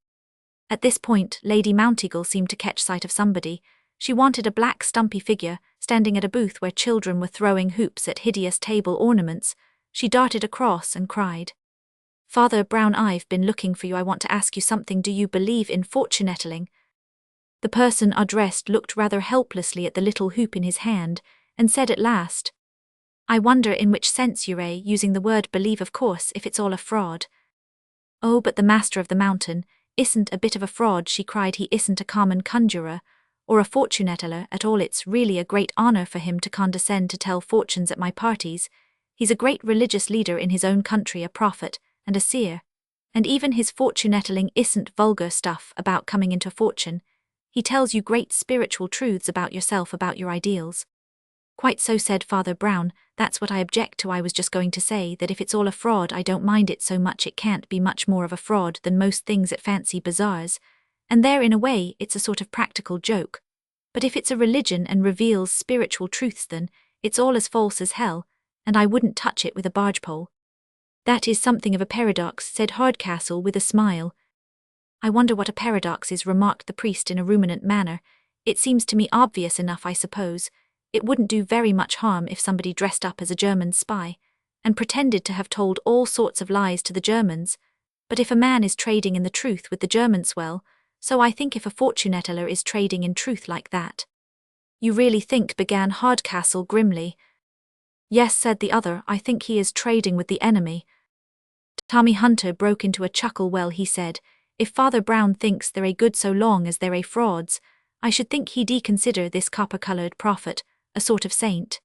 At this point, Lady Mounteagle seemed to catch sight of somebody. She wanted a black stumpy figure standing at a booth where children were throwing hoops at hideous table ornaments. She darted across and cried, Father Brown, I've been looking for you. I want to ask you something. Do you believe in fortune-telling? The person addressed looked rather helplessly at the little hoop in his hand and said at last, I wonder in which sense you're using the word believe. Of course, if it's all a fraud. Oh, but the Master of the Mountain isn't a bit of a fraud, she cried. He isn't a common conjurer or a fortune-teller at all. It's really a great honor for him to condescend to tell fortunes at my parties. He's a great religious leader in his own country, a prophet and a seer, and even his fortune-telling isn't vulgar stuff about coming into fortune. He tells you great spiritual truths about yourself, about your ideals. Quite so, said Father Brown. That's what I object to. I was just going to say that if it's all a fraud, I don't mind it so much. It can't be much more of a fraud than most things at fancy bazaars, and there, in a way, it's a sort of practical joke. But if it's a religion and reveals spiritual truths, then it's all as false as hell, and I wouldn't touch it with a barge pole. That is something of a paradox, said Hardcastle with a smile. I wonder what a paradox is, remarked the priest in a ruminant manner. It seems to me obvious enough, I suppose. It wouldn't do very much harm if somebody dressed up as a German spy and pretended to have told all sorts of lies to the Germans. But if a man is trading in the truth with the Germans, well, so I think if a fortune-teller is trading in truth like that. You really think, began Hardcastle grimly. Yes, said the other, I think he is trading with the enemy. Tommy Hunter broke into a chuckle. Well, he said, if Father Brown thinks they're a good so long as they're a frauds, I should think he'd consider this copper-coloured prophet a sort of saint.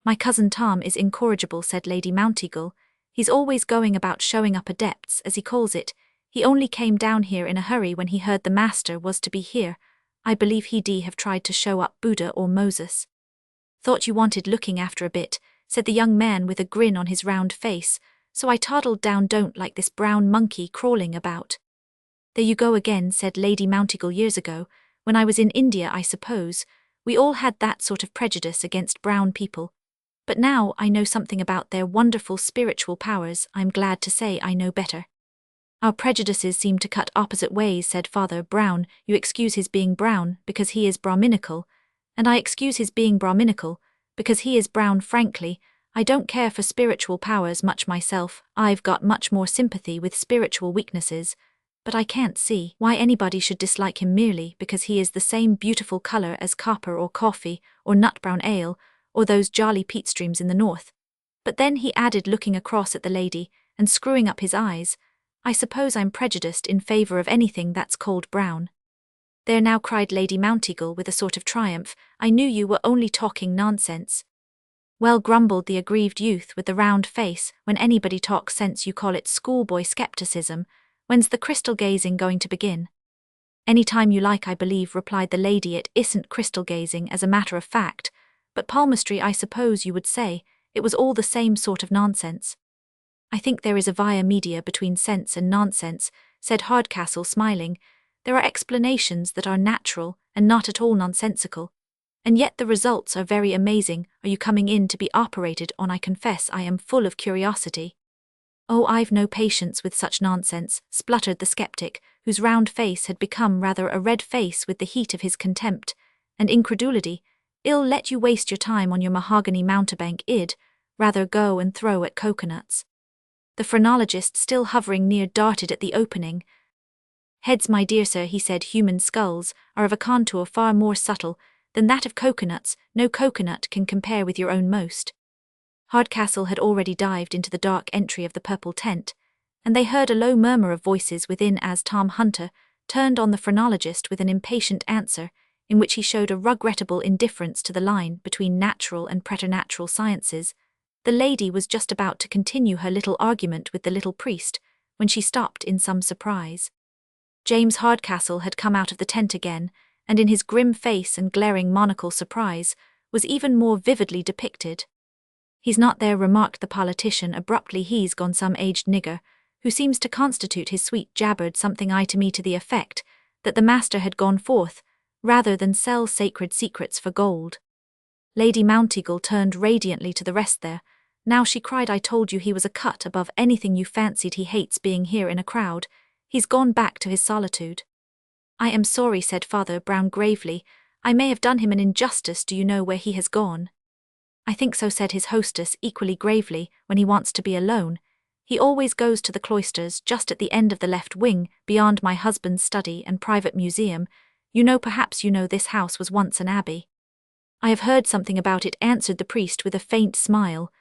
My cousin Tom is incorrigible, said Lady Mounteagle. He's always going about showing up adepts, as he calls it. He only came down here in a hurry when he heard the master was to be here. I believe he'd have tried to show up Buddha or Moses. Thought you wanted looking after a bit, said the young man with a grin on his round face, so I toddled down. Don't like this brown monkey crawling about. There you go again, said Lady Mounteagle. Years ago, when I was in India, I suppose, we all had that sort of prejudice against brown people. But now I know something about their wonderful spiritual powers. I'm glad to say I know better. Our prejudices seem to cut opposite ways, said Father Brown. You excuse his being brown because he is Brahminical, And I excuse his being Brahminical, because he is brown. Frankly, I don't care for spiritual powers much myself. I've got much more sympathy with spiritual weaknesses, but I can't see why anybody should dislike him merely because he is the same beautiful color as copper or coffee or nut brown ale or those jolly peat streams in the north. But then he added, looking across at the lady and screwing up his eyes, I suppose I'm prejudiced in favor of anything that's called brown. There now, cried Lady Mounteagle with a sort of triumph, I knew you were only talking nonsense. Well, grumbled the aggrieved youth with the round face, when anybody talks sense you call it schoolboy skepticism. When's the crystal gazing going to begin? Any time you like, I believe, replied the lady. It isn't crystal gazing as a matter of fact, but palmistry, I suppose you would say. It was all the same sort of nonsense. I think there is a via media between sense and nonsense, said Hardcastle, smiling. There are explanations that are natural and not at all nonsensical, and yet the results are very amazing. Are you coming in to be operated on? I confess I am full of curiosity. Oh, I've no patience with such nonsense, spluttered the skeptic, whose round face had become rather a red face with the heat of his contempt and incredulity. I'll let you waste your time on your mahogany mountebank. I'd rather go and throw at coconuts. The phrenologist, still hovering near, darted at the opening. Heads, my dear sir, he said, human skulls are of a contour far more subtle than that of coconuts. No coconut can compare with your own most. Hardcastle had already dived into the dark entry of the purple tent, and they heard a low murmur of voices within as Tom Hunter turned on the phrenologist with an impatient answer, in which he showed a regrettable indifference to the line between natural and preternatural sciences. The lady was just about to continue her little argument with the little priest, when she stopped in some surprise. James Hardcastle had come out of the tent again, and in his grim face and glaring monocle surprise was even more vividly depicted. He's not there, remarked the politician abruptly. He's gone. Some aged nigger, who seems to constitute his suite, jabbered something to me to the effect that the master had gone forth, rather than sell sacred secrets for gold. Lady Mounteagle turned radiantly to the rest there. Now, she cried, I told you he was a cut above anything you fancied. He hates being here in a crowd. He's gone back to his solitude. I am sorry, said Father Brown gravely. I may have done him an injustice. Do you know where he has gone? I think so, said his hostess equally gravely. When he wants to be alone, he always goes to the cloisters just at the end of the left wing, beyond my husband's study and private museum. You know, perhaps you know, this house was once an abbey. I have heard something about it, answered the priest with a faint smile.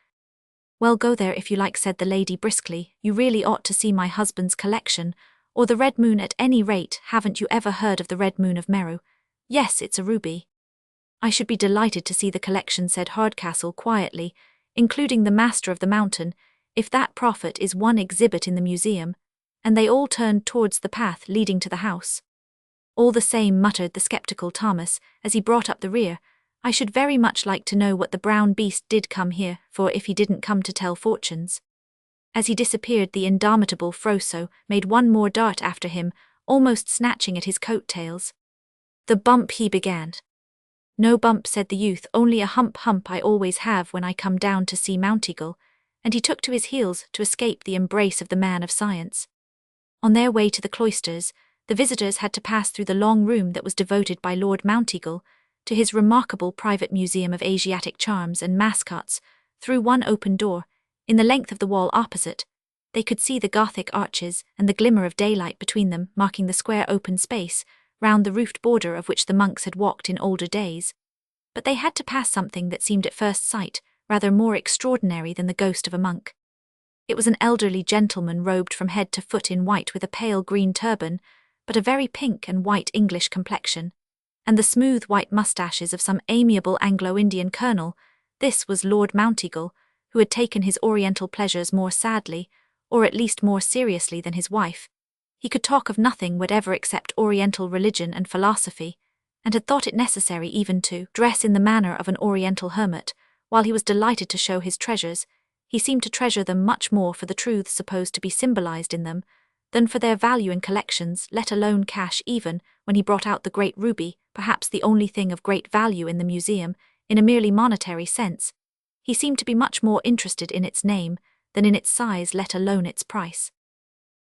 Well, go there if you like, said the lady briskly. You really ought to see my husband's collection, or the Red Moon at any rate. Haven't you ever heard of the Red Moon of Meru? Yes, it's a ruby. I should be delighted to see the collection, said Hardcastle quietly, including the Master of the Mountain, if that prophet is one exhibit in the museum. And they all turned towards the path leading to the house. All the same, muttered the sceptical Thomas, as he brought up the rear, I should very much like to know what the brown beast did come here for, if he didn't come to tell fortunes. As he disappeared, the indomitable Froso made one more dart after him, almost snatching at his coat-tails. The bump, he began. No bump, said the youth, only a hump I always have when I come down to see Mounteagle, and he took to his heels to escape the embrace of the man of science. On their way to the cloisters, the visitors had to pass through the long room that was devoted by Lord Mounteagle to his remarkable private museum of Asiatic charms and mascots. Through one open door, in the length of the wall opposite, they could see the Gothic arches and the glimmer of daylight between them, marking the square open space round the roofed border of which the monks had walked in older days. But they had to pass something that seemed at first sight rather more extraordinary than the ghost of a monk. It was an elderly gentleman robed from head to foot in white, with a pale green turban, but a very pink and white English complexion, and the smooth white moustaches of some amiable Anglo-Indian colonel. This was Lord Mounteagle, who had taken his oriental pleasures more sadly, or at least more seriously, than his wife. He could talk of nothing whatever except oriental religion and philosophy, and had thought it necessary even to dress in the manner of an oriental hermit. While he was delighted to show his treasures, he seemed to treasure them much more for the truths supposed to be symbolized in them than for their value in collections, let alone cash. Even when he brought out the great ruby, perhaps the only thing of great value in the museum, in a merely monetary sense, he seemed to be much more interested in its name than in its size, let alone its price.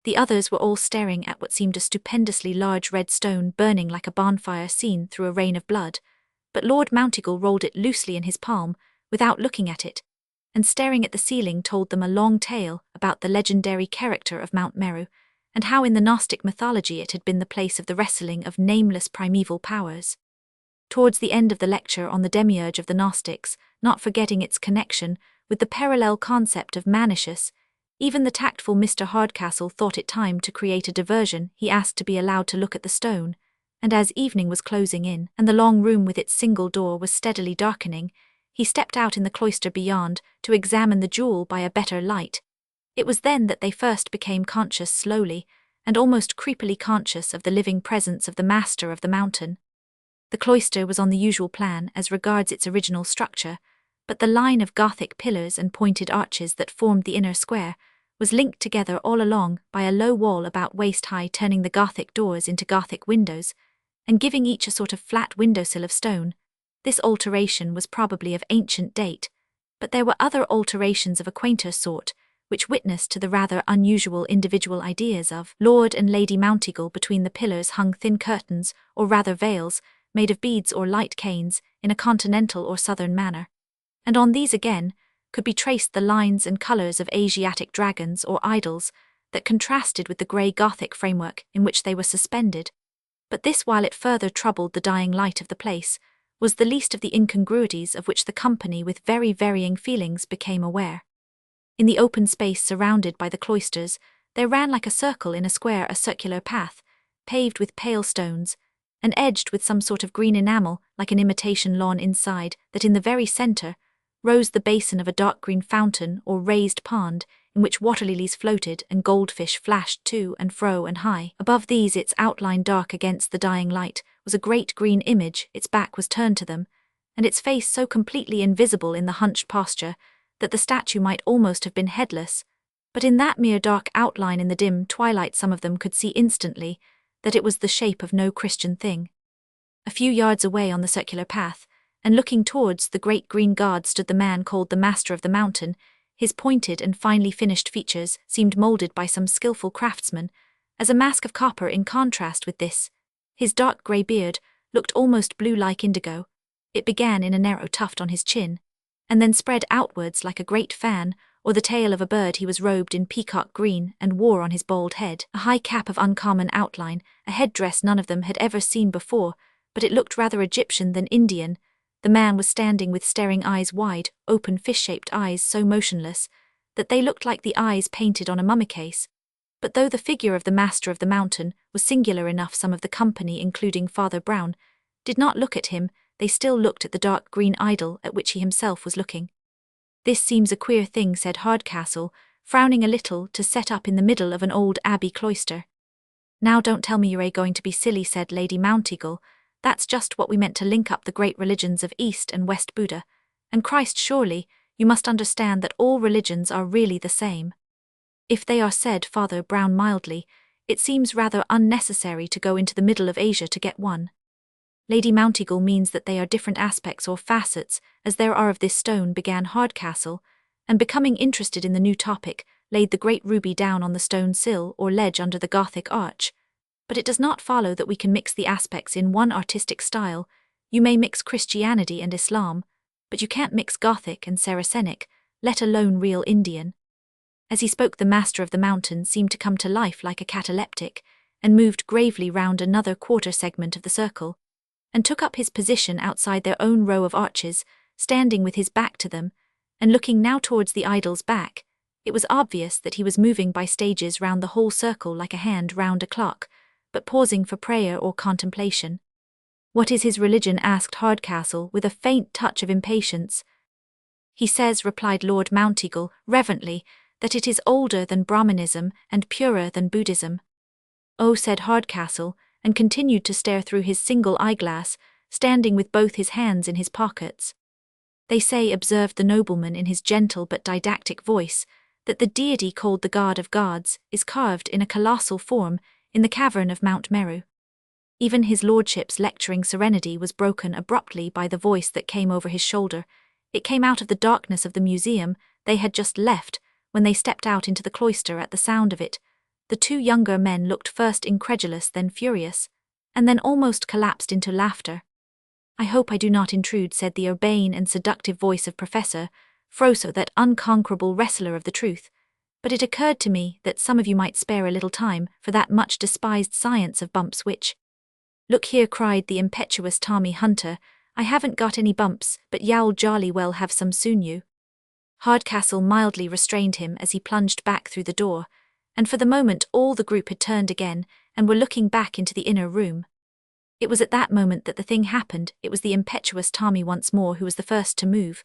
The others were all staring at what seemed a stupendously large red stone burning like a bonfire seen through a rain of blood, but Lord Mounteagle rolled it loosely in his palm, without looking at it, and staring at the ceiling told them a long tale about the legendary character of Mount Meru, and how in the Gnostic mythology it had been the place of the wrestling of nameless primeval powers. Towards the end of the lecture on the demiurge of the Gnostics, not forgetting its connection with the parallel concept of Manichus, even the tactful Mr. Hardcastle thought it time to create a diversion. He asked to be allowed to look at the stone, and as evening was closing in and the long room with its single door was steadily darkening, he stepped out in the cloister beyond to examine the jewel by a better light. It was then that they first became conscious slowly, and almost creepily conscious of the living presence of the master of the mountain. The cloister was on the usual plan as regards its original structure, but the line of Gothic pillars and pointed arches that formed the inner square was linked together all along by a low wall about waist-high, turning the Gothic doors into Gothic windows, and giving each a sort of flat windowsill of stone. This alteration was probably of ancient date, but there were other alterations of a quainter sort, which witnessed to the rather unusual individual ideas of Lord and Lady Mounteagle. Between the pillars hung thin curtains, or rather veils, made of beads or light canes, in a continental or southern manner, and on these again could be traced the lines and colours of Asiatic dragons or idols that contrasted with the grey Gothic framework in which they were suspended. But this, while it further troubled the dying light of the place, was the least of the incongruities of which the company with very varying feelings became aware. In the open space surrounded by the cloisters, there ran like a circle in a square a circular path, paved with pale stones, and edged with some sort of green enamel like an imitation lawn inside, that in the very centre rose the basin of a dark green fountain or raised pond, in which water lilies floated and goldfish flashed to and fro, and high above these, its outline dark against the dying light, was a great green image. Its back was turned to them, and its face so completely invisible in the hunched posture that the statue might almost have been headless, but in that mere dark outline in the dim twilight some of them could see instantly that it was the shape of no Christian thing. A few yards away on the circular path, and looking towards the great green guard, stood the man called the Master of the Mountain. His pointed and finely finished features seemed moulded by some skilful craftsman, as a mask of copper. In contrast with this, his dark grey beard looked almost blue like indigo. It began in a narrow tuft on his chin, and then spread outwards like a great fan, or the tail of a bird. He was robed in peacock green, and wore on his bald head a high cap of uncommon outline, a headdress none of them had ever seen before, but it looked rather Egyptian than Indian. The man was standing with staring eyes, wide, open, fish-shaped eyes so motionless that they looked like the eyes painted on a mummy case. But though the figure of the Master of the Mountain was singular enough, some of the company, including Father Brown, did not look at him. They still looked at the dark green idol at which he himself was looking. "This seems a queer thing," said Hardcastle, frowning a little, "to set up in the middle of an old abbey cloister." "Now don't tell me you're going to be silly," said Lady Mounteagle. "That's just what we meant, to link up the great religions of East and West, Buddha and Christ. Surely you must understand that all religions are really the same." "If they are," said Father Brown mildly, "it seems rather unnecessary to go into the middle of Asia to get one." "Lady Mounteagle means that they are different aspects or facets, as there are of this stone," began Hardcastle, and becoming interested in the new topic, laid the great ruby down on the stone sill or ledge under the Gothic arch. "But it does not follow that we can mix the aspects in one artistic style. You may mix Christianity and Islam, but you can't mix Gothic and Saracenic, let alone real Indian." As he spoke, the Master of the Mountain seemed to come to life like a cataleptic, and moved gravely round another quarter segment of the circle, and took up his position outside their own row of arches, standing with his back to them, and looking now towards the idol's back. It was obvious that he was moving by stages round the whole circle like a hand round a clock, but pausing for prayer or contemplation. "What is his religion?" asked Hardcastle, with a faint touch of impatience. "He says," replied Lord Mounteagle reverently, "that it is older than Brahmanism and purer than Buddhism." "Oh," said Hardcastle, and continued to stare through his single eyeglass, standing with both his hands in his pockets. "They say," observed the nobleman in his gentle but didactic voice, "that the deity called the God of Gods is carved in a colossal form in the cavern of Mount Meru." Even his lordship's lecturing serenity was broken abruptly by the voice that came over his shoulder. It came out of the darkness of the museum they had just left. When they stepped out into the cloister at the sound of it, the two younger men looked first incredulous, then furious, and then almost collapsed into laughter. I hope I do not intrude, said the urbane and seductive voice of Professor Froso, that unconquerable wrestler of the truth. But it occurred to me that some of you might spare a little time for that much despised science of bumps which— Look here, cried the impetuous Tommy Hunter, I haven't got any bumps, but you'll jolly well have some soon you. Hardcastle mildly restrained him as he plunged back through the door, and for the moment all the group had turned again and were looking back into the inner room. It was at that moment that the thing happened. It was the impetuous Tommy once more who was the first to move,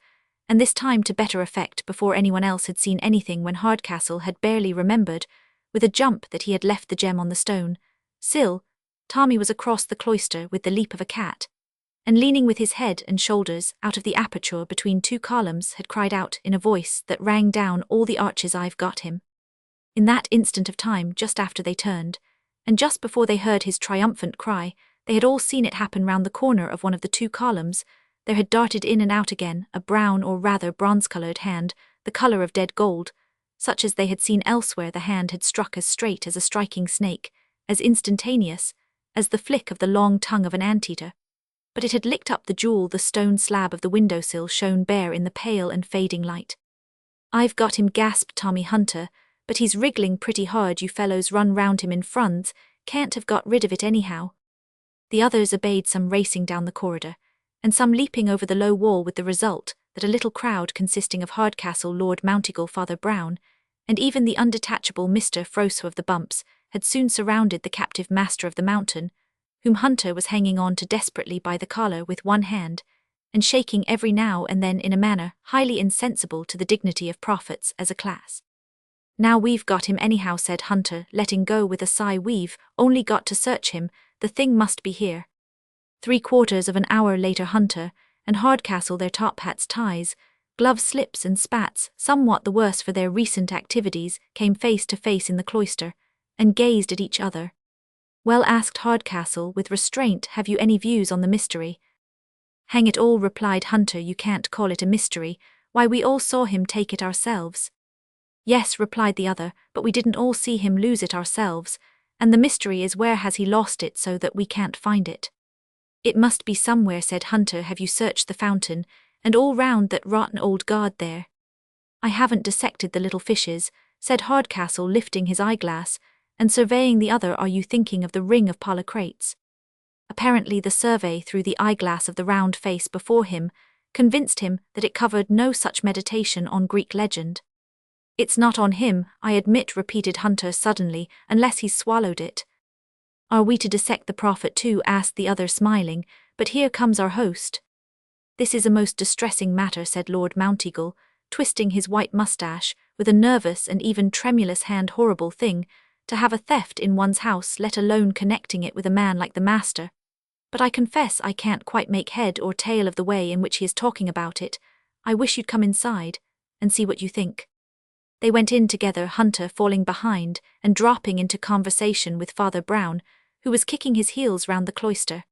and this time to better effect before anyone else had seen anything, when Hardcastle had barely remembered, with a jump, that he had left the gem on the stone sill. Tommy was across the cloister with the leap of a cat, and leaning with his head and shoulders out of the aperture between two columns, had cried out in a voice that rang down all the arches, I've got him. In that instant of time, just after they turned, and just before they heard his triumphant cry, they had all seen it happen round the corner of one of the two columns. There had darted in and out again a brown, or rather bronze-coloured hand, the colour of dead gold, such as they had seen elsewhere. The hand had struck as straight as a striking snake, as instantaneous as the flick of the long tongue of an anteater. But it had licked up the jewel. The stone slab of the windowsill shone bare in the pale and fading light. I've got him, gasped Tommy Hunter, but he's wriggling pretty hard. You fellows run round him in fronts, can't have got rid of it anyhow. The others obeyed, some racing down the corridor, and some leaping over the low wall, with the result that a little crowd consisting of Hardcastle, Lord Mounteagle, Father Brown, and even the undetachable Mr. Froso of the Bumps had soon surrounded the captive master of the mountain, whom Hunter was hanging on to desperately by the collar with one hand, and shaking every now and then in a manner highly insensible to the dignity of prophets as a class. Now we've got him anyhow, said Hunter, letting go with a sigh. We've only got to search him. The thing must be here. 3/4 of an hour later, Hunter and Hardcastle, their top hats, ties, gloves, slips and spats, somewhat the worse for their recent activities, came face to face in the cloister, and gazed at each other. Well, asked Hardcastle with restraint, have you any views on the mystery? Hang it all, replied Hunter, you can't call it a mystery. Why, we all saw him take it ourselves. Yes, replied the other, but we didn't all see him lose it ourselves, and the mystery is, where has he lost it so that we can't find it? It must be somewhere, said Hunter. Have you searched the fountain, and all round that rotten old guard there? I haven't dissected the little fishes, said Hardcastle, lifting his eyeglass and surveying the other. Are you thinking of the ring of Polycrates? Apparently the survey through the eyeglass of the round face before him convinced him that it covered no such meditation on Greek legend. It's not on him, I admit, repeated Hunter suddenly, unless he's swallowed it. Are we to dissect the prophet too? Asked the other, smiling. But here comes our host. This is a most distressing matter, said Lord Mounteagle, twisting his white moustache with a nervous and even tremulous hand. Horrible thing, to have a theft in one's house, let alone connecting it with a man like the master. But I confess I can't quite make head or tail of the way in which he is talking about it. I wish you'd come inside and see what you think. They went in together, Hunter falling behind and dropping into conversation with Father Brown, who was kicking his heels round the cloister.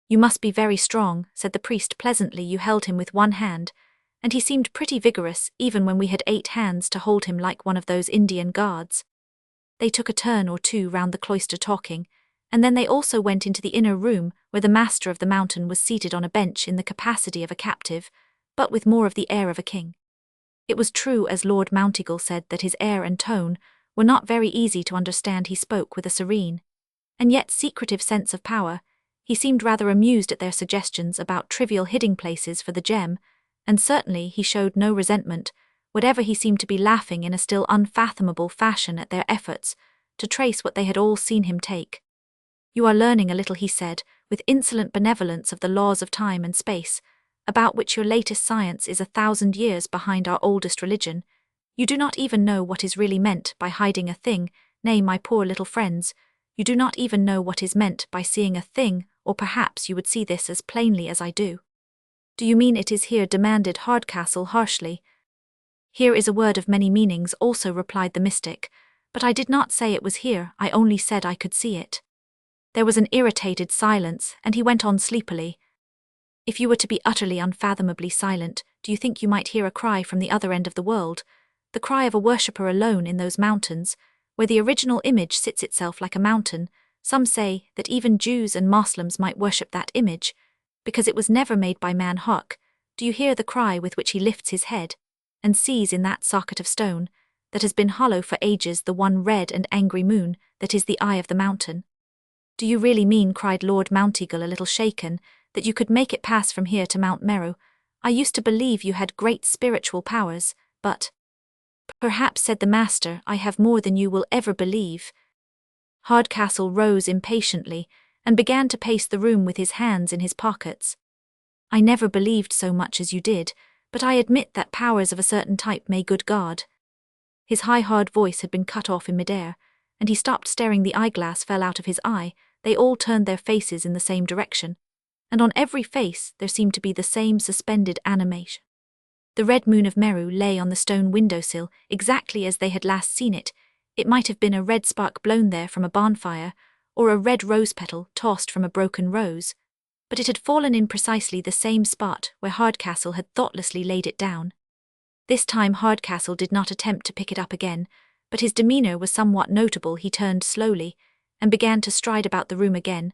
You must be very strong, said the priest pleasantly. You held him with one hand, and he seemed pretty vigorous, even when we had 8 hands to hold him, like one of those Indian guards. They took a turn or two round the cloister talking, and then they also went into the inner room, where the master of the mountain was seated on a bench in the capacity of a captive, but with more of the air of a king. It was true, as Lord Mounteagle said, that his air and tone were not very easy to understand. He spoke with a serene and yet secretive sense of power. He seemed rather amused at their suggestions about trivial hiding places for the gem, and certainly he showed no resentment, whatever he seemed to be laughing in a still unfathomable fashion at their efforts to trace what they had all seen him take. You are learning a little, he said, with insolent benevolence, of the laws of time and space, about which your latest science is 1,000 years behind our oldest religion. You do not even know what is really meant by hiding a thing. Nay, my poor little friends, you do not even know what is meant by seeing a thing, or perhaps you would see this as plainly as I do. Do you mean it is here? Demanded Hardcastle harshly. Here is a word of many meanings also, replied the mystic, but I did not say it was here, I only said I could see it. There was an irritated silence, and he went on sleepily. If you were to be utterly unfathomably silent, do you think you might hear a cry from the other end of the world, the cry of a worshipper alone in those mountains, where the original image sits itself like a mountain? Some say that even Jews and Moslems might worship that image. because it was never made by man. Hark, do you hear the cry with which he lifts his head, and sees in that socket of stone, that has been hollow for ages, the one red and angry moon that is the eye of the mountain? Do you really mean, cried Lord Mounteagle a little shaken, that you could make it pass from here to Mount Meru? I used to believe you had great spiritual powers, but— Perhaps, said the master, I have more than you will ever believe. Hardcastle rose impatiently, and began to pace the room with his hands in his pockets. I never believed so much as you did, but I admit that powers of a certain type may. Good God. His high hard voice had been cut off in midair, and he stopped staring. The eyeglass fell out of his eye. They all turned their faces in the same direction, and on every face there seemed to be the same suspended animation. The red moon of Meru lay on the stone windowsill, exactly as they had last seen it. It might have been a red spark blown there from a bonfire, or a red rose petal tossed from a broken rose, but it had fallen in precisely the same spot where Hardcastle had thoughtlessly laid it down. This time Hardcastle did not attempt to pick it up again, but his demeanour was somewhat notable. He turned slowly, and began to stride about the room again,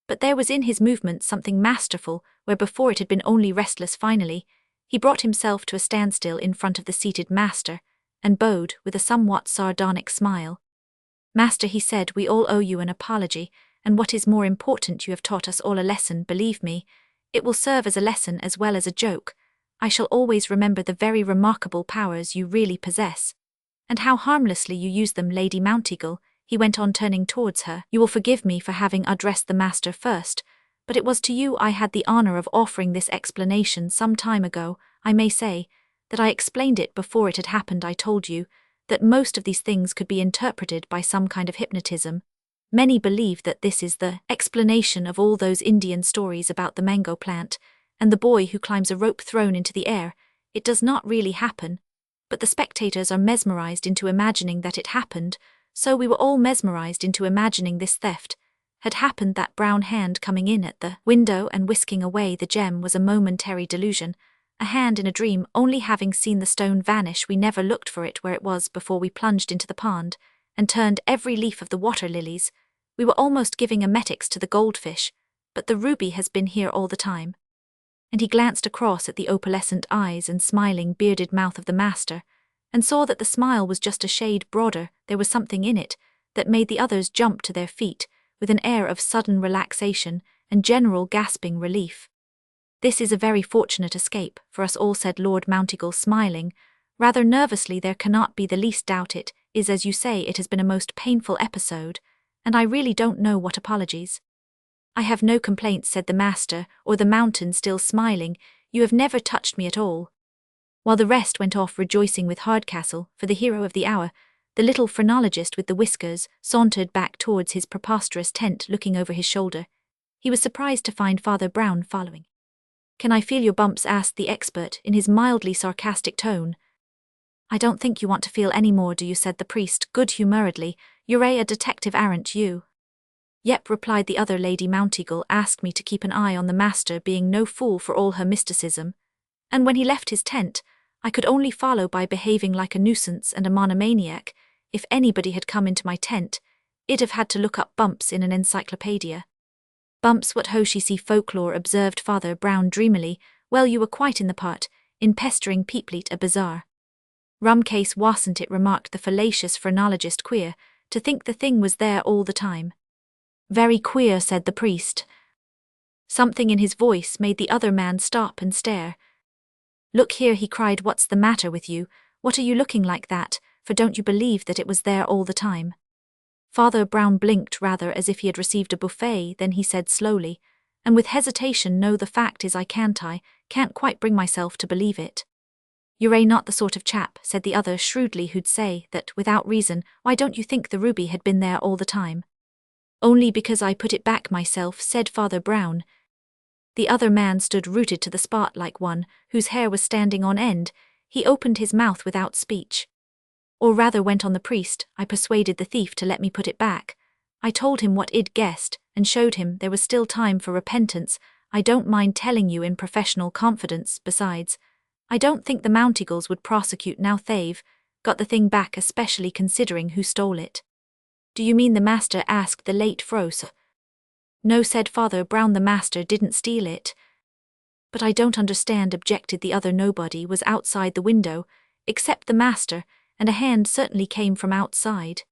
but there was in his movements something masterful, where before it had been only restless. Finally, he brought himself to a standstill in front of the seated master, and bowed with a somewhat sardonic smile. Master, he said, we all owe you an apology, and what is more important, you have taught us all a lesson. Believe me, it will serve as a lesson as well as a joke. I shall always remember the very remarkable powers you really possess, and how harmlessly you use them. Lady Mounteagle, he went on, turning towards her, you will forgive me for having addressed the master first, but it was to you I had the honour of offering this explanation some time ago. I may say that I explained it before it had happened. I told you that most of these things could be interpreted by some kind of hypnotism. Many believe that this is the explanation of all those Indian stories about the mango plant and the boy who climbs a rope thrown into the air. It does not really happen, but the spectators are mesmerized into imagining that it happened, so we were all mesmerized into imagining this theft had happened. That brown hand coming in at the window and whisking away the gem was a momentary delusion, a hand in a dream. Only having seen the stone vanish, we never looked for it where it was before we plunged into the pond and turned every leaf of the water lilies. We were almost giving emetics to the goldfish, but the ruby has been here all the time. And he glanced across at the opalescent eyes and smiling bearded mouth of the master, and saw that the smile was just a shade broader. There was something in it that made the others jump to their feet with an air of sudden relaxation and general gasping relief. This is a very fortunate escape for us all, said Lord Mounteagle, smiling rather nervously. There cannot be the least doubt it is, as you say, it has been a most painful episode, and I really don't know what apologies. I have no complaints, said the master, or the mountain, still smiling. You have never touched me at all. While the rest went off rejoicing with Hardcastle for the hero of the hour, the little phrenologist with the whiskers sauntered back towards his preposterous tent, looking over his shoulder. He was surprised to find Father Brown following. Can I feel your bumps? Asked the expert in his mildly sarcastic tone. I don't think you want to feel any more, do you? Said the priest good-humouredly. You're a detective, aren't you? Yep, replied the other. Lady Mounteagle asked me to keep an eye on the master, being no fool for all her mysticism, and when he left his tent, I could only follow by behaving like a nuisance and a monomaniac. If anybody had come into my tent, it'd have had to look up Bumps in an encyclopedia. Bumps, what ho, she see folklore, observed Father Brown dreamily. Well, you were quite in the part, in pestering Peepleet a bazaar. Rum case, wasn't it? Remarked the fallacious phrenologist. Queer, to think the thing was there all the time. Very queer, said the priest. Something in his voice made the other man stop and stare. Look here, he cried, what's the matter with you? What are you looking like that, for don't you believe that it was there all the time? Father Brown blinked rather as if he had received a buffet, then he said slowly, and with hesitation, no, the fact is I can't quite bring myself to believe it. You're not the sort of chap, said the other shrewdly, who'd say that without reason. Why don't you think the ruby had been there all the time? Only because I put it back myself, said Father Brown. The other man stood rooted to the spot like one whose hair was standing on end. He opened his mouth without speech. Or rather, went on the priest, I persuaded the thief to let me put it back. I told him what I'd guessed, and showed him there was still time for repentance. I don't mind telling you in professional confidence. Besides, I don't think the Mounteagles would prosecute now they've got the thing back, especially considering who stole it. Do you mean the master? Asked the late Froese. No, said Father Brown, the master didn't steal it. But I don't understand, objected the other. Nobody was outside the window, except the master, and a hand certainly came from outside.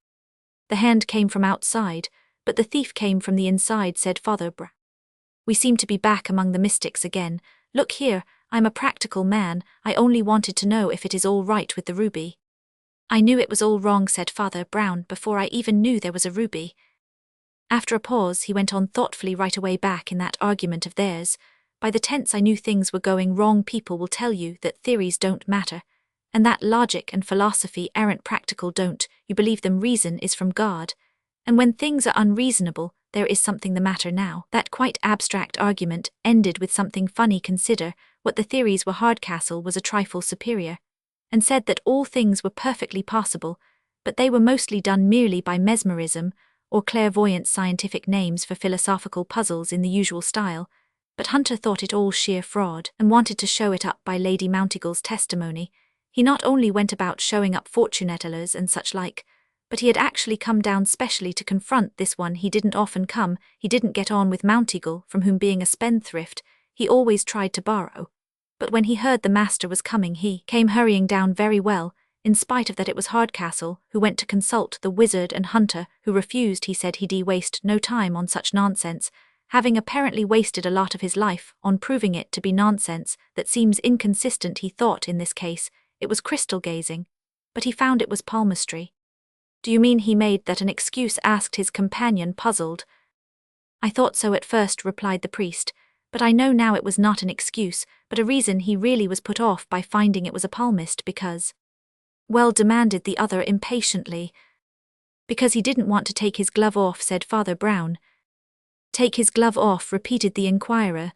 The hand came from outside, but the thief came from the inside, said Father Brown. We seem to be back among the mystics again. Look here, I'm a practical man, I only wanted to know if it is all right with the ruby. I knew it was all wrong, said Father Brown, before I even knew there was a ruby. After a pause he went on thoughtfully, right away back in that argument of theirs. By the tense I knew things were going wrong. People will tell you that theories don't matter, and that logic and philosophy aren't practical. Don't you believe them? Reason is from God, and when things are unreasonable, there is something the matter. Now, that quite abstract argument ended with something funny. Consider what the theories were. Hardcastle was a trifle superior, and said that all things were perfectly possible, but they were mostly done merely by mesmerism, or clairvoyance, scientific names for philosophical puzzles in the usual style. But Hunter thought it all sheer fraud, and wanted to show it up by Lady Mounteagle's testimony. He not only went about showing up fortune tellers and such like, but he had actually come down specially to confront this one. He didn't often come, he didn't get on with Mounteagle, from whom, being a spendthrift, he always tried to borrow. But when he heard the master was coming, he came hurrying down. Very well, in spite of that it was Hardcastle who went to consult the wizard, and Hunter who refused. He said he'd waste no time on such nonsense, having apparently wasted a lot of his life on proving it to be nonsense. That seems inconsistent, he thought. In this case it was crystal gazing, but he found it was palmistry. Do you mean he made that an excuse? Asked his companion, puzzled. I thought so at first, replied the priest, but I know now it was not an excuse, but a reason. He really was put off by finding it was a palmist because— well, demanded the other impatiently. Because he didn't want to take his glove off, said Father Brown. Take his glove off, repeated the inquirer.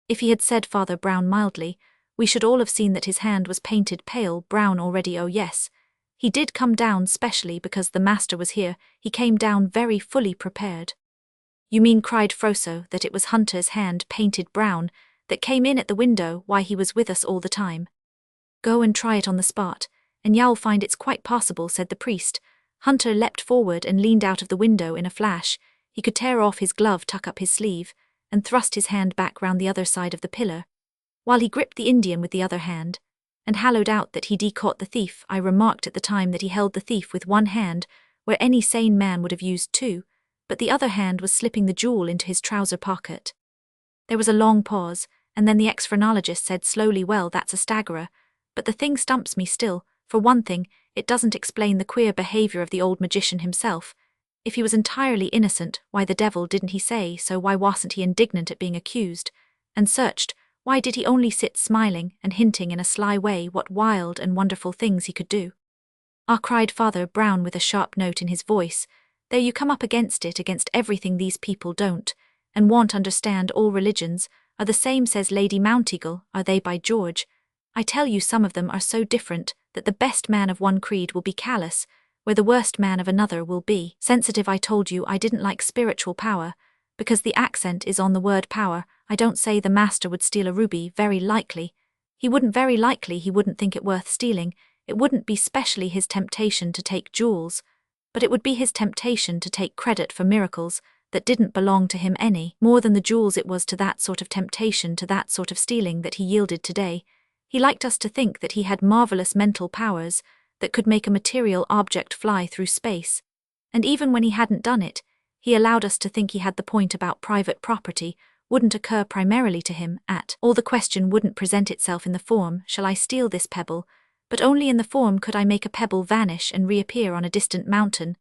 If he had said, Father Brown mildly, we should all have seen that his hand was painted pale brown already. Oh yes, he did come down specially because the master was here. He came down very fully prepared. You mean, cried Froso, that it was Hunter's hand painted brown that came in at the window? Why, he was with us all the time. Go and try it on the spot, and you'll find it's quite possible, said the priest. Hunter leapt forward and leaned out of the window in a flash. He could tear off his glove, tuck up his sleeve, and thrust his hand back round the other side of the pillar, while he gripped the Indian with the other hand, and hallowed out that he'd caught the thief. I remarked at the time that he held the thief with one hand, where any sane man would have used two, but the other hand was slipping the jewel into his trouser pocket. There was a long pause, and then the ex-phrenologist said slowly, well, that's a staggerer, but the thing stumps me still. For one thing, it doesn't explain the queer behavior of the old magician himself. If he was entirely innocent, why the devil didn't he say so? Why wasn't he indignant at being accused and searched? Why did he only sit smiling and hinting in a sly way what wild and wonderful things he could do? Ah, cried Father Brown with a sharp note in his voice, there you come up against it, against everything. These people don't and won't understand. All religions are the same, says Lady Mounteagle. Are they? By George, I tell you, some of them are so different that the best man of one creed will be callous, where the worst man of another will be sensitive. I told you I didn't like spiritual power, because the accent is on the word power. I don't say the master would steal a ruby. Very likely he wouldn't. Very likely he wouldn't think it worth stealing. It wouldn't be specially his temptation to take jewels, but it would be his temptation to take credit for miracles that didn't belong to him any more than the jewels. It was to that sort of temptation, to that sort of stealing, that he yielded today. He liked us to think that he had marvelous mental powers that could make a material object fly through space, and even when he hadn't done it, he allowed us to think he had the point about private property wouldn't occur primarily to him at all. The question wouldn't present itself in the form, shall I steal this pebble, but only in the form, could I make a pebble vanish and reappear on a distant mountain?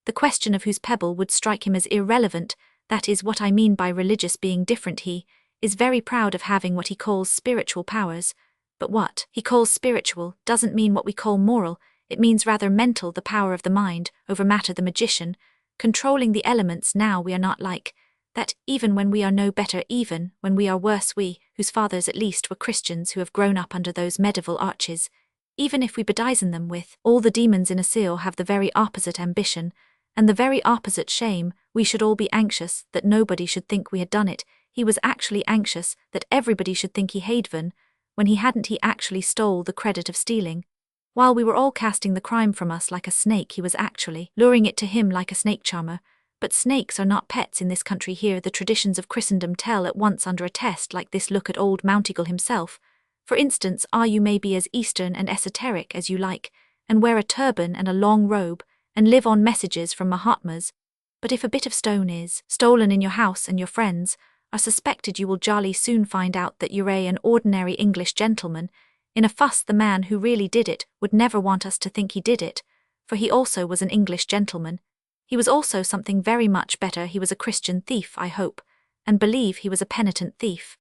The question of whose pebble would strike him as irrelevant. That is what I mean by religious being different. He is very proud of having what he calls spiritual powers, but what he calls spiritual doesn't mean what we call moral. It means rather mental, the power of the mind over matter, the magician, controlling the elements. Now we are not like that, even when we are no better, even when we are worse, we, whose fathers at least were Christians, who have grown up under those medieval arches, even if we bedizen them with all the demons in a seal, have the very opposite ambition, and the very opposite shame. We should all be anxious that nobody should think we had done it. He was actually anxious that everybody should think he hadven, when he hadn't. He actually stole the credit of stealing. While we were all casting the crime from us like a snake, he was actually luring it to him like a snake charmer. But snakes are not pets in this country here. The traditions of Christendom tell at once under a test like this. Look at old Mounteagle himself. For instance, you may be as Eastern and esoteric as you like, and wear a turban and a long robe, and live on messages from Mahatmas, but if a bit of stone is stolen in your house and your friends are suspected, you will jolly soon find out that you're an ordinary English gentleman. In a fuss, the man who really did it would never want us to think he did it, for he also was an English gentleman. He was also something very much better. He was a Christian thief, I hope, and believe he was a penitent thief.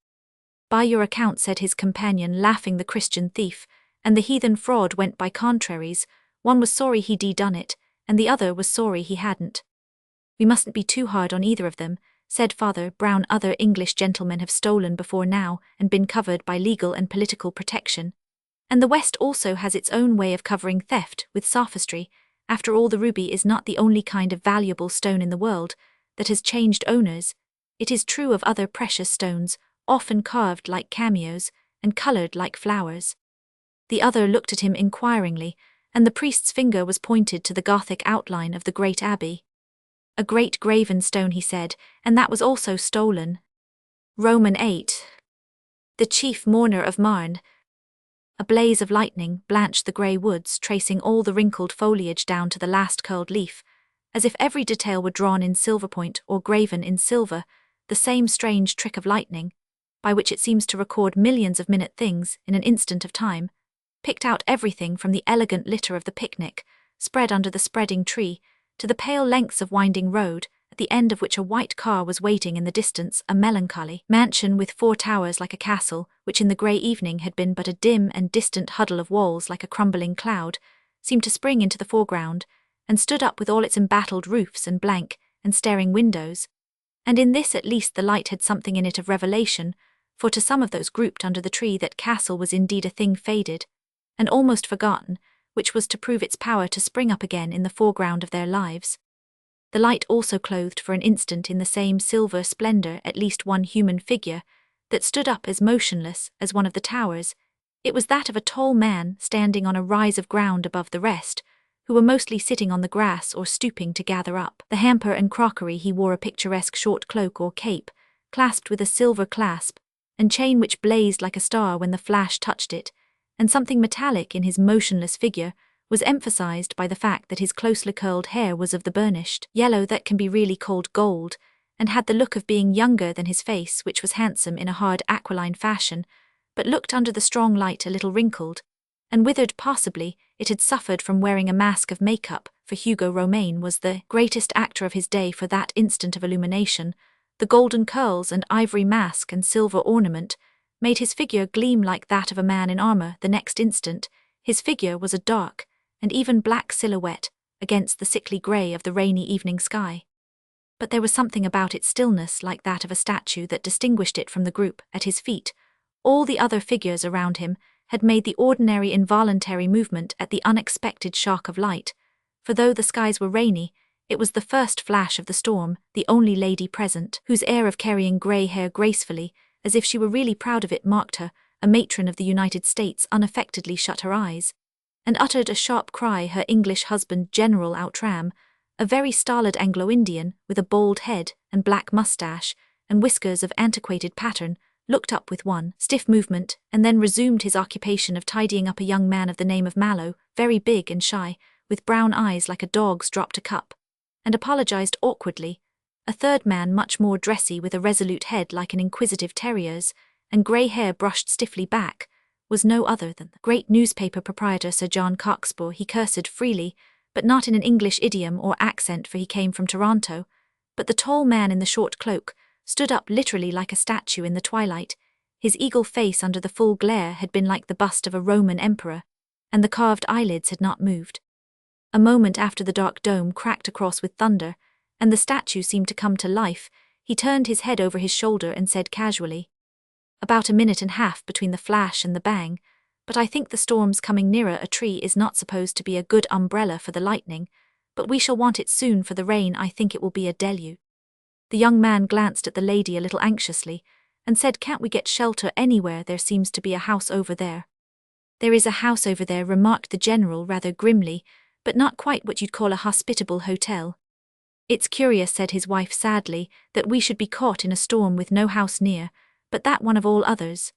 By your account, said his companion, laughing, the Christian thief and the heathen fraud went by contraries. One was sorry he'd done it, and the other was sorry he hadn't. We mustn't be too hard on either of them, said Father Brown. Other English gentlemen have stolen before now and been covered by legal and political protection. And the West also has its own way of covering theft with sophistry. After all, the ruby is not the only kind of valuable stone in the world that has changed owners. It is true of other precious stones, often carved like cameos and colored like flowers. The other looked at him inquiringly, and the priest's finger was pointed to the Gothic outline of the great abbey. A great graven stone, he said, and that was also stolen. Roman 8. The chief mourner of Marne. A blaze of lightning blanched the grey woods, tracing all the wrinkled foliage down to the last curled leaf, as if every detail were drawn in silver point or graven in silver, the same strange trick of lightning, by which it seems to record millions of minute things in an instant of time, picked out everything from the elegant litter of the picnic, spread under the spreading tree, to the pale lengths of winding road, at the end of which a white car was waiting in the distance, a melancholy mansion with 4 towers like a castle, which in the grey evening had been but a dim and distant huddle of walls like a crumbling cloud, seemed to spring into the foreground, and stood up with all its embattled roofs and blank and staring windows. And in this at least the light had something in it of revelation, for to some of those grouped under the tree that castle was indeed a thing faded, and almost forgotten, which was to prove its power to spring up again in the foreground of their lives. The light also clothed for an instant in the same silver splendour at least one human figure, that stood up as motionless as one of the towers. It was that of a tall man standing on a rise of ground above the rest, who were mostly sitting on the grass or stooping to gather up the hamper and crockery. He wore a picturesque short cloak or cape, clasped with a silver clasp, and chain which blazed like a star when the flash touched it, and something metallic in his motionless figure was emphasized by the fact that his closely curled hair was of the burnished yellow that can be really called gold, and had the look of being younger than his face, which was handsome in a hard aquiline fashion, but looked under the strong light a little wrinkled and withered. Possibly it had suffered from wearing a mask of makeup, for Hugo Romain was the greatest actor of his day for that instant of illumination. The golden curls and ivory mask and silver ornament made his figure gleam like that of a man in armor. The next instant his figure was a dark and even black silhouette against the sickly grey of the rainy evening sky. But there was something about its stillness like that of a statue that distinguished it from the group at his feet. All the other figures around him had made the ordinary involuntary movement at the unexpected shock of light, for though the skies were rainy, it was the first flash of the storm. The only lady present, whose air of carrying grey hair gracefully, as if she were really proud of it, marked her, a matron of the United States, unaffectedly shut her eyes, and uttered a sharp cry. Her English husband, General Outram, a very stolid Anglo-Indian with a bald head and black moustache and whiskers of antiquated pattern, looked up with one stiff movement and then resumed his occupation of tidying up a young man of the name of Mallow, very big and shy, with brown eyes like a dog's dropped a cup, and apologized awkwardly. A third man, much more dressy, with a resolute head like an inquisitive terrier's, and grey hair brushed stiffly back, was no other than the great newspaper proprietor Sir John Cockspur. He cursed freely, but not in an English idiom or accent, for he came from Toronto. But the tall man in the short cloak stood up literally like a statue in the twilight. His eagle face under the full glare had been like the bust of a Roman emperor, and the carved eyelids had not moved. A moment after the dark dome cracked across with thunder, and the statue seemed to come to life. He turned his head over his shoulder and said casually, "About a minute and a half between the flash and the bang, but I think the storm's coming nearer. A tree is not supposed to be a good umbrella for the lightning, but we shall want it soon for the rain. I think it will be a deluge." The young man glanced at the lady a little anxiously, and said, "Can't we get shelter anywhere? There seems to be a house over there." "There is a house over there," remarked the general rather grimly, "but not quite what you'd call a hospitable hotel. It's curious, said his wife sadly, that we should be caught in a storm with no house near, but that one of all others.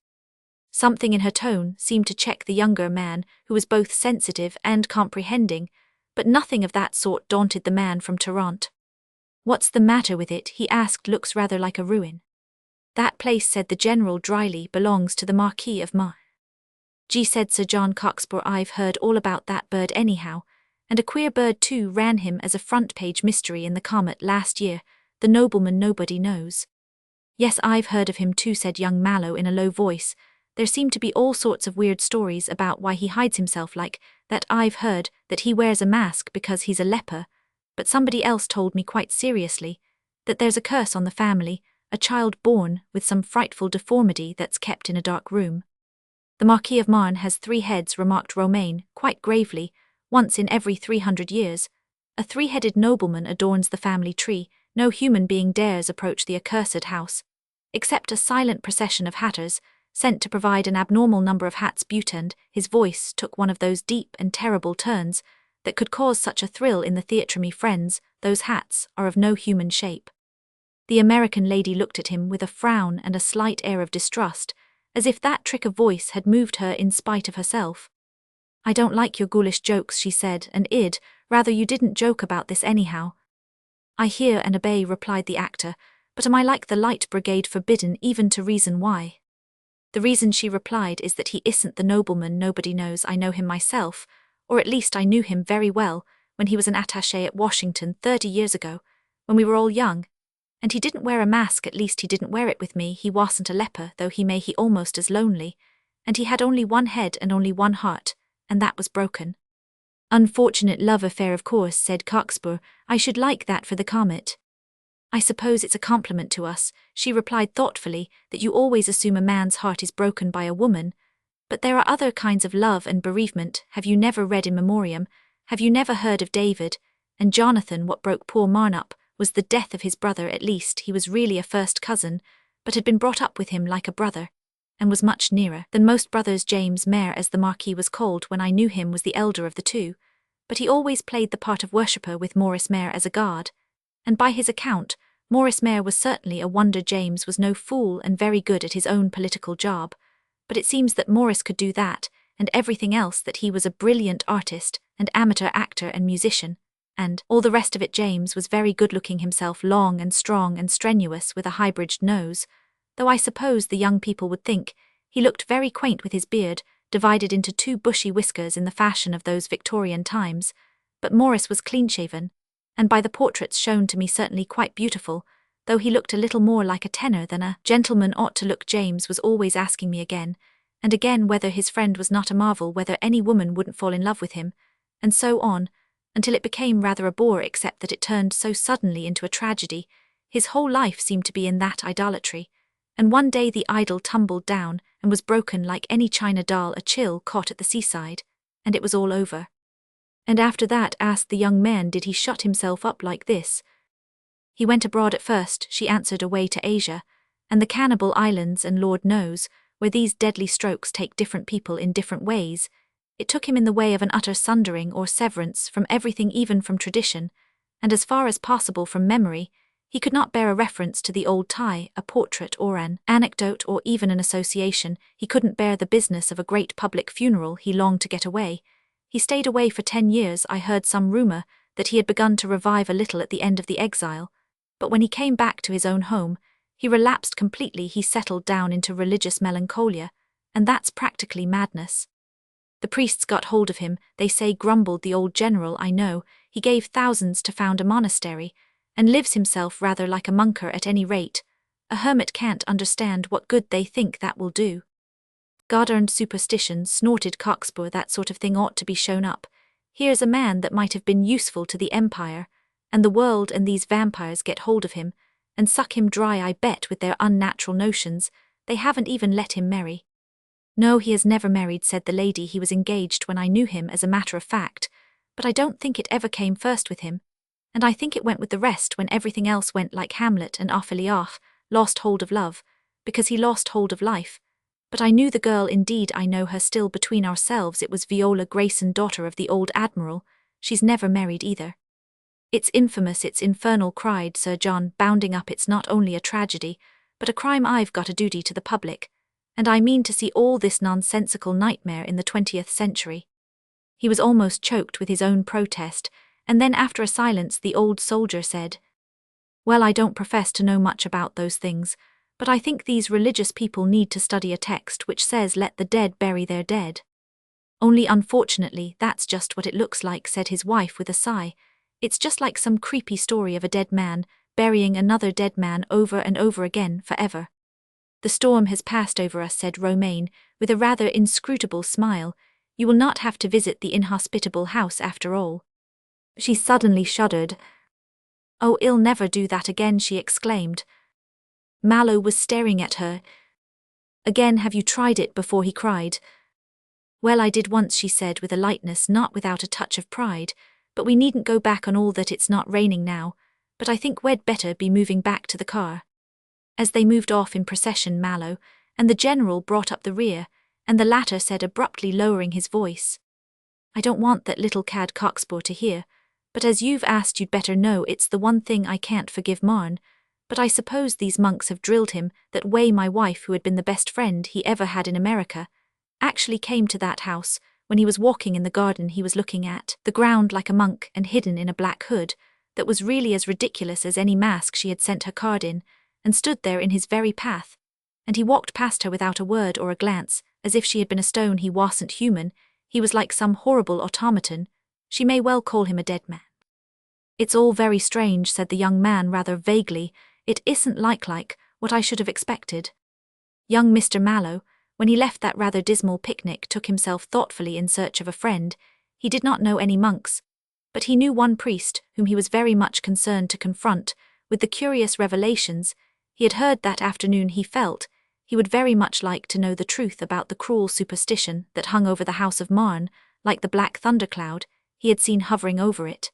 Something in her tone seemed to check the younger man, who was both sensitive and comprehending, but nothing of that sort daunted the man from Tarrant. What's the matter with it? He asked. Looks rather like a ruin. That place, said the general dryly, belongs to the Marquis of Ma. Gee, said Sir John Cockspur, I've heard all about that bird anyhow, and a queer bird too. Ran him as a front-page mystery in the Comet last year, the nobleman nobody knows. Yes, I've heard of him too, said young Mallow in a low voice. There seem to be all sorts of weird stories about why he hides himself like that. I've heard that he wears a mask because he's a leper, but somebody else told me quite seriously that there's a curse on the family, a child born with some frightful deformity that's kept in a dark room. The Marquis of Marne has 3 heads, remarked Romaine, quite gravely. Once in every 300 years, a 3-headed nobleman adorns the family tree. No human being dares approach the accursed house, except a silent procession of hatters, sent to provide an abnormal number of hats. Butand, his voice took one of those deep and terrible turns that could cause such a thrill in the theatre. Me friends, those hats are of no human shape. The American lady looked at him with a frown and a slight air of distrust, as if that trick of voice had moved her in spite of herself. I don't like your ghoulish jokes, she said, and id, rather you didn't joke about this anyhow. I hear and obey, replied the actor, but am I like the Light Brigade, forbidden even to reason why? The reason, she replied, is that he isn't the nobleman nobody knows. I know him myself, or at least I knew him very well, when he was an attaché at Washington 30 years ago, when we were all young. And he didn't wear a mask, at least he didn't wear it with me. He wasn't a leper, though he almost as lonely, and he had only one head and only one heart, and that was broken. Unfortunate love affair, of course, said Cockspur. I should like that for the Comet. I suppose it's a compliment to us, she replied thoughtfully, that you always assume a man's heart is broken by a woman. But there are other kinds of love and bereavement. Have you never read In Memoriam? Have you never heard of David and Jonathan? What broke poor Marne up was the death of his brother. At least he was really a first cousin, but had been brought up with him like a brother, and was much nearer than most brothers. James Maire, as the Marquis was called when I knew him, was the elder of the two, but he always played the part of worshipper with Maurice Maire as a guard, and by his account, Maurice Maire was certainly a wonder. James was no fool and very good at his own political job, but it seems that Maurice could do that, and everything else, that he was a brilliant artist and amateur actor and musician, and all the rest of it. James was very good-looking himself, long and strong and strenuous, with a high-bridged nose, though I suppose the young people would think he looked very quaint with his beard, divided into 2 bushy whiskers in the fashion of those Victorian times. But Maurice was clean-shaven, and by the portraits shown to me certainly quite beautiful, though he looked a little more like a tenor than a gentleman ought to look. James was always asking me again and again whether his friend was not a marvel, whether any woman wouldn't fall in love with him, and so on, until it became rather a bore, except that it turned so suddenly into a tragedy. His whole life seemed to be in that idolatry, and one day the idol tumbled down and was broken like any china doll a chill caught at the seaside, and it was all over. And after that, asked the young man, did he shut himself up like this? He went abroad at first, she answered, away to Asia, and the Cannibal Islands, and Lord knows where these deadly strokes take different people in different ways. It took him in the way of an utter sundering or severance from everything, even from tradition, and as far as possible from memory. He could not bear a reference to the old tie, a portrait or an anecdote or even an association. He couldn't bear the business of a great public funeral. He longed to get away. He stayed away for 10 years. I heard some rumour that he had begun to revive a little at the end of the exile, but when he came back to his own home, he relapsed completely. He settled down into religious melancholia, and that's practically madness. The priests got hold of him, they say, grumbled the old general. I know, he gave thousands to found a monastery, and lives himself rather like a monker at any rate. A hermit can't understand what good they think that will do. God-earned superstition, snorted Cockspur. That sort of thing ought to be shown up. Here's a man that might have been useful to the empire and the world, and these vampires get hold of him and suck him dry, I bet, with their unnatural notions. They haven't even let him marry. No, he has never married, said the lady. He was engaged when I knew him, as a matter of fact, but I don't think it ever came first with him, and I think it went with the rest when everything else went, like Hamlet and Ophelia, lost hold of love, because he lost hold of life. But I knew the girl, indeed I know her still. Between ourselves, it was Viola Grayson, daughter of the old admiral. She's never married either. It's infamous, it's infernal, cried Sir John, bounding up. It's not only a tragedy, but a crime. I've got a duty to the public, and I mean to see all this nonsensical nightmare in the 20th century. He was almost choked with his own protest, and then after a silence the old soldier said, "Well, I don't profess to know much about those things, but I think these religious people need to study a text which says let the dead bury their dead." "Only unfortunately that's just what it looks like," said his wife with a sigh. "It's just like some creepy story of a dead man burying another dead man over and over again forever." "The storm has passed over us," said Romaine, with a rather inscrutable smile. "You will not have to visit the inhospitable house after all." She suddenly shuddered. "Oh, I'll never do that again," she exclaimed. Mallow was staring at her. "Again, have you tried it before?" he cried. "Well, I did once," she said with a lightness not without a touch of pride, "but we needn't go back on all that. It's not raining now, but I think we'd better be moving back to the car." As they moved off in procession, Mallow and the General brought up the rear, and the latter said abruptly, lowering his voice, "I don't want that little cad Cockspur to hear, but as you've asked you'd better know it's the one thing I can't forgive Marn, but I suppose these monks have drilled him that way. My wife, who had been the best friend he ever had in America, actually came to that house when he was walking in the garden. He was looking at the ground like a monk and hidden in a black hood that was really as ridiculous as any mask she had sent her card in, and stood there in his very path, and he walked past her without a word or a glance, as if she had been a stone. He wasn't human, he was like some horrible automaton. She may well call him a dead man." "It's all very strange," said the young man rather vaguely. "It isn't like what I should have expected." Young Mr. Mallow, when he left that rather dismal picnic, took himself thoughtfully in search of a friend. He did not know any monks, but he knew one priest whom he was very much concerned to confront with the curious revelations he had heard that afternoon. He felt he would very much like to know the truth about the cruel superstition that hung over the house of Marn, like the black thundercloud he had seen hovering over it.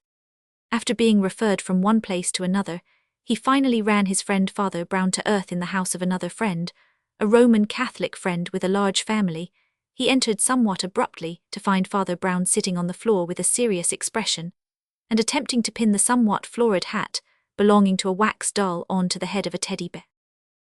After being referred from one place to another, he finally ran his friend Father Brown to earth in the house of another friend, a Roman Catholic friend with a large family. He entered somewhat abruptly to find Father Brown sitting on the floor with a serious expression, and attempting to pin the somewhat florid hat belonging to a wax doll onto the head of a teddy bear.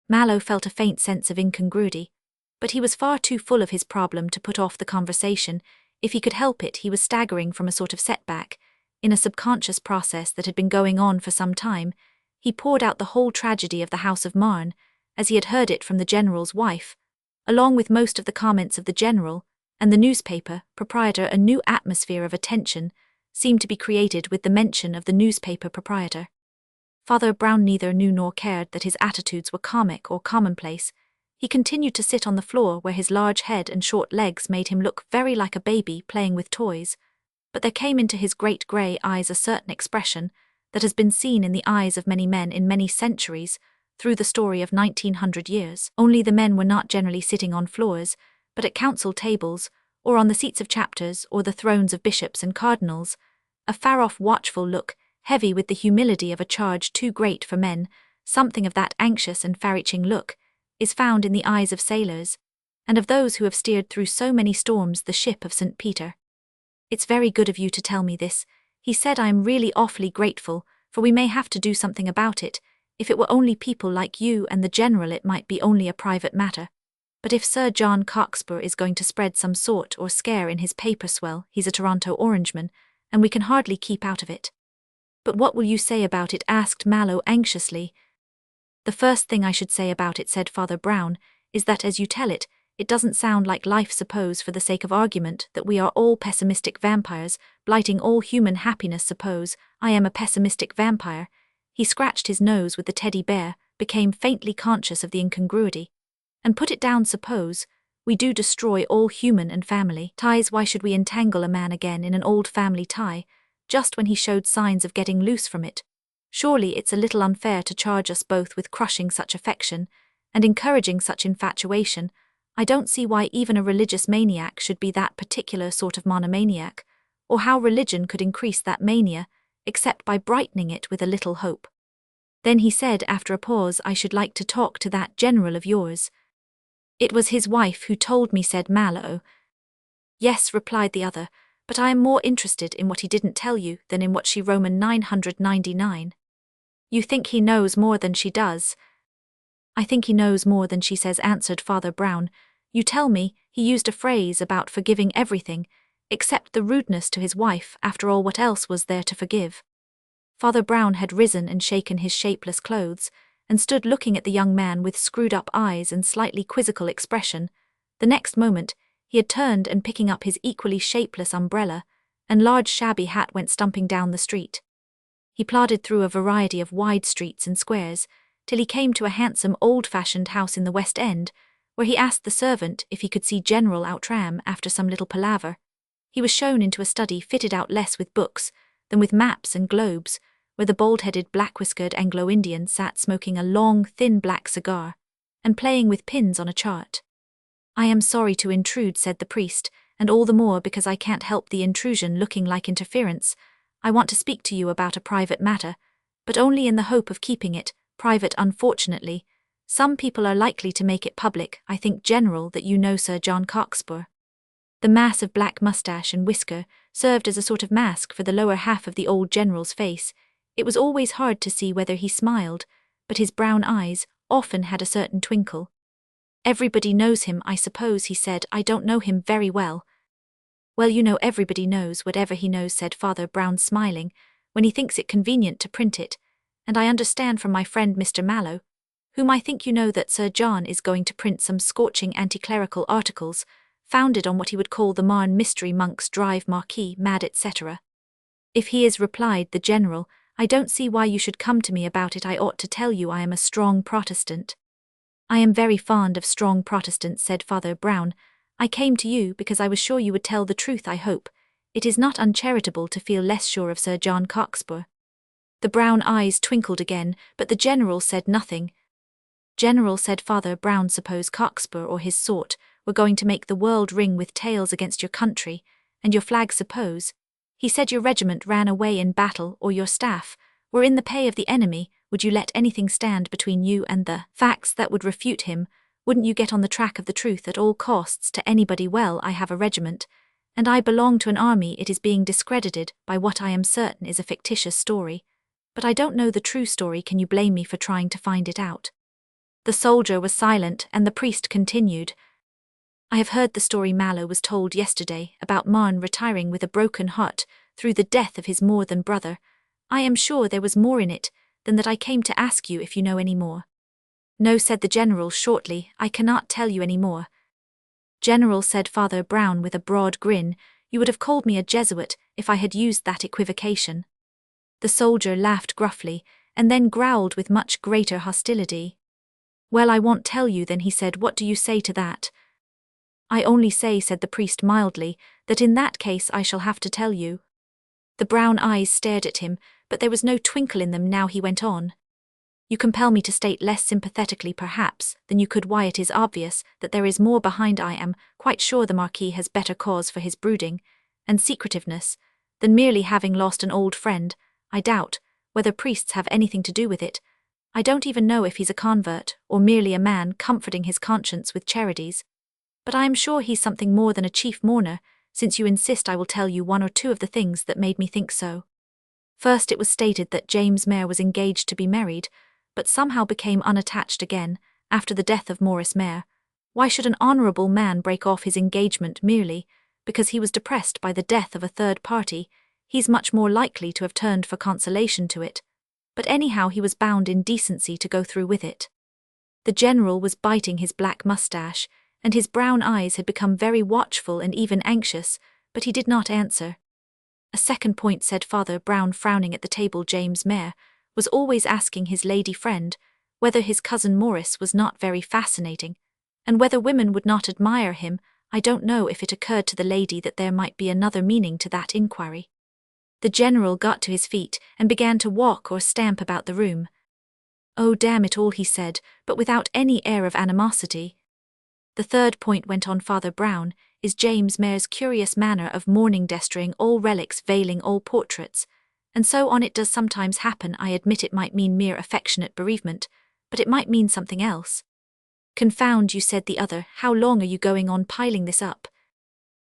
Mallow felt a faint sense of incongruity, but he was far too full of his problem to put off the conversation. If he could help it, he was staggering from a sort of setback, in a subconscious process that had been going on for some time. He poured out the whole tragedy of the House of Marn, as he had heard it from the General's wife, along with most of the comments of the General and the newspaper proprietor. A new atmosphere of attention seemed to be created with the mention of the newspaper proprietor. Father Brown neither knew nor cared that his attitudes were comic or commonplace. He continued to sit on the floor where his large head and short legs made him look very like a baby playing with toys, but there came into his great grey eyes a certain expression that has been seen in the eyes of many men in many centuries through the story of 1900 years. Only the men were not generally sitting on floors, but at council tables, or on the seats of chapters, or the thrones of bishops and cardinals. A far-off watchful look, heavy with the humility of a charge too great for men, something of that anxious and far-reaching look, is found in the eyes of sailors, and of those who have steered through so many storms the ship of St. Peter. "It's very good of you to tell me this," he said. "I am really awfully grateful, for we may have to do something about it. If it were only people like you and the General it might be only a private matter. But if Sir John Cockspur is going to spread some sort or scare in his paper, swell, he's a Toronto Orangeman, and we can hardly keep out of it." "But what will you say about it?" asked Mallow anxiously. "The first thing I should say about it," said Father Brown, "is that as you tell it, it doesn't sound like life. Suppose, for the sake of argument, that we are all pessimistic vampires, blighting all human happiness. Suppose I am a pessimistic vampire." He scratched his nose with the teddy bear, became faintly conscious of the incongruity, and put it down. "Suppose we do destroy all human and family ties. Why should we entangle a man again in an old family tie, just when he showed signs of getting loose from it? Surely it's a little unfair to charge us both with crushing such affection and encouraging such infatuation. I don't see why even a religious maniac should be that particular sort of monomaniac, or how religion could increase that mania, except by brightening it with a little hope." Then he said after a pause, "I should like to talk to that General of yours." "It was his wife who told me," said Mallow. "Yes," replied the other, But I am more interested in what he didn't tell you than in what she Roman 999. You think he knows more than she does? I think he knows more than she says, answered Father Brown. You tell me he used a phrase about forgiving everything, except the rudeness to his wife. After all, what else was there to forgive? Father Brown had risen and shaken his shapeless clothes, and stood looking at the young man with screwed-up eyes and slightly quizzical expression. The next moment, he had turned and, picking up his equally shapeless umbrella and large shabby hat, went stumping down the street. He plodded through a variety of wide streets and squares, till he came to a handsome old-fashioned house in the West End, where he asked the servant if he could see General Outram. After some little palaver, he was shown into a study fitted out less with books than with maps and globes, where the bald-headed, black-whiskered Anglo-Indian sat smoking a long, thin black cigar and playing with pins on a chart. I am sorry to intrude, said the priest, and all the more because I can't help the intrusion looking like interference. I want to speak to you about a private matter, but only in the hope of keeping it private. Unfortunately, some people are likely to make it public. I think, General, that you know Sir John Cockspur. The mass of black moustache and whisker served as a sort of mask for the lower half of the old general's face. It was always hard to see whether he smiled, but his brown eyes often had a certain twinkle. Everybody knows him, I suppose, he said. I don't know him very well. Well, you know, everybody knows whatever he knows, said Father Brown, smiling, when he thinks it convenient to print it, and I understand from my friend Mr. Mallow, whom I think you know, that Sir John is going to print some scorching anti-clerical articles, founded on what he would call the Marne mystery, monks drive Marquis mad, etc. If he is, replied the General, I don't see why you should come to me about it. I ought to tell you I am a strong Protestant. I am very fond of strong Protestants, said Father Brown. I came to you because I was sure you would tell the truth. I hope it is not uncharitable to feel less sure of Sir John Cockspur. The brown eyes twinkled again, but the General said nothing. General, said Father Brown, suppose Cockspur or his sort were going to make the world ring with tales against your country and your flag. Suppose, he said, your regiment ran away in battle, or your staff were in the pay of the enemy, would you let anything stand between you and the facts that would refute him? Wouldn't you get on the track of the truth at all costs to anybody? Well, I have a regiment, and I belong to an army. It is being discredited by what I am certain is a fictitious story, but I don't know the true story. Can you blame me for trying to find it out? The soldier was silent, and the priest continued, I have heard the story Mallow was told yesterday about Marne retiring with a broken heart through the death of his more than brother. I am sure there was more in it than that. I came to ask you if you know any more. No, said the General shortly, I cannot tell you any more. General, said Father Brown with a broad grin, you would have called me a Jesuit if I had used that equivocation. The soldier laughed gruffly, and then growled with much greater hostility. Well, I won't tell you then, he said. What do you say to that? I only say, said the priest mildly, that in that case I shall have to tell you. The brown eyes stared at him, but there was no twinkle in them now. He went on. You compel me to state less sympathetically, perhaps, than you could, why it is obvious that there is more behind. I am quite sure the Marquis has better cause for his brooding and secretiveness than merely having lost an old friend. I doubt whether priests have anything to do with it. I don't even know if he's a convert or merely a man comforting his conscience with charities. But I am sure he's something more than a chief mourner. Since you insist, I will tell you one or two of the things that made me think so. First, it was stated that James Maire was engaged to be married, but somehow became unattached again after the death of Maurice Maire. Why should an honourable man break off his engagement merely because he was depressed by the death of a third party? He's much more likely to have turned for consolation to it. But anyhow, he was bound in decency to go through with it. The General was biting his black moustache, and his brown eyes had become very watchful and even anxious, but he did not answer. A second point, said Father Brown, frowning at the table, James Maire was always asking his lady friend whether his cousin Maurice was not very fascinating, and whether women would not admire him. I don't know if it occurred to the lady that there might be another meaning to that inquiry. The General got to his feet and began to walk or stamp about the room. Oh, damn it all, he said, but without any air of animosity. The third point, went on Father Brown, is James Maire's curious manner of mourning, destroying all relics, veiling all portraits, and so on. It does sometimes happen. I admit it might mean mere affectionate bereavement, but it might mean something else. Confound you, said the other, how long are you going on piling this up?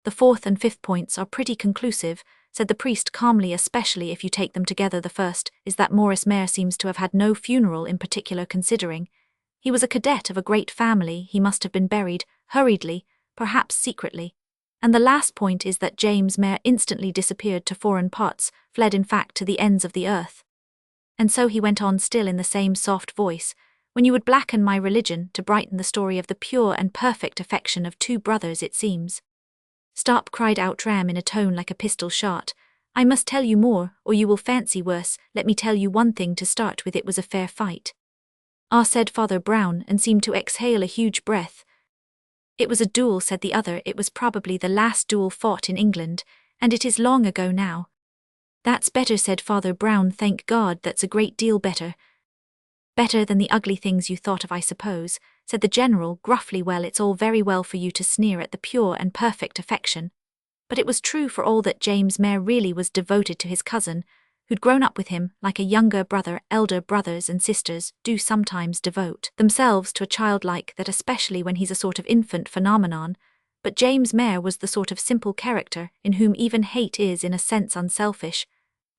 The fourth and fifth points are pretty conclusive, said the priest calmly, especially if you take them together. The first is that Maurice Maire seems to have had no funeral in particular, considering he was a cadet of a great family. He must have been buried, hurriedly, perhaps secretly. And the last point is that James Maire instantly disappeared to foreign parts, fled in fact to the ends of the earth. And so he went on, still in the same soft voice, when you would blacken my religion to brighten the story of the pure and perfect affection of two brothers, it seems. Stop, cried Outram in a tone like a pistol shot. I must tell you more, or you will fancy worse. Let me tell you one thing to start with. It was a fair fight. Ah, said Father Brown, and seemed to exhale a huge breath. It was a duel, said the other. It was probably the last duel fought in England, and it is long ago now. That's better, said Father Brown. Thank God, that's a great deal better. Better than the ugly things you thought of, I suppose, said the General gruffly. Well, it's all very well for you to sneer at the pure and perfect affection, but it was true for all that James Maire really was devoted to his cousin, who'd grown up with him like a younger brother. Elder brothers and sisters do sometimes devote themselves to a child like that, especially when he's a sort of infant phenomenon, but James Maire was the sort of simple character in whom even hate is in a sense unselfish.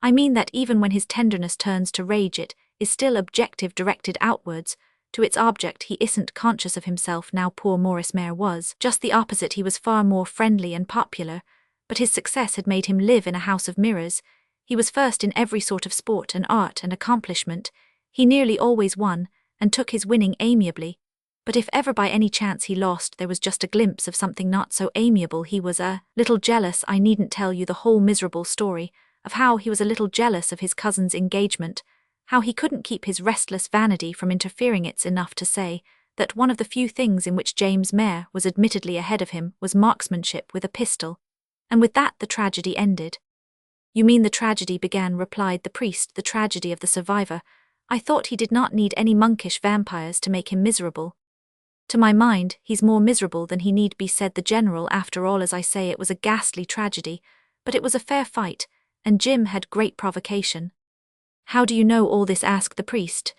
I mean that even when his tenderness turns to rage, it is still objective, directed outwards to its object. He isn't conscious of himself now. Poor Maurice Maire was just the opposite. He was far more friendly and popular, but his success had made him live in a house of mirrors. He was first in every sort of sport and art and accomplishment. He nearly always won, and took his winning amiably. But if ever by any chance he lost, there was just a glimpse of something not so amiable. He was a little jealous. I needn't tell you the whole miserable story of how he was a little jealous of his cousin's engagement, how he couldn't keep his restless vanity from interfering. It's enough to say that one of the few things in which James Maire was admittedly ahead of him was marksmanship with a pistol, and with that the tragedy ended. You mean the tragedy began, replied the priest, the tragedy of the survivor. I thought he did not need any monkish vampires to make him miserable. To my mind, he's more miserable than he need be, said the General. After all, as I say, it was a ghastly tragedy, but it was a fair fight, and Jim had great provocation. How do you know all this? asked the priest.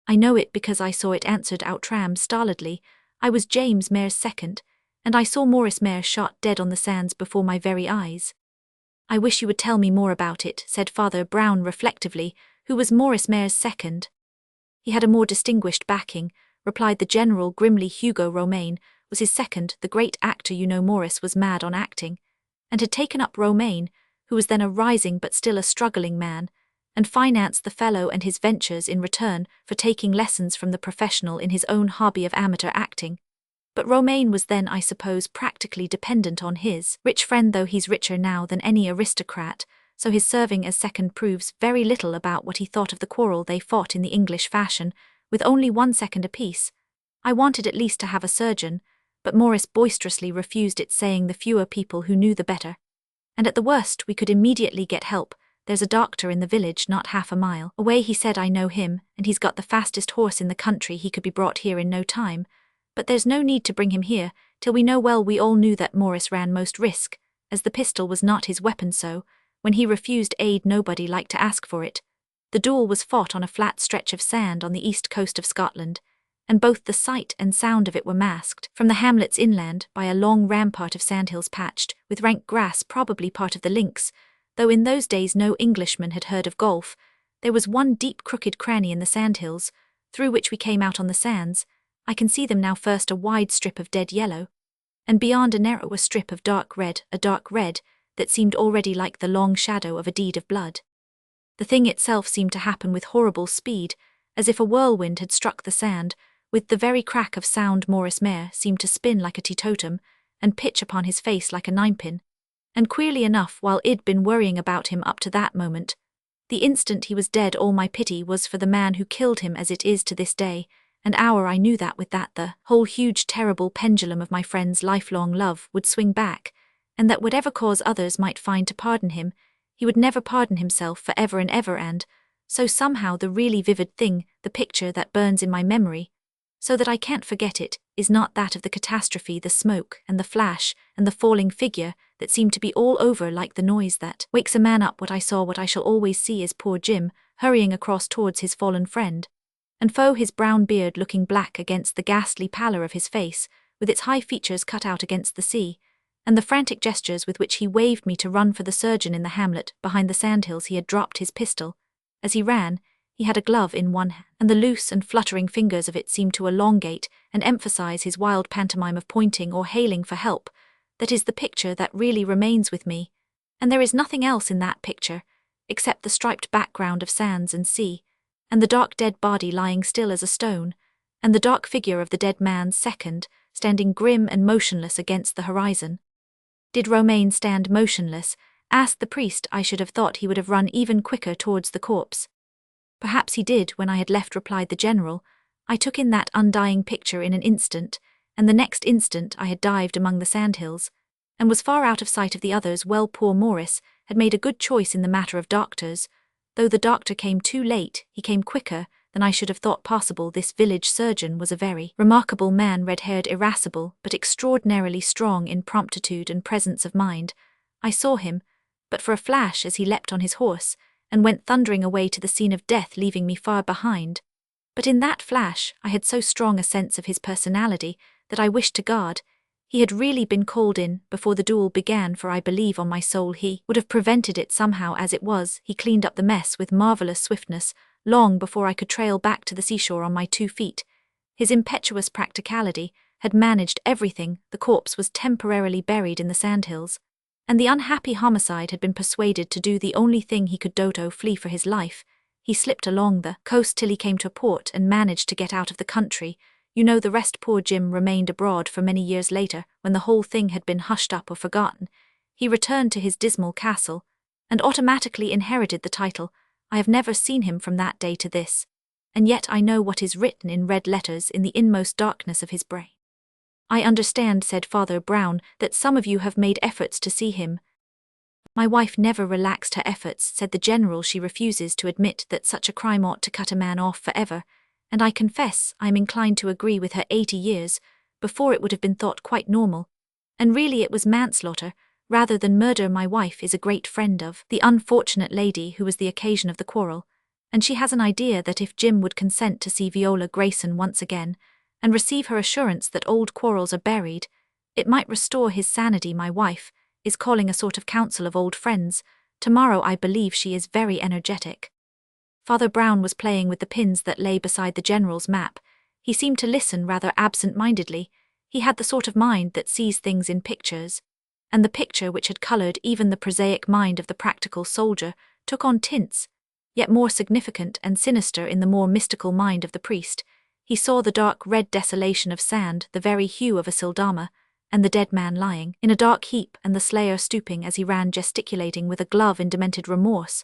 I know it because I saw it, answered Outram stolidly. I was James Maire's second, and I saw Maurice Maire shot dead on the sands before my very eyes. I wish you would tell me more about it, said Father Brown reflectively. Who was Maurice Maire's second? He had a more distinguished backing, replied the General grimly. Hugo Romaine was his second, the great actor. You know, Maurice was mad on acting, and had taken up Romaine, who was then a rising but still a struggling man, and financed the fellow and his ventures in return for taking lessons from the professional in his own hobby of amateur acting. But Romaine was then, I suppose, practically dependent on his rich friend, though he's richer now than any aristocrat, so his serving as second proves very little about what he thought of the quarrel they fought in the English fashion, with only 1 second apiece. I wanted at least to have a surgeon, but Maurice boisterously refused it, saying the fewer people who knew the better. And at the worst we could immediately get help. There's a doctor in the village not half a mile away, he said. I know him, and he's got the fastest horse in the country. He could be brought here in no time. But there's no need to bring him here, till we know. Well, we all knew that Maurice ran most risk, as the pistol was not his weapon, so, when he refused aid, nobody liked to ask for it. The duel was fought on a flat stretch of sand on the east coast of Scotland, and both the sight and sound of it were masked from the hamlets inland by a long rampart of sandhills patched with rank grass, probably part of the links, though in those days no Englishman had heard of golf. There was one deep crooked cranny in the sandhills, through which we came out on the sands. I can see them now. First a wide strip of dead yellow, and beyond a narrower strip of dark red, that seemed already like the long shadow of a deed of blood. The thing itself seemed to happen with horrible speed, as if a whirlwind had struck the sand. With the very crack of sound, Maurice Maire seemed to spin like a teetotum, and pitch upon his face like a ninepin. And queerly enough, while I'd been worrying about him up to that moment, the instant he was dead, all my pity was for the man who killed him, as it is to this day. An hour I knew that with that the whole huge terrible pendulum of my friend's lifelong love would swing back, and that whatever cause others might find to pardon him, he would never pardon himself for ever and ever. And so somehow the really vivid thing, the picture that burns in my memory, so that I can't forget it, is not that of the catastrophe, the smoke and the flash and the falling figure that seemed to be all over like the noise that wakes a man up. What I saw, what I shall always see, is poor Jim hurrying across towards his fallen friend and foe, his brown beard looking black against the ghastly pallor of his face, with its high features cut out against the sea, and the frantic gestures with which he waved me to run for the surgeon in the hamlet behind the sandhills. He had dropped his pistol. As he ran, he had a glove in one hand, and the loose and fluttering fingers of it seemed to elongate and emphasize his wild pantomime of pointing or hailing for help. That is the picture that really remains with me, and there is nothing else in that picture, except the striped background of sands and sea, and the dark dead body lying still as a stone, and the dark figure of the dead man's second, standing grim and motionless against the horizon. Did Romain stand motionless? Asked the priest. I should have thought he would have run even quicker towards the corpse. Perhaps he did when I had left, replied the general. I took in that undying picture in an instant, and the next instant I had dived among the sandhills, and was far out of sight of the others. Well, poor Maurice had made a good choice in the matter of doctors. Though the doctor came too late, he came quicker than I should have thought possible. This village surgeon was a very remarkable man, red-haired, irascible, but extraordinarily strong in promptitude and presence of mind. I saw him, but for a flash, as he leapt on his horse, and went thundering away to the scene of death, leaving me far behind. But in that flash I had so strong a sense of his personality that I wished to God he had really been called in before the duel began, for I believe on my soul he would have prevented it somehow. As it was, he cleaned up the mess with marvellous swiftness, long before I could trail back to the seashore on my 2 feet. His impetuous practicality had managed everything. The corpse was temporarily buried in the sandhills, and the unhappy homicide had been persuaded to do the only thing he could do, flee for his life. He slipped along the coast till he came to a port and managed to get out of the country. You know the rest. Poor Jim remained abroad for many years later, when the whole thing had been hushed up or forgotten. He returned to his dismal castle, and automatically inherited the title. I have never seen him from that day to this, and yet I know what is written in red letters in the inmost darkness of his brain. I understand, said Father Brown, that some of you have made efforts to see him. My wife never relaxed her efforts, said the general. She refuses to admit that such a crime ought to cut a man off forever, and I confess I am inclined to agree with her. 80 years before it would have been thought quite normal, and really it was manslaughter rather than murder. My wife is a great friend of the unfortunate lady who was the occasion of the quarrel, and she has an idea that if Jim would consent to see Viola Grayson once again, and receive her assurance that old quarrels are buried, it might restore his sanity. My wife is calling a sort of council of old friends. Tomorrow I believe she is very energetic. Father Brown was playing with the pins that lay beside the general's map. He seemed to listen rather absent-mindedly. He had the sort of mind that sees things in pictures, and the picture which had coloured even the prosaic mind of the practical soldier took on tints, yet more significant and sinister in the more mystical mind of the priest. He saw the dark red desolation of sand, the very hue of a sildama, and the dead man lying in a dark heap, and the slayer stooping as he ran, gesticulating with a glove in demented remorse.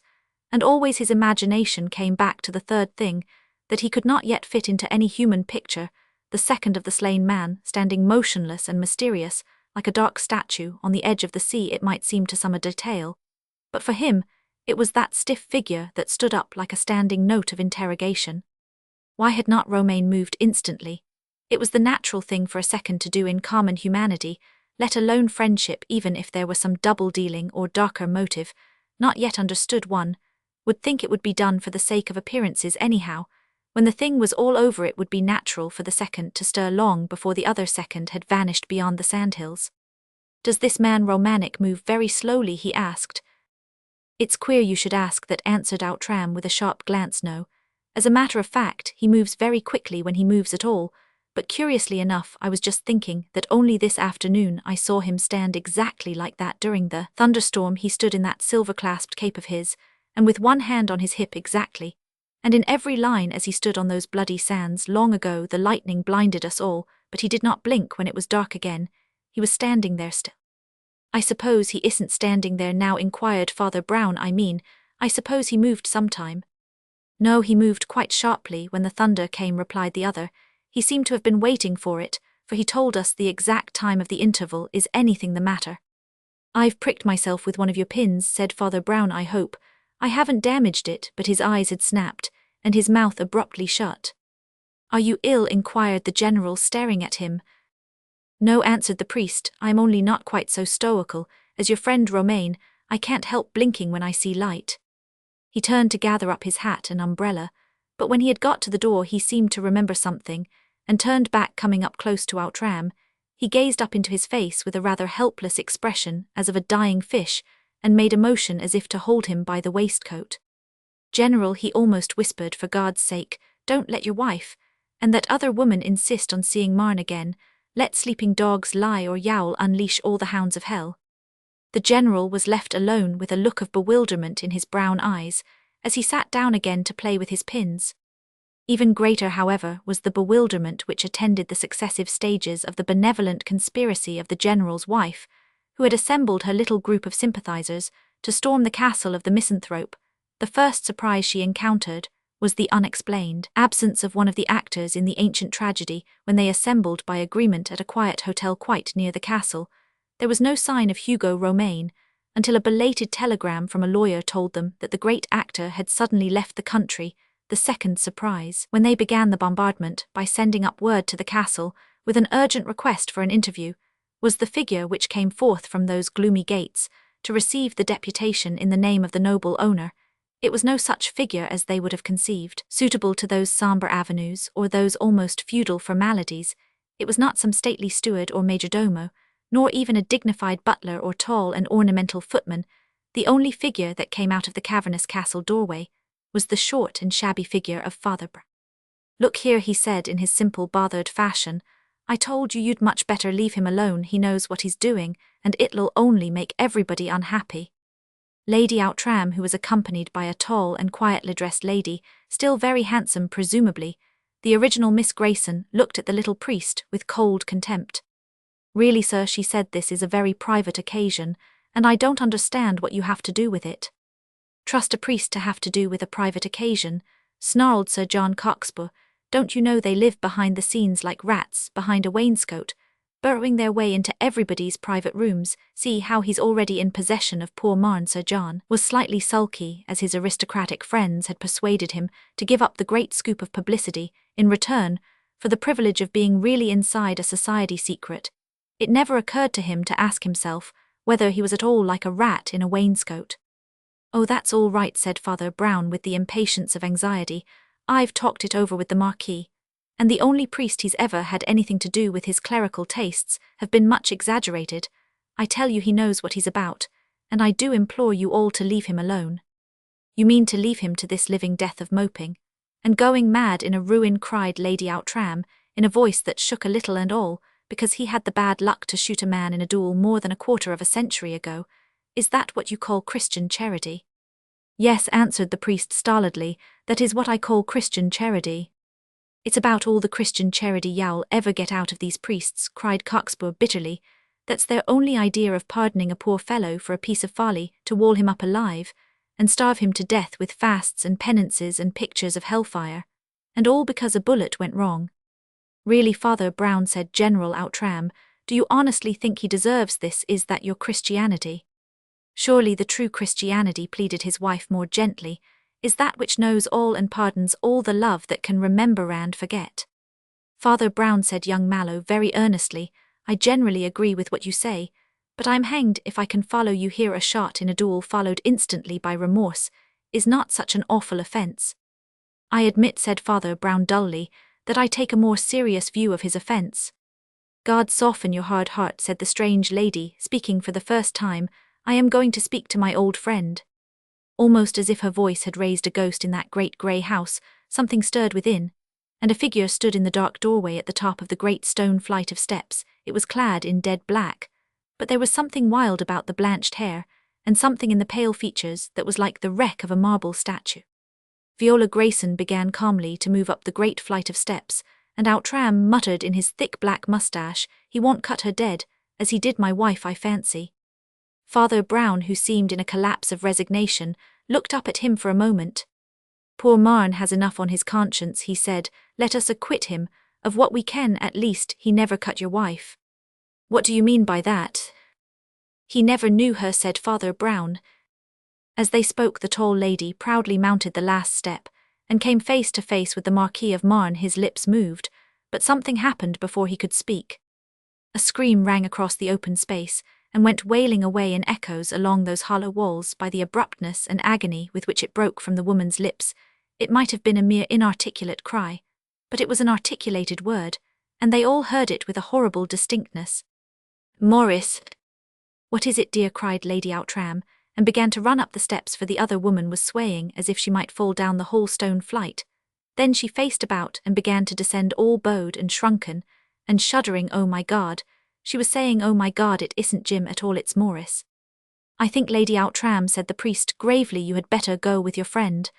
And always his imagination came back to the third thing that he could not yet fit into any human picture, the second of the slain man, standing motionless and mysterious, like a dark statue on the edge of the sea. It might seem to some a detail, but for him it was that stiff figure that stood up like a standing note of interrogation. Why had not Romain moved instantly? It was the natural thing for a second to do in common humanity, let alone friendship. Even if there were some double-dealing or darker motive, not yet understood, one would think it would be done for the sake of appearances anyhow. When the thing was all over, it would be natural for the second to stir long before the other second had vanished beyond the sandhills. Does this man Romanic move very slowly? He asked. It's queer you should ask that, answered Outram with a sharp glance. No. As a matter of fact, he moves very quickly when he moves at all, but curiously enough I was just thinking that only this afternoon I saw him stand exactly like that during the thunderstorm. He stood in that silver-clasped cape of his, and with one hand on his hip exactly, and in every line as he stood on those bloody sands long ago. The lightning blinded us all, but he did not blink when it was dark again. He was standing there still. I suppose he isn't standing there now, inquired Father Brown. I suppose he moved sometime. No, he moved quite sharply when the thunder came, replied the other. He seemed to have been waiting for it, for he told us the exact time of the interval. Is anything the matter? I've pricked myself with one of your pins, said Father Brown. I hope I haven't damaged it. But his eyes had snapped, and his mouth abruptly shut. Are you ill? Inquired the general, staring at him. No, answered the priest, I am only not quite so stoical as your friend Romain. I can't help blinking when I see light. He turned to gather up his hat and umbrella, but when he had got to the door he seemed to remember something, and turned back, coming up close to Outram. He gazed up into his face with a rather helpless expression as of a dying fish, and made a motion as if to hold him by the waistcoat. "General," he almost whispered, "for God's sake, don't let your wife, and that other woman insist on seeing Marn again. Let sleeping dogs lie or yowl, unleash all the hounds of hell." The general was left alone with a look of bewilderment in his brown eyes, as he sat down again to play with his pins. Even greater, however, was the bewilderment which attended the successive stages of the benevolent conspiracy of the general's wife, who had assembled her little group of sympathizers to storm the castle of the misanthrope. The first surprise she encountered was the unexplained absence of one of the actors in the ancient tragedy when they assembled by agreement at a quiet hotel quite near the castle. There was no sign of Hugo Romaine, until a belated telegram from a lawyer told them that the great actor had suddenly left the country. The second surprise, when they began the bombardment by sending up word to the castle with an urgent request for an interview, was the figure which came forth from those gloomy gates to receive the deputation in the name of the noble owner. It was no such figure as they would have conceived, suitable to those sombre avenues or those almost feudal formalities. It was not some stately steward or majordomo, nor even a dignified butler or tall and ornamental footman. The only figure that came out of the cavernous castle doorway was the short and shabby figure of Father Brown. "Look here," he said in his simple, bothered fashion, "I told you you'd much better leave him alone. He knows what he's doing, and it'll only make everybody unhappy." Lady Outram, who was accompanied by a tall and quietly dressed lady, still very handsome presumably, the original Miss Grayson, looked at the little priest with cold contempt. "Really, sir," she said, "this is a very private occasion, and I don't understand what you have to do with it." "Trust a priest to have to do with a private occasion," snarled Sir John Cockspur. "Don't you know they live behind the scenes like rats behind a wainscot, burrowing their way into everybody's private rooms? See how he's already in possession of poor Marn." Sir John was slightly sulky, as his aristocratic friends had persuaded him to give up the great scoop of publicity in return for the privilege of being really inside a society secret. It never occurred to him to ask himself whether he was at all like a rat in a wainscot. "Oh, that's all right," said Father Brown with the impatience of anxiety. "I've talked it over with the Marquis, and the only priest he's ever had anything to do with his clerical tastes have been much exaggerated. I tell you he knows what he's about, and I do implore you all to leave him alone." "You mean to leave him to this living death of moping and going mad in a ruin?" cried Lady Outram, in a voice that shook a little, "and all because he had the bad luck to shoot a man in a duel more than a quarter of a century ago. Is that what you call Christian charity?" "Yes," answered the priest stolidly, "that is what I call Christian charity." "It's about all the Christian charity you'll ever get out of these priests," cried Cockspur bitterly. "That's their only idea of pardoning a poor fellow for a piece of folly, to wall him up alive, and starve him to death with fasts and penances and pictures of hellfire. And all because a bullet went wrong." "Really, Father Brown," said General Outram, "do you honestly think he deserves this? Is that your Christianity?" "Surely the true Christianity," pleaded his wife more gently, "is that which knows all and pardons all, the love that can remember and forget." "Father Brown," said young Mallow very earnestly, "I generally agree with what you say, but I'm hanged if I can follow you here. A shot in a duel followed instantly by remorse is not such an awful offence." "I admit," said Father Brown dully, "that I take a more serious view of his offence." "God soften your hard heart," said the strange lady, speaking for the first time. "I am going to speak to my old friend." Almost as if her voice had raised a ghost in that great grey house, something stirred within, and a figure stood in the dark doorway at the top of the great stone flight of steps. It was clad in dead black, but there was something wild about the blanched hair, and something in the pale features that was like the wreck of a marble statue. Viola Grayson began calmly to move up the great flight of steps, and Outram muttered in his thick black moustache, "He won't cut her dead, as he did my wife, I fancy." Father Brown, who seemed in a collapse of resignation, looked up at him for a moment. "Poor Marn has enough on his conscience," he said. "Let us acquit him of what we can. At least, he never cut your wife." "What do you mean by that?" "He never knew her," said Father Brown. As they spoke, the tall lady proudly mounted the last step, and came face to face with the Marquis of Marn. His lips moved, but something happened before he could speak. A scream rang across the open space, and went wailing away in echoes along those hollow walls by the abruptness and agony with which it broke from the woman's lips. It might have been a mere inarticulate cry, but it was an articulated word, and they all heard it with a horrible distinctness. "Morris!" "What is it, dear?" cried Lady Outram, and began to run up the steps, for the other woman was swaying as if she might fall down the whole stone flight. Then she faced about and began to descend, all bowed and shrunken, and shuddering. "Oh my God," she was saying, "oh my God, it isn't Jim at all, it's Morris." "I think, Lady Outram," said the priest gravely, "you had better go with your friend."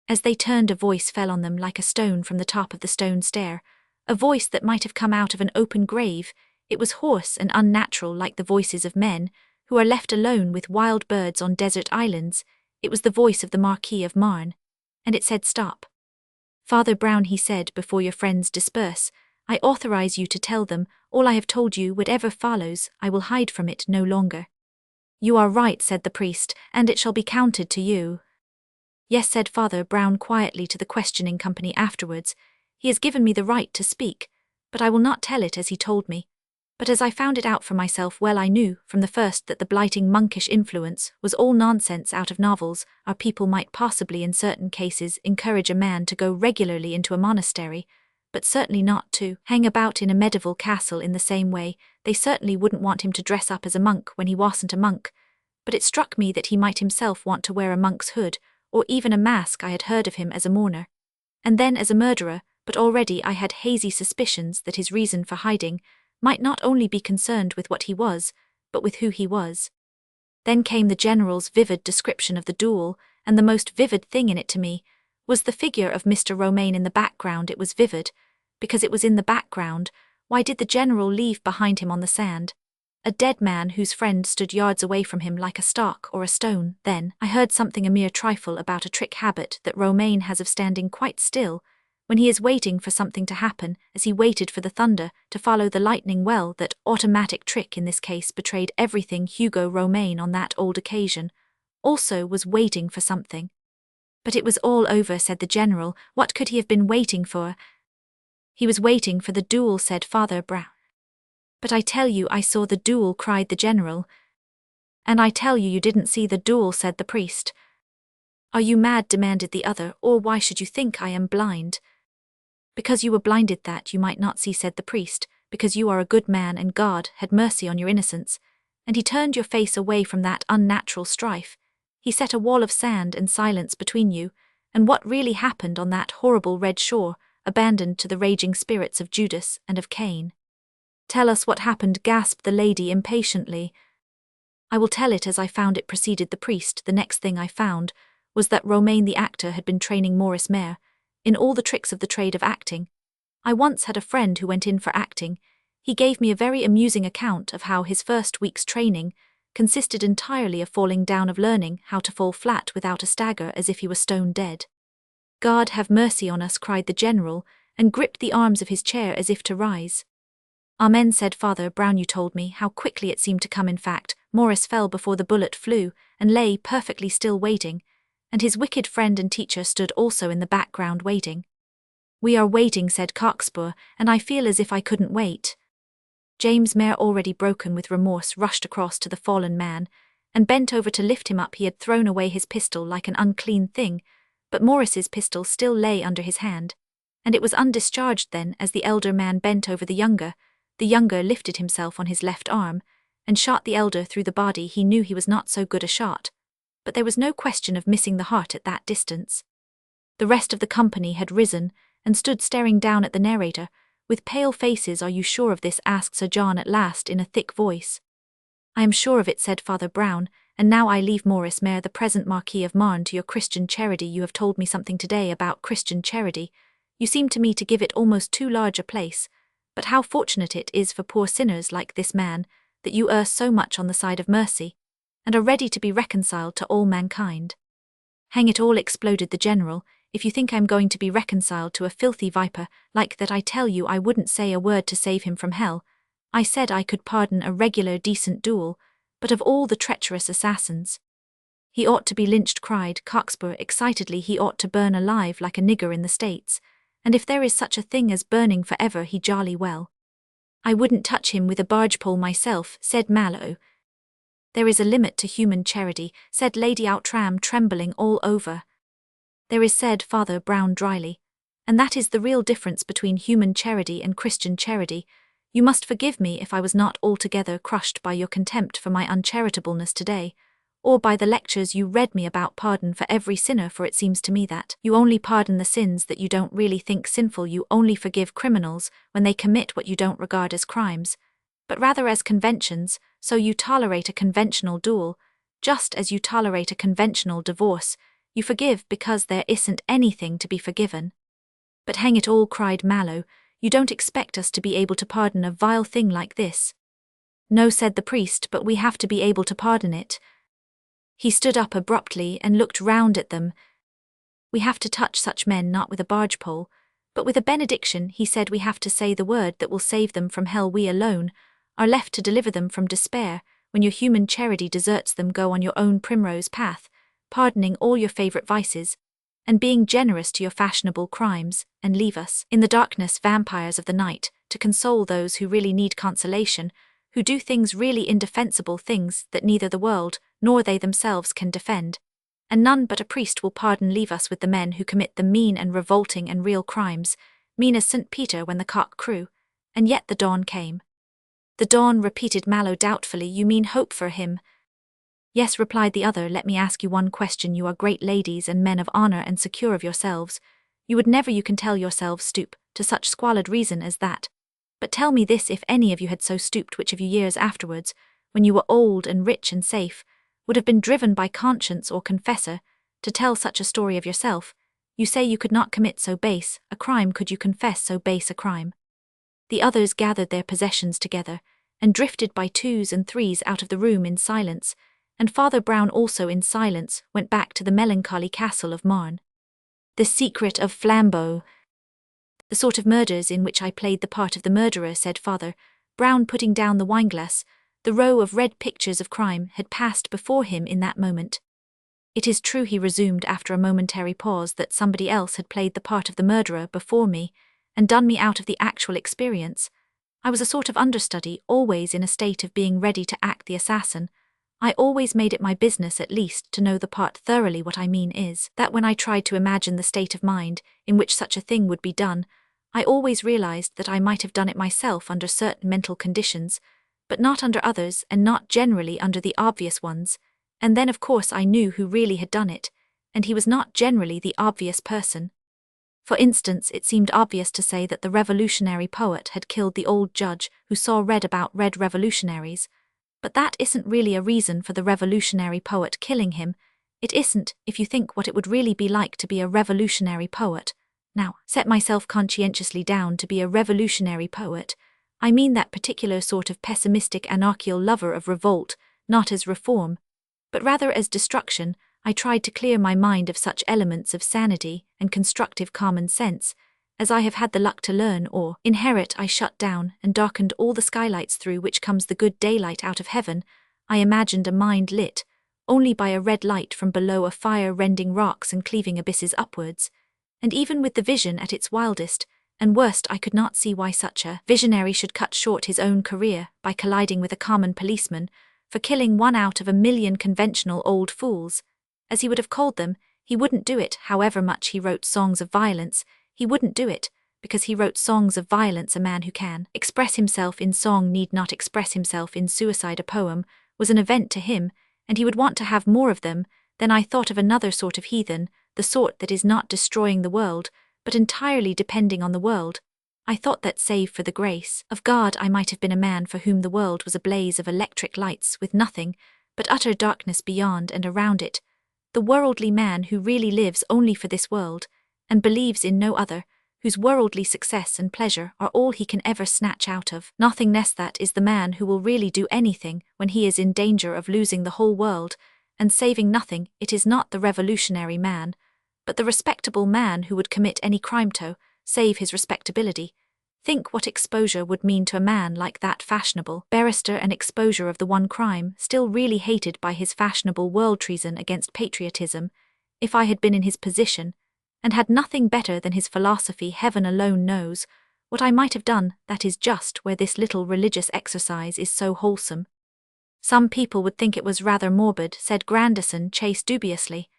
As they turned, a voice fell on them like a stone from the top of the stone stair, a voice that might have come out of an open grave. It was hoarse and unnatural, like the voices of men who are left alone with wild birds on desert islands. It was the voice of the Marquis of Marne, and it said, "Stop. Father Brown," he said, "before your friends disperse, I authorize you to tell them all I have told you. Whatever follows, I will hide from it no longer." "You are right," said the priest, "and it shall be counted to you." "Yes," said Father Brown quietly to the questioning company afterwards, "he has given me the right to speak, but I will not tell it as he told me. But as I found it out for myself, well, I knew from the first that the blighting monkish influence was all nonsense out of novels. Our people might possibly in certain cases encourage a man to go regularly into a monastery, but certainly not to hang about in a medieval castle in the same way. They certainly wouldn't want him to dress up as a monk when he wasn't a monk. But it struck me that he might himself want to wear a monk's hood, or even a mask. I had heard of him as a mourner, and then as a murderer, but already I had hazy suspicions that his reason for hiding might not only be concerned with what he was, but with who he was. Then came the general's vivid description of the duel, and the most vivid thing in it to me was the figure of Mr. Romaine in the background. It was vivid because it was in the background. Why did the general leave behind him on the sand a dead man whose friend stood yards away from him like a stock or a stone? Then I heard something, a mere trifle, about a trick habit that Romaine has of standing quite still when he is waiting for something to happen, as he waited for the thunder to follow the lightning. Well, that automatic trick in this case betrayed everything. Hugo Romaine on that old occasion also was waiting for something. "But it was all over," said the general. "What could he have been waiting for?" "He was waiting for the duel," said Father Brown. "But I tell you I saw the duel," cried the general. "And I tell you didn't see the duel," said the priest. "Are you mad?" demanded the other. "Or why should you think I am blind?" "Because you were blinded that you might not see," said the priest, "because you are a good man and God had mercy on your innocence, and he turned your face away from that unnatural strife. He set a wall of sand and silence between you and what really happened on that horrible red shore, abandoned to the raging spirits of Judas and of Cain." "Tell us what happened," gasped the lady impatiently. "I will tell it as I found it," proceeded the priest. "The next thing I found was that Romaine the actor had been training Maurice Mere in all the tricks of the trade of acting. I once had a friend who went in for acting. He gave me a very amusing account of how his first week's training consisted entirely of falling down, of learning how to fall flat without a stagger, as if he were stone dead." "God have mercy on us," cried the general, and gripped the arms of his chair as if to rise. "Amen," said Father Brown. "You told me how quickly it seemed to come. In fact, Maurice fell before the bullet flew and lay perfectly still waiting, and his wicked friend and teacher stood also in the background waiting." "We are waiting," said Cockspur, "and I feel as if I couldn't wait." James Mere, already broken with remorse, rushed across to the fallen man and bent over to lift him up. He had thrown away his pistol like an unclean thing, but Maurice's pistol still lay under his hand, and it was undischarged. Then, as the elder man bent over the younger lifted himself on his left arm and shot the elder through the body. He knew he was not so good a shot, but there was no question of missing the heart at that distance. The rest of the company had risen and stood staring down at the narrator with pale faces. "Are you sure of this?" asked Sir John at last in a thick voice. "I am sure of it," said Father Brown, "and now I leave Maurice Mere, the present Marquis of Marne, to your Christian charity. You have told me something today about Christian charity. You seem to me to give it almost too large a place, but how fortunate it is for poor sinners like this man that you err so much on the side of mercy, and are ready to be reconciled to all mankind." "Hang it all," exploded the general, "if you think I'm going to be reconciled to a filthy viper like that, I tell you I wouldn't say a word to save him from hell. I said I could pardon a regular decent duel, but of all the treacherous assassins—" "He ought to be lynched," cried Cockspur excitedly. "He ought to burn alive like a nigger in the States, and if there is such a thing as burning forever, he jolly well." "I wouldn't touch him with a barge pole myself," said Mallow. "There is a limit to human charity," said Lady Outram, trembling all over. "There is," said Father Brown dryly. And that is the real difference between human charity and Christian charity. You must forgive me if I was not altogether crushed by your contempt for my uncharitableness today, or by the lectures you read me about pardon for every sinner, for it seems to me that you only pardon the sins that you don't really think sinful. You only forgive criminals when they commit what you don't regard as crimes, but rather as conventions. So you tolerate a conventional duel, just as you tolerate a conventional divorce. You forgive because there isn't anything to be forgiven. But hang it all, cried Mallow, you don't expect us to be able to pardon a vile thing like this? No, said the priest, but we have to be able to pardon it. He stood up abruptly and looked round at them. We have to touch such men not with a barge pole, but with a benediction. He said we have to say the word that will save them from hell. We alone are left to deliver them from despair. When your human charity deserts them, go on your own primrose path, pardoning all your favorite vices, and being generous to your fashionable crimes, and leave us, in the darkness, vampires of the night, to console those who really need consolation, who do things, really indefensible things that neither the world nor they themselves can defend. And none but a priest will pardon. Leave us with the men who commit the mean and revolting and real crimes, mean as St. Peter when the cock crew. And yet the dawn came. The dawn, repeated Mallow doubtfully. You mean hope for him? Yes, replied the other. Let me ask you one question. You are great ladies and men of honor and secure of yourselves. You would never, you can tell yourselves, stoop to such squalid reason as that. But tell me this, if any of you had so stooped, which of you years afterwards, when you were old and rich and safe, would have been driven by conscience or confessor to tell such a story of yourself? You say you could not commit so base a crime. Could you confess so base a crime? The others gathered their possessions together and drifted by twos and threes out of the room in silence, and Father Brown also in silence went back to the melancholy castle of Marne. The secret of Flambeau. The sort of murders in which I played the part of the murderer, said Father Brown, putting down the wineglass. The row of red pictures of crime had passed before him in that moment. It is true, he resumed after a momentary pause, that somebody else had played the part of the murderer before me, and done me out of the actual experience. I was a sort of understudy, always in a state of being ready to act the assassin. I always made it my business at least to know the part thoroughly. What I mean is that when I tried to imagine the state of mind in which such a thing would be done, I always realized that I might have done it myself under certain mental conditions, but not under others, and not generally under the obvious ones. And then of course I knew who really had done it, and he was not generally the obvious person. For instance, it seemed obvious to say that the revolutionary poet had killed the old judge who saw red about red revolutionaries. But that isn't really a reason for the revolutionary poet killing him. It isn't, if you think what it would really be like to be a revolutionary poet. Now, set myself conscientiously down to be a revolutionary poet. I mean that particular sort of pessimistic anarchical lover of revolt, not as reform, but rather as destruction. I tried to clear my mind of such elements of sanity and constructive common sense as I have had the luck to learn or inherit. I shut down and darkened all the skylights through which comes the good daylight out of heaven. I imagined a mind lit only by a red light from below, a fire rending rocks and cleaving abysses upwards. And even with the vision at its wildest and worst, I could not see why such a visionary should cut short his own career by colliding with a common policeman for killing one out of a million conventional old fools, as he would have called them. He wouldn't do it, however much he wrote songs of violence. He wouldn't do it, because he wrote songs of violence. A man who can express himself in song need not express himself in suicide. A poem was an event to him, and he would want to have more of them. Then I thought of another sort of heathen, the sort that is not destroying the world, but entirely depending on the world. I thought that, save for the grace of God, I might have been a man for whom the world was a blaze of electric lights with nothing but utter darkness beyond and around it. The worldly man who really lives only for this world, and believes in no other, whose worldly success and pleasure are all he can ever snatch out of nothingness. That is the man who will really do anything when he is in danger of losing the whole world and saving nothing. It is not the revolutionary man, but the respectable man who would commit any crime to save his respectability. Think what exposure would mean to a man like that fashionable barrister, an exposure of the one crime still really hated by his fashionable world, treason against patriotism. If I had been in his position, and had nothing better than his philosophy, heaven alone knows what I might have done. That is just where this little religious exercise is so wholesome. Some people would think it was rather morbid, said Grandison Chase dubiously.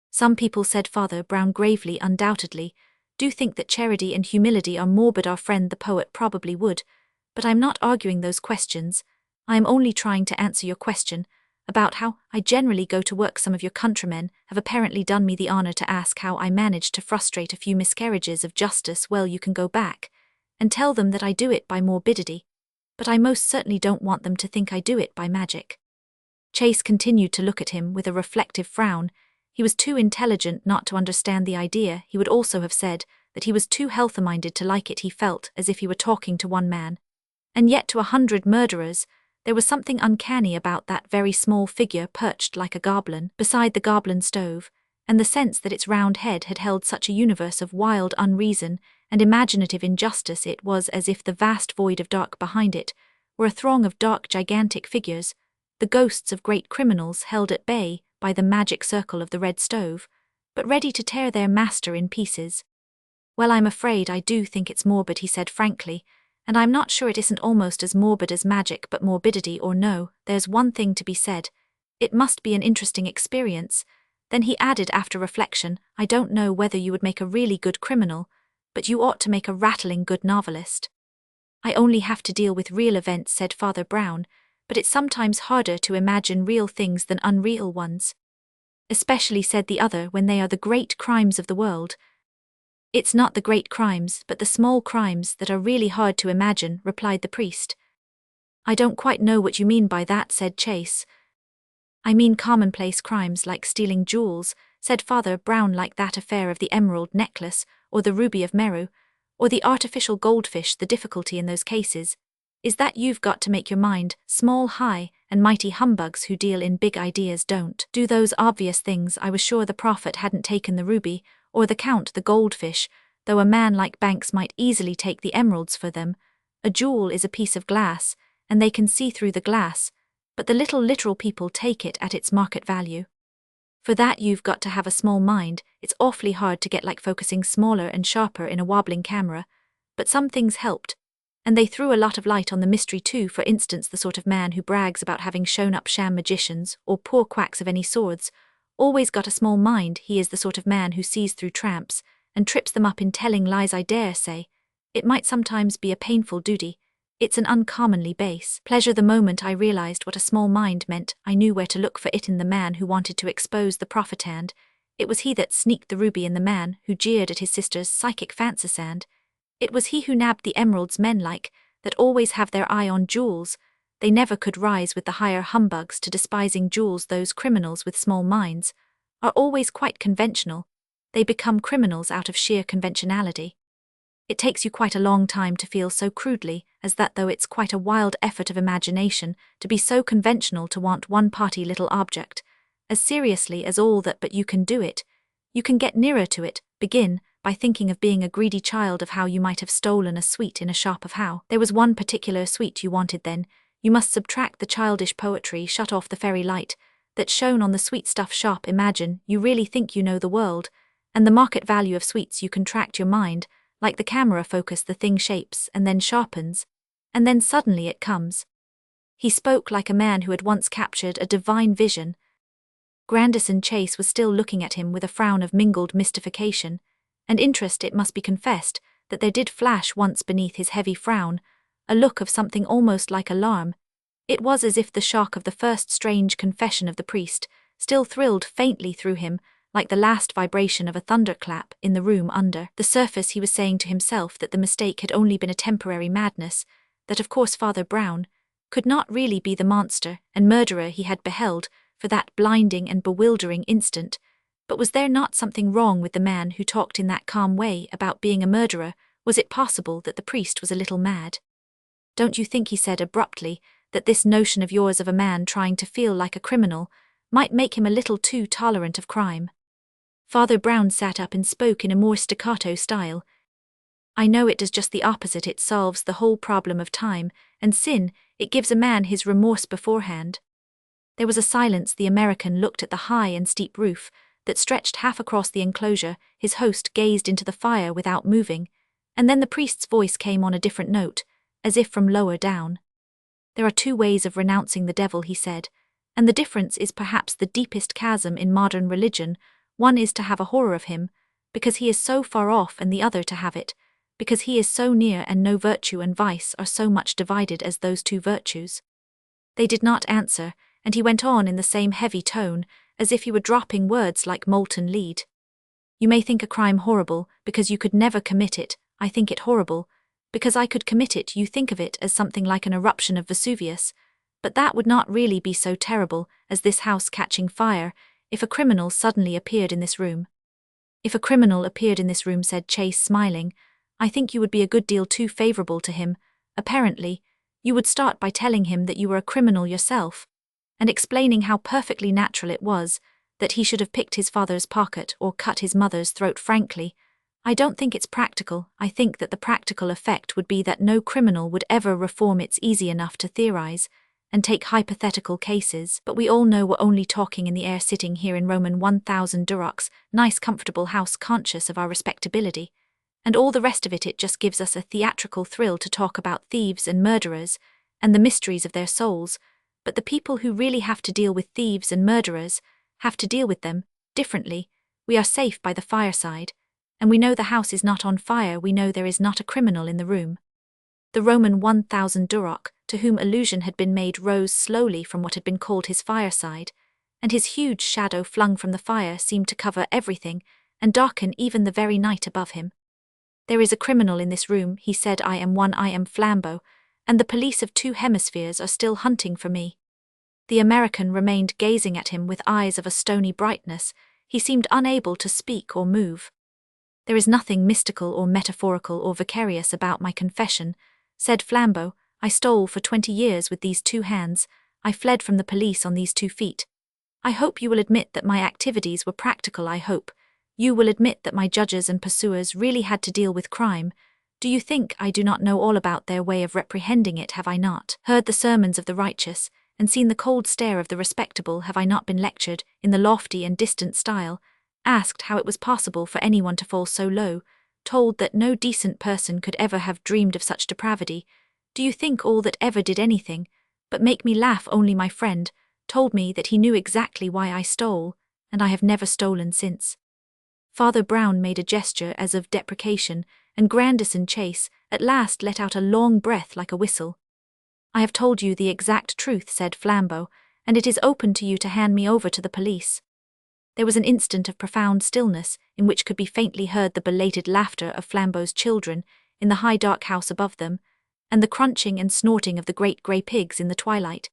Some people, said Father Brown gravely, undoubtedly. do think that charity and humility are morbid, our friend the poet probably would, but I'm not arguing those questions. I am only trying to answer your question about how I generally go to work. Some of your countrymen have apparently done me the honor to ask how I managed to frustrate a few miscarriages of justice. Well, you can go back and tell them that I do it by morbidity, but I most certainly don't want them to think I do it by magic. Chase continued to look at him with a reflective frown. He was too intelligent not to understand the idea. He would also have said that he was too healthy-minded to like it. He felt as if he were talking to one man, and yet to 100 murderers. There was something uncanny about that very small figure perched like a goblin beside the goblin stove, and the sense that its round head had held such a universe of wild unreason and imaginative injustice. It was as if the vast void of dark behind it were a throng of dark, gigantic figures, the ghosts of great criminals held at bay by the magic circle of the red stove, but ready to tear their master in pieces. Well, I'm afraid I do think it's morbid, he said frankly, and I'm not sure it isn't almost as morbid as magic. But morbidity or no, there's one thing to be said. It must be an interesting experience. Then he added after reflection, I don't know whether you would make a really good criminal, but you ought to make a rattling good novelist. I only have to deal with real events, said Father Brown, but it's sometimes harder to imagine real things than unreal ones. Especially, said the other, when they are the great crimes of the world. It's not the great crimes, but the small crimes that are really hard to imagine, replied the priest. I don't quite know what you mean by that, said Chase. I mean commonplace crimes like stealing jewels, said Father Brown, like that affair of the emerald necklace, or the ruby of Meru, or the artificial goldfish. The difficulty in those cases is that you've got to make your mind small, high, and mighty. Humbugs who deal in big ideas don't do those obvious things. I was sure the prophet hadn't taken the ruby, or the count the goldfish, though a man like Banks might easily take the emeralds for them. A jewel is a piece of glass, and they can see through the glass, but the little literal people take it at its market value. For that you've got to have a small mind. It's awfully hard to get like focusing smaller and sharper in a wobbling camera, but some things helped, and they threw a lot of light on the mystery too. For instance, the sort of man who brags about having shown up sham magicians or poor quacks of any sorts always got a small mind. He is the sort of man who sees through tramps and trips them up in telling lies. I dare say it might sometimes be a painful duty. It's an uncommonly base pleasure. The moment I realized what a small mind meant, I knew where to look for it in the man who wanted to expose the prophet, and it was he that sneaked the ruby, in the man who jeered at his sister's psychic fancies, and it was he who nabbed the emeralds. Men like that always have their eye on jewels. They never could rise with the higher humbugs to despising jewels. Those criminals with small minds are always quite conventional. They become criminals out of sheer conventionality. It takes you quite a long time to feel so crudely as that, though it's quite a wild effort of imagination to be so conventional, to want one party little object as seriously as all that. But you can do it. You can get nearer to it. Begin by thinking of being a greedy child, of how you might have stolen a sweet in a shop, of how there was one particular sweet you wanted. Then you must subtract the childish poetry, shut off the fairy light that shone on the sweet stuff shop. Imagine you really think you know the world and the market value of sweets. You contract your mind like the camera focus. The thing shapes and then sharpens, and then suddenly it comes. He spoke like a man who had once captured a divine vision. Grandison Chase was still looking at him with a frown of mingled mystification and interest. It must be confessed that there did flash once beneath his heavy frown a look of something almost like alarm. It was as if the shock of the first strange confession of the priest still thrilled faintly through him, like the last vibration of a thunderclap in the room under the surface. He was saying to himself that the mistake had only been a temporary madness, that of course Father Brown could not really be the monster and murderer he had beheld for that blinding and bewildering instant. But was there not something wrong with the man who talked in that calm way about being a murderer? Was it possible that the priest was a little mad? Don't you think, he said abruptly, that this notion of yours of a man trying to feel like a criminal might make him a little too tolerant of crime? Father Brown sat up and spoke in a more staccato style. I know it does just the opposite. It solves the whole problem of time and sin. It gives a man his remorse beforehand. There was a silence. The American looked at the high and steep roof that stretched half across the enclosure. His host gazed into the fire without moving, and then the priest's voice came on a different note, as if from lower down. There are two ways of renouncing the devil, he said, and the difference is perhaps the deepest chasm in modern religion. One is to have a horror of him, because he is so far off and the other to have it, because he is so near and no virtue and vice are so much divided as those two virtues. They did not answer, and he went on in the same heavy tone, as if he were dropping words like molten lead. You may think a crime horrible, because you could never commit it. I think it horrible. Because I could commit it, you think of it as something like an eruption of Vesuvius. But that would not really be so terrible as this house catching fire, if a criminal suddenly appeared in this room. If a criminal appeared in this room, said Chase, smiling, I think you would be a good deal too favorable to him. Apparently, you would start by telling him that you were a criminal yourself, and explaining how perfectly natural it was that he should have picked his father's pocket or cut his mother's throat. Frankly, I don't think it's practical. I think that the practical effect would be that no criminal would ever reform. It's easy enough to theorize and take hypothetical cases, but we all know we're only talking in the air sitting here in Roman 1000 Duroc's nice comfortable house, conscious of our respectability. And all the rest of it just gives us a theatrical thrill to talk about thieves and murderers and the mysteries of their souls, but the people who really have to deal with thieves and murderers have to deal with them differently. We are safe by the fireside, and we know the house is not on fire. We know there is not a criminal in the room. The Roman 1000 Duroc, to whom allusion had been made, rose slowly from what had been called his fireside, and his huge shadow flung from the fire seemed to cover everything and darken even the very night above him. There is a criminal in this room, he said. I am one. I am Flambeau, and the police of two hemispheres are still hunting for me. The American remained gazing at him with eyes of a stony brightness. He seemed unable to speak or move. There is nothing mystical or metaphorical or vicarious about my confession, said Flambeau. I stole for 20 years with these two hands. I fled from the police on these 2 feet. I hope you will admit that my activities were practical. I hope you will admit that my judges and pursuers really had to deal with crime. Do you think I do not know all about their way of reprehending it? Have I not heard the sermons of the righteous, and seen the cold stare of the respectable? Have I not been lectured, in the lofty and distant style, asked how it was possible for anyone to fall so low, told that no decent person could ever have dreamed of such depravity? Do you think all that ever did anything but make me laugh? Only my friend told me that he knew exactly why I stole, and I have never stolen since. Father Brown made a gesture as of deprecation, and Grandison Chase at last let out a long breath like a whistle. I have told you the exact truth, said Flambeau, and it is open to you to hand me over to the police. There was an instant of profound stillness, in which could be faintly heard the belated laughter of Flambeau's children in the high dark house above them, and the crunching and snorting of the great grey pigs in the twilight,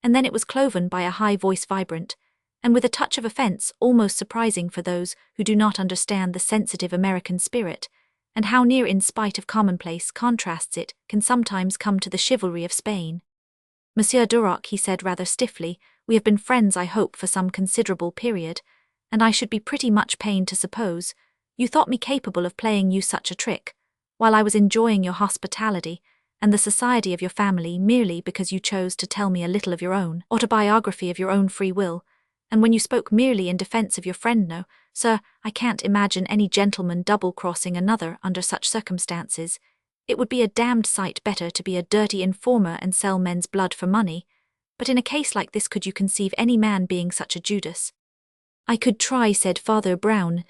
and then it was cloven by a high voice, vibrant, and with a touch of offence almost surprising for those who do not understand the sensitive American spirit, and how near, in spite of commonplace contrasts, it can sometimes come to the chivalry of Spain. Monsieur Duroc, he said rather stiffly, we have been friends, I hope, for some considerable period, and I should be pretty much pained to suppose you thought me capable of playing you such a trick, while I was enjoying your hospitality and the society of your family, merely because you chose to tell me a little of your own autobiography of your own free will, and when you spoke merely in defence of your friend. No, sir, I can't imagine any gentleman double-crossing another under such circumstances. It would be a damned sight better to be a dirty informer and sell men's blood for money. But in a case like this, could you conceive any man being such a Judas? I could try, said Father Brown,